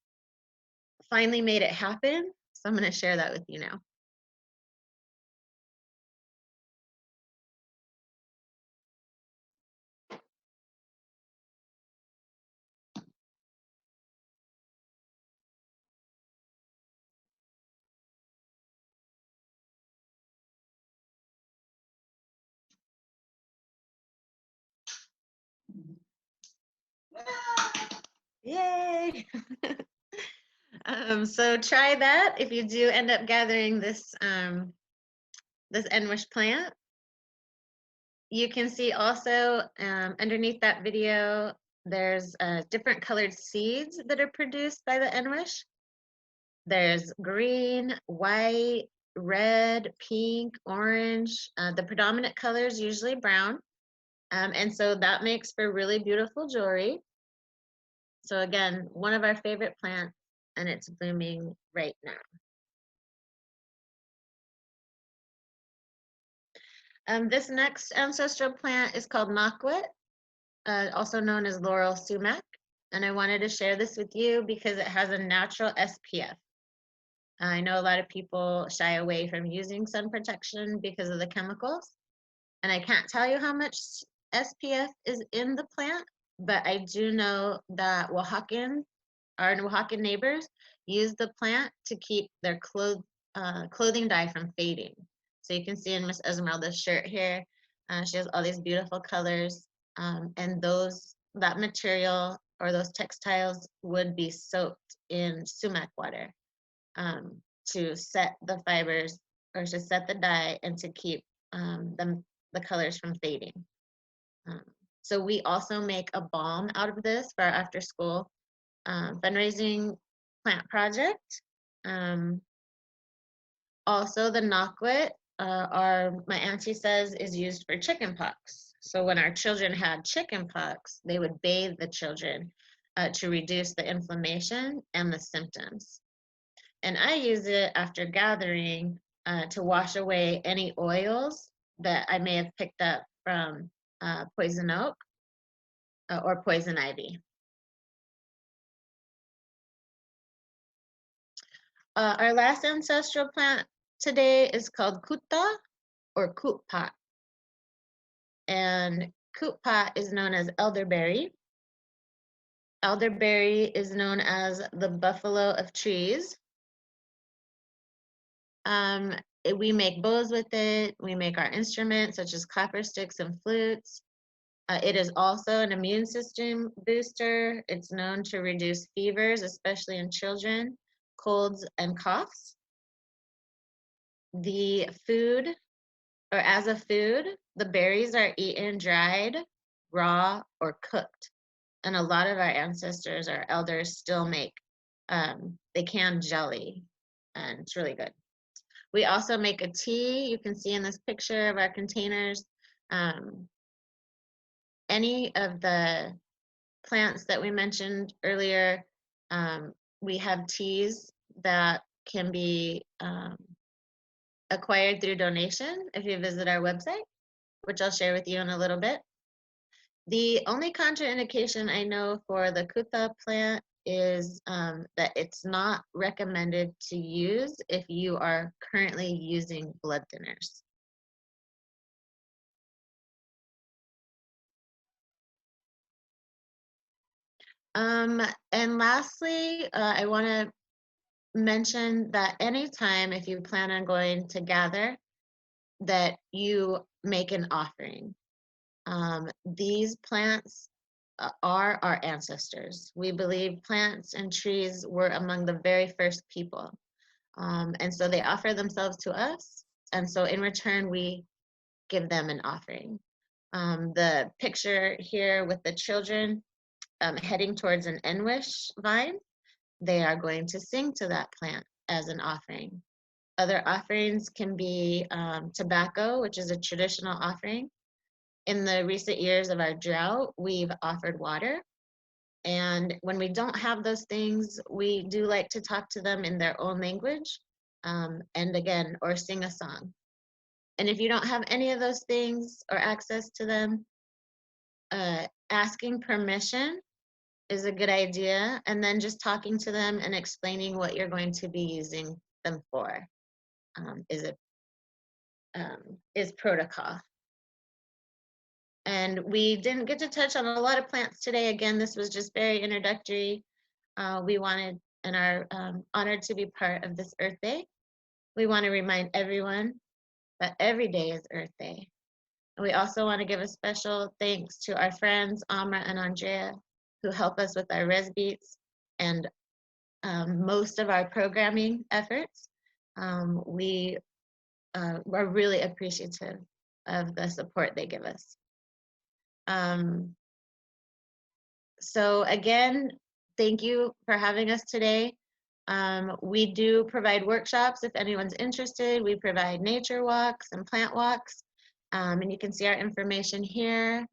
finally made it happen. So I'm going to share that with you now. Yay! So try that if you do end up gathering this this Enwish plant. You can see also underneath that video, there's different colored seeds that are produced by the Enwish. There's green, white, red, pink, orange. The predominant color is usually brown. And so that makes for really beautiful jewelry. So again, one of our favorite plants, and it's blooming right now. This next ancestral plant is called knockwit, also known as laurel sumac. And I wanted to share this with you because it has a natural SPF. I know a lot of people shy away from using sun protection because of the chemicals. And I can't tell you how much SPF is in the plant, but I do know that our Oaxacan neighbors use the plant to keep their clothing dye from fading. So you can see in Miss Esmeralda's shirt here, she has all these beautiful colors, and that material or those textiles would be soaked in sumac water to set the fibers or to set the dye and to keep the colors from fading. So we also make a balm out of this for our after school fundraising plant project. Also the knockwit, my auntie says, is used for chicken pox. So when our children had chicken pox, they would bathe the children to reduce the inflammation and the symptoms. And I use it after gathering to wash away any oils that I may have picked up from poison oak or poison ivy. Our last ancestral plant today is called kuta or kutpat. And kutpat is known as elderberry. Elderberry is known as the buffalo of trees. We make bows with it. We make our instruments such as clapper sticks and flutes. It is also an immune system booster. It's known to reduce fevers, especially in children, colds, and coughs. As a food, the berries are eaten dried, raw, or cooked. And a lot of our ancestors, our elders, still make, they can jelly, and it's really good. We also make a tea. You can see in this picture of our containers. Any of the plants that we mentioned earlier, we have teas that can be acquired through donation if you visit our website, which I'll share with you in a little bit. The only contraindication I know for the kuta plant is that it's not recommended to use if you are currently using blood thinners. And lastly, I want to mention that anytime if you plan on going to gather, that you make an offering. These plants are our ancestors. We believe plants and trees were among the very first people. And so they offer themselves to us. And so in return, we give them an offering. The picture here with the children heading towards an Enwish vine, they are going to sing to that plant as an offering. Other offerings can be tobacco, which is a traditional offering. In the recent years of our drought, we've offered water. And when we don't have those things, we do like to talk to them in their own language, or sing a song. And if you don't have any of those things or access to them, asking permission is a good idea. And then just talking to them and explaining what you're going to be using them for is protocol. And we didn't get to touch on a lot of plants today. Again, this was just very introductory. We wanted and are honored to be part of this Earth Day. We want to remind everyone that every day is Earth Day. And we also want to give a special thanks to our friends, Amra and Andrea, who help us with our res beats and most of our programming efforts. We are really appreciative of the support they give us. So again, thank you for having us today. We do provide workshops if anyone's interested. We provide nature walks and plant walks. And you can see our information here.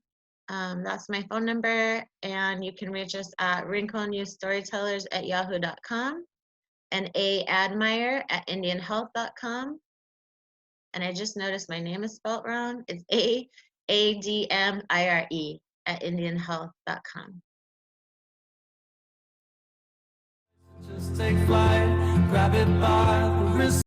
That's my phone number, and you can reach us at rinconyoutstorytellers@yahoo.com and aadmire@indianhealth.com. And I just noticed my name is spelled wrong. It's AADMIRE@indianhealth.com. Just take flight, grab it by the wrist.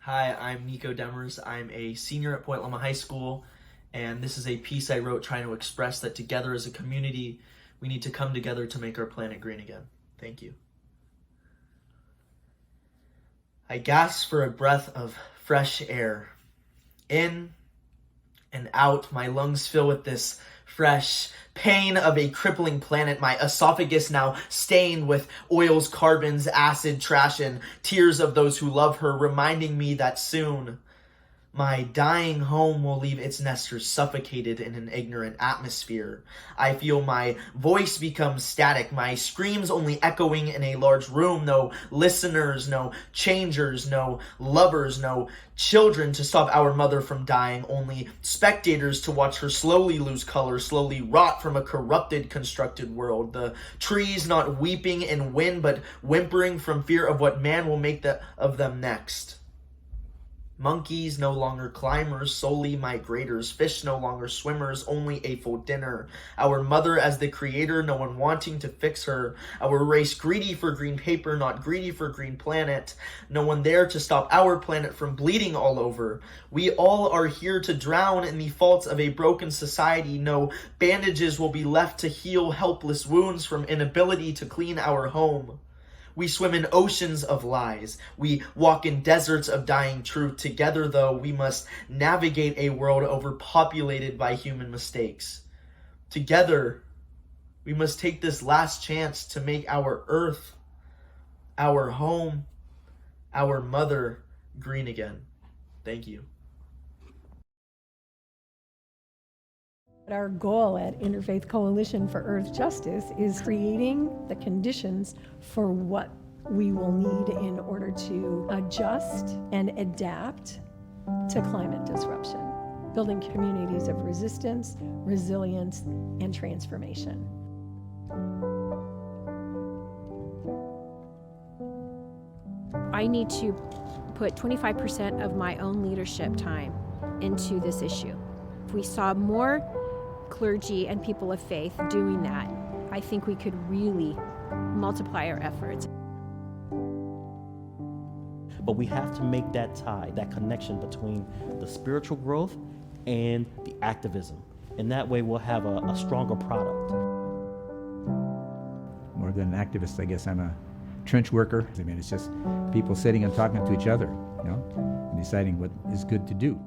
Hi, I'm Nico Demers. I'm a senior at Point Loma High School, and this is a piece I wrote trying to express that together as a community, we need to come together to make our planet green again. Thank you. I gasp for a breath of fresh air. In and out, my lungs fill with this fresh pain of a crippling planet, my esophagus now stained with oils, carbons, acid, trash, and tears of those who love her, reminding me that soon my dying home will leave its nesters suffocated in an ignorant atmosphere. I feel my voice become static, my screams only echoing in a large room. No listeners, no changers, no lovers, no children to stop our mother from dying. Only spectators to watch her slowly lose color, slowly rot from a corrupted, constructed world. The trees not weeping in wind, but whimpering from fear of what man will make of them next. Monkeys no longer climbers, solely migrators. Fish no longer swimmers, only a full dinner. Our mother as the creator, no one wanting to fix her. Our race greedy for green paper, not greedy for green planet. No one there to stop our planet from bleeding all over. We all are here to drown in the faults of a broken society. No bandages will be left to heal helpless wounds from inability to clean our home. We swim in oceans of lies. We walk in deserts of dying truth. Together, though, we must navigate a world overpopulated by human mistakes. Together, we must take this last chance to make our earth, our home, our mother green again. Thank you. Our goal at Interfaith Coalition for Earth Justice is creating the conditions for what we will need in order to adjust and adapt to climate disruption, building communities of resistance, resilience, and transformation. I need to put 25% of my own leadership time into this issue. If we saw more clergy and people of faith doing that, I think we could really multiply our efforts. But we have to make that tie, that connection between the spiritual growth and the activism. And that way we'll have a stronger product. More than an activist, I guess I'm a trench worker. I mean, it's just people sitting and talking to each other, you know, and deciding what is good to do.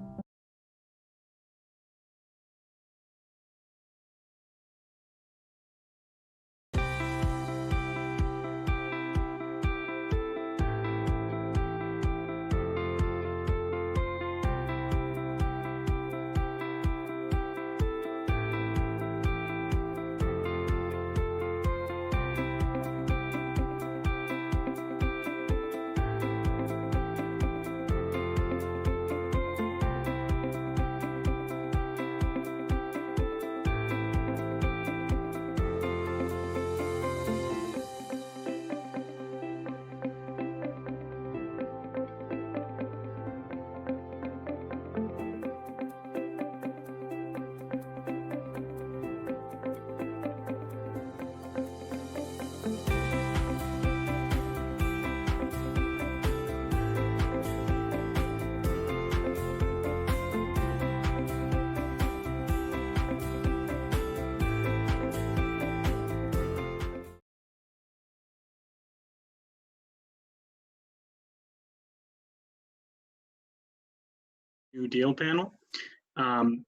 New Deal panel.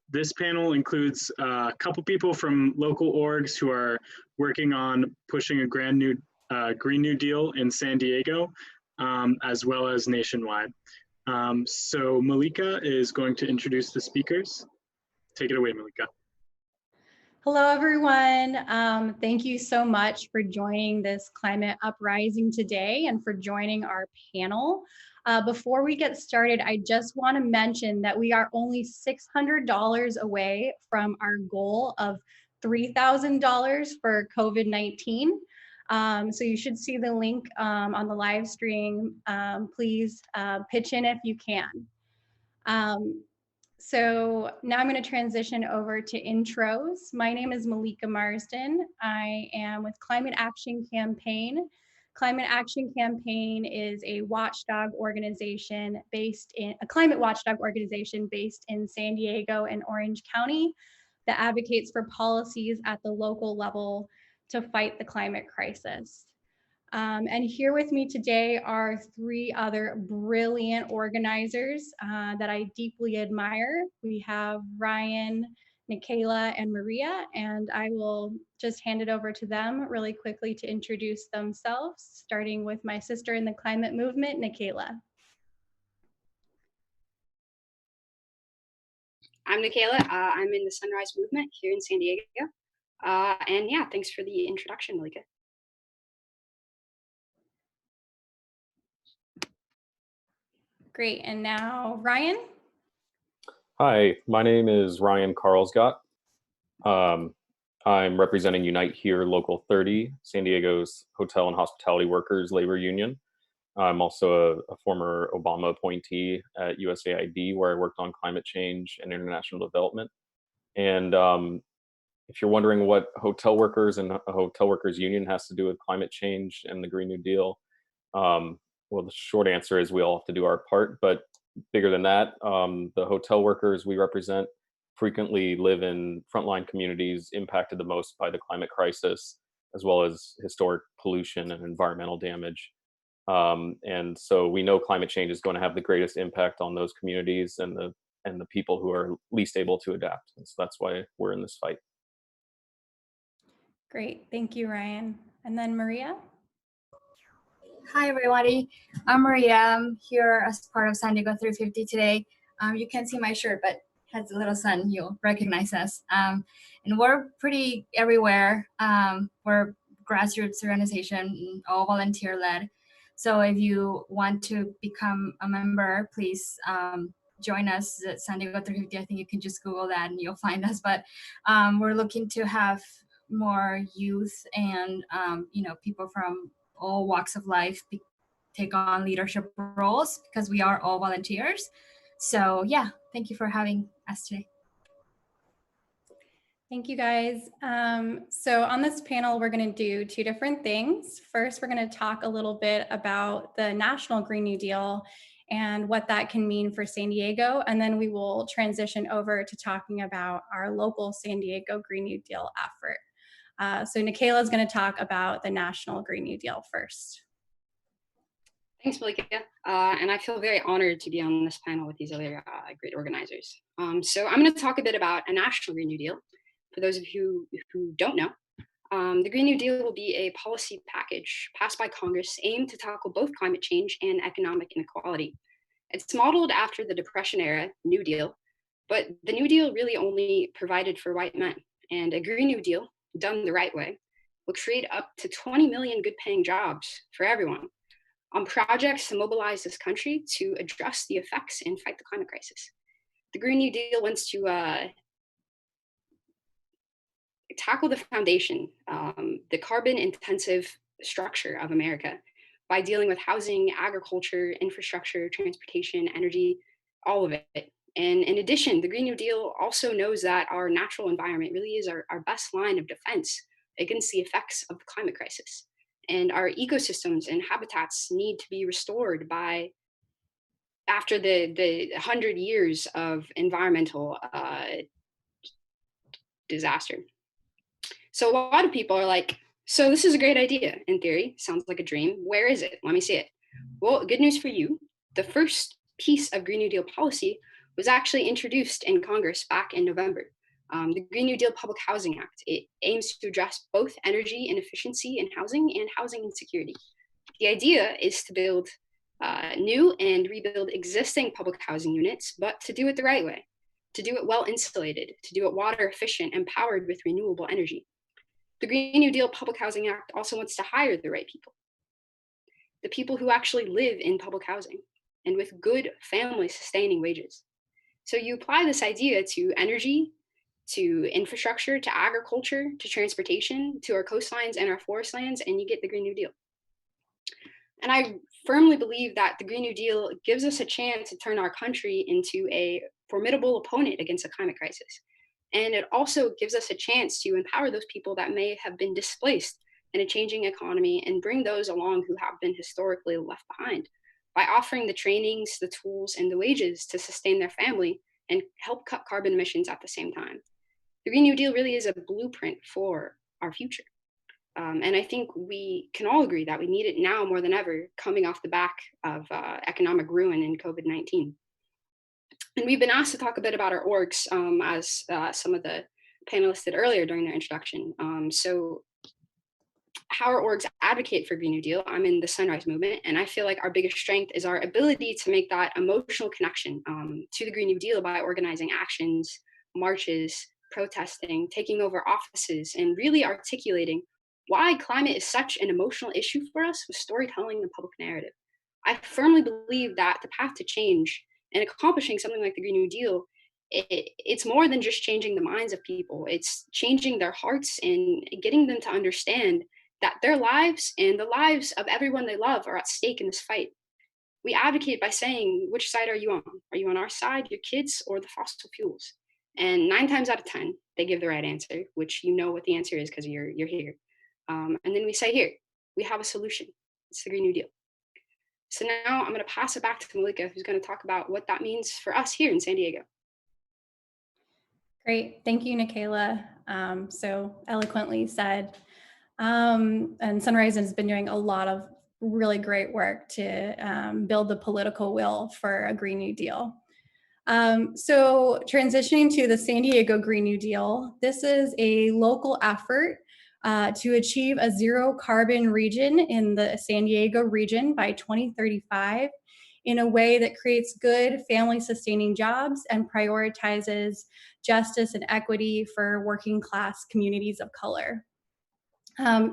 This panel includes a couple people from local orgs who are working on pushing a Green New Deal in San Diego, as well as nationwide. So Malika is going to introduce the speakers. Take it away, Malika. Hello, everyone. Thank you so much for joining this Climate Uprising today and for joining our panel. Before we get started, I just want to mention that we are only $600 away from our goal of $3,000 for COVID-19. So you should see the link on the live stream. Please pitch in if you can. So now I'm going to transition over to intros. My name is Malika Marsden. I am with Climate Action Campaign. Climate Action Campaign is a watchdog organization climate watchdog organization based in San Diego and Orange County that advocates for policies at the local level to fight the climate crisis. And here with me today are three other brilliant organizers that I deeply admire. We have Ryan, Nikayla, and Maria, and I will just hand it over to them really quickly to introduce themselves, starting with my sister in the climate movement, Nikayla. I'm Nikayla. I'm in the Sunrise Movement here in San Diego. And yeah, thanks for the introduction, Malika. Great, and now Ryan. Hi, my name is Ryan Carlsgott. I'm representing Unite Here Local 30, San Diego's Hotel and Hospitality Workers Labor Union. I'm also a former Obama appointee at USAID, where I worked on climate change and international development. And if you're wondering what hotel workers and a hotel workers union has to do with climate change and the Green New Deal, well, the short answer is we all have to do our part, but bigger than that, the hotel workers we represent frequently live in frontline communities impacted the most by the climate crisis, as well as historic pollution and environmental damage. And so we know climate change is going to have the greatest impact on those communities and the people who are least able to adapt. And so that's why we're in this fight. Great, thank you, Ryan. And then Maria. Hi, everybody. I'm Maria. I'm here as part of San Diego 350 today. You can't see my shirt, but has a little sun. You'll recognize us. And we're pretty everywhere. We're grassroots organization, all volunteer-led. So if you want to become a member, please join us at San Diego 350. I think you can just Google that and you'll find us. But we're looking to have more youth and people from all walks of life take on leadership roles because we are all volunteers. So yeah, thank you for having us today. Thank you, guys. So on this panel, we're going to do two different things. First, we're going to talk a little bit about the National Green New Deal and what that can mean for San Diego. And then we will transition over to talking about our local San Diego Green New Deal effort. So Nikayla is going to talk about the National Green New Deal first. Thanks, Malika. And I feel very honored to be on this panel with these other great organizers. So I'm going to talk a bit about a National Green New Deal. For those of you who don't know, the Green New Deal will be a policy package passed by Congress aimed to tackle both climate change and economic inequality. It's modeled after the Depression era New Deal, but the New Deal really only provided for white men, and a Green New Deal done the right way, will create up to 20 million good-paying jobs for everyone on projects to mobilize this country to address the effects and fight the climate crisis. The Green New Deal wants to tackle the foundation, the carbon-intensive structure of America by dealing with housing, agriculture, infrastructure, transportation, energy, all of it. And in addition, the Green New Deal also knows that our natural environment really is our best line of defense against the effects of the climate crisis. And our ecosystems and habitats need to be restored after the 100 years of environmental disaster. So a lot of people are like, so this is a great idea in theory, sounds like a dream. Where is it? Let me see it. Well, good news for you. The first piece of Green New Deal policy was actually introduced in Congress back in November. The Green New Deal Public Housing Act, it aims to address both energy inefficiency in housing and housing insecurity. The idea is to build new and rebuild existing public housing units, but to do it the right way, to do it well insulated, to do it water efficient and powered with renewable energy. The Green New Deal Public Housing Act also wants to hire the right people, the people who actually live in public housing and with good family sustaining wages. So you apply this idea to energy, to infrastructure, to agriculture, to transportation, to our coastlines and our forest lands, and you get the Green New Deal. And I firmly believe that the Green New Deal gives us a chance to turn our country into a formidable opponent against the climate crisis. And it also gives us a chance to empower those people that may have been displaced in a changing economy and bring those along who have been historically left behind by offering the trainings, the tools, and the wages to sustain their family and help cut carbon emissions at the same time. The Green New Deal really is a blueprint for our future. And I think we can all agree that we need it now more than ever, coming off the back of economic ruin in COVID-19. And we've been asked to talk a bit about our orgs, as some of the panelists did earlier during their introduction. So how our orgs advocate for Green New Deal, I'm in the Sunrise Movement, and I feel like our biggest strength is our ability to make that emotional connection to the Green New Deal by organizing actions, marches, protesting, taking over offices, and really articulating why climate is such an emotional issue for us with storytelling and public narrative. I firmly believe that the path to change and accomplishing something like the Green New Deal, it's more than just changing the minds of people. It's changing their hearts and getting them to understand that their lives and the lives of everyone they love are at stake in this fight. We advocate by saying, which side are you on? Are you on our side, your kids, or the fossil fuels? And 9 times out of 10, they give the right answer, which you know what the answer is because you're here. And then we say, here, we have a solution. It's the Green New Deal. So now I'm going to pass it back to Malika, who's going to talk about what that means for us here in San Diego. Great. Thank you, Nikayla. So eloquently said. And Sunrise has been doing a lot of really great work to build the political will for a Green New Deal. So transitioning to the San Diego Green New Deal, this is a local effort to achieve a zero carbon region in the San Diego region by 2035 in a way that creates good family sustaining jobs and prioritizes justice and equity for working class communities of color.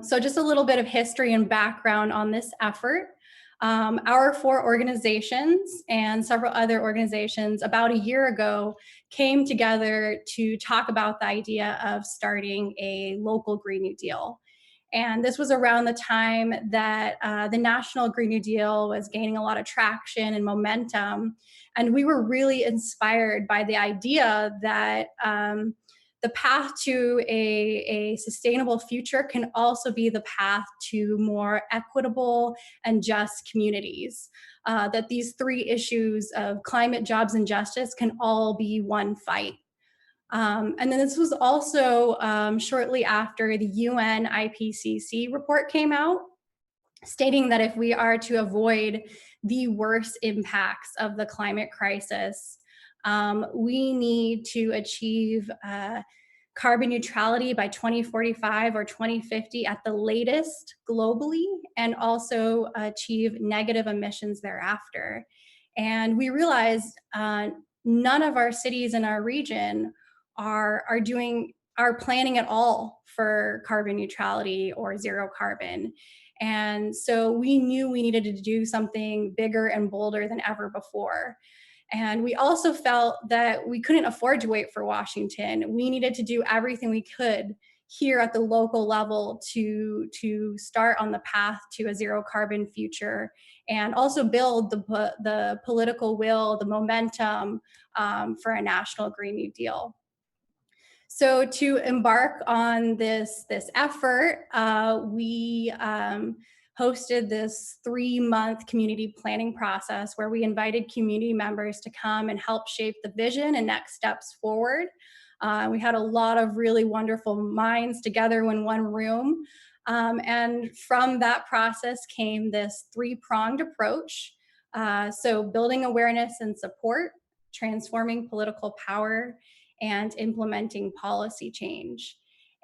So just a little bit of history and background on this effort. Our 4 organizations and several other organizations about a year ago came together to talk about the idea of starting a local Green New Deal. And this was around the time that the National Green New Deal was gaining a lot of traction and momentum. And we were really inspired by the idea that the path to a sustainable future can also be the path to more equitable and just communities. That these 3 issues of climate, jobs, and justice can all be one fight. And then this was also shortly after the UN IPCC report came out, stating that if we are to avoid the worst impacts of the climate crisis, we need to achieve carbon neutrality by 2045 or 2050 at the latest globally, and also achieve negative emissions thereafter. And we realized none of our cities in our region are planning at all for carbon neutrality or zero carbon. And so we knew we needed to do something bigger and bolder than ever before. And we also felt that we couldn't afford to wait for Washington. We needed to do everything we could here at the local level to start on the path to a zero carbon future, and also build the political will, the momentum for a national Green New Deal. So to embark on this effort, we hosted this 3-month community planning process where we invited community members to come and help shape the vision and next steps forward. We had a lot of really wonderful minds together in one room. And from that process came this 3-pronged approach. So building awareness and support, transforming political power, and implementing policy change.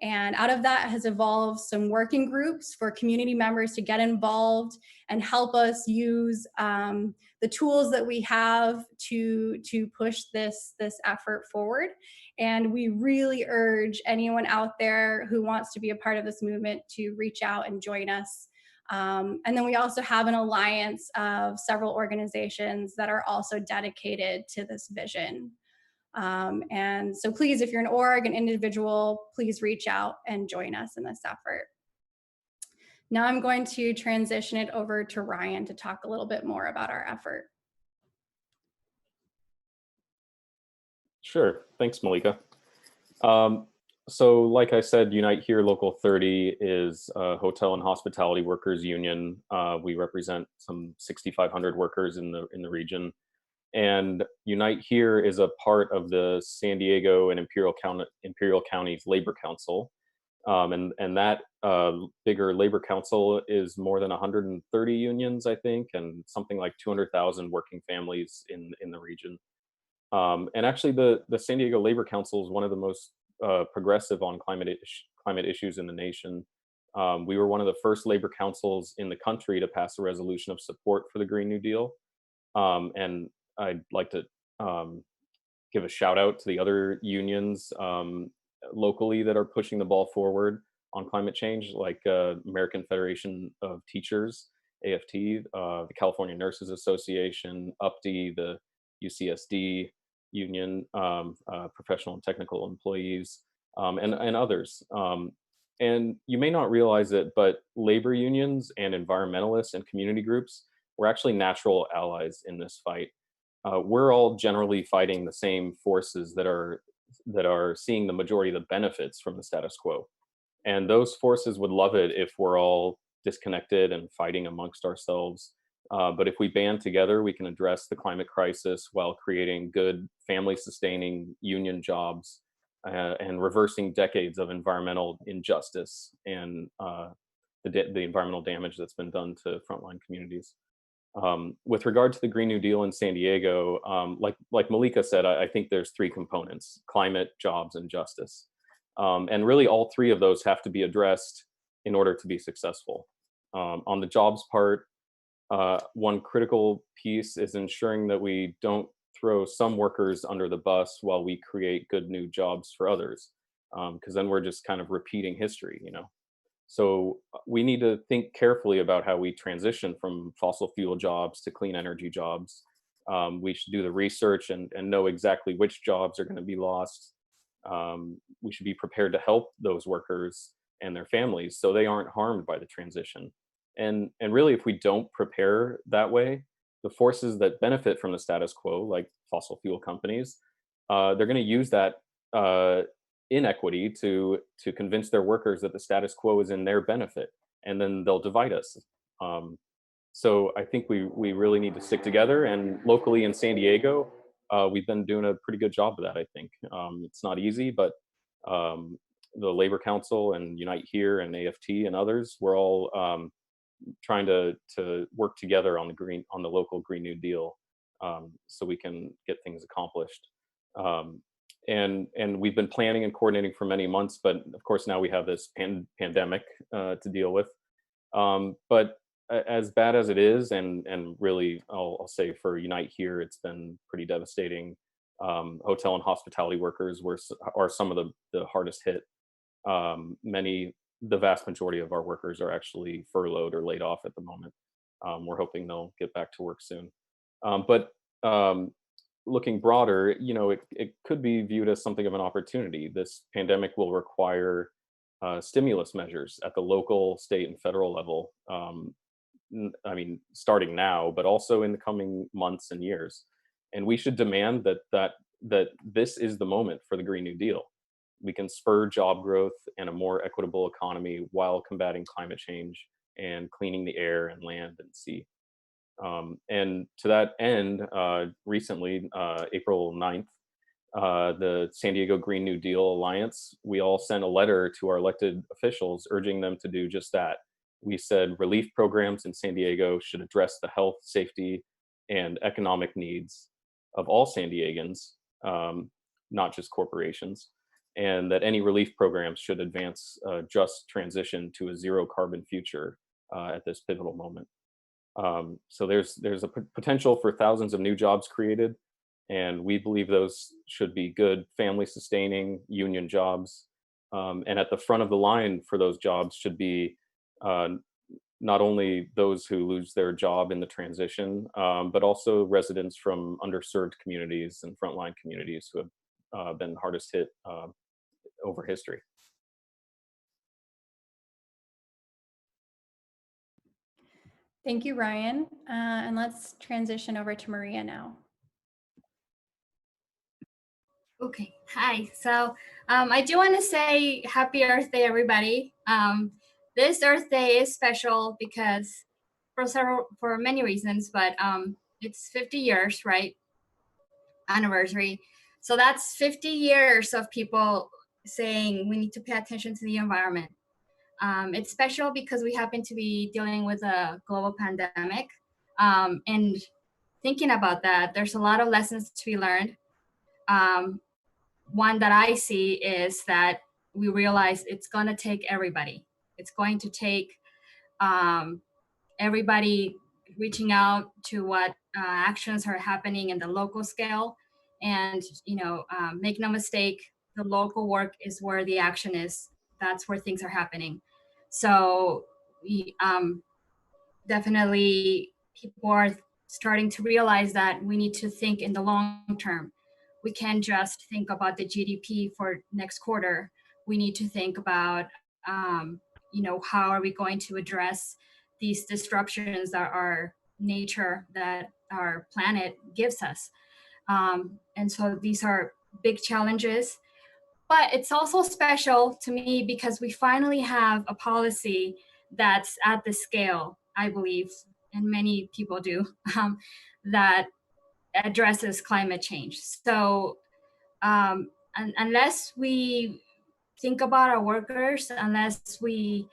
And out of that has evolved some working groups for community members to get involved and help us use the tools that we have to push this effort forward. And we really urge anyone out there who wants to be a part of this movement to reach out and join us. And then we also have an alliance of several organizations that are also dedicated to this vision. And so please, if you're an org, an individual, please reach out and join us in this effort. Now I'm going to transition it over to Ryan to talk a little bit more about our effort. Sure, thanks, Malika. So like I said, Unite Here Local 30 is a hotel and hospitality workers union. We represent some 6,500 workers in the region. And Unite Here is a part of the San Diego and Imperial County's Labor Council. And that bigger Labor Council is more than 130 unions, I think, and something like 200,000 working families in the region. And actually, the San Diego Labor Council is one of the most progressive on climate issues in the nation. We were one of the first labor councils in the country to pass a resolution of support for the Green New Deal. And I'd like to give a shout out to the other unions locally that are pushing the ball forward on climate change, like American Federation of Teachers, AFT, the California Nurses Association, UPTE, the UCSD union, professional and technical employees, and others. And you may not realize it, but labor unions and environmentalists and community groups were actually natural allies in this fight. We're all generally fighting the same forces that are seeing the majority of the benefits from the status quo. And those forces would love it if we're all disconnected and fighting amongst ourselves. But if we band together, we can address the climate crisis while creating good family-sustaining union jobs and reversing decades of environmental injustice and the environmental damage that's been done to frontline communities. With regard to the Green New Deal in San Diego, like Malika said, I think there's three components: climate, jobs, and justice. And really all three of those have to be addressed in order to be successful. On the jobs part, one critical piece is ensuring that we don't throw some workers under the bus while we create good new jobs for others, because then we're just kind of repeating history, you know. So we need to think carefully about how we transition from fossil fuel jobs to clean energy jobs. We should do the research and know exactly which jobs are going to be lost. We should be prepared to help those workers and their families so they aren't harmed by the transition. And really, if we don't prepare that way, the forces that benefit from the status quo, like fossil fuel companies, they're going to use that inequity to convince their workers that the status quo is in their benefit, and then they'll divide us. So I think we really need to stick together. And locally in San Diego, we've been doing a pretty good job of that, I think. It's not easy, but the Labor Council and Unite Here and AFT and others, we're all trying to work together on the local Green New Deal, so we can get things accomplished. And we've been planning and coordinating for many months, but of course now we have this pandemic to deal with. But as bad as it is, and really I'll say for Unite Here, it's been pretty devastating. Hotel and hospitality workers are some of the hardest hit. The vast majority of our workers are actually furloughed or laid off at the moment. We're hoping they'll get back to work soon. But looking broader, you know, it could be viewed as something of an opportunity. This pandemic will require stimulus measures at the local, state, and federal level. I mean, starting now, but also in the coming months and years. And we should demand that this is the moment for the Green New Deal. We can spur job growth and a more equitable economy while combating climate change and cleaning the air and land and sea. And to that end, recently, April 9th, the San Diego Green New Deal Alliance, we all sent a letter to our elected officials urging them to do just that. We said relief programs in San Diego should address the health, safety, and economic needs of all San Diegans, not just corporations, and that any relief programs should advance a just transition to a zero carbon future at this pivotal moment. So there's a potential for thousands of new jobs created, and we believe those should be good, family sustaining union jobs. And at the front of the line for those jobs should be not only those who lose their job in the transition, but also residents from underserved communities and frontline communities who have been hardest hit over history. Thank you, Ryan. And let's transition over to Maria now. Okay, hi. So I do want to say Happy Earth Day, everybody. This Earth Day is special because for many reasons, but it's 50 years, right? Anniversary. So that's 50 years of people saying we need to pay attention to the environment. It's special because we happen to be dealing with a global pandemic. And thinking about that, there's a lot of lessons to be learned. One that I see is that we realize it's going to take everybody. It's going to take everybody reaching out to what actions are happening in the local scale. And, make no mistake, the local work is where the action is. That's where things are happening. So we definitely people are starting to realize that we need to think in the long term. We can't just think about the GDP for next quarter. We need to think about, how are we going to address these disruptions that our nature, that our planet gives us. And so these are big challenges. But it's also special to me because we finally have a policy that's at the scale, I believe, and many people do, that addresses climate change. So unless we think about our workers, unless we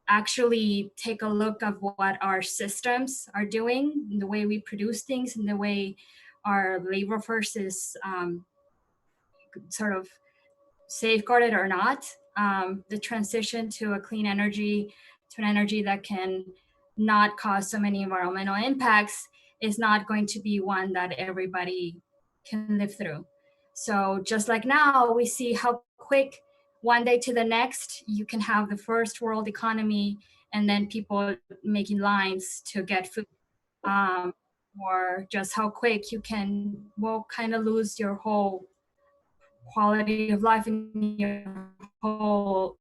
actually take a look at what our systems are doing, the way we produce things, and the way our labor force is sort of safeguarded or not, the transition to a clean energy, to an energy that can not cause so many environmental impacts, is not going to be one that everybody can live through. So just like now, we see how quick one day to the next, you can have the first world economy and then people making lines to get food. Or just how quick you will kind of lose your whole quality of life and your whole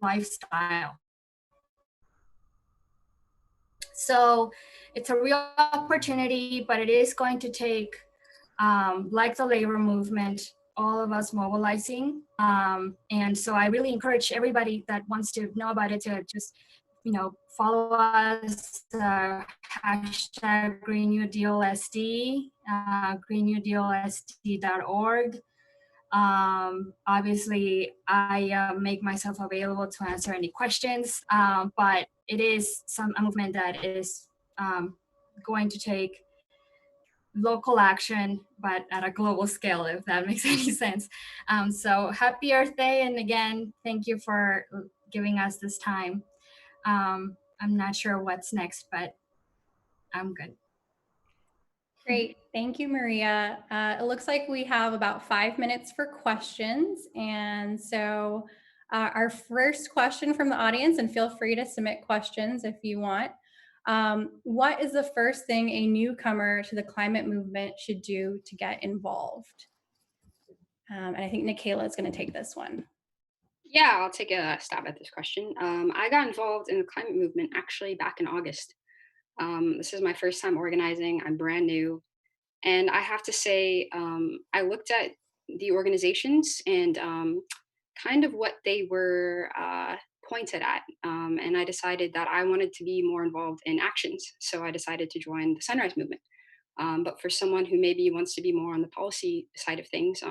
lifestyle. So it's a real opportunity, but it is going to take, like the labor movement, all of us mobilizing. And so I really encourage everybody that wants to know about it to just, follow us, hashtag Green New Deal SD, greennewdealsd.org. Obviously, I make myself available to answer any questions, but it is a movement that is going to take local action, but at a global scale, if that makes any sense. So happy Earth Day. And again, thank you for giving us this time. I'm not sure what's next, but I'm good. Great. Thank you, Maria. It looks like we have about 5 minutes for questions. And so our first question from the audience, and feel free to submit questions if you want. What is the first thing a newcomer to the climate movement should do to get involved? And I think Nikayla is going to take this one. Yeah, I'll take a stab at this question. I got involved in the climate movement actually back in August. This is my first time organizing. I'm brand new. And I have to say, I looked at the organizations and kind of what they were pointed at. And I decided that I wanted to be more involved in actions. So I decided to join the Sunrise Movement. But for someone who maybe wants to be more on the policy side of things,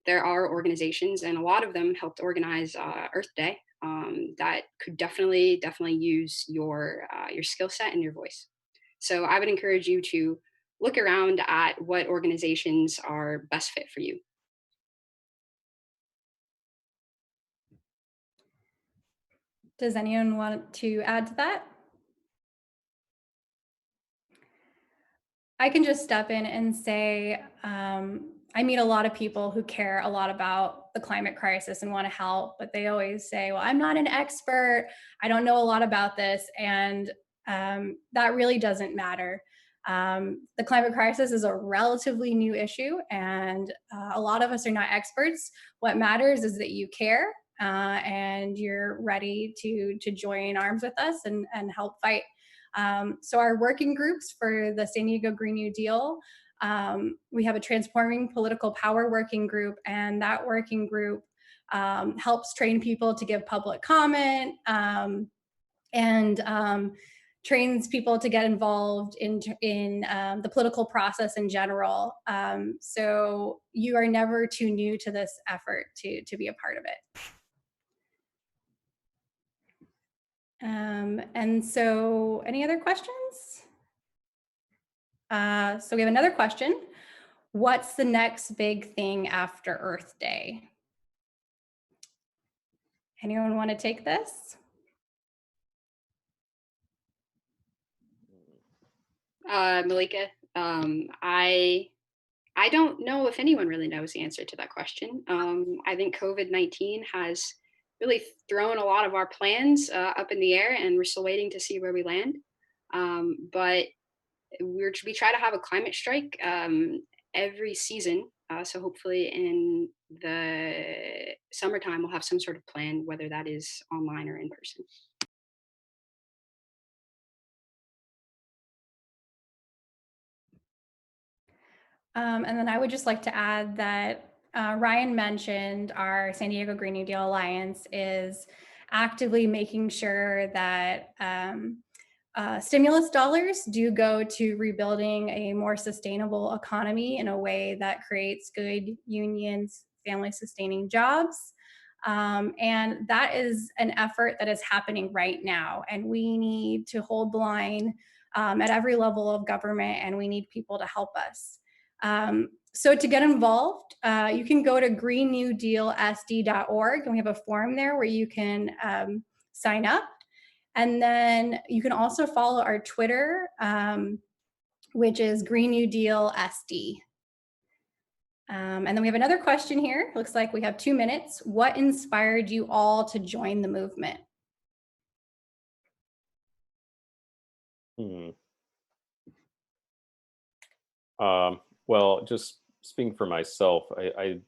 there are organizations, and a lot of them helped organize Earth Day that could definitely use your skill set and your voice. So I would encourage you to look around at what organizations are best fit for you. Does anyone want to add to that? I can just step in and say, I meet a lot of people who care a lot about the climate crisis and want to help, but they always say, well, I'm not an expert. I don't know a lot about this. And that really doesn't matter. The climate crisis is a relatively new issue, and a lot of us are not experts. What matters is that you care and you're ready to join arms with us and help fight. So our working groups for the San Diego Green New Deal, we have a Transforming Political Power working group, and that working group helps train people to give public comment and trains people to get involved in the political process in general. So you are never too new to this effort to be a part of it. And so any other questions? So we have another question. What's the next big thing after Earth Day? Anyone want to take this? Malika, I don't know if anyone really knows the answer to that question. I think COVID-19 has really thrown a lot of our plans up in the air, and we're still waiting to see where we land. But we try to have a climate strike every season. So hopefully in the summertime, we'll have some sort of plan, whether that is online or in person. And then I would just like to add that Ryan mentioned our San Diego Green New Deal Alliance is actively making sure that stimulus dollars do go to rebuilding a more sustainable economy in a way that creates good unions, family sustaining jobs. And that is an effort that is happening right now. And we need to hold the line at every level of government, and we need people to help us. So to get involved, you can go to greennewdealsd.org, and we have a form there where you can sign up. And then you can also follow our Twitter, which is Green New Deal SD. And then we have another question here. Looks like we have 2 minutes. What inspired you all to join the movement? Well, just speaking for myself, I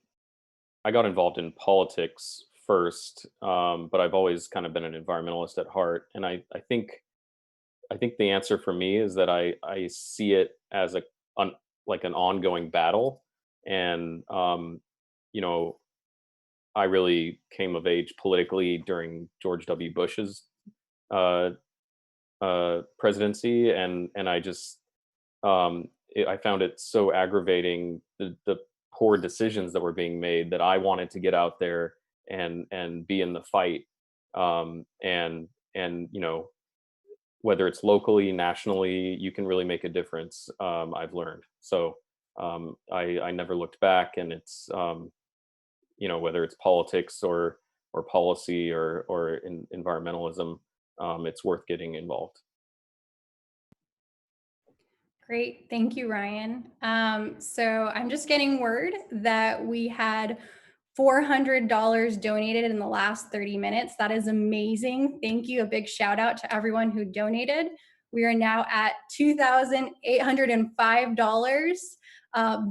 got involved in politics first, but I've always kind of been an environmentalist at heart, and I think the answer for me is that I see it as like an ongoing battle, and you know, I really came of age politically during George W. Bush's presidency, and I just I found it so aggravating, the poor decisions that were being made, that I wanted to get out there and be in the fight, and you know, whether it's locally, nationally, you can really make a difference. I've learned. So I never looked back, and it's you know, whether it's politics or policy or environmentalism, it's worth getting involved. Great, thank you, Ryan. So I'm just getting word that we had $400 donated in the last 30 minutes. That is amazing. Thank you. A big shout out to everyone who donated. We are now at $2,805,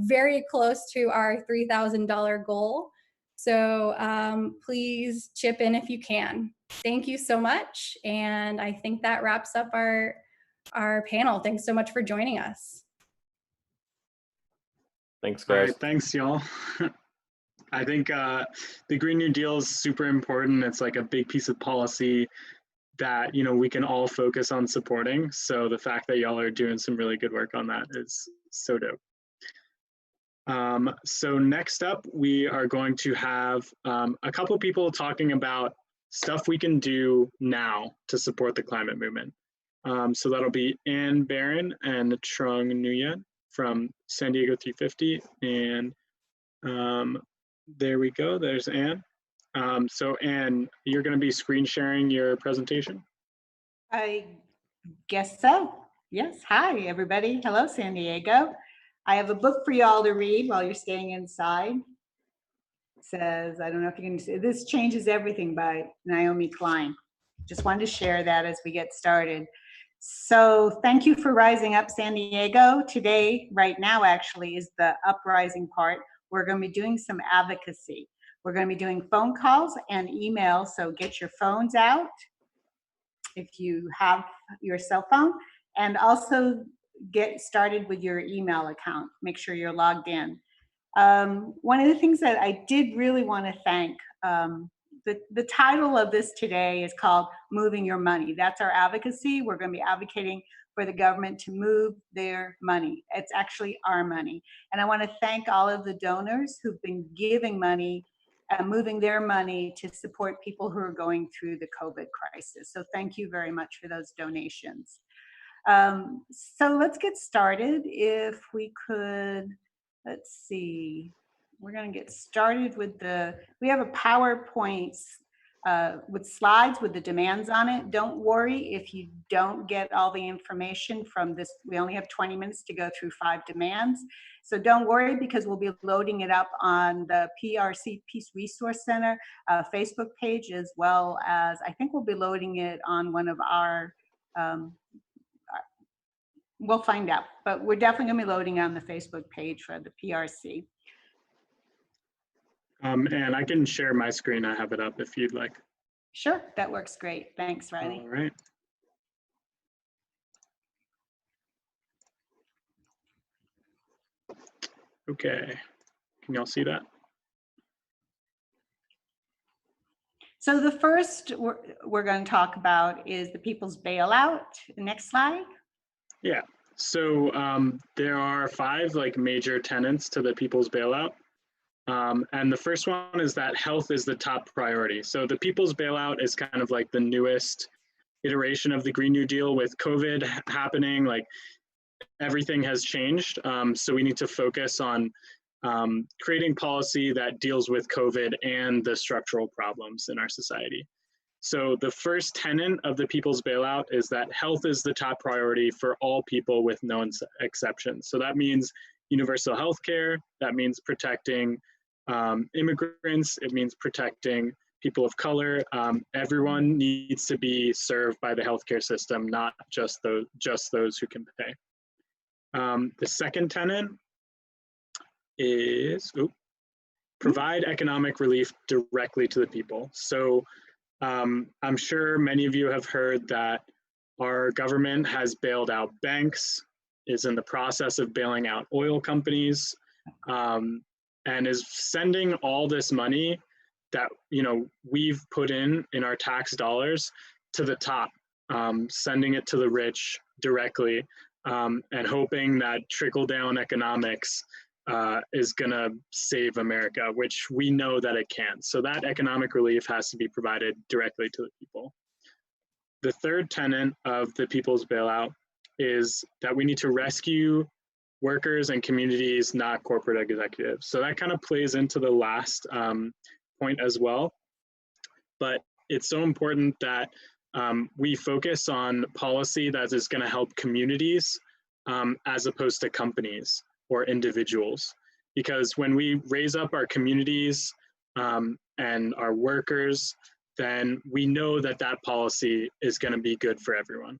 very close to our $3,000 goal. So please chip in if you can. Thank you so much. And I think that wraps up our panel. Thanks so much for joining us. Thanks, guys. All right, thanks, y'all. I think the Green New Deal is super important. It's like a big piece of policy that, you know, we can all focus on supporting. So the fact that y'all are doing some really good work on that is so dope. So next up, we are going to have a couple people talking about stuff we can do now to support the climate movement. So that'll be Ann Barron and Trung Nguyen from San Diego 350. And there we go, there's Ann. So Ann, you're gonna be screen sharing your presentation? I guess so. Yes. Hi, everybody. Hello, San Diego. I have a book for you all to read while you're staying inside. It says, I don't know if you can see, This Changes Everything by Naomi Klein. Just wanted to share that as we get started. So thank you for rising up, San Diego. Today, right now, actually, is the uprising part. We're going to be doing some advocacy. We're going to be doing phone calls and emails, so get your phones out if you have your cell phone, and also get started with your email account. Make sure you're logged in. One of the things that I did really want to thank, the title of this today is called Moving Your Money. That's our advocacy. We're going to be advocating for the government to move their money. It's actually our money. And I want to thank all of the donors who've been giving money, moving their money to support people who are going through the COVID crisis. So thank you very much for those donations. So let's get started. If we could, let's see, we're going to get started with we have a PowerPoint with slides with the demands on it. Don't worry if you don't get all the information from this. We only have 20 minutes to go through 5 demands. So don't worry, because we'll be loading it up on the PRC Peace Resource Center Facebook page, as well as I think we'll be loading it on one of our, we'll find out, but we're definitely gonna be loading on the Facebook page for the PRC. And I can share my screen. I have it up if you'd like. Sure, that works great. Thanks, Riley. All right. Okay, can y'all see that? So the first we're going to talk about is the people's bailout. Next slide. Yeah, so there are 5 major tenets to the people's bailout. And the first one is that health is the top priority. So the people's bailout is kind of like the newest iteration of the Green New Deal. With COVID happening, everything has changed. So we need to focus on creating policy that deals with COVID and the structural problems in our society. So the first tenet of the people's bailout is that health is the top priority for all people with no exceptions. So that means universal health care, that means protecting immigrants, it means protecting people of color. Everyone needs to be served by the healthcare system, not just those who can pay. The second tenet is provide economic relief directly to the people. So I'm sure many of you have heard that our government has bailed out banks, is in the process of bailing out oil companies, and is sending all this money that we've put in our tax dollars to the top, sending it to the rich directly, and hoping that trickle-down economics is going to save America, which we know that it can't. So that economic relief has to be provided directly to the people. The third tenet of the people's bailout is that we need to rescue workers and communities, not corporate executives. So that kind of plays into the last point as well. But it's so important that we focus on policy that is going to help communities as opposed to companies or individuals. Because when we raise up our communities and our workers, then we know that that policy is going to be good for everyone.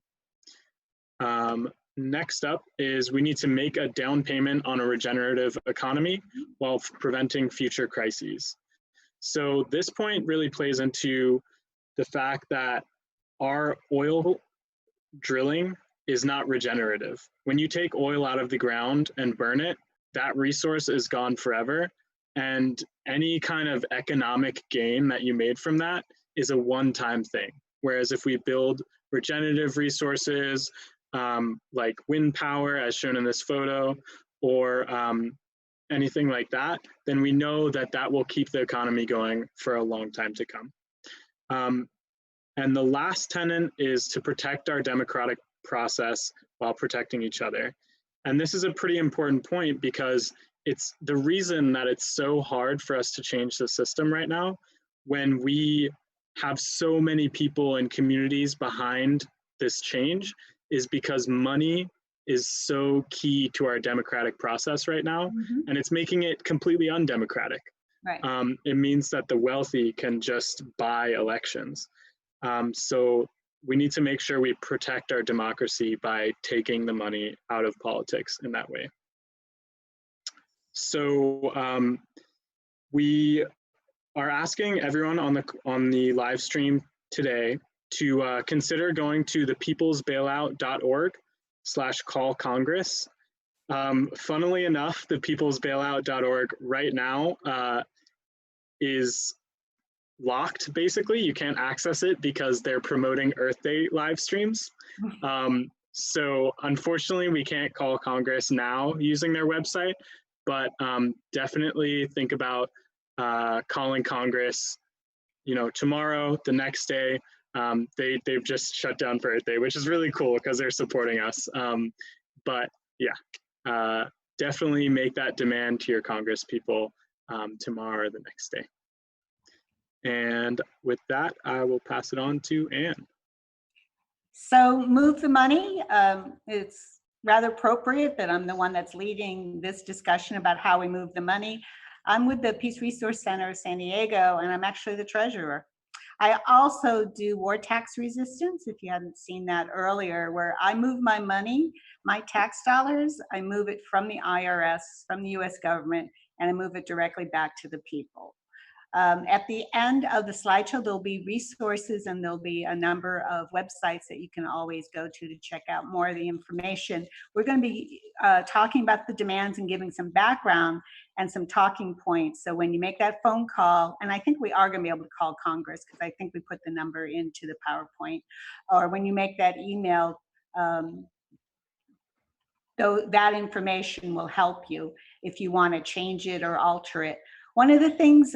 Next up is we need to make a down payment on a regenerative economy while preventing future crises. So this point really plays into the fact that our oil drilling is not regenerative. When you take oil out of the ground and burn it, that resource is gone forever. And any kind of economic gain that you made from that is a one-time thing. Whereas if we build regenerative resources, like wind power, as shown in this photo, or anything like that, then we know that that will keep the economy going for a long time to come. And the last tenet is to protect our democratic process while protecting each other. And this is a pretty important point because it's the reason that it's so hard for us to change the system right now when we have so many people and communities behind this change is because money is so key to our democratic process right now, and it's making it completely undemocratic. Right. It means that the wealthy can just buy elections. So we need to make sure we protect our democracy by taking the money out of politics in that way. So we are asking everyone on the live stream today to consider going to thepeoplesbailout.org/call-Congress. Funnily enough, thepeoplesbailout.org right now is locked, basically. You can't access it because they're promoting Earth Day live streams. So unfortunately, we can't call Congress now using their website, but definitely think about calling Congress, tomorrow, the next day. They've just shut down for Earth Day, which is really cool because they're supporting us. But yeah, definitely make that demand to your Congress people tomorrow or the next day. And with that, I will pass it on to Anne. So move the money. It's rather appropriate that I'm the one that's leading this discussion about how we move the money. I'm with the Peace Resource Center of San Diego, and I'm actually the treasurer. I also do war tax resistance, if you hadn't seen that earlier, where I move my money, my tax dollars, I move it from the IRS, from the US government, and I move it directly back to the people. At the end of the slideshow, there'll be resources and there'll be a number of websites that you can always go to check out more of the information. We're going to be talking about the demands and giving some background and some talking points. So when you make that phone call, and I think we are going to be able to call Congress because I think we put the number into the PowerPoint, or when you make that email, though that information will help you if you want to change it or alter it. One of the things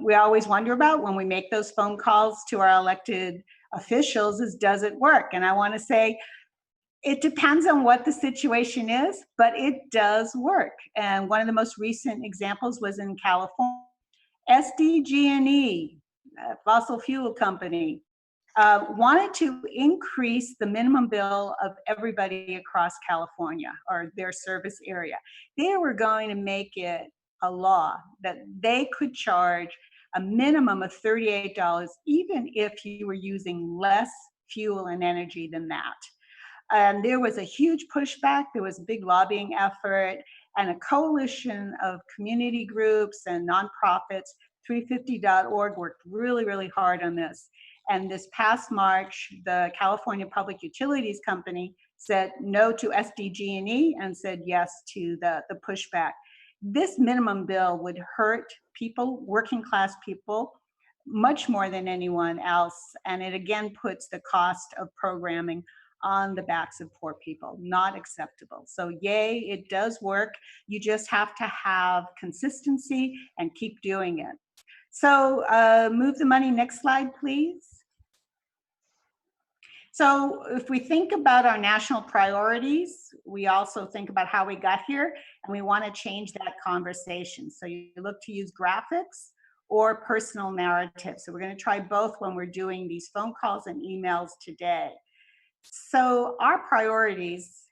we always wonder about when we make those phone calls to our elected officials is, does it work? And I want to say, it depends on what the situation is, but it does work. And one of the most recent examples was in California. SDG&E, fossil fuel company, wanted to increase the minimum bill of everybody across California or their service area. They were going to make it a law that they could charge a minimum of $38, even if you were using less fuel and energy than that. And there was a huge pushback. There was a big lobbying effort and a coalition of community groups and nonprofits. 350.org worked really, really hard on this. And this past March, the California Public Utilities Company said no to SDG&E and said yes to the pushback. This minimum bill would hurt people, working class people, much more than anyone else. And it again puts the cost of programming on the backs of poor people. Not acceptable. So yay, it does work. You just have to have consistency and keep doing it. So move the money. Next slide, please. So if we think about our national priorities, we also think about how we got here, and we want to change that conversation. So you look to use graphics or personal narratives. So we're going to try both when we're doing these phone calls and emails today. So our priorities,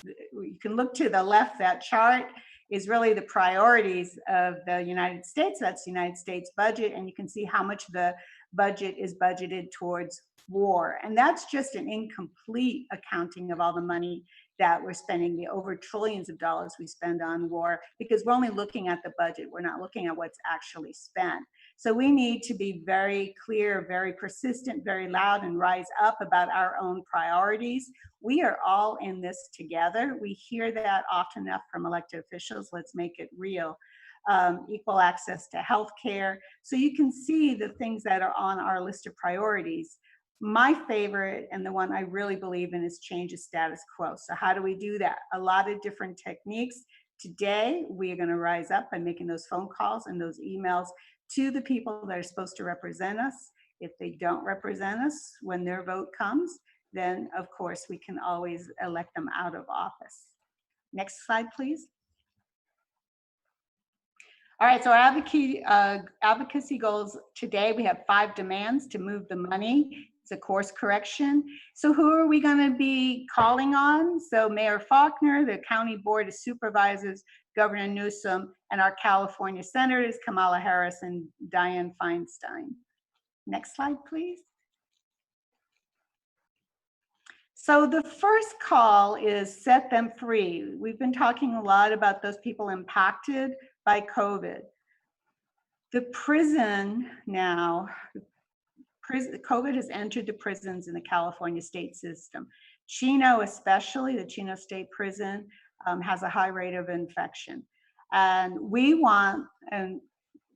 you can look to the left, that chart is really the priorities of the United States. That's the United States budget, and you can see how much the budget is budgeted towards war. And that's just an incomplete accounting of all the money that we're spending, the over trillions of dollars we spend on war, because we're only looking at the budget. We're not looking at what's actually spent. So we need to be very clear, very persistent, very loud, and rise up about our own priorities. We are all in this together. We hear that often enough from elected officials. Let's make it real. Equal access to health care. So you can see the things that are on our list of priorities. My favorite, and the one I really believe in, is change the status quo. So how do we do that? A lot of different techniques. Today, we are going to rise up by making those phone calls and those emails to the people that are supposed to represent us. If they don't represent us when their vote comes, then of course we can always elect them out of office. Next slide, please. All right, so our advocacy goals today, we have 5 demands to move the money. It's a course correction. So who are we going to be calling on? So Mayor Faulkner, the County Board of Supervisors, Governor Newsom, and our California Senators, Kamala Harris and Dianne Feinstein. Next slide, please. So the first call is set them free. We've been talking a lot about those people impacted by COVID. The prison now, COVID has entered the prisons in the California state system. Chino especially, the Chino State Prison has a high rate of infection. And we want, and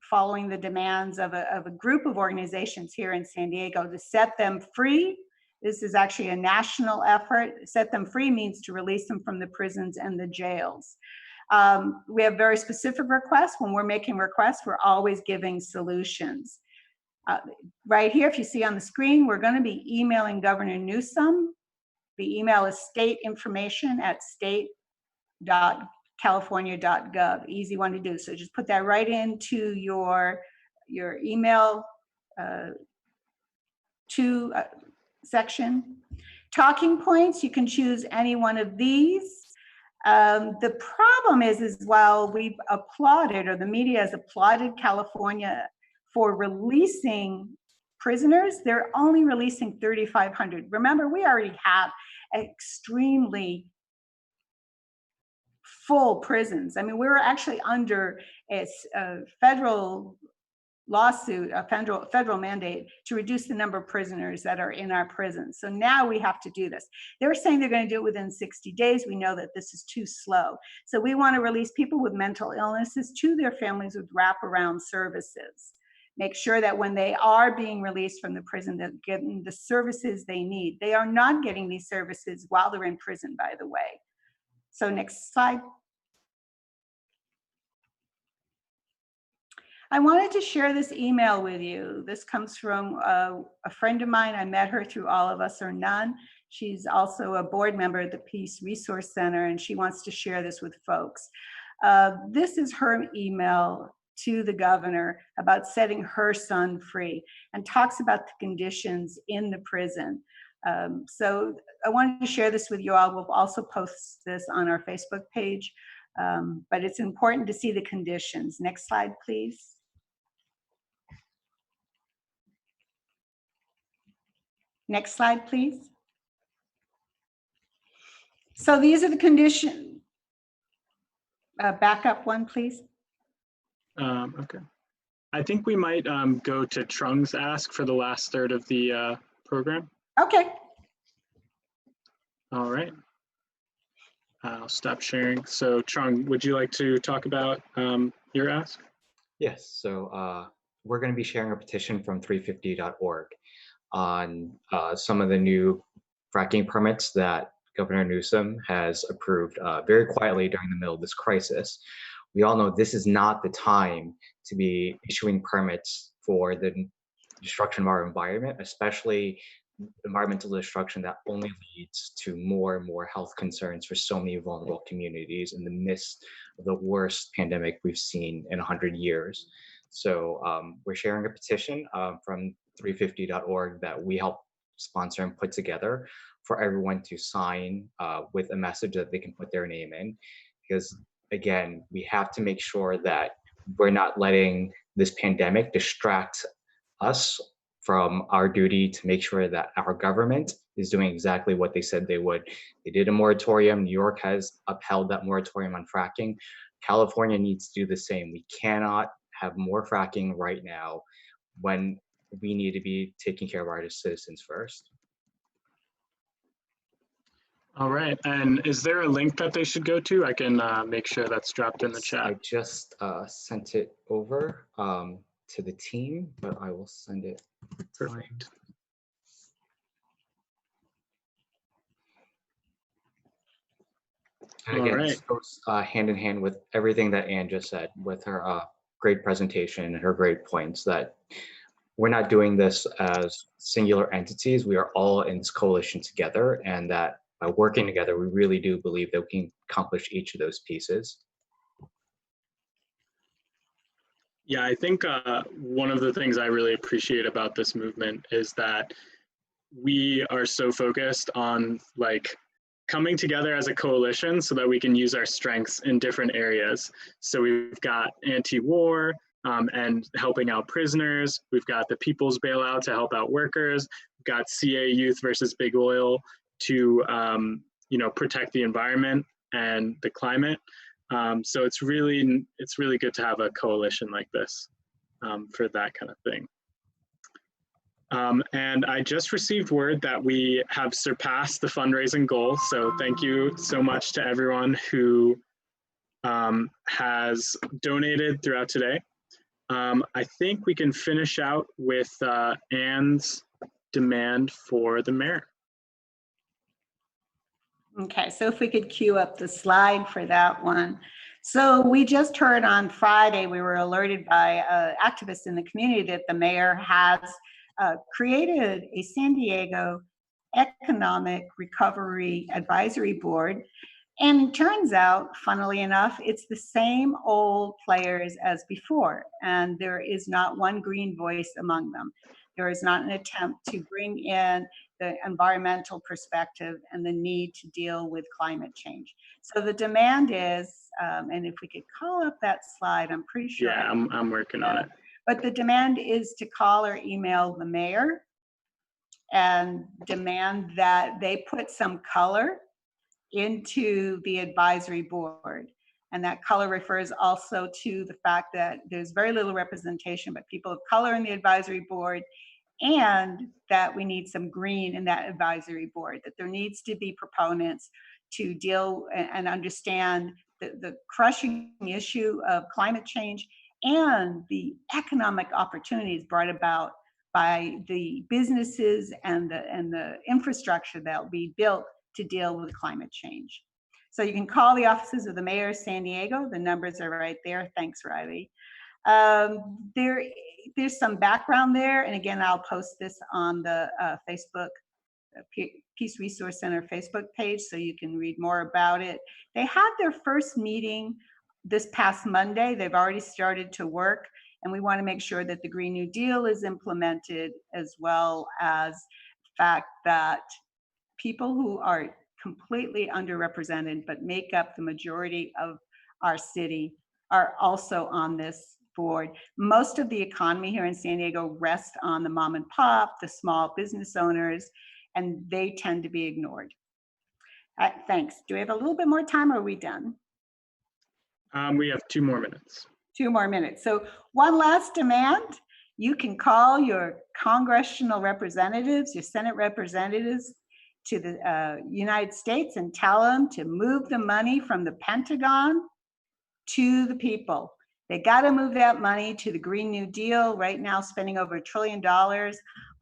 following the demands of a group of organizations here in San Diego, to set them free. This is actually a national effort. Set them free means to release them from the prisons and the jails. We have very specific requests. When we're making requests, we're always giving solutions. Right here, if you see on the screen, we're going to be emailing Governor Newsom. The email is state.information@state.california.gov. Easy one to do. So just put that right into your email section. Talking points, you can choose any one of these. The problem is while we've applauded, or the media has applauded California for releasing prisoners, they're only releasing 3,500. Remember, we already have extremely full prisons. I mean, we were actually under a federal lawsuit, a federal mandate to reduce the number of prisoners that are in our prisons. So now we have to do this. They're saying they're going to do it within 60 days. We know that this is too slow. So we want to release people with mental illnesses to their families with wraparound services. Make sure that when they are being released from the prison, they're getting the services they need. They are not getting these services while they're in prison, by the way. So next slide. I wanted to share this email with you. This comes from a friend of mine. I met her through All of Us or None. She's also a board member at the Peace Resource Center, and she wants to share this with folks. This is her email to the governor about setting her son free, and talks about the conditions in the prison. So I wanted to share this with you all. We'll also post this on our Facebook page, but it's important to see the conditions. Next slide, please. Next slide, please. So these are the conditions. Back up one, please. Okay. I think we might go to Trung's ask for the last third of the program. Okay. All right. I'll stop sharing. So Trung, would you like to talk about your ask? Yes, so we're going to be sharing a petition from 350.org on some of the new fracking permits that Governor Newsom has approved very quietly during the middle of this crisis. We all know this is not the time to be issuing permits for the destruction of our environment, especially environmental destruction that only leads to more and more health concerns for so many vulnerable communities in the midst of the worst pandemic we've seen in 100 years. So we're sharing a petition from 350.org that we help sponsor and put together for everyone to sign with a message that they can put their name in. Because again, we have to make sure that we're not letting this pandemic distract us from our duty to make sure that our government is doing exactly what they said they would. They did a moratorium. New York has upheld that moratorium on fracking. California needs to do the same. We cannot have more fracking right now when we need to be taking care of our citizens first. All right, and is there a link that they should go to? I can make sure that's dropped in the chat. I just sent it over to the team, but I will send it. Perfect. And again, this goes hand in hand with everything that Anne just said, with her great presentation and her great points, that we're not doing this as singular entities. We are all in this coalition together, and that by working together, we really do believe that we can accomplish each of those pieces. Yeah, I think one of the things I really appreciate about this movement is that we are so focused on like coming together as a coalition so that we can use our strengths in different areas. So we've got anti-war and helping out prisoners. We've got the People's Bailout to help out workers. We've got CA Youth versus Big Oil to protect the environment and the climate. So it's really good to have a coalition like this for that kind of thing. And I just received word that we have surpassed the fundraising goal. So thank you so much to everyone who has donated throughout today. I think we can finish out with Anne's demand for the mayor. Okay, so if we could cue up the slide for that one. So we just heard on Friday, we were alerted by activists in the community that the mayor has created a San Diego Economic Recovery Advisory Board. And it turns out, funnily enough, it's the same old players as before. And there is not one green voice among them. There is not an attempt to bring in the environmental perspective and the need to deal with climate change. So the demand is, and if we could call up that slide, I'm pretty sure. Yeah, I'm working on it. But the demand is to call or email the mayor and demand that they put some color into the advisory board. And that color refers also to the fact that there's very little representation, but people of color in the advisory board, and that we need some green in that advisory board, that there needs to be proponents to deal and understand the crushing issue of climate change and the economic opportunities brought about by the businesses and the infrastructure that will be built to deal with climate change. So you can call the offices of the mayor of San Diego. The numbers are right there. Thanks, Riley. There's some background there. And again, I'll post this on the Facebook Peace Resource Center Facebook page so you can read more about it. They had their first meeting this past Monday. They've already started to work, and we want to make sure that the Green New Deal is implemented, as well as the fact that people who are completely underrepresented but make up the majority of our city are also on this board. Most of the economy here in San Diego rests on the mom and pop, the small business owners, and they tend to be ignored. Thanks. Do we have a little bit more time, or are we done? We have 2 more minutes. 2 more minutes. So one last demand. You can call your congressional representatives, your Senate representatives to the United States and tell them to move the money from the Pentagon to the people. They got to move that money to the Green New Deal. Right now, spending over $1 trillion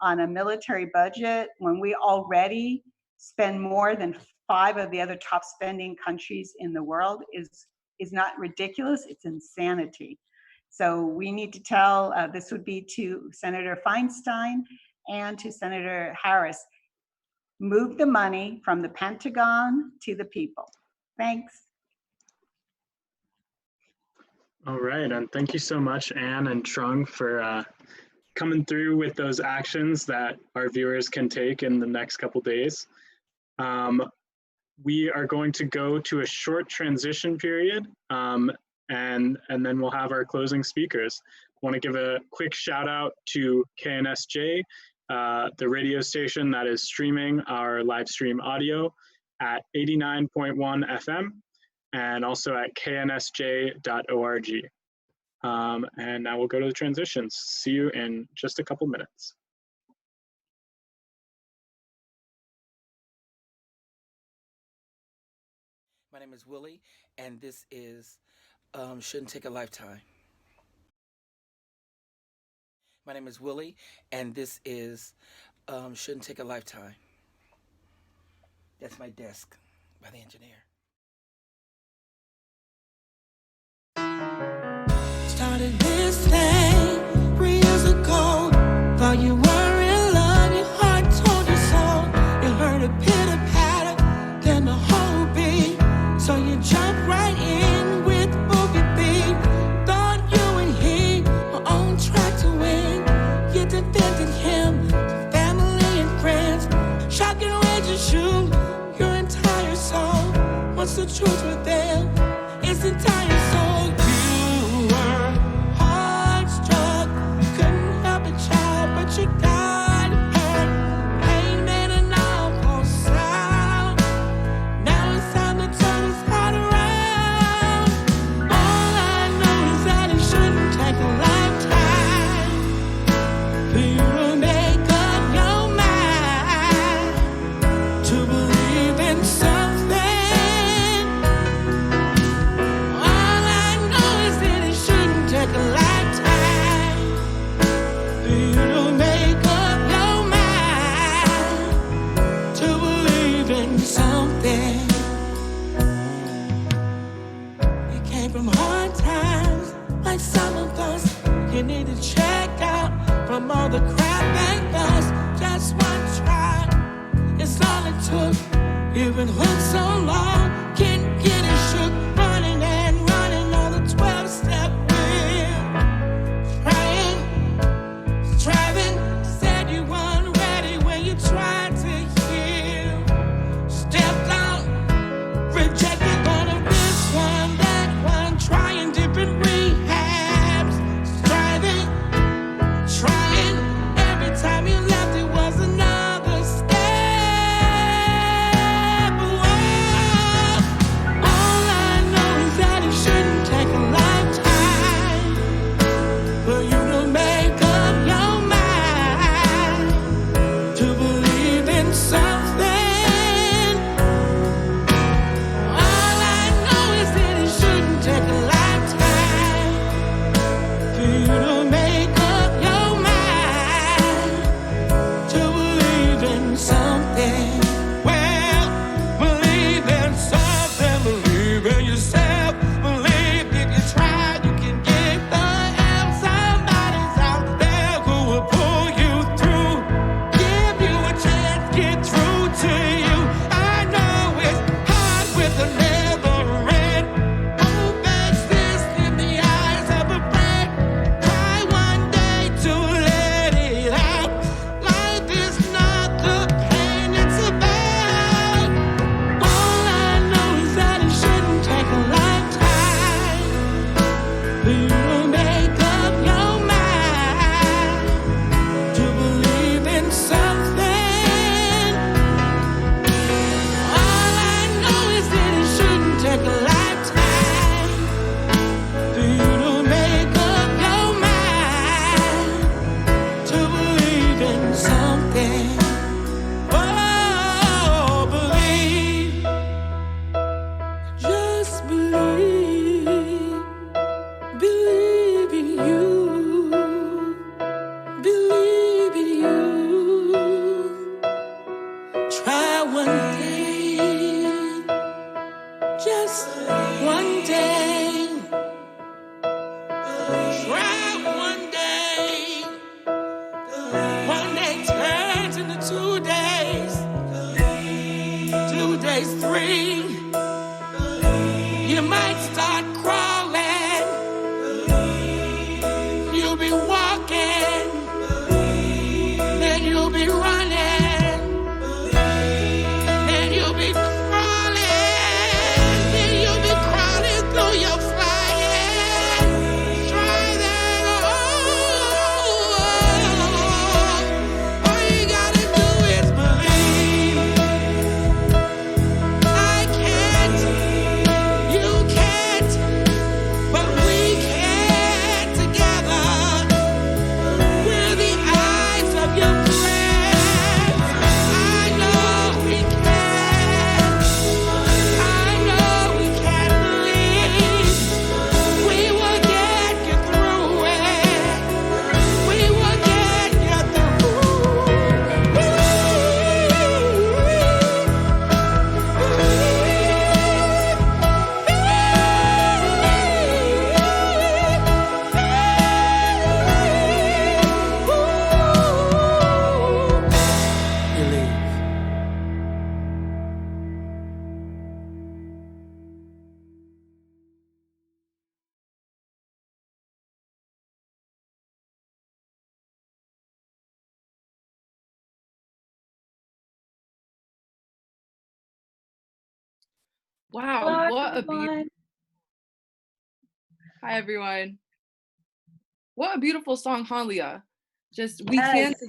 on a military budget when we already spend more than 5 of the other top spending countries in the world is not ridiculous, it's insanity. So we need to tell, this would be to Senator Feinstein and to Senator Harris, move the money from the Pentagon to the people. Thanks. All right, and thank you so much, Anne and Trung, for coming through with those actions that our viewers can take in the next couple days. We are going to go to a short transition period, and then we'll have our closing speakers. I want to give a quick shout out to KNSJ, the radio station that is streaming our live stream audio at 89.1 FM and also at knsj.org. And now we'll go to the transitions. See you in just a couple minutes. My name is Willie, and this is Shouldn't Take a Lifetime. My name is Willie, and this is Shouldn't Take a Lifetime. That's my desk by the engineer. Started this thing 3 years ago. the truth within its entire soul. You were heart-struck, couldn't help a child, but you got hurt. Pain made an awful sound. Now it's time to turn this heart around. All I know is that it shouldn't take a lifetime for you to make up your mind to believe in something. All I know is that it shouldn't take a lifetime for you to make up your mind to believe in something. You came from hard times, like some of us. You need to check out from all the crap and fuss. Just one try, it's all it took. You've been hooked so long, can't get it shook. Running and running on the 12-step wheel. Trying, striving, said you weren't ready when you tried to heal. Stepped out, rejected one of this one, that one, trying different rehabs, striving, trying. Every time you left, it was another step. Whoa. All I know is that it shouldn't take a lifetime for you to make up your mind to believe in something. All I know is that it shouldn't take a lifetime for you to make up your mind to believe in something. Well, believe in something, believe in yourself, believe if you try, you can get the help. Somebody's out there who will pull you through, give you a chance, get through to you. I know it's hard with a never end. Hope exists in the eyes of a friend. Try one day to let it out. Life is not the pain it's about. All I know is that it shouldn't take a lifetime for you to make up your mind to believe in something. All I know is that it shouldn't take a lifetime for you to make up your mind to believe in something. Oh, believe, just believe, believe in you, believe in you. Try one day, just one day. Try one day. One day turns into 2 days. 2 days, 3. You might start crawling. You'll be walking. Then you'll be running. Then you'll be crawling. Then you'll be crawling through your flying. Try that. All you gotta do is believe. I can't Wow, Hello, what a everyone. hi everyone. What a beautiful song, huh, Leah? Just we Yes. can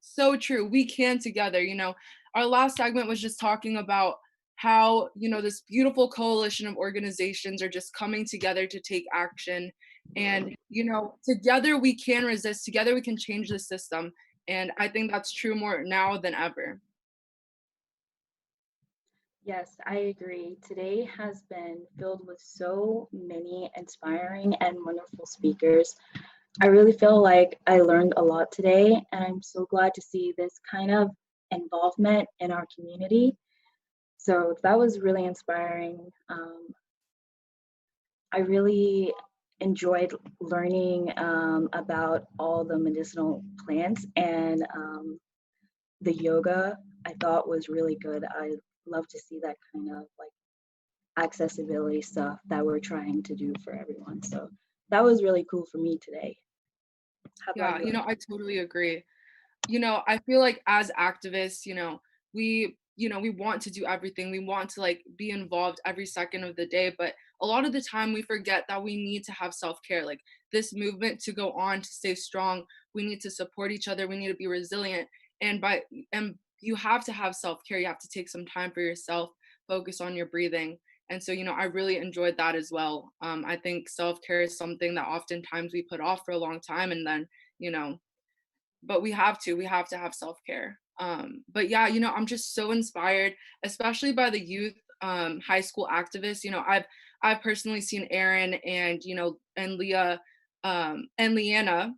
so true. We can together. Our last segment was just talking about how, this beautiful coalition of organizations are just coming together to take action. And, together we can resist, together we can change the system. And I think that's true more now than ever. Yes, I agree. Today has been filled with so many inspiring and wonderful speakers. I really feel like I learned a lot today, and I'm so glad to see this kind of involvement in our community. So that was really inspiring. I really enjoyed learning about all the medicinal plants, and the yoga I thought was really good. I love to see that kind of like accessibility stuff that we're trying to do for everyone. So that was really cool for me today. How about Yeah, you? I totally agree. I feel like as activists, we want to do everything. We want to like be involved every second of the day, but a lot of the time we forget that we need to have self-care. Like this movement to go on, to stay strong, we need to support each other, we need to be resilient. And you have to have self-care. You have to take some time for yourself, focus on your breathing. And so, I really enjoyed that as well. I think self-care is something that oftentimes we put off for a long time, and then, but we have to have self-care. But yeah, I'm just so inspired, especially by the youth high school activists. I've personally seen Aaron and and Leah and Leanna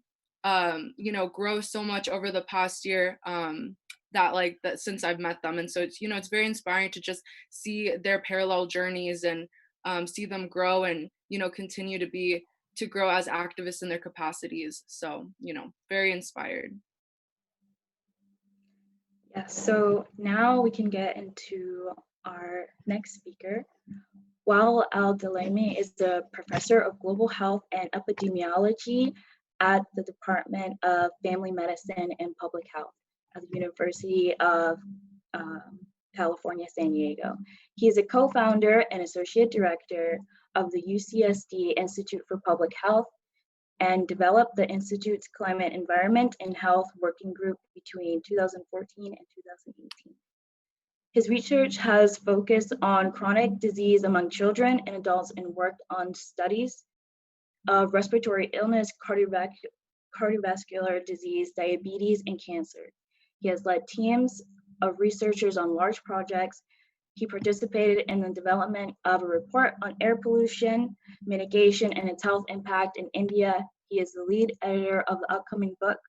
grow so much over the past year, that since I've met them. And so it's very inspiring to just see their parallel journeys and see them grow and continue to grow as activists in their capacities. So, very inspired. Yeah, so now we can get into our next speaker. Wael Al-Dalemi is the professor of global health and epidemiology at the Department of Family Medicine and Public Health at the University of California, San Diego. He is a co-founder and associate director of the UCSD Institute for Public Health and developed the Institute's Climate, Environment, and Health Working Group between 2014 and 2018. His research has focused on chronic disease among children and adults and worked on studies of respiratory illness, cardiovascular disease, diabetes, and cancer. He has led teams of researchers on large projects. He participated in the development of a report on air pollution, mitigation, and its health impact in India. He is the lead editor of the upcoming book,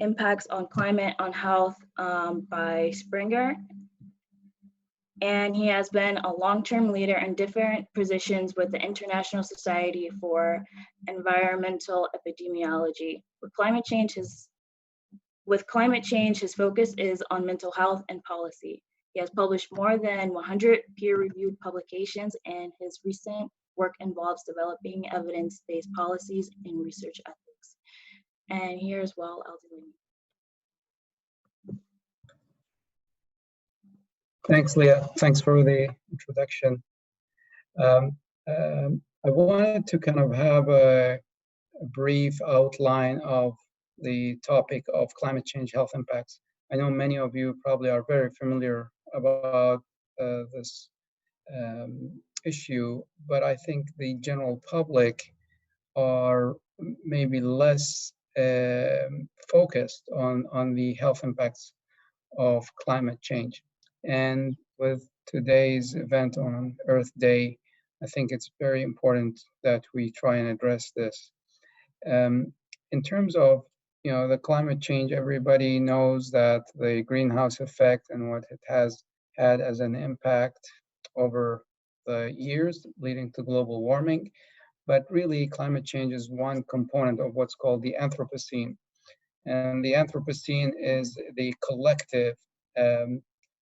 Impacts on Climate on Health by Springer. And he has been a long-term leader in different positions with the International Society for Environmental Epidemiology. With climate change, his focus is on mental health and policy. He has published more than 100 peer-reviewed publications, and his recent work involves developing evidence-based policies and research ethics. And here's Wael Al-Dalemi. Thanks, Leah. Thanks for the introduction. I wanted to kind of have a brief outline of the topic of climate change health impacts. I know many of you probably are very familiar about this issue, but I think the general public are maybe less focused on the health impacts of climate change. And with today's event on Earth Day, I think it's very important that we try and address this. In terms of the climate change, everybody knows that the greenhouse effect and what it has had as an impact over the years leading to global warming. But really, climate change is one component of what's called the Anthropocene. And the Anthropocene is the collective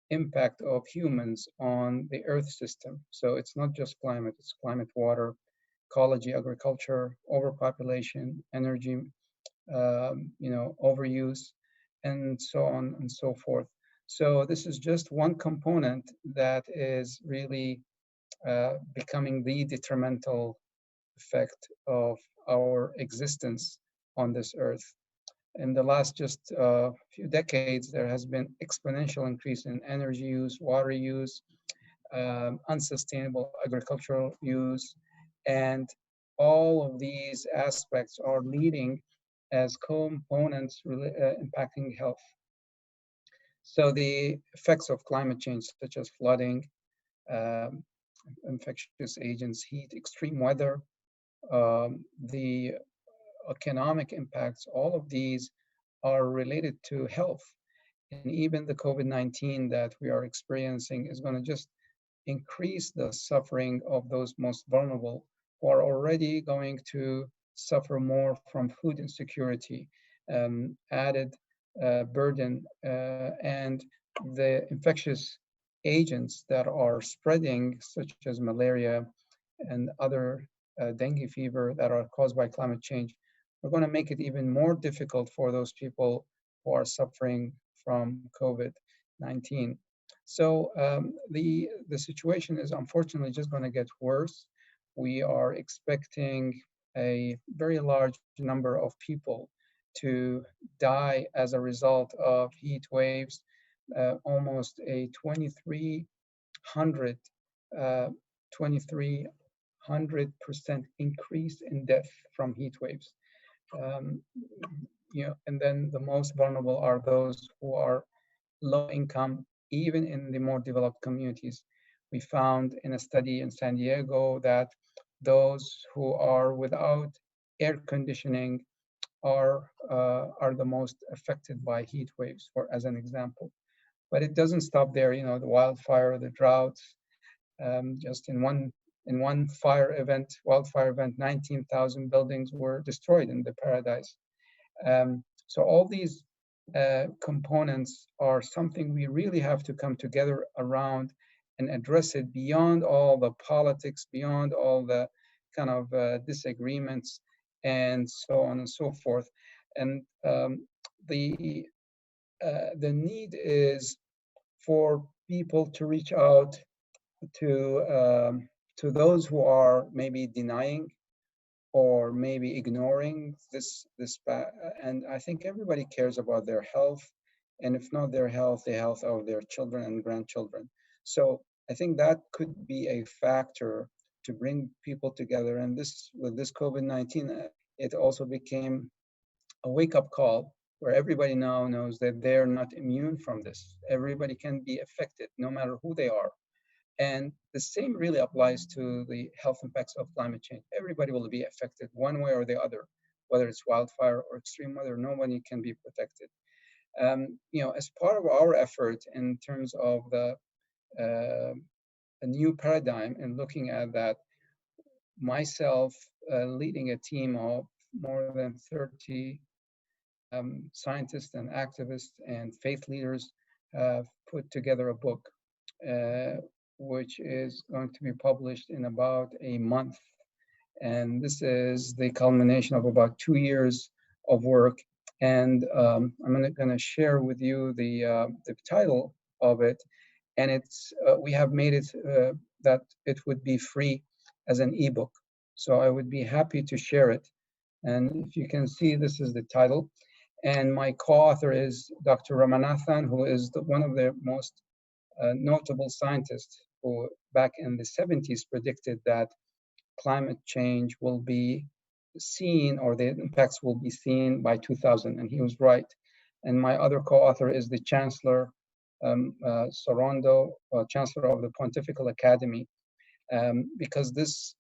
impact of humans on the Earth system. So it's not just climate, it's climate, water, ecology, agriculture, overpopulation, energy, overuse, and so on and so forth. So this is just one component that is really becoming the detrimental effect of our existence on this earth. In the last just few decades, there has been exponential increase in energy use, water use, unsustainable agricultural use, and all of these aspects are leading as components impacting health. So the effects of climate change, such as flooding, um, infectious agents, heat, extreme weather, the economic impacts, all of these are related to health. And even the COVID-19 that we are experiencing is going to just increase the suffering of those most vulnerable who are already going to suffer more from food insecurity, added burden, and the infectious agents that are spreading, such as malaria and other dengue fever that are caused by climate change, are going to make it even more difficult for those people who are suffering from COVID-19. So the situation is unfortunately just going to get worse. We are expecting a very large number of people to die as a result of heat waves, almost a 2,300 2300% increase in death from heat waves. Um, and then the most vulnerable are those who are low income, even in the more developed communities. We found in a study in San Diego that those who are without air conditioning are the most affected by heat waves, for as an example. But it doesn't stop there. The wildfire, the droughts. Just in one wildfire event, 19,000 buildings were destroyed in the Paradise. So all these components are something we really have to come together around and address it beyond all the politics, beyond all the kind of disagreements, and so on and so forth. And the need is for people to reach out to those who are maybe denying or maybe ignoring and I think everybody cares about their health, and if not their health, the health of their children and grandchildren. So I think that could be a factor to bring people together. And with this COVID-19, it also became a wake-up call where everybody now knows that they're not immune from this. Everybody can be affected, no matter who they are. And the same really applies to the health impacts of climate change. Everybody will be affected one way or the other, whether it's wildfire or extreme weather. Nobody can be protected. As part of our effort in terms of a new paradigm and looking at that, myself leading a team of more than 30 scientists and activists and faith leaders have put together a book which is going to be published in about a month. And this is the culmination of about 2 years of work. And I'm going to share with you the title of it. And we have made it that it would be free as an ebook. So I would be happy to share it. And if you can see, this is the title. And my co-author is Dr. Ramanathan, who is one of the most notable scientists who back in the 70s predicted that climate change will be seen, or the impacts will be seen by 2000, and he was right. And my other co-author is the Chancellor Sorondo, Chancellor of the Pontifical Academy, because this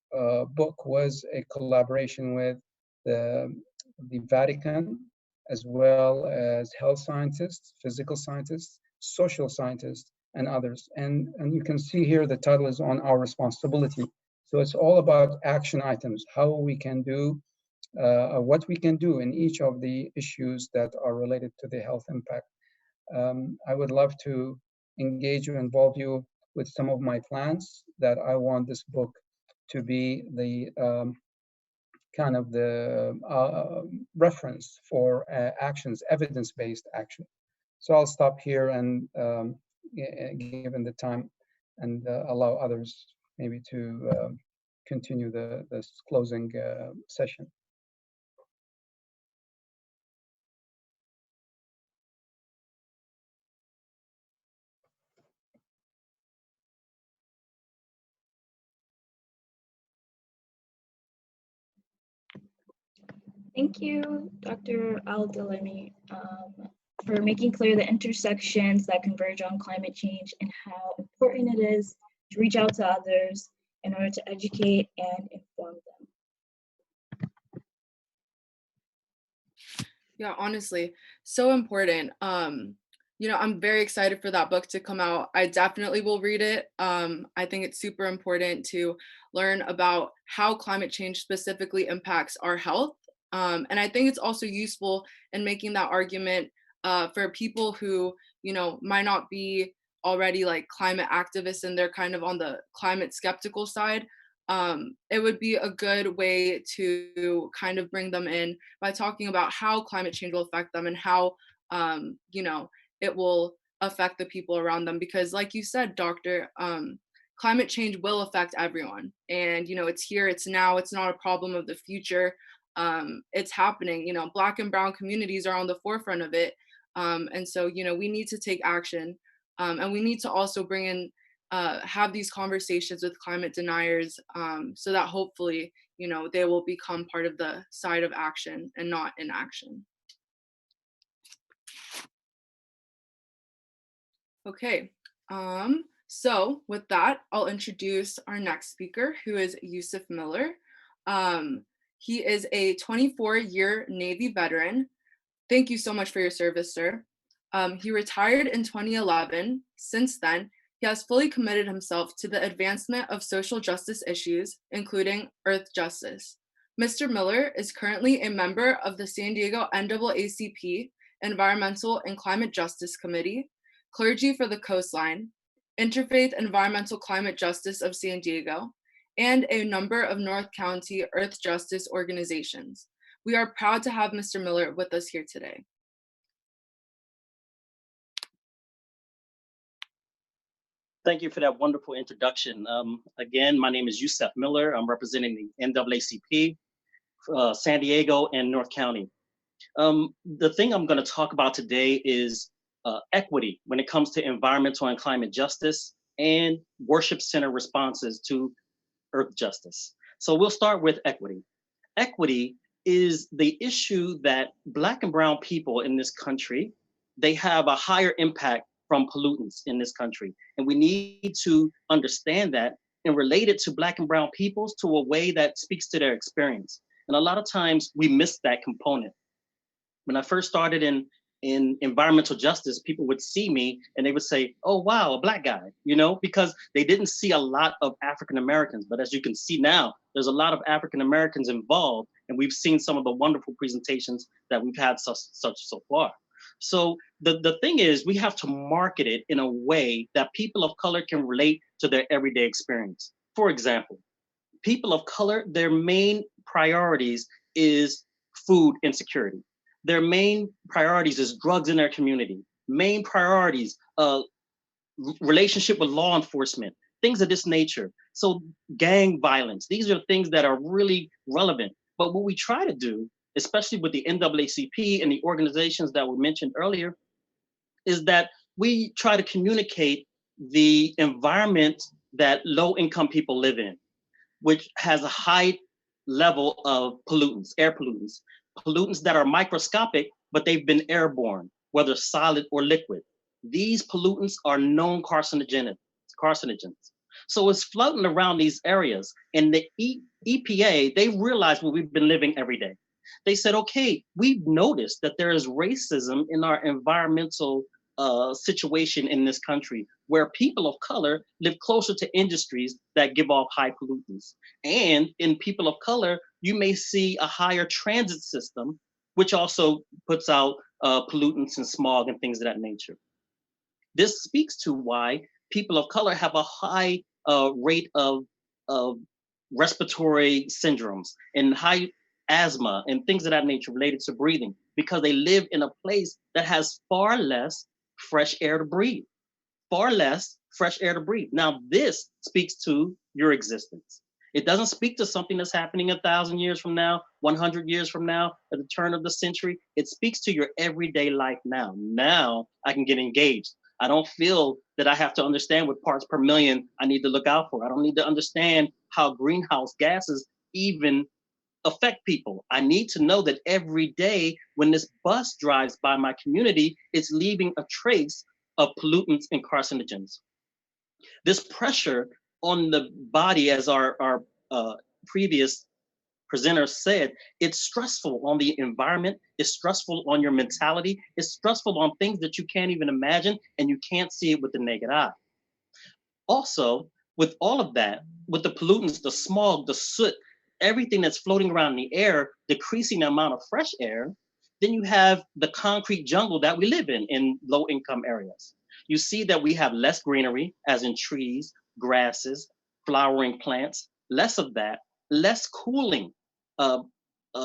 book was a collaboration with the Vatican, as well as health scientists, physical scientists, social scientists, and others. And you can see here the title is On Our Responsibility. So it's all about action items, how we can do, what we can do in each of the issues that are related to the health impact. I would love to engage you, involve you with some of my plans that I want this book to be the kind of the reference for actions, evidence-based action. So I'll stop here and given the time, and allow others maybe to continue this closing session. Thank you, Dr. Al-Dalemi, for making clear the intersections that converge on climate change and how important it is to reach out to others in order to educate and inform them. Yeah, honestly, so important. You know, I'm very excited for that book to come out. I definitely will read it. I think it's super important to learn about how climate change specifically impacts our health. And I think it's also useful in making that argument for people who, you know, might not be already like climate activists and they're kind of on the climate skeptical side. It would be a good way to kind of bring them in by talking about how climate change will affect them and how, you know, it will affect the people around them. Because like you said, doctor, climate change will affect everyone. And, you know, it's here, it's now, it's not a problem of the future. It's happening, you know, Black and brown communities are on the forefront of it. And so, you know, we need to take action. And we need to also bring in, have these conversations with climate deniers so that hopefully, you know, they will become part of the side of action and not inaction. Okay, so with that, I'll introduce our next speaker, who is Yusuf Miller. He is a 24-year Navy veteran. Thank you so much for your service, sir. He retired in 2011. Since then, he has fully committed himself to the advancement of social justice issues, including earth justice. Mr. Miller is currently a member of the San Diego NAACP Environmental and Climate Justice Committee, Clergy for the Coastline, Interfaith Environmental Climate Justice of San Diego, and a number of North County earth justice organizations. We are proud to have Mr. Miller with us here today. Thank you for that wonderful introduction. Again, my name is Yusuf Miller. I'm representing the NAACP, San Diego and North County. The thing I'm going to talk about today is equity when it comes to environmental and climate justice and worship center responses to earth justice. So we'll start with equity. Equity is the issue that Black and brown people in this country, they have a higher impact from pollutants in this country. And we need to understand that and relate it to Black and brown peoples to a way that speaks to their experience. And a lot of times we miss that component. When I first started in environmental justice, people would see me and they would say, oh, wow, a Black guy, you know, because they didn't see a lot of African Americans. But as you can see now, there's a lot of African Americans involved, and we've seen some of the wonderful presentations that we've had so far. So the thing is, we have to market it in a way that people of color can relate to their everyday experience. For example, people of color, their main priorities is food insecurity. Their main priorities is drugs in their community. Main priorities, relationship with law enforcement, things of this nature. So gang violence, these are things that are really relevant. But what we try to do, especially with the NAACP and the organizations that were mentioned earlier, is that we try to communicate the environment that low-income people live in, which has a high level of pollutants, air pollutants, pollutants that are microscopic, but they've been airborne, whether solid or liquid. These pollutants are known carcinogens. So it's floating around these areas, and the EPA, they realize what we've been living every day. They said, okay, we've noticed that there is racism in our environmental situation in this country, where people of color live closer to industries that give off high pollutants. And in people of color, you may see a higher transit system, which also puts out pollutants and smog and things of that nature. This speaks to why people of color have a high rate of respiratory syndromes and high asthma and things of that nature related to breathing, because they live in a place that has far less fresh air to breathe, far less fresh air to breathe. Now, this speaks to your existence. It doesn't speak to something that's happening 1,000 years from now, 100 years from now, at the turn of the century. It speaks to your everyday life now. Now I can get engaged. I don't feel that I have to understand what parts per million I need to look out for. I don't need to understand how greenhouse gases even affect people. I need to know that every day when this bus drives by my community, it's leaving a trace of pollutants and carcinogens. This pressure on the body, as our previous presenter said, it's stressful on the environment, it's stressful on your mentality, it's stressful on things that you can't even imagine and you can't see it with the naked eye. Also, with all of that, with the pollutants, the smog, the soot, everything that's floating around in the air, decreasing the amount of fresh air, then you have the concrete jungle that we live in low income areas. You see that we have less greenery, as in trees, grasses, flowering plants, less of that, less cooling,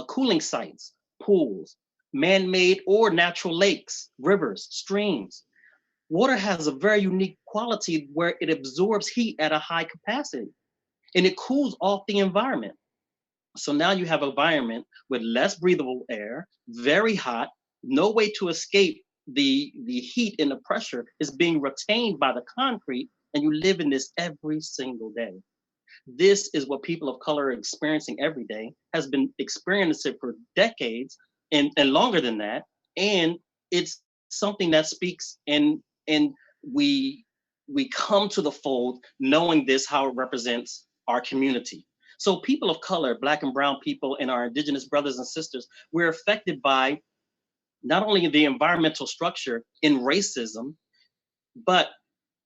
cooling sites, pools, man-made or natural lakes, rivers, streams. Water has a very unique quality where it absorbs heat at a high capacity and it cools off the environment. So now you have an environment with less breathable air, very hot, no way to escape the heat and the pressure is being retained by the concrete, and you live in this every single day. This is what people of color are experiencing every day, has been experiencing for decades and longer than that. And it's something that speaks and we come to the fold knowing this, how it represents our community. So people of color, Black and brown people, and our indigenous brothers and sisters, we're affected by not only the environmental structure in racism, but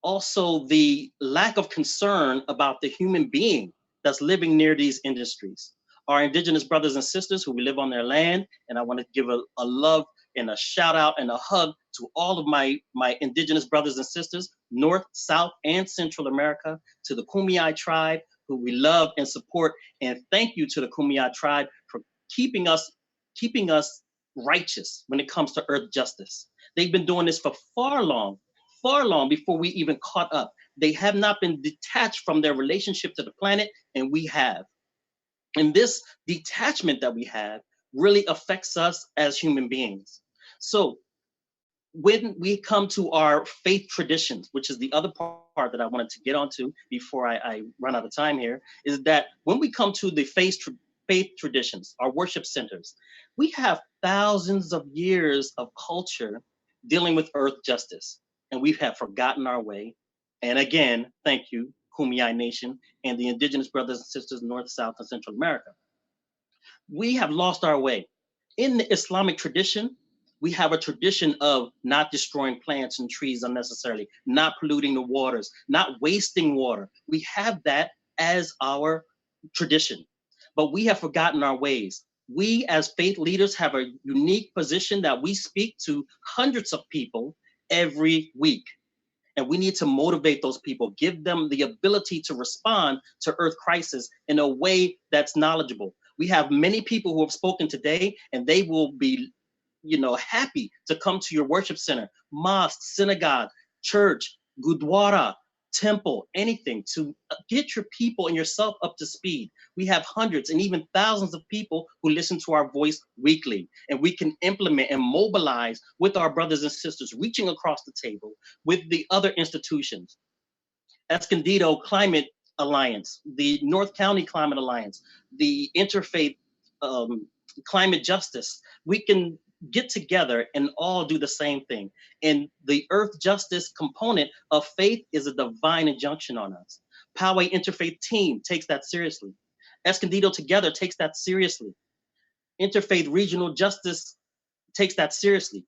also the lack of concern about the human being that's living near these industries. Our indigenous brothers and sisters who we live on their land, and I want to give a love and a shout out and a hug to all of my indigenous brothers and sisters, North, South, and Central America, to the Kumeyaay tribe, who we love and support. And thank you to the Kumeyaay tribe for keeping us righteous when it comes to earth justice. They've been doing this for far long before we even caught up. They have not been detached from their relationship to the planet, and we have. And this detachment that we have really affects us as human beings. So when we come to our faith traditions, which is the other part that I wanted to get onto before I run out of time here, is that when we come to the faith traditions, our worship centers, we have thousands of years of culture dealing with earth justice, and we have forgotten our way. And again, thank you, Kumeyaay Nation, and the indigenous brothers and sisters, North, South, and Central America. We have lost our way. In the Islamic tradition, we have a tradition of not destroying plants and trees unnecessarily, not polluting the waters, not wasting water. We have that as our tradition, but we have forgotten our ways. We as faith leaders have a unique position that we speak to hundreds of people every week. And we need to motivate those people, give them the ability to respond to earth crisis in a way that's knowledgeable. We have many people who have spoken today, and they will be, happy to come to your worship center, mosque, synagogue, church, gurdwara, temple, anything to get your people and yourself up to speed. We have hundreds and even thousands of people who listen to our voice weekly, and we can implement and mobilize with our brothers and sisters, reaching across the table with the other institutions. Escondido Climate Alliance, the North County Climate Alliance, the Interfaith Climate Justice. We can get together and all do the same thing. And the earth justice component of faith is a divine injunction on us. Poway Interfaith Team takes that seriously. Escondido Together takes that seriously. Interfaith Regional Justice takes that seriously.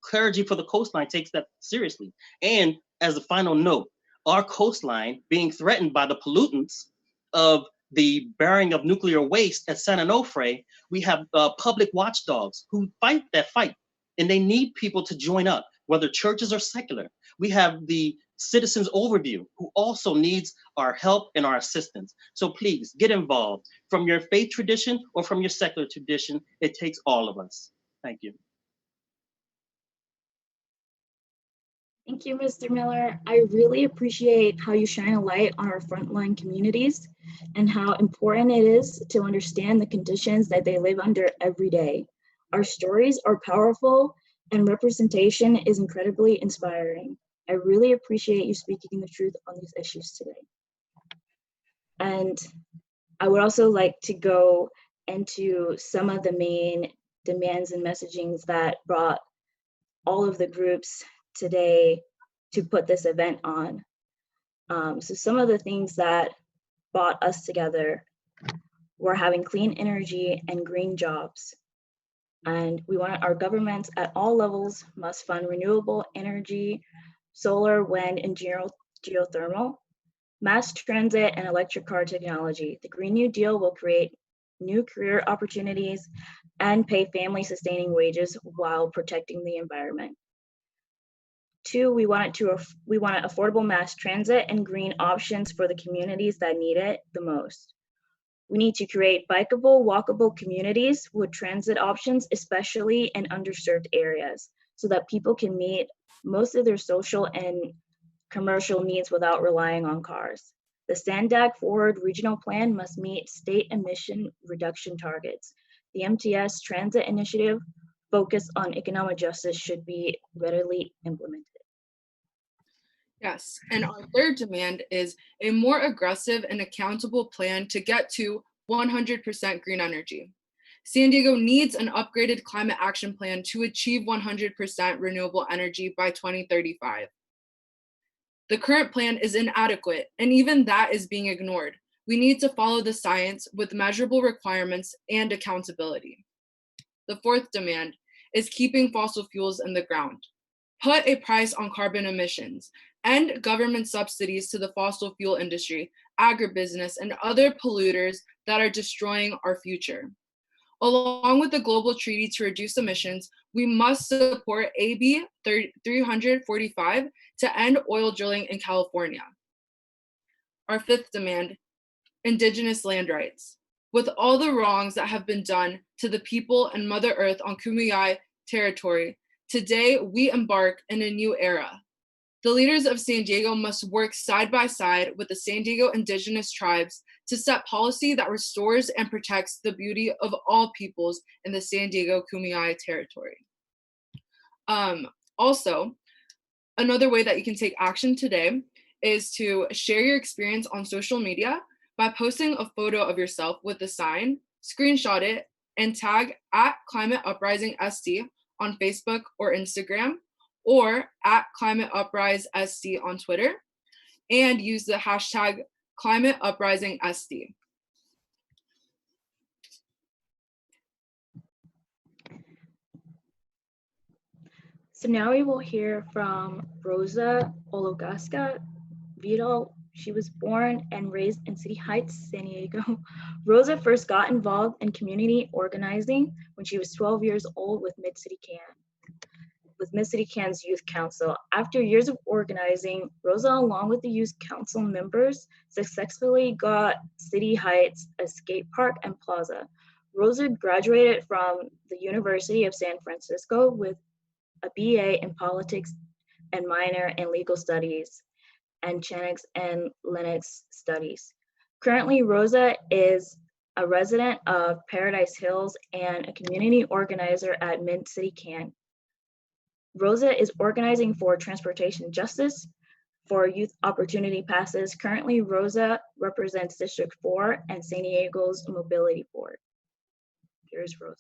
Clergy for the Coastline takes that seriously. And as a final note, our coastline being threatened by the pollutants of the burying of nuclear waste at San Onofre, we have public watchdogs who fight that fight, and they need people to join up, whether churches or secular. We have the Citizens Overview, who also needs our help and our assistance. So please get involved. From your faith tradition or from your secular tradition, it takes all of us. Thank you. Thank you, Mr. Miller. I really appreciate how you shine a light on our frontline communities and how important it is to understand the conditions that they live under every day. Our stories are powerful and representation is incredibly inspiring. I really appreciate you speaking the truth on these issues today. And I would also like to go into some of the main demands and messagings that brought all of the groups today to put this event on. So some of the things that brought us together were having clean energy and green jobs. And we want our governments at all levels must fund renewable energy, solar, wind, and geothermal, mass transit, and electric car technology. The Green New Deal will create new career opportunities and pay family sustaining wages while protecting the environment. Two, we want affordable mass transit and green options for the communities that need it the most. We need to create bikeable, walkable communities with transit options, especially in underserved areas, so that people can meet most of their social and commercial needs without relying on cars. The Sandag Forward Regional Plan must meet state emission reduction targets. The MTS Transit Initiative focused on economic justice should be readily implemented. Yes, and our third demand is a more aggressive and accountable plan to get to 100% green energy. San Diego needs an upgraded climate action plan to achieve 100% renewable energy by 2035. The current plan is inadequate, and even that is being ignored. We need to follow the science with measurable requirements and accountability. The fourth demand is keeping fossil fuels in the ground. Put a price on carbon emissions, end government subsidies to the fossil fuel industry, agribusiness, and other polluters that are destroying our future. Along with the global treaty to reduce emissions, we must support AB 345 to end oil drilling in California. Our fifth demand, Indigenous land rights. With all the wrongs that have been done to the people and Mother Earth on Kumeyaay territory, today we embark in a new era. The leaders of San Diego must work side by side with the San Diego Indigenous tribes to set policy that restores and protects the beauty of all peoples in the San Diego Kumeyaay territory. Also, another way that you can take action today is to share your experience on social media by posting a photo of yourself with the sign, screenshot it, and tag at Climate Uprising ST on Facebook or Instagram, or at Climate Uprise ST on Twitter, and use the hashtag Climate Uprising ST. So now we will hear from Rosa Ologaska Vidal. She was born and raised in City Heights, San Diego. Rosa first got involved in community organizing when she was 12 years old with Mid-City Can's Youth Council. After years of organizing, Rosa, along with the Youth Council members, successfully got City Heights a skate park and plaza. Rosa graduated from the University of San Francisco with a BA in politics and minor in legal studies and Chinese and Linux studies. Currently, Rosa is a resident of Paradise Hills and a community organizer at Mid-City Can. Rosa is organizing for transportation justice, for youth opportunity passes. Currently, Rosa represents District 4 and San Diego's Mobility Board. Here's Rosa.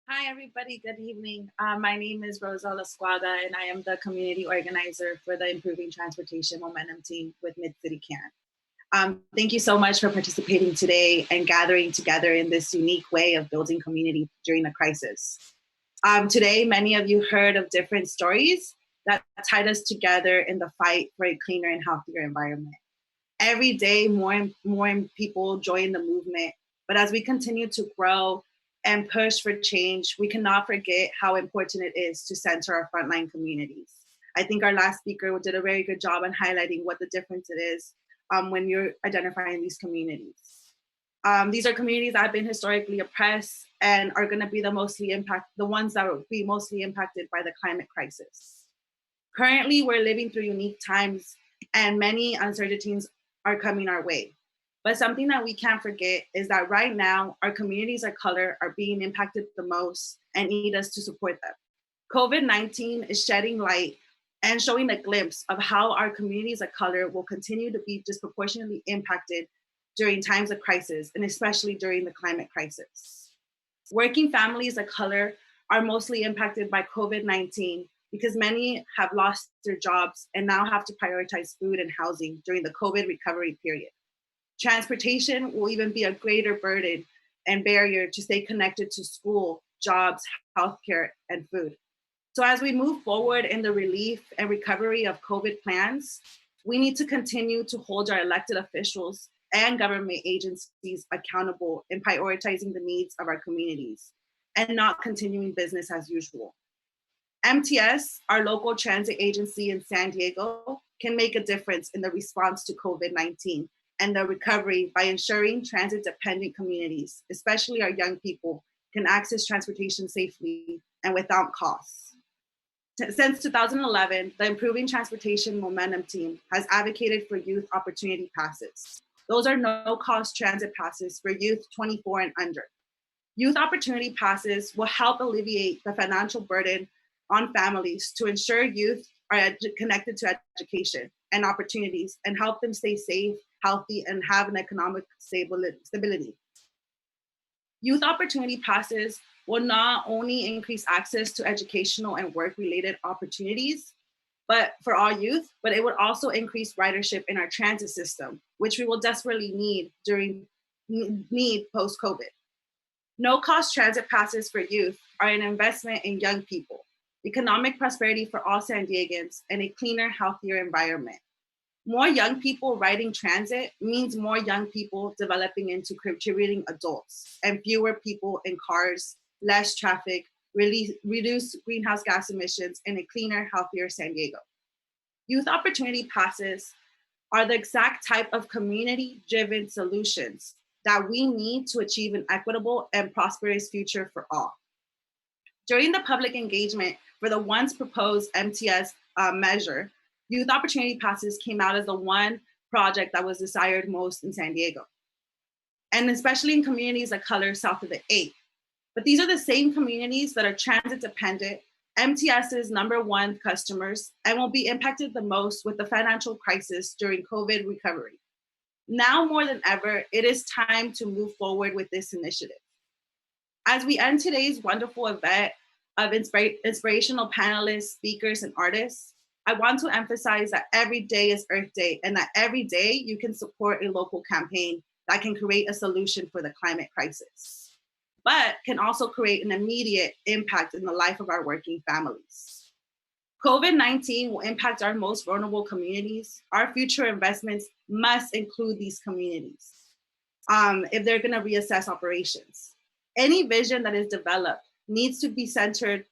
Hi, everybody. Good evening. My name is Rosa Lasquada, and I am the community organizer for the Improving Transportation Momentum team with Mid-City Can. Thank you so much for participating today and gathering together in this unique way of building community during the crisis. Today, many of you heard of different stories that tied us together in the fight for a cleaner and healthier environment. Every day, more and more people join the movement, but as we continue to grow and push for change, we cannot forget how important it is to center our frontline communities. I think our last speaker did a very good job on highlighting what the difference it is when you're identifying these communities. These are communities that have been historically oppressed and are going to be the ones that will be mostly impacted by the climate crisis. Currently, we're living through unique times and many uncertainties are coming our way. But something that we can't forget is that right now, our communities of color are being impacted the most and need us to support them. COVID-19 is shedding light and showing a glimpse of how our communities of color will continue to be disproportionately impacted during times of crisis, and especially during the climate crisis. Working families of color are mostly impacted by COVID-19 because many have lost their jobs and now have to prioritize food and housing during the COVID recovery period. Transportation will even be a greater burden and barrier to stay connected to school, jobs, healthcare, and food. So as we move forward in the relief and recovery of COVID plans, we need to continue to hold our elected officials and government agencies accountable in prioritizing the needs of our communities and not continuing business as usual. MTS, our local transit agency in San Diego, can make a difference in the response to COVID-19 and the recovery by ensuring transit-dependent communities, especially our young people, can access transportation safely and without costs. Since 2011, the Improving Transportation Momentum Team has advocated for youth opportunity passes. Those are no-cost transit passes for youth 24 and under. Youth opportunity passes will help alleviate the financial burden on families to ensure youth are connected to education and opportunities and help them stay safe, healthy, and have an economic stability. Youth opportunity passes will not only increase access to educational and work-related opportunities, but for all youth, but it would also increase ridership in our transit system, which we will desperately need post-COVID. No-cost transit passes for youth are an investment in young people, economic prosperity for all San Diegans, and a cleaner, healthier environment. More young people riding transit means more young people developing into contributing adults and fewer people in cars, less traffic, reduced greenhouse gas emissions, and a cleaner, healthier San Diego. Youth opportunity passes are the exact type of community-driven solutions that we need to achieve an equitable and prosperous future for all. During the public engagement for the once proposed MTS measure, youth opportunity passes came out as the one project that was desired most in San Diego, and especially in communities of color south of the 8. But these are the same communities that are transit dependent, MTS's #1 customers, and will be impacted the most with the financial crisis during COVID recovery. Now more than ever, it is time to move forward with this initiative. As we end today's wonderful event of inspirational panelists, speakers, and artists, I want to emphasize that every day is Earth Day and that every day you can support a local campaign that can create a solution for the climate crisis, but can also create an immediate impact in the life of our working families. COVID-19 will impact our most vulnerable communities. Our future investments must include these communities if they're gonna reassess operations. Any vision that is developed needs to center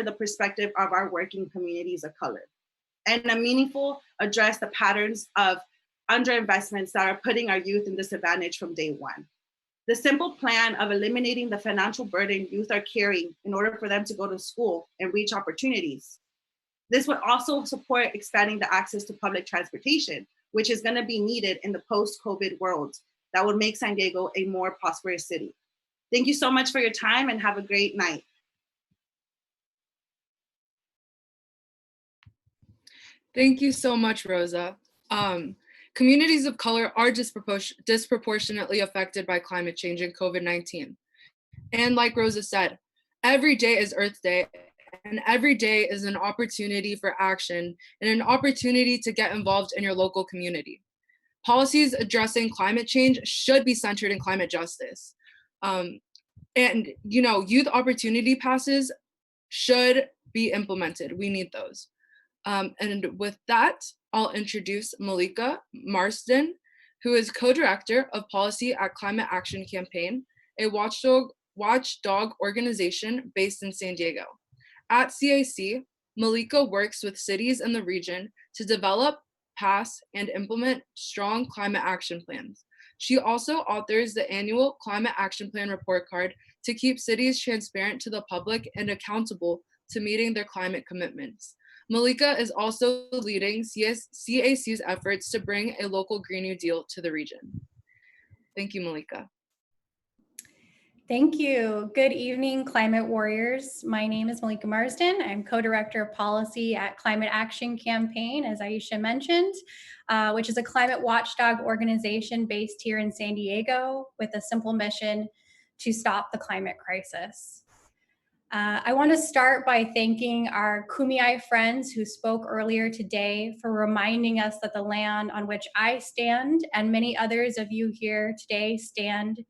the perspective of our working communities of color and address the patterns of underinvestments that are putting our youth in disadvantage from day one. The simple plan of eliminating the financial burden youth are carrying in order for them to go to school and reach opportunities. This would also support expanding the access to public transportation, which is gonna be needed in the post-COVID world that would make San Diego a more prosperous city. Thank you so much for your time and have a great night. Thank you so much, Rosa. Communities of color are disproportionately affected by climate change and COVID-19. And like Rosa said, every day is Earth Day, and every day is an opportunity for action and an opportunity to get involved in your local community. Policies addressing climate change should be centered in climate justice. And youth opportunity passes should be implemented. We need those. And with that, I'll introduce Malika Marsden, who is co-director of policy at Climate Action Campaign, a watchdog organization based in San Diego. At CAC, Malika works with cities in the region to develop, pass, and implement strong climate action plans. She also authors the annual Climate Action Plan report card to keep cities transparent to the public and accountable to meeting their climate commitments. Malika is also leading CAC's efforts to bring a local Green New Deal to the region. Thank you, Malika. Thank you. Good evening, climate warriors. My name is Malika Marsden. I'm co-director of policy at Climate Action Campaign, as Aisha mentioned, which is a climate watchdog organization based here in San Diego with a simple mission to stop the climate crisis. I want to start by thanking our Kumeyaay friends who spoke earlier today for reminding us that the land on which I stand and many others of you here today stand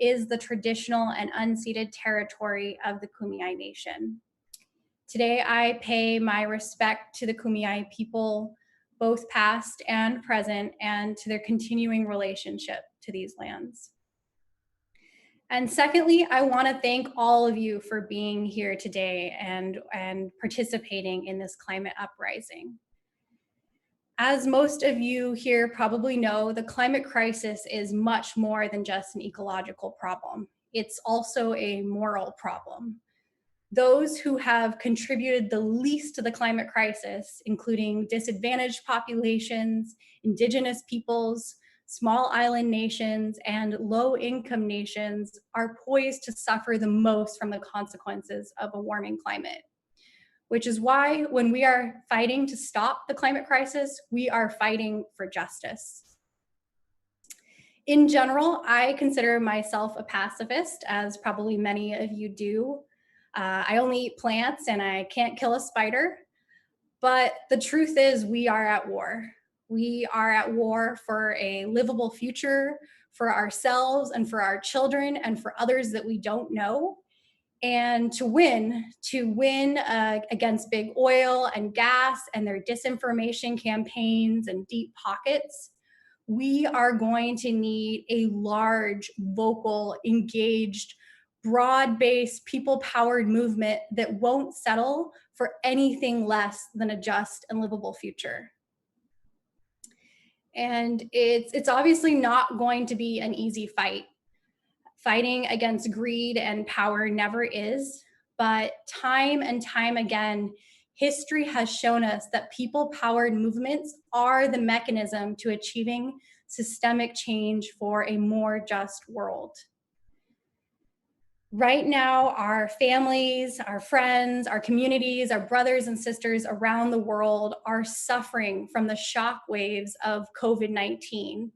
is the traditional and unceded territory of the Kumeyaay Nation. Today, I pay my respect to the Kumeyaay people, both past and present, and to their continuing relationship to these lands. And secondly, I want to thank all of you for being here today and participating in this climate uprising. As most of you here probably know, the climate crisis is much more than just an ecological problem. It's also a moral problem. Those who have contributed the least to the climate crisis, including disadvantaged populations, indigenous peoples, small island nations, and low-income nations, are poised to suffer the most from the consequences of a warming climate. Which is why when we are fighting to stop the climate crisis, we are fighting for justice. In general, I consider myself a pacifist, as probably many of you do. I only eat plants and I can't kill a spider. But the truth is we are at war. We are at war for a livable future for ourselves and for our children and for others that we don't know. And to win against big oil and gas and their disinformation campaigns and deep pockets, we are going to need a large, vocal, engaged, broad-based, people-powered movement that won't settle for anything less than a just and livable future. And it's obviously not going to be an easy fight. Fighting against greed and power never is, but time and time again, history has shown us that people-powered movements are the mechanism to achieving systemic change for a more just world. Right now, our families, our friends, our communities, our brothers and sisters around the world are suffering from the shockwaves of COVID-19.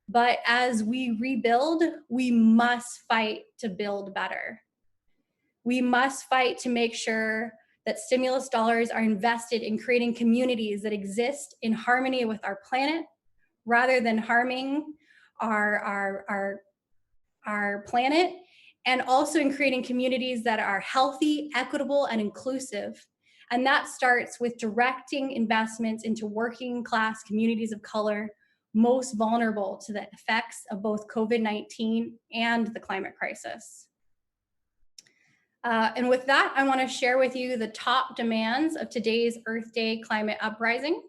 But as we rebuild, we must fight to build better. We must fight to make sure that stimulus dollars are invested in creating communities that exist in harmony with our planet, rather than harming our planet, and also in creating communities that are healthy, equitable, and inclusive. And that starts with directing investments into working class communities of color most vulnerable to the effects of both COVID-19 and the climate crisis. And with that, I want to share with you the top demands of today's Earth Day climate uprising.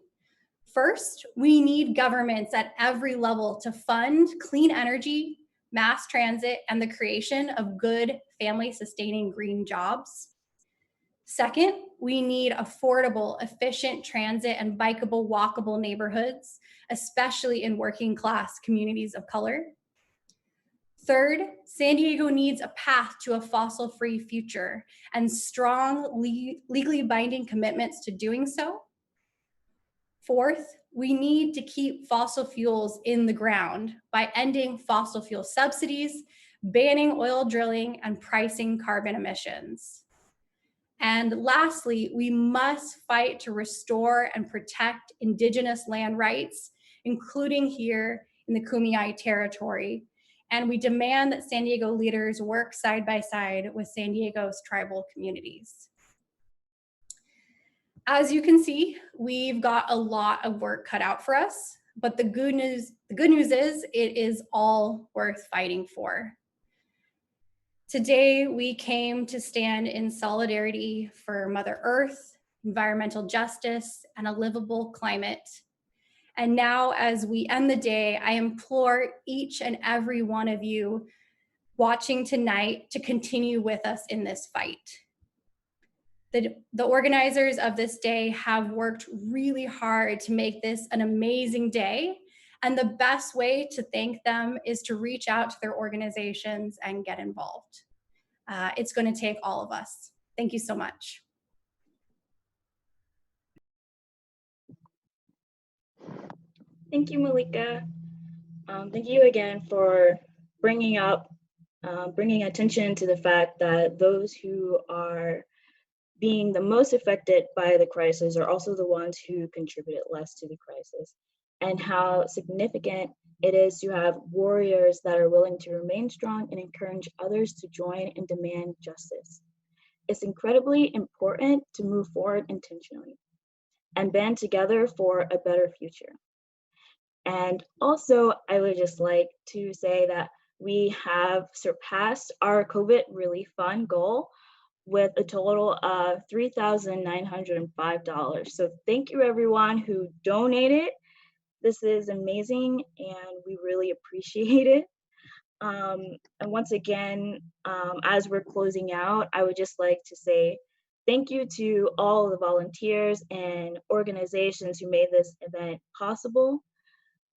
First, we need governments at every level to fund clean energy, mass transit, and the creation of good, family-sustaining green jobs. Second, we need affordable, efficient transit and bikeable, walkable neighborhoods, especially in working class communities of color. Third, San Diego needs a path to a fossil-free future and strong, legally binding commitments to doing so. Fourth, we need to keep fossil fuels in the ground by ending fossil fuel subsidies, banning oil drilling, and pricing carbon emissions. And lastly, we must fight to restore and protect Indigenous land rights, including here in the Kumeyaay territory. And we demand that San Diego leaders work side by side with San Diego's tribal communities. As you can see, we've got a lot of work cut out for us, but the good news is it is all worth fighting for. Today, we came to stand in solidarity for Mother Earth, environmental justice, and a livable climate. And now, as we end the day, I implore each and every one of you watching tonight to continue with us in this fight. The organizers of this day have worked really hard to make this an amazing day. And the best way to thank them is to reach out to their organizations and get involved. It's going to take all of us. Thank you so much. Thank you, Malika. Thank you again for bringing attention to the fact that those who are being the most affected by the crisis are also the ones who contributed less to the crisis, and how significant it is to have warriors that are willing to remain strong and encourage others to join and demand justice. It's incredibly important to move forward intentionally and band together for a better future. And also, I would just like to say that we have surpassed our COVID Relief Fund goal with a total of $3,905. So thank you everyone who donated. This is amazing and we really appreciate it. And once again, as we're closing out, I would just like to say thank you to all the volunteers and organizations who made this event possible.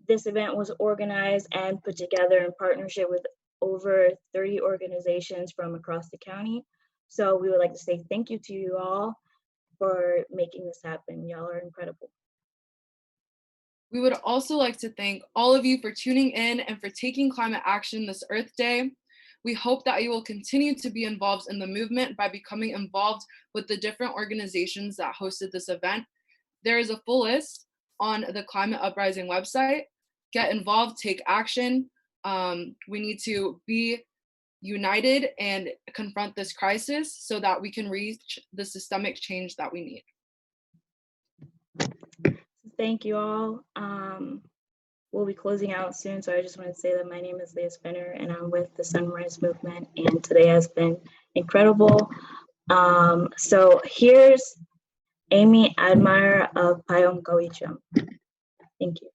This event was organized and put together in partnership with over 30 organizations from across the county. So we would like to say thank you to you all for making this happen. Y'all are incredible. We would also like to thank all of you for tuning in and for taking climate action this Earth Day. We hope that you will continue to be involved in the movement by becoming involved with the different organizations that hosted this event. There is a full list on the Climate Uprising website. Get involved, take action. We need to be united and confront this crisis so that we can reach the systemic change that we need. Thank you all. We'll be closing out soon, so I just want to say that my name is Leah Spinner and I'm with the Sunrise Movement, and today has been incredible. So here's Amy Admire of Payom Gawicham. Thank you.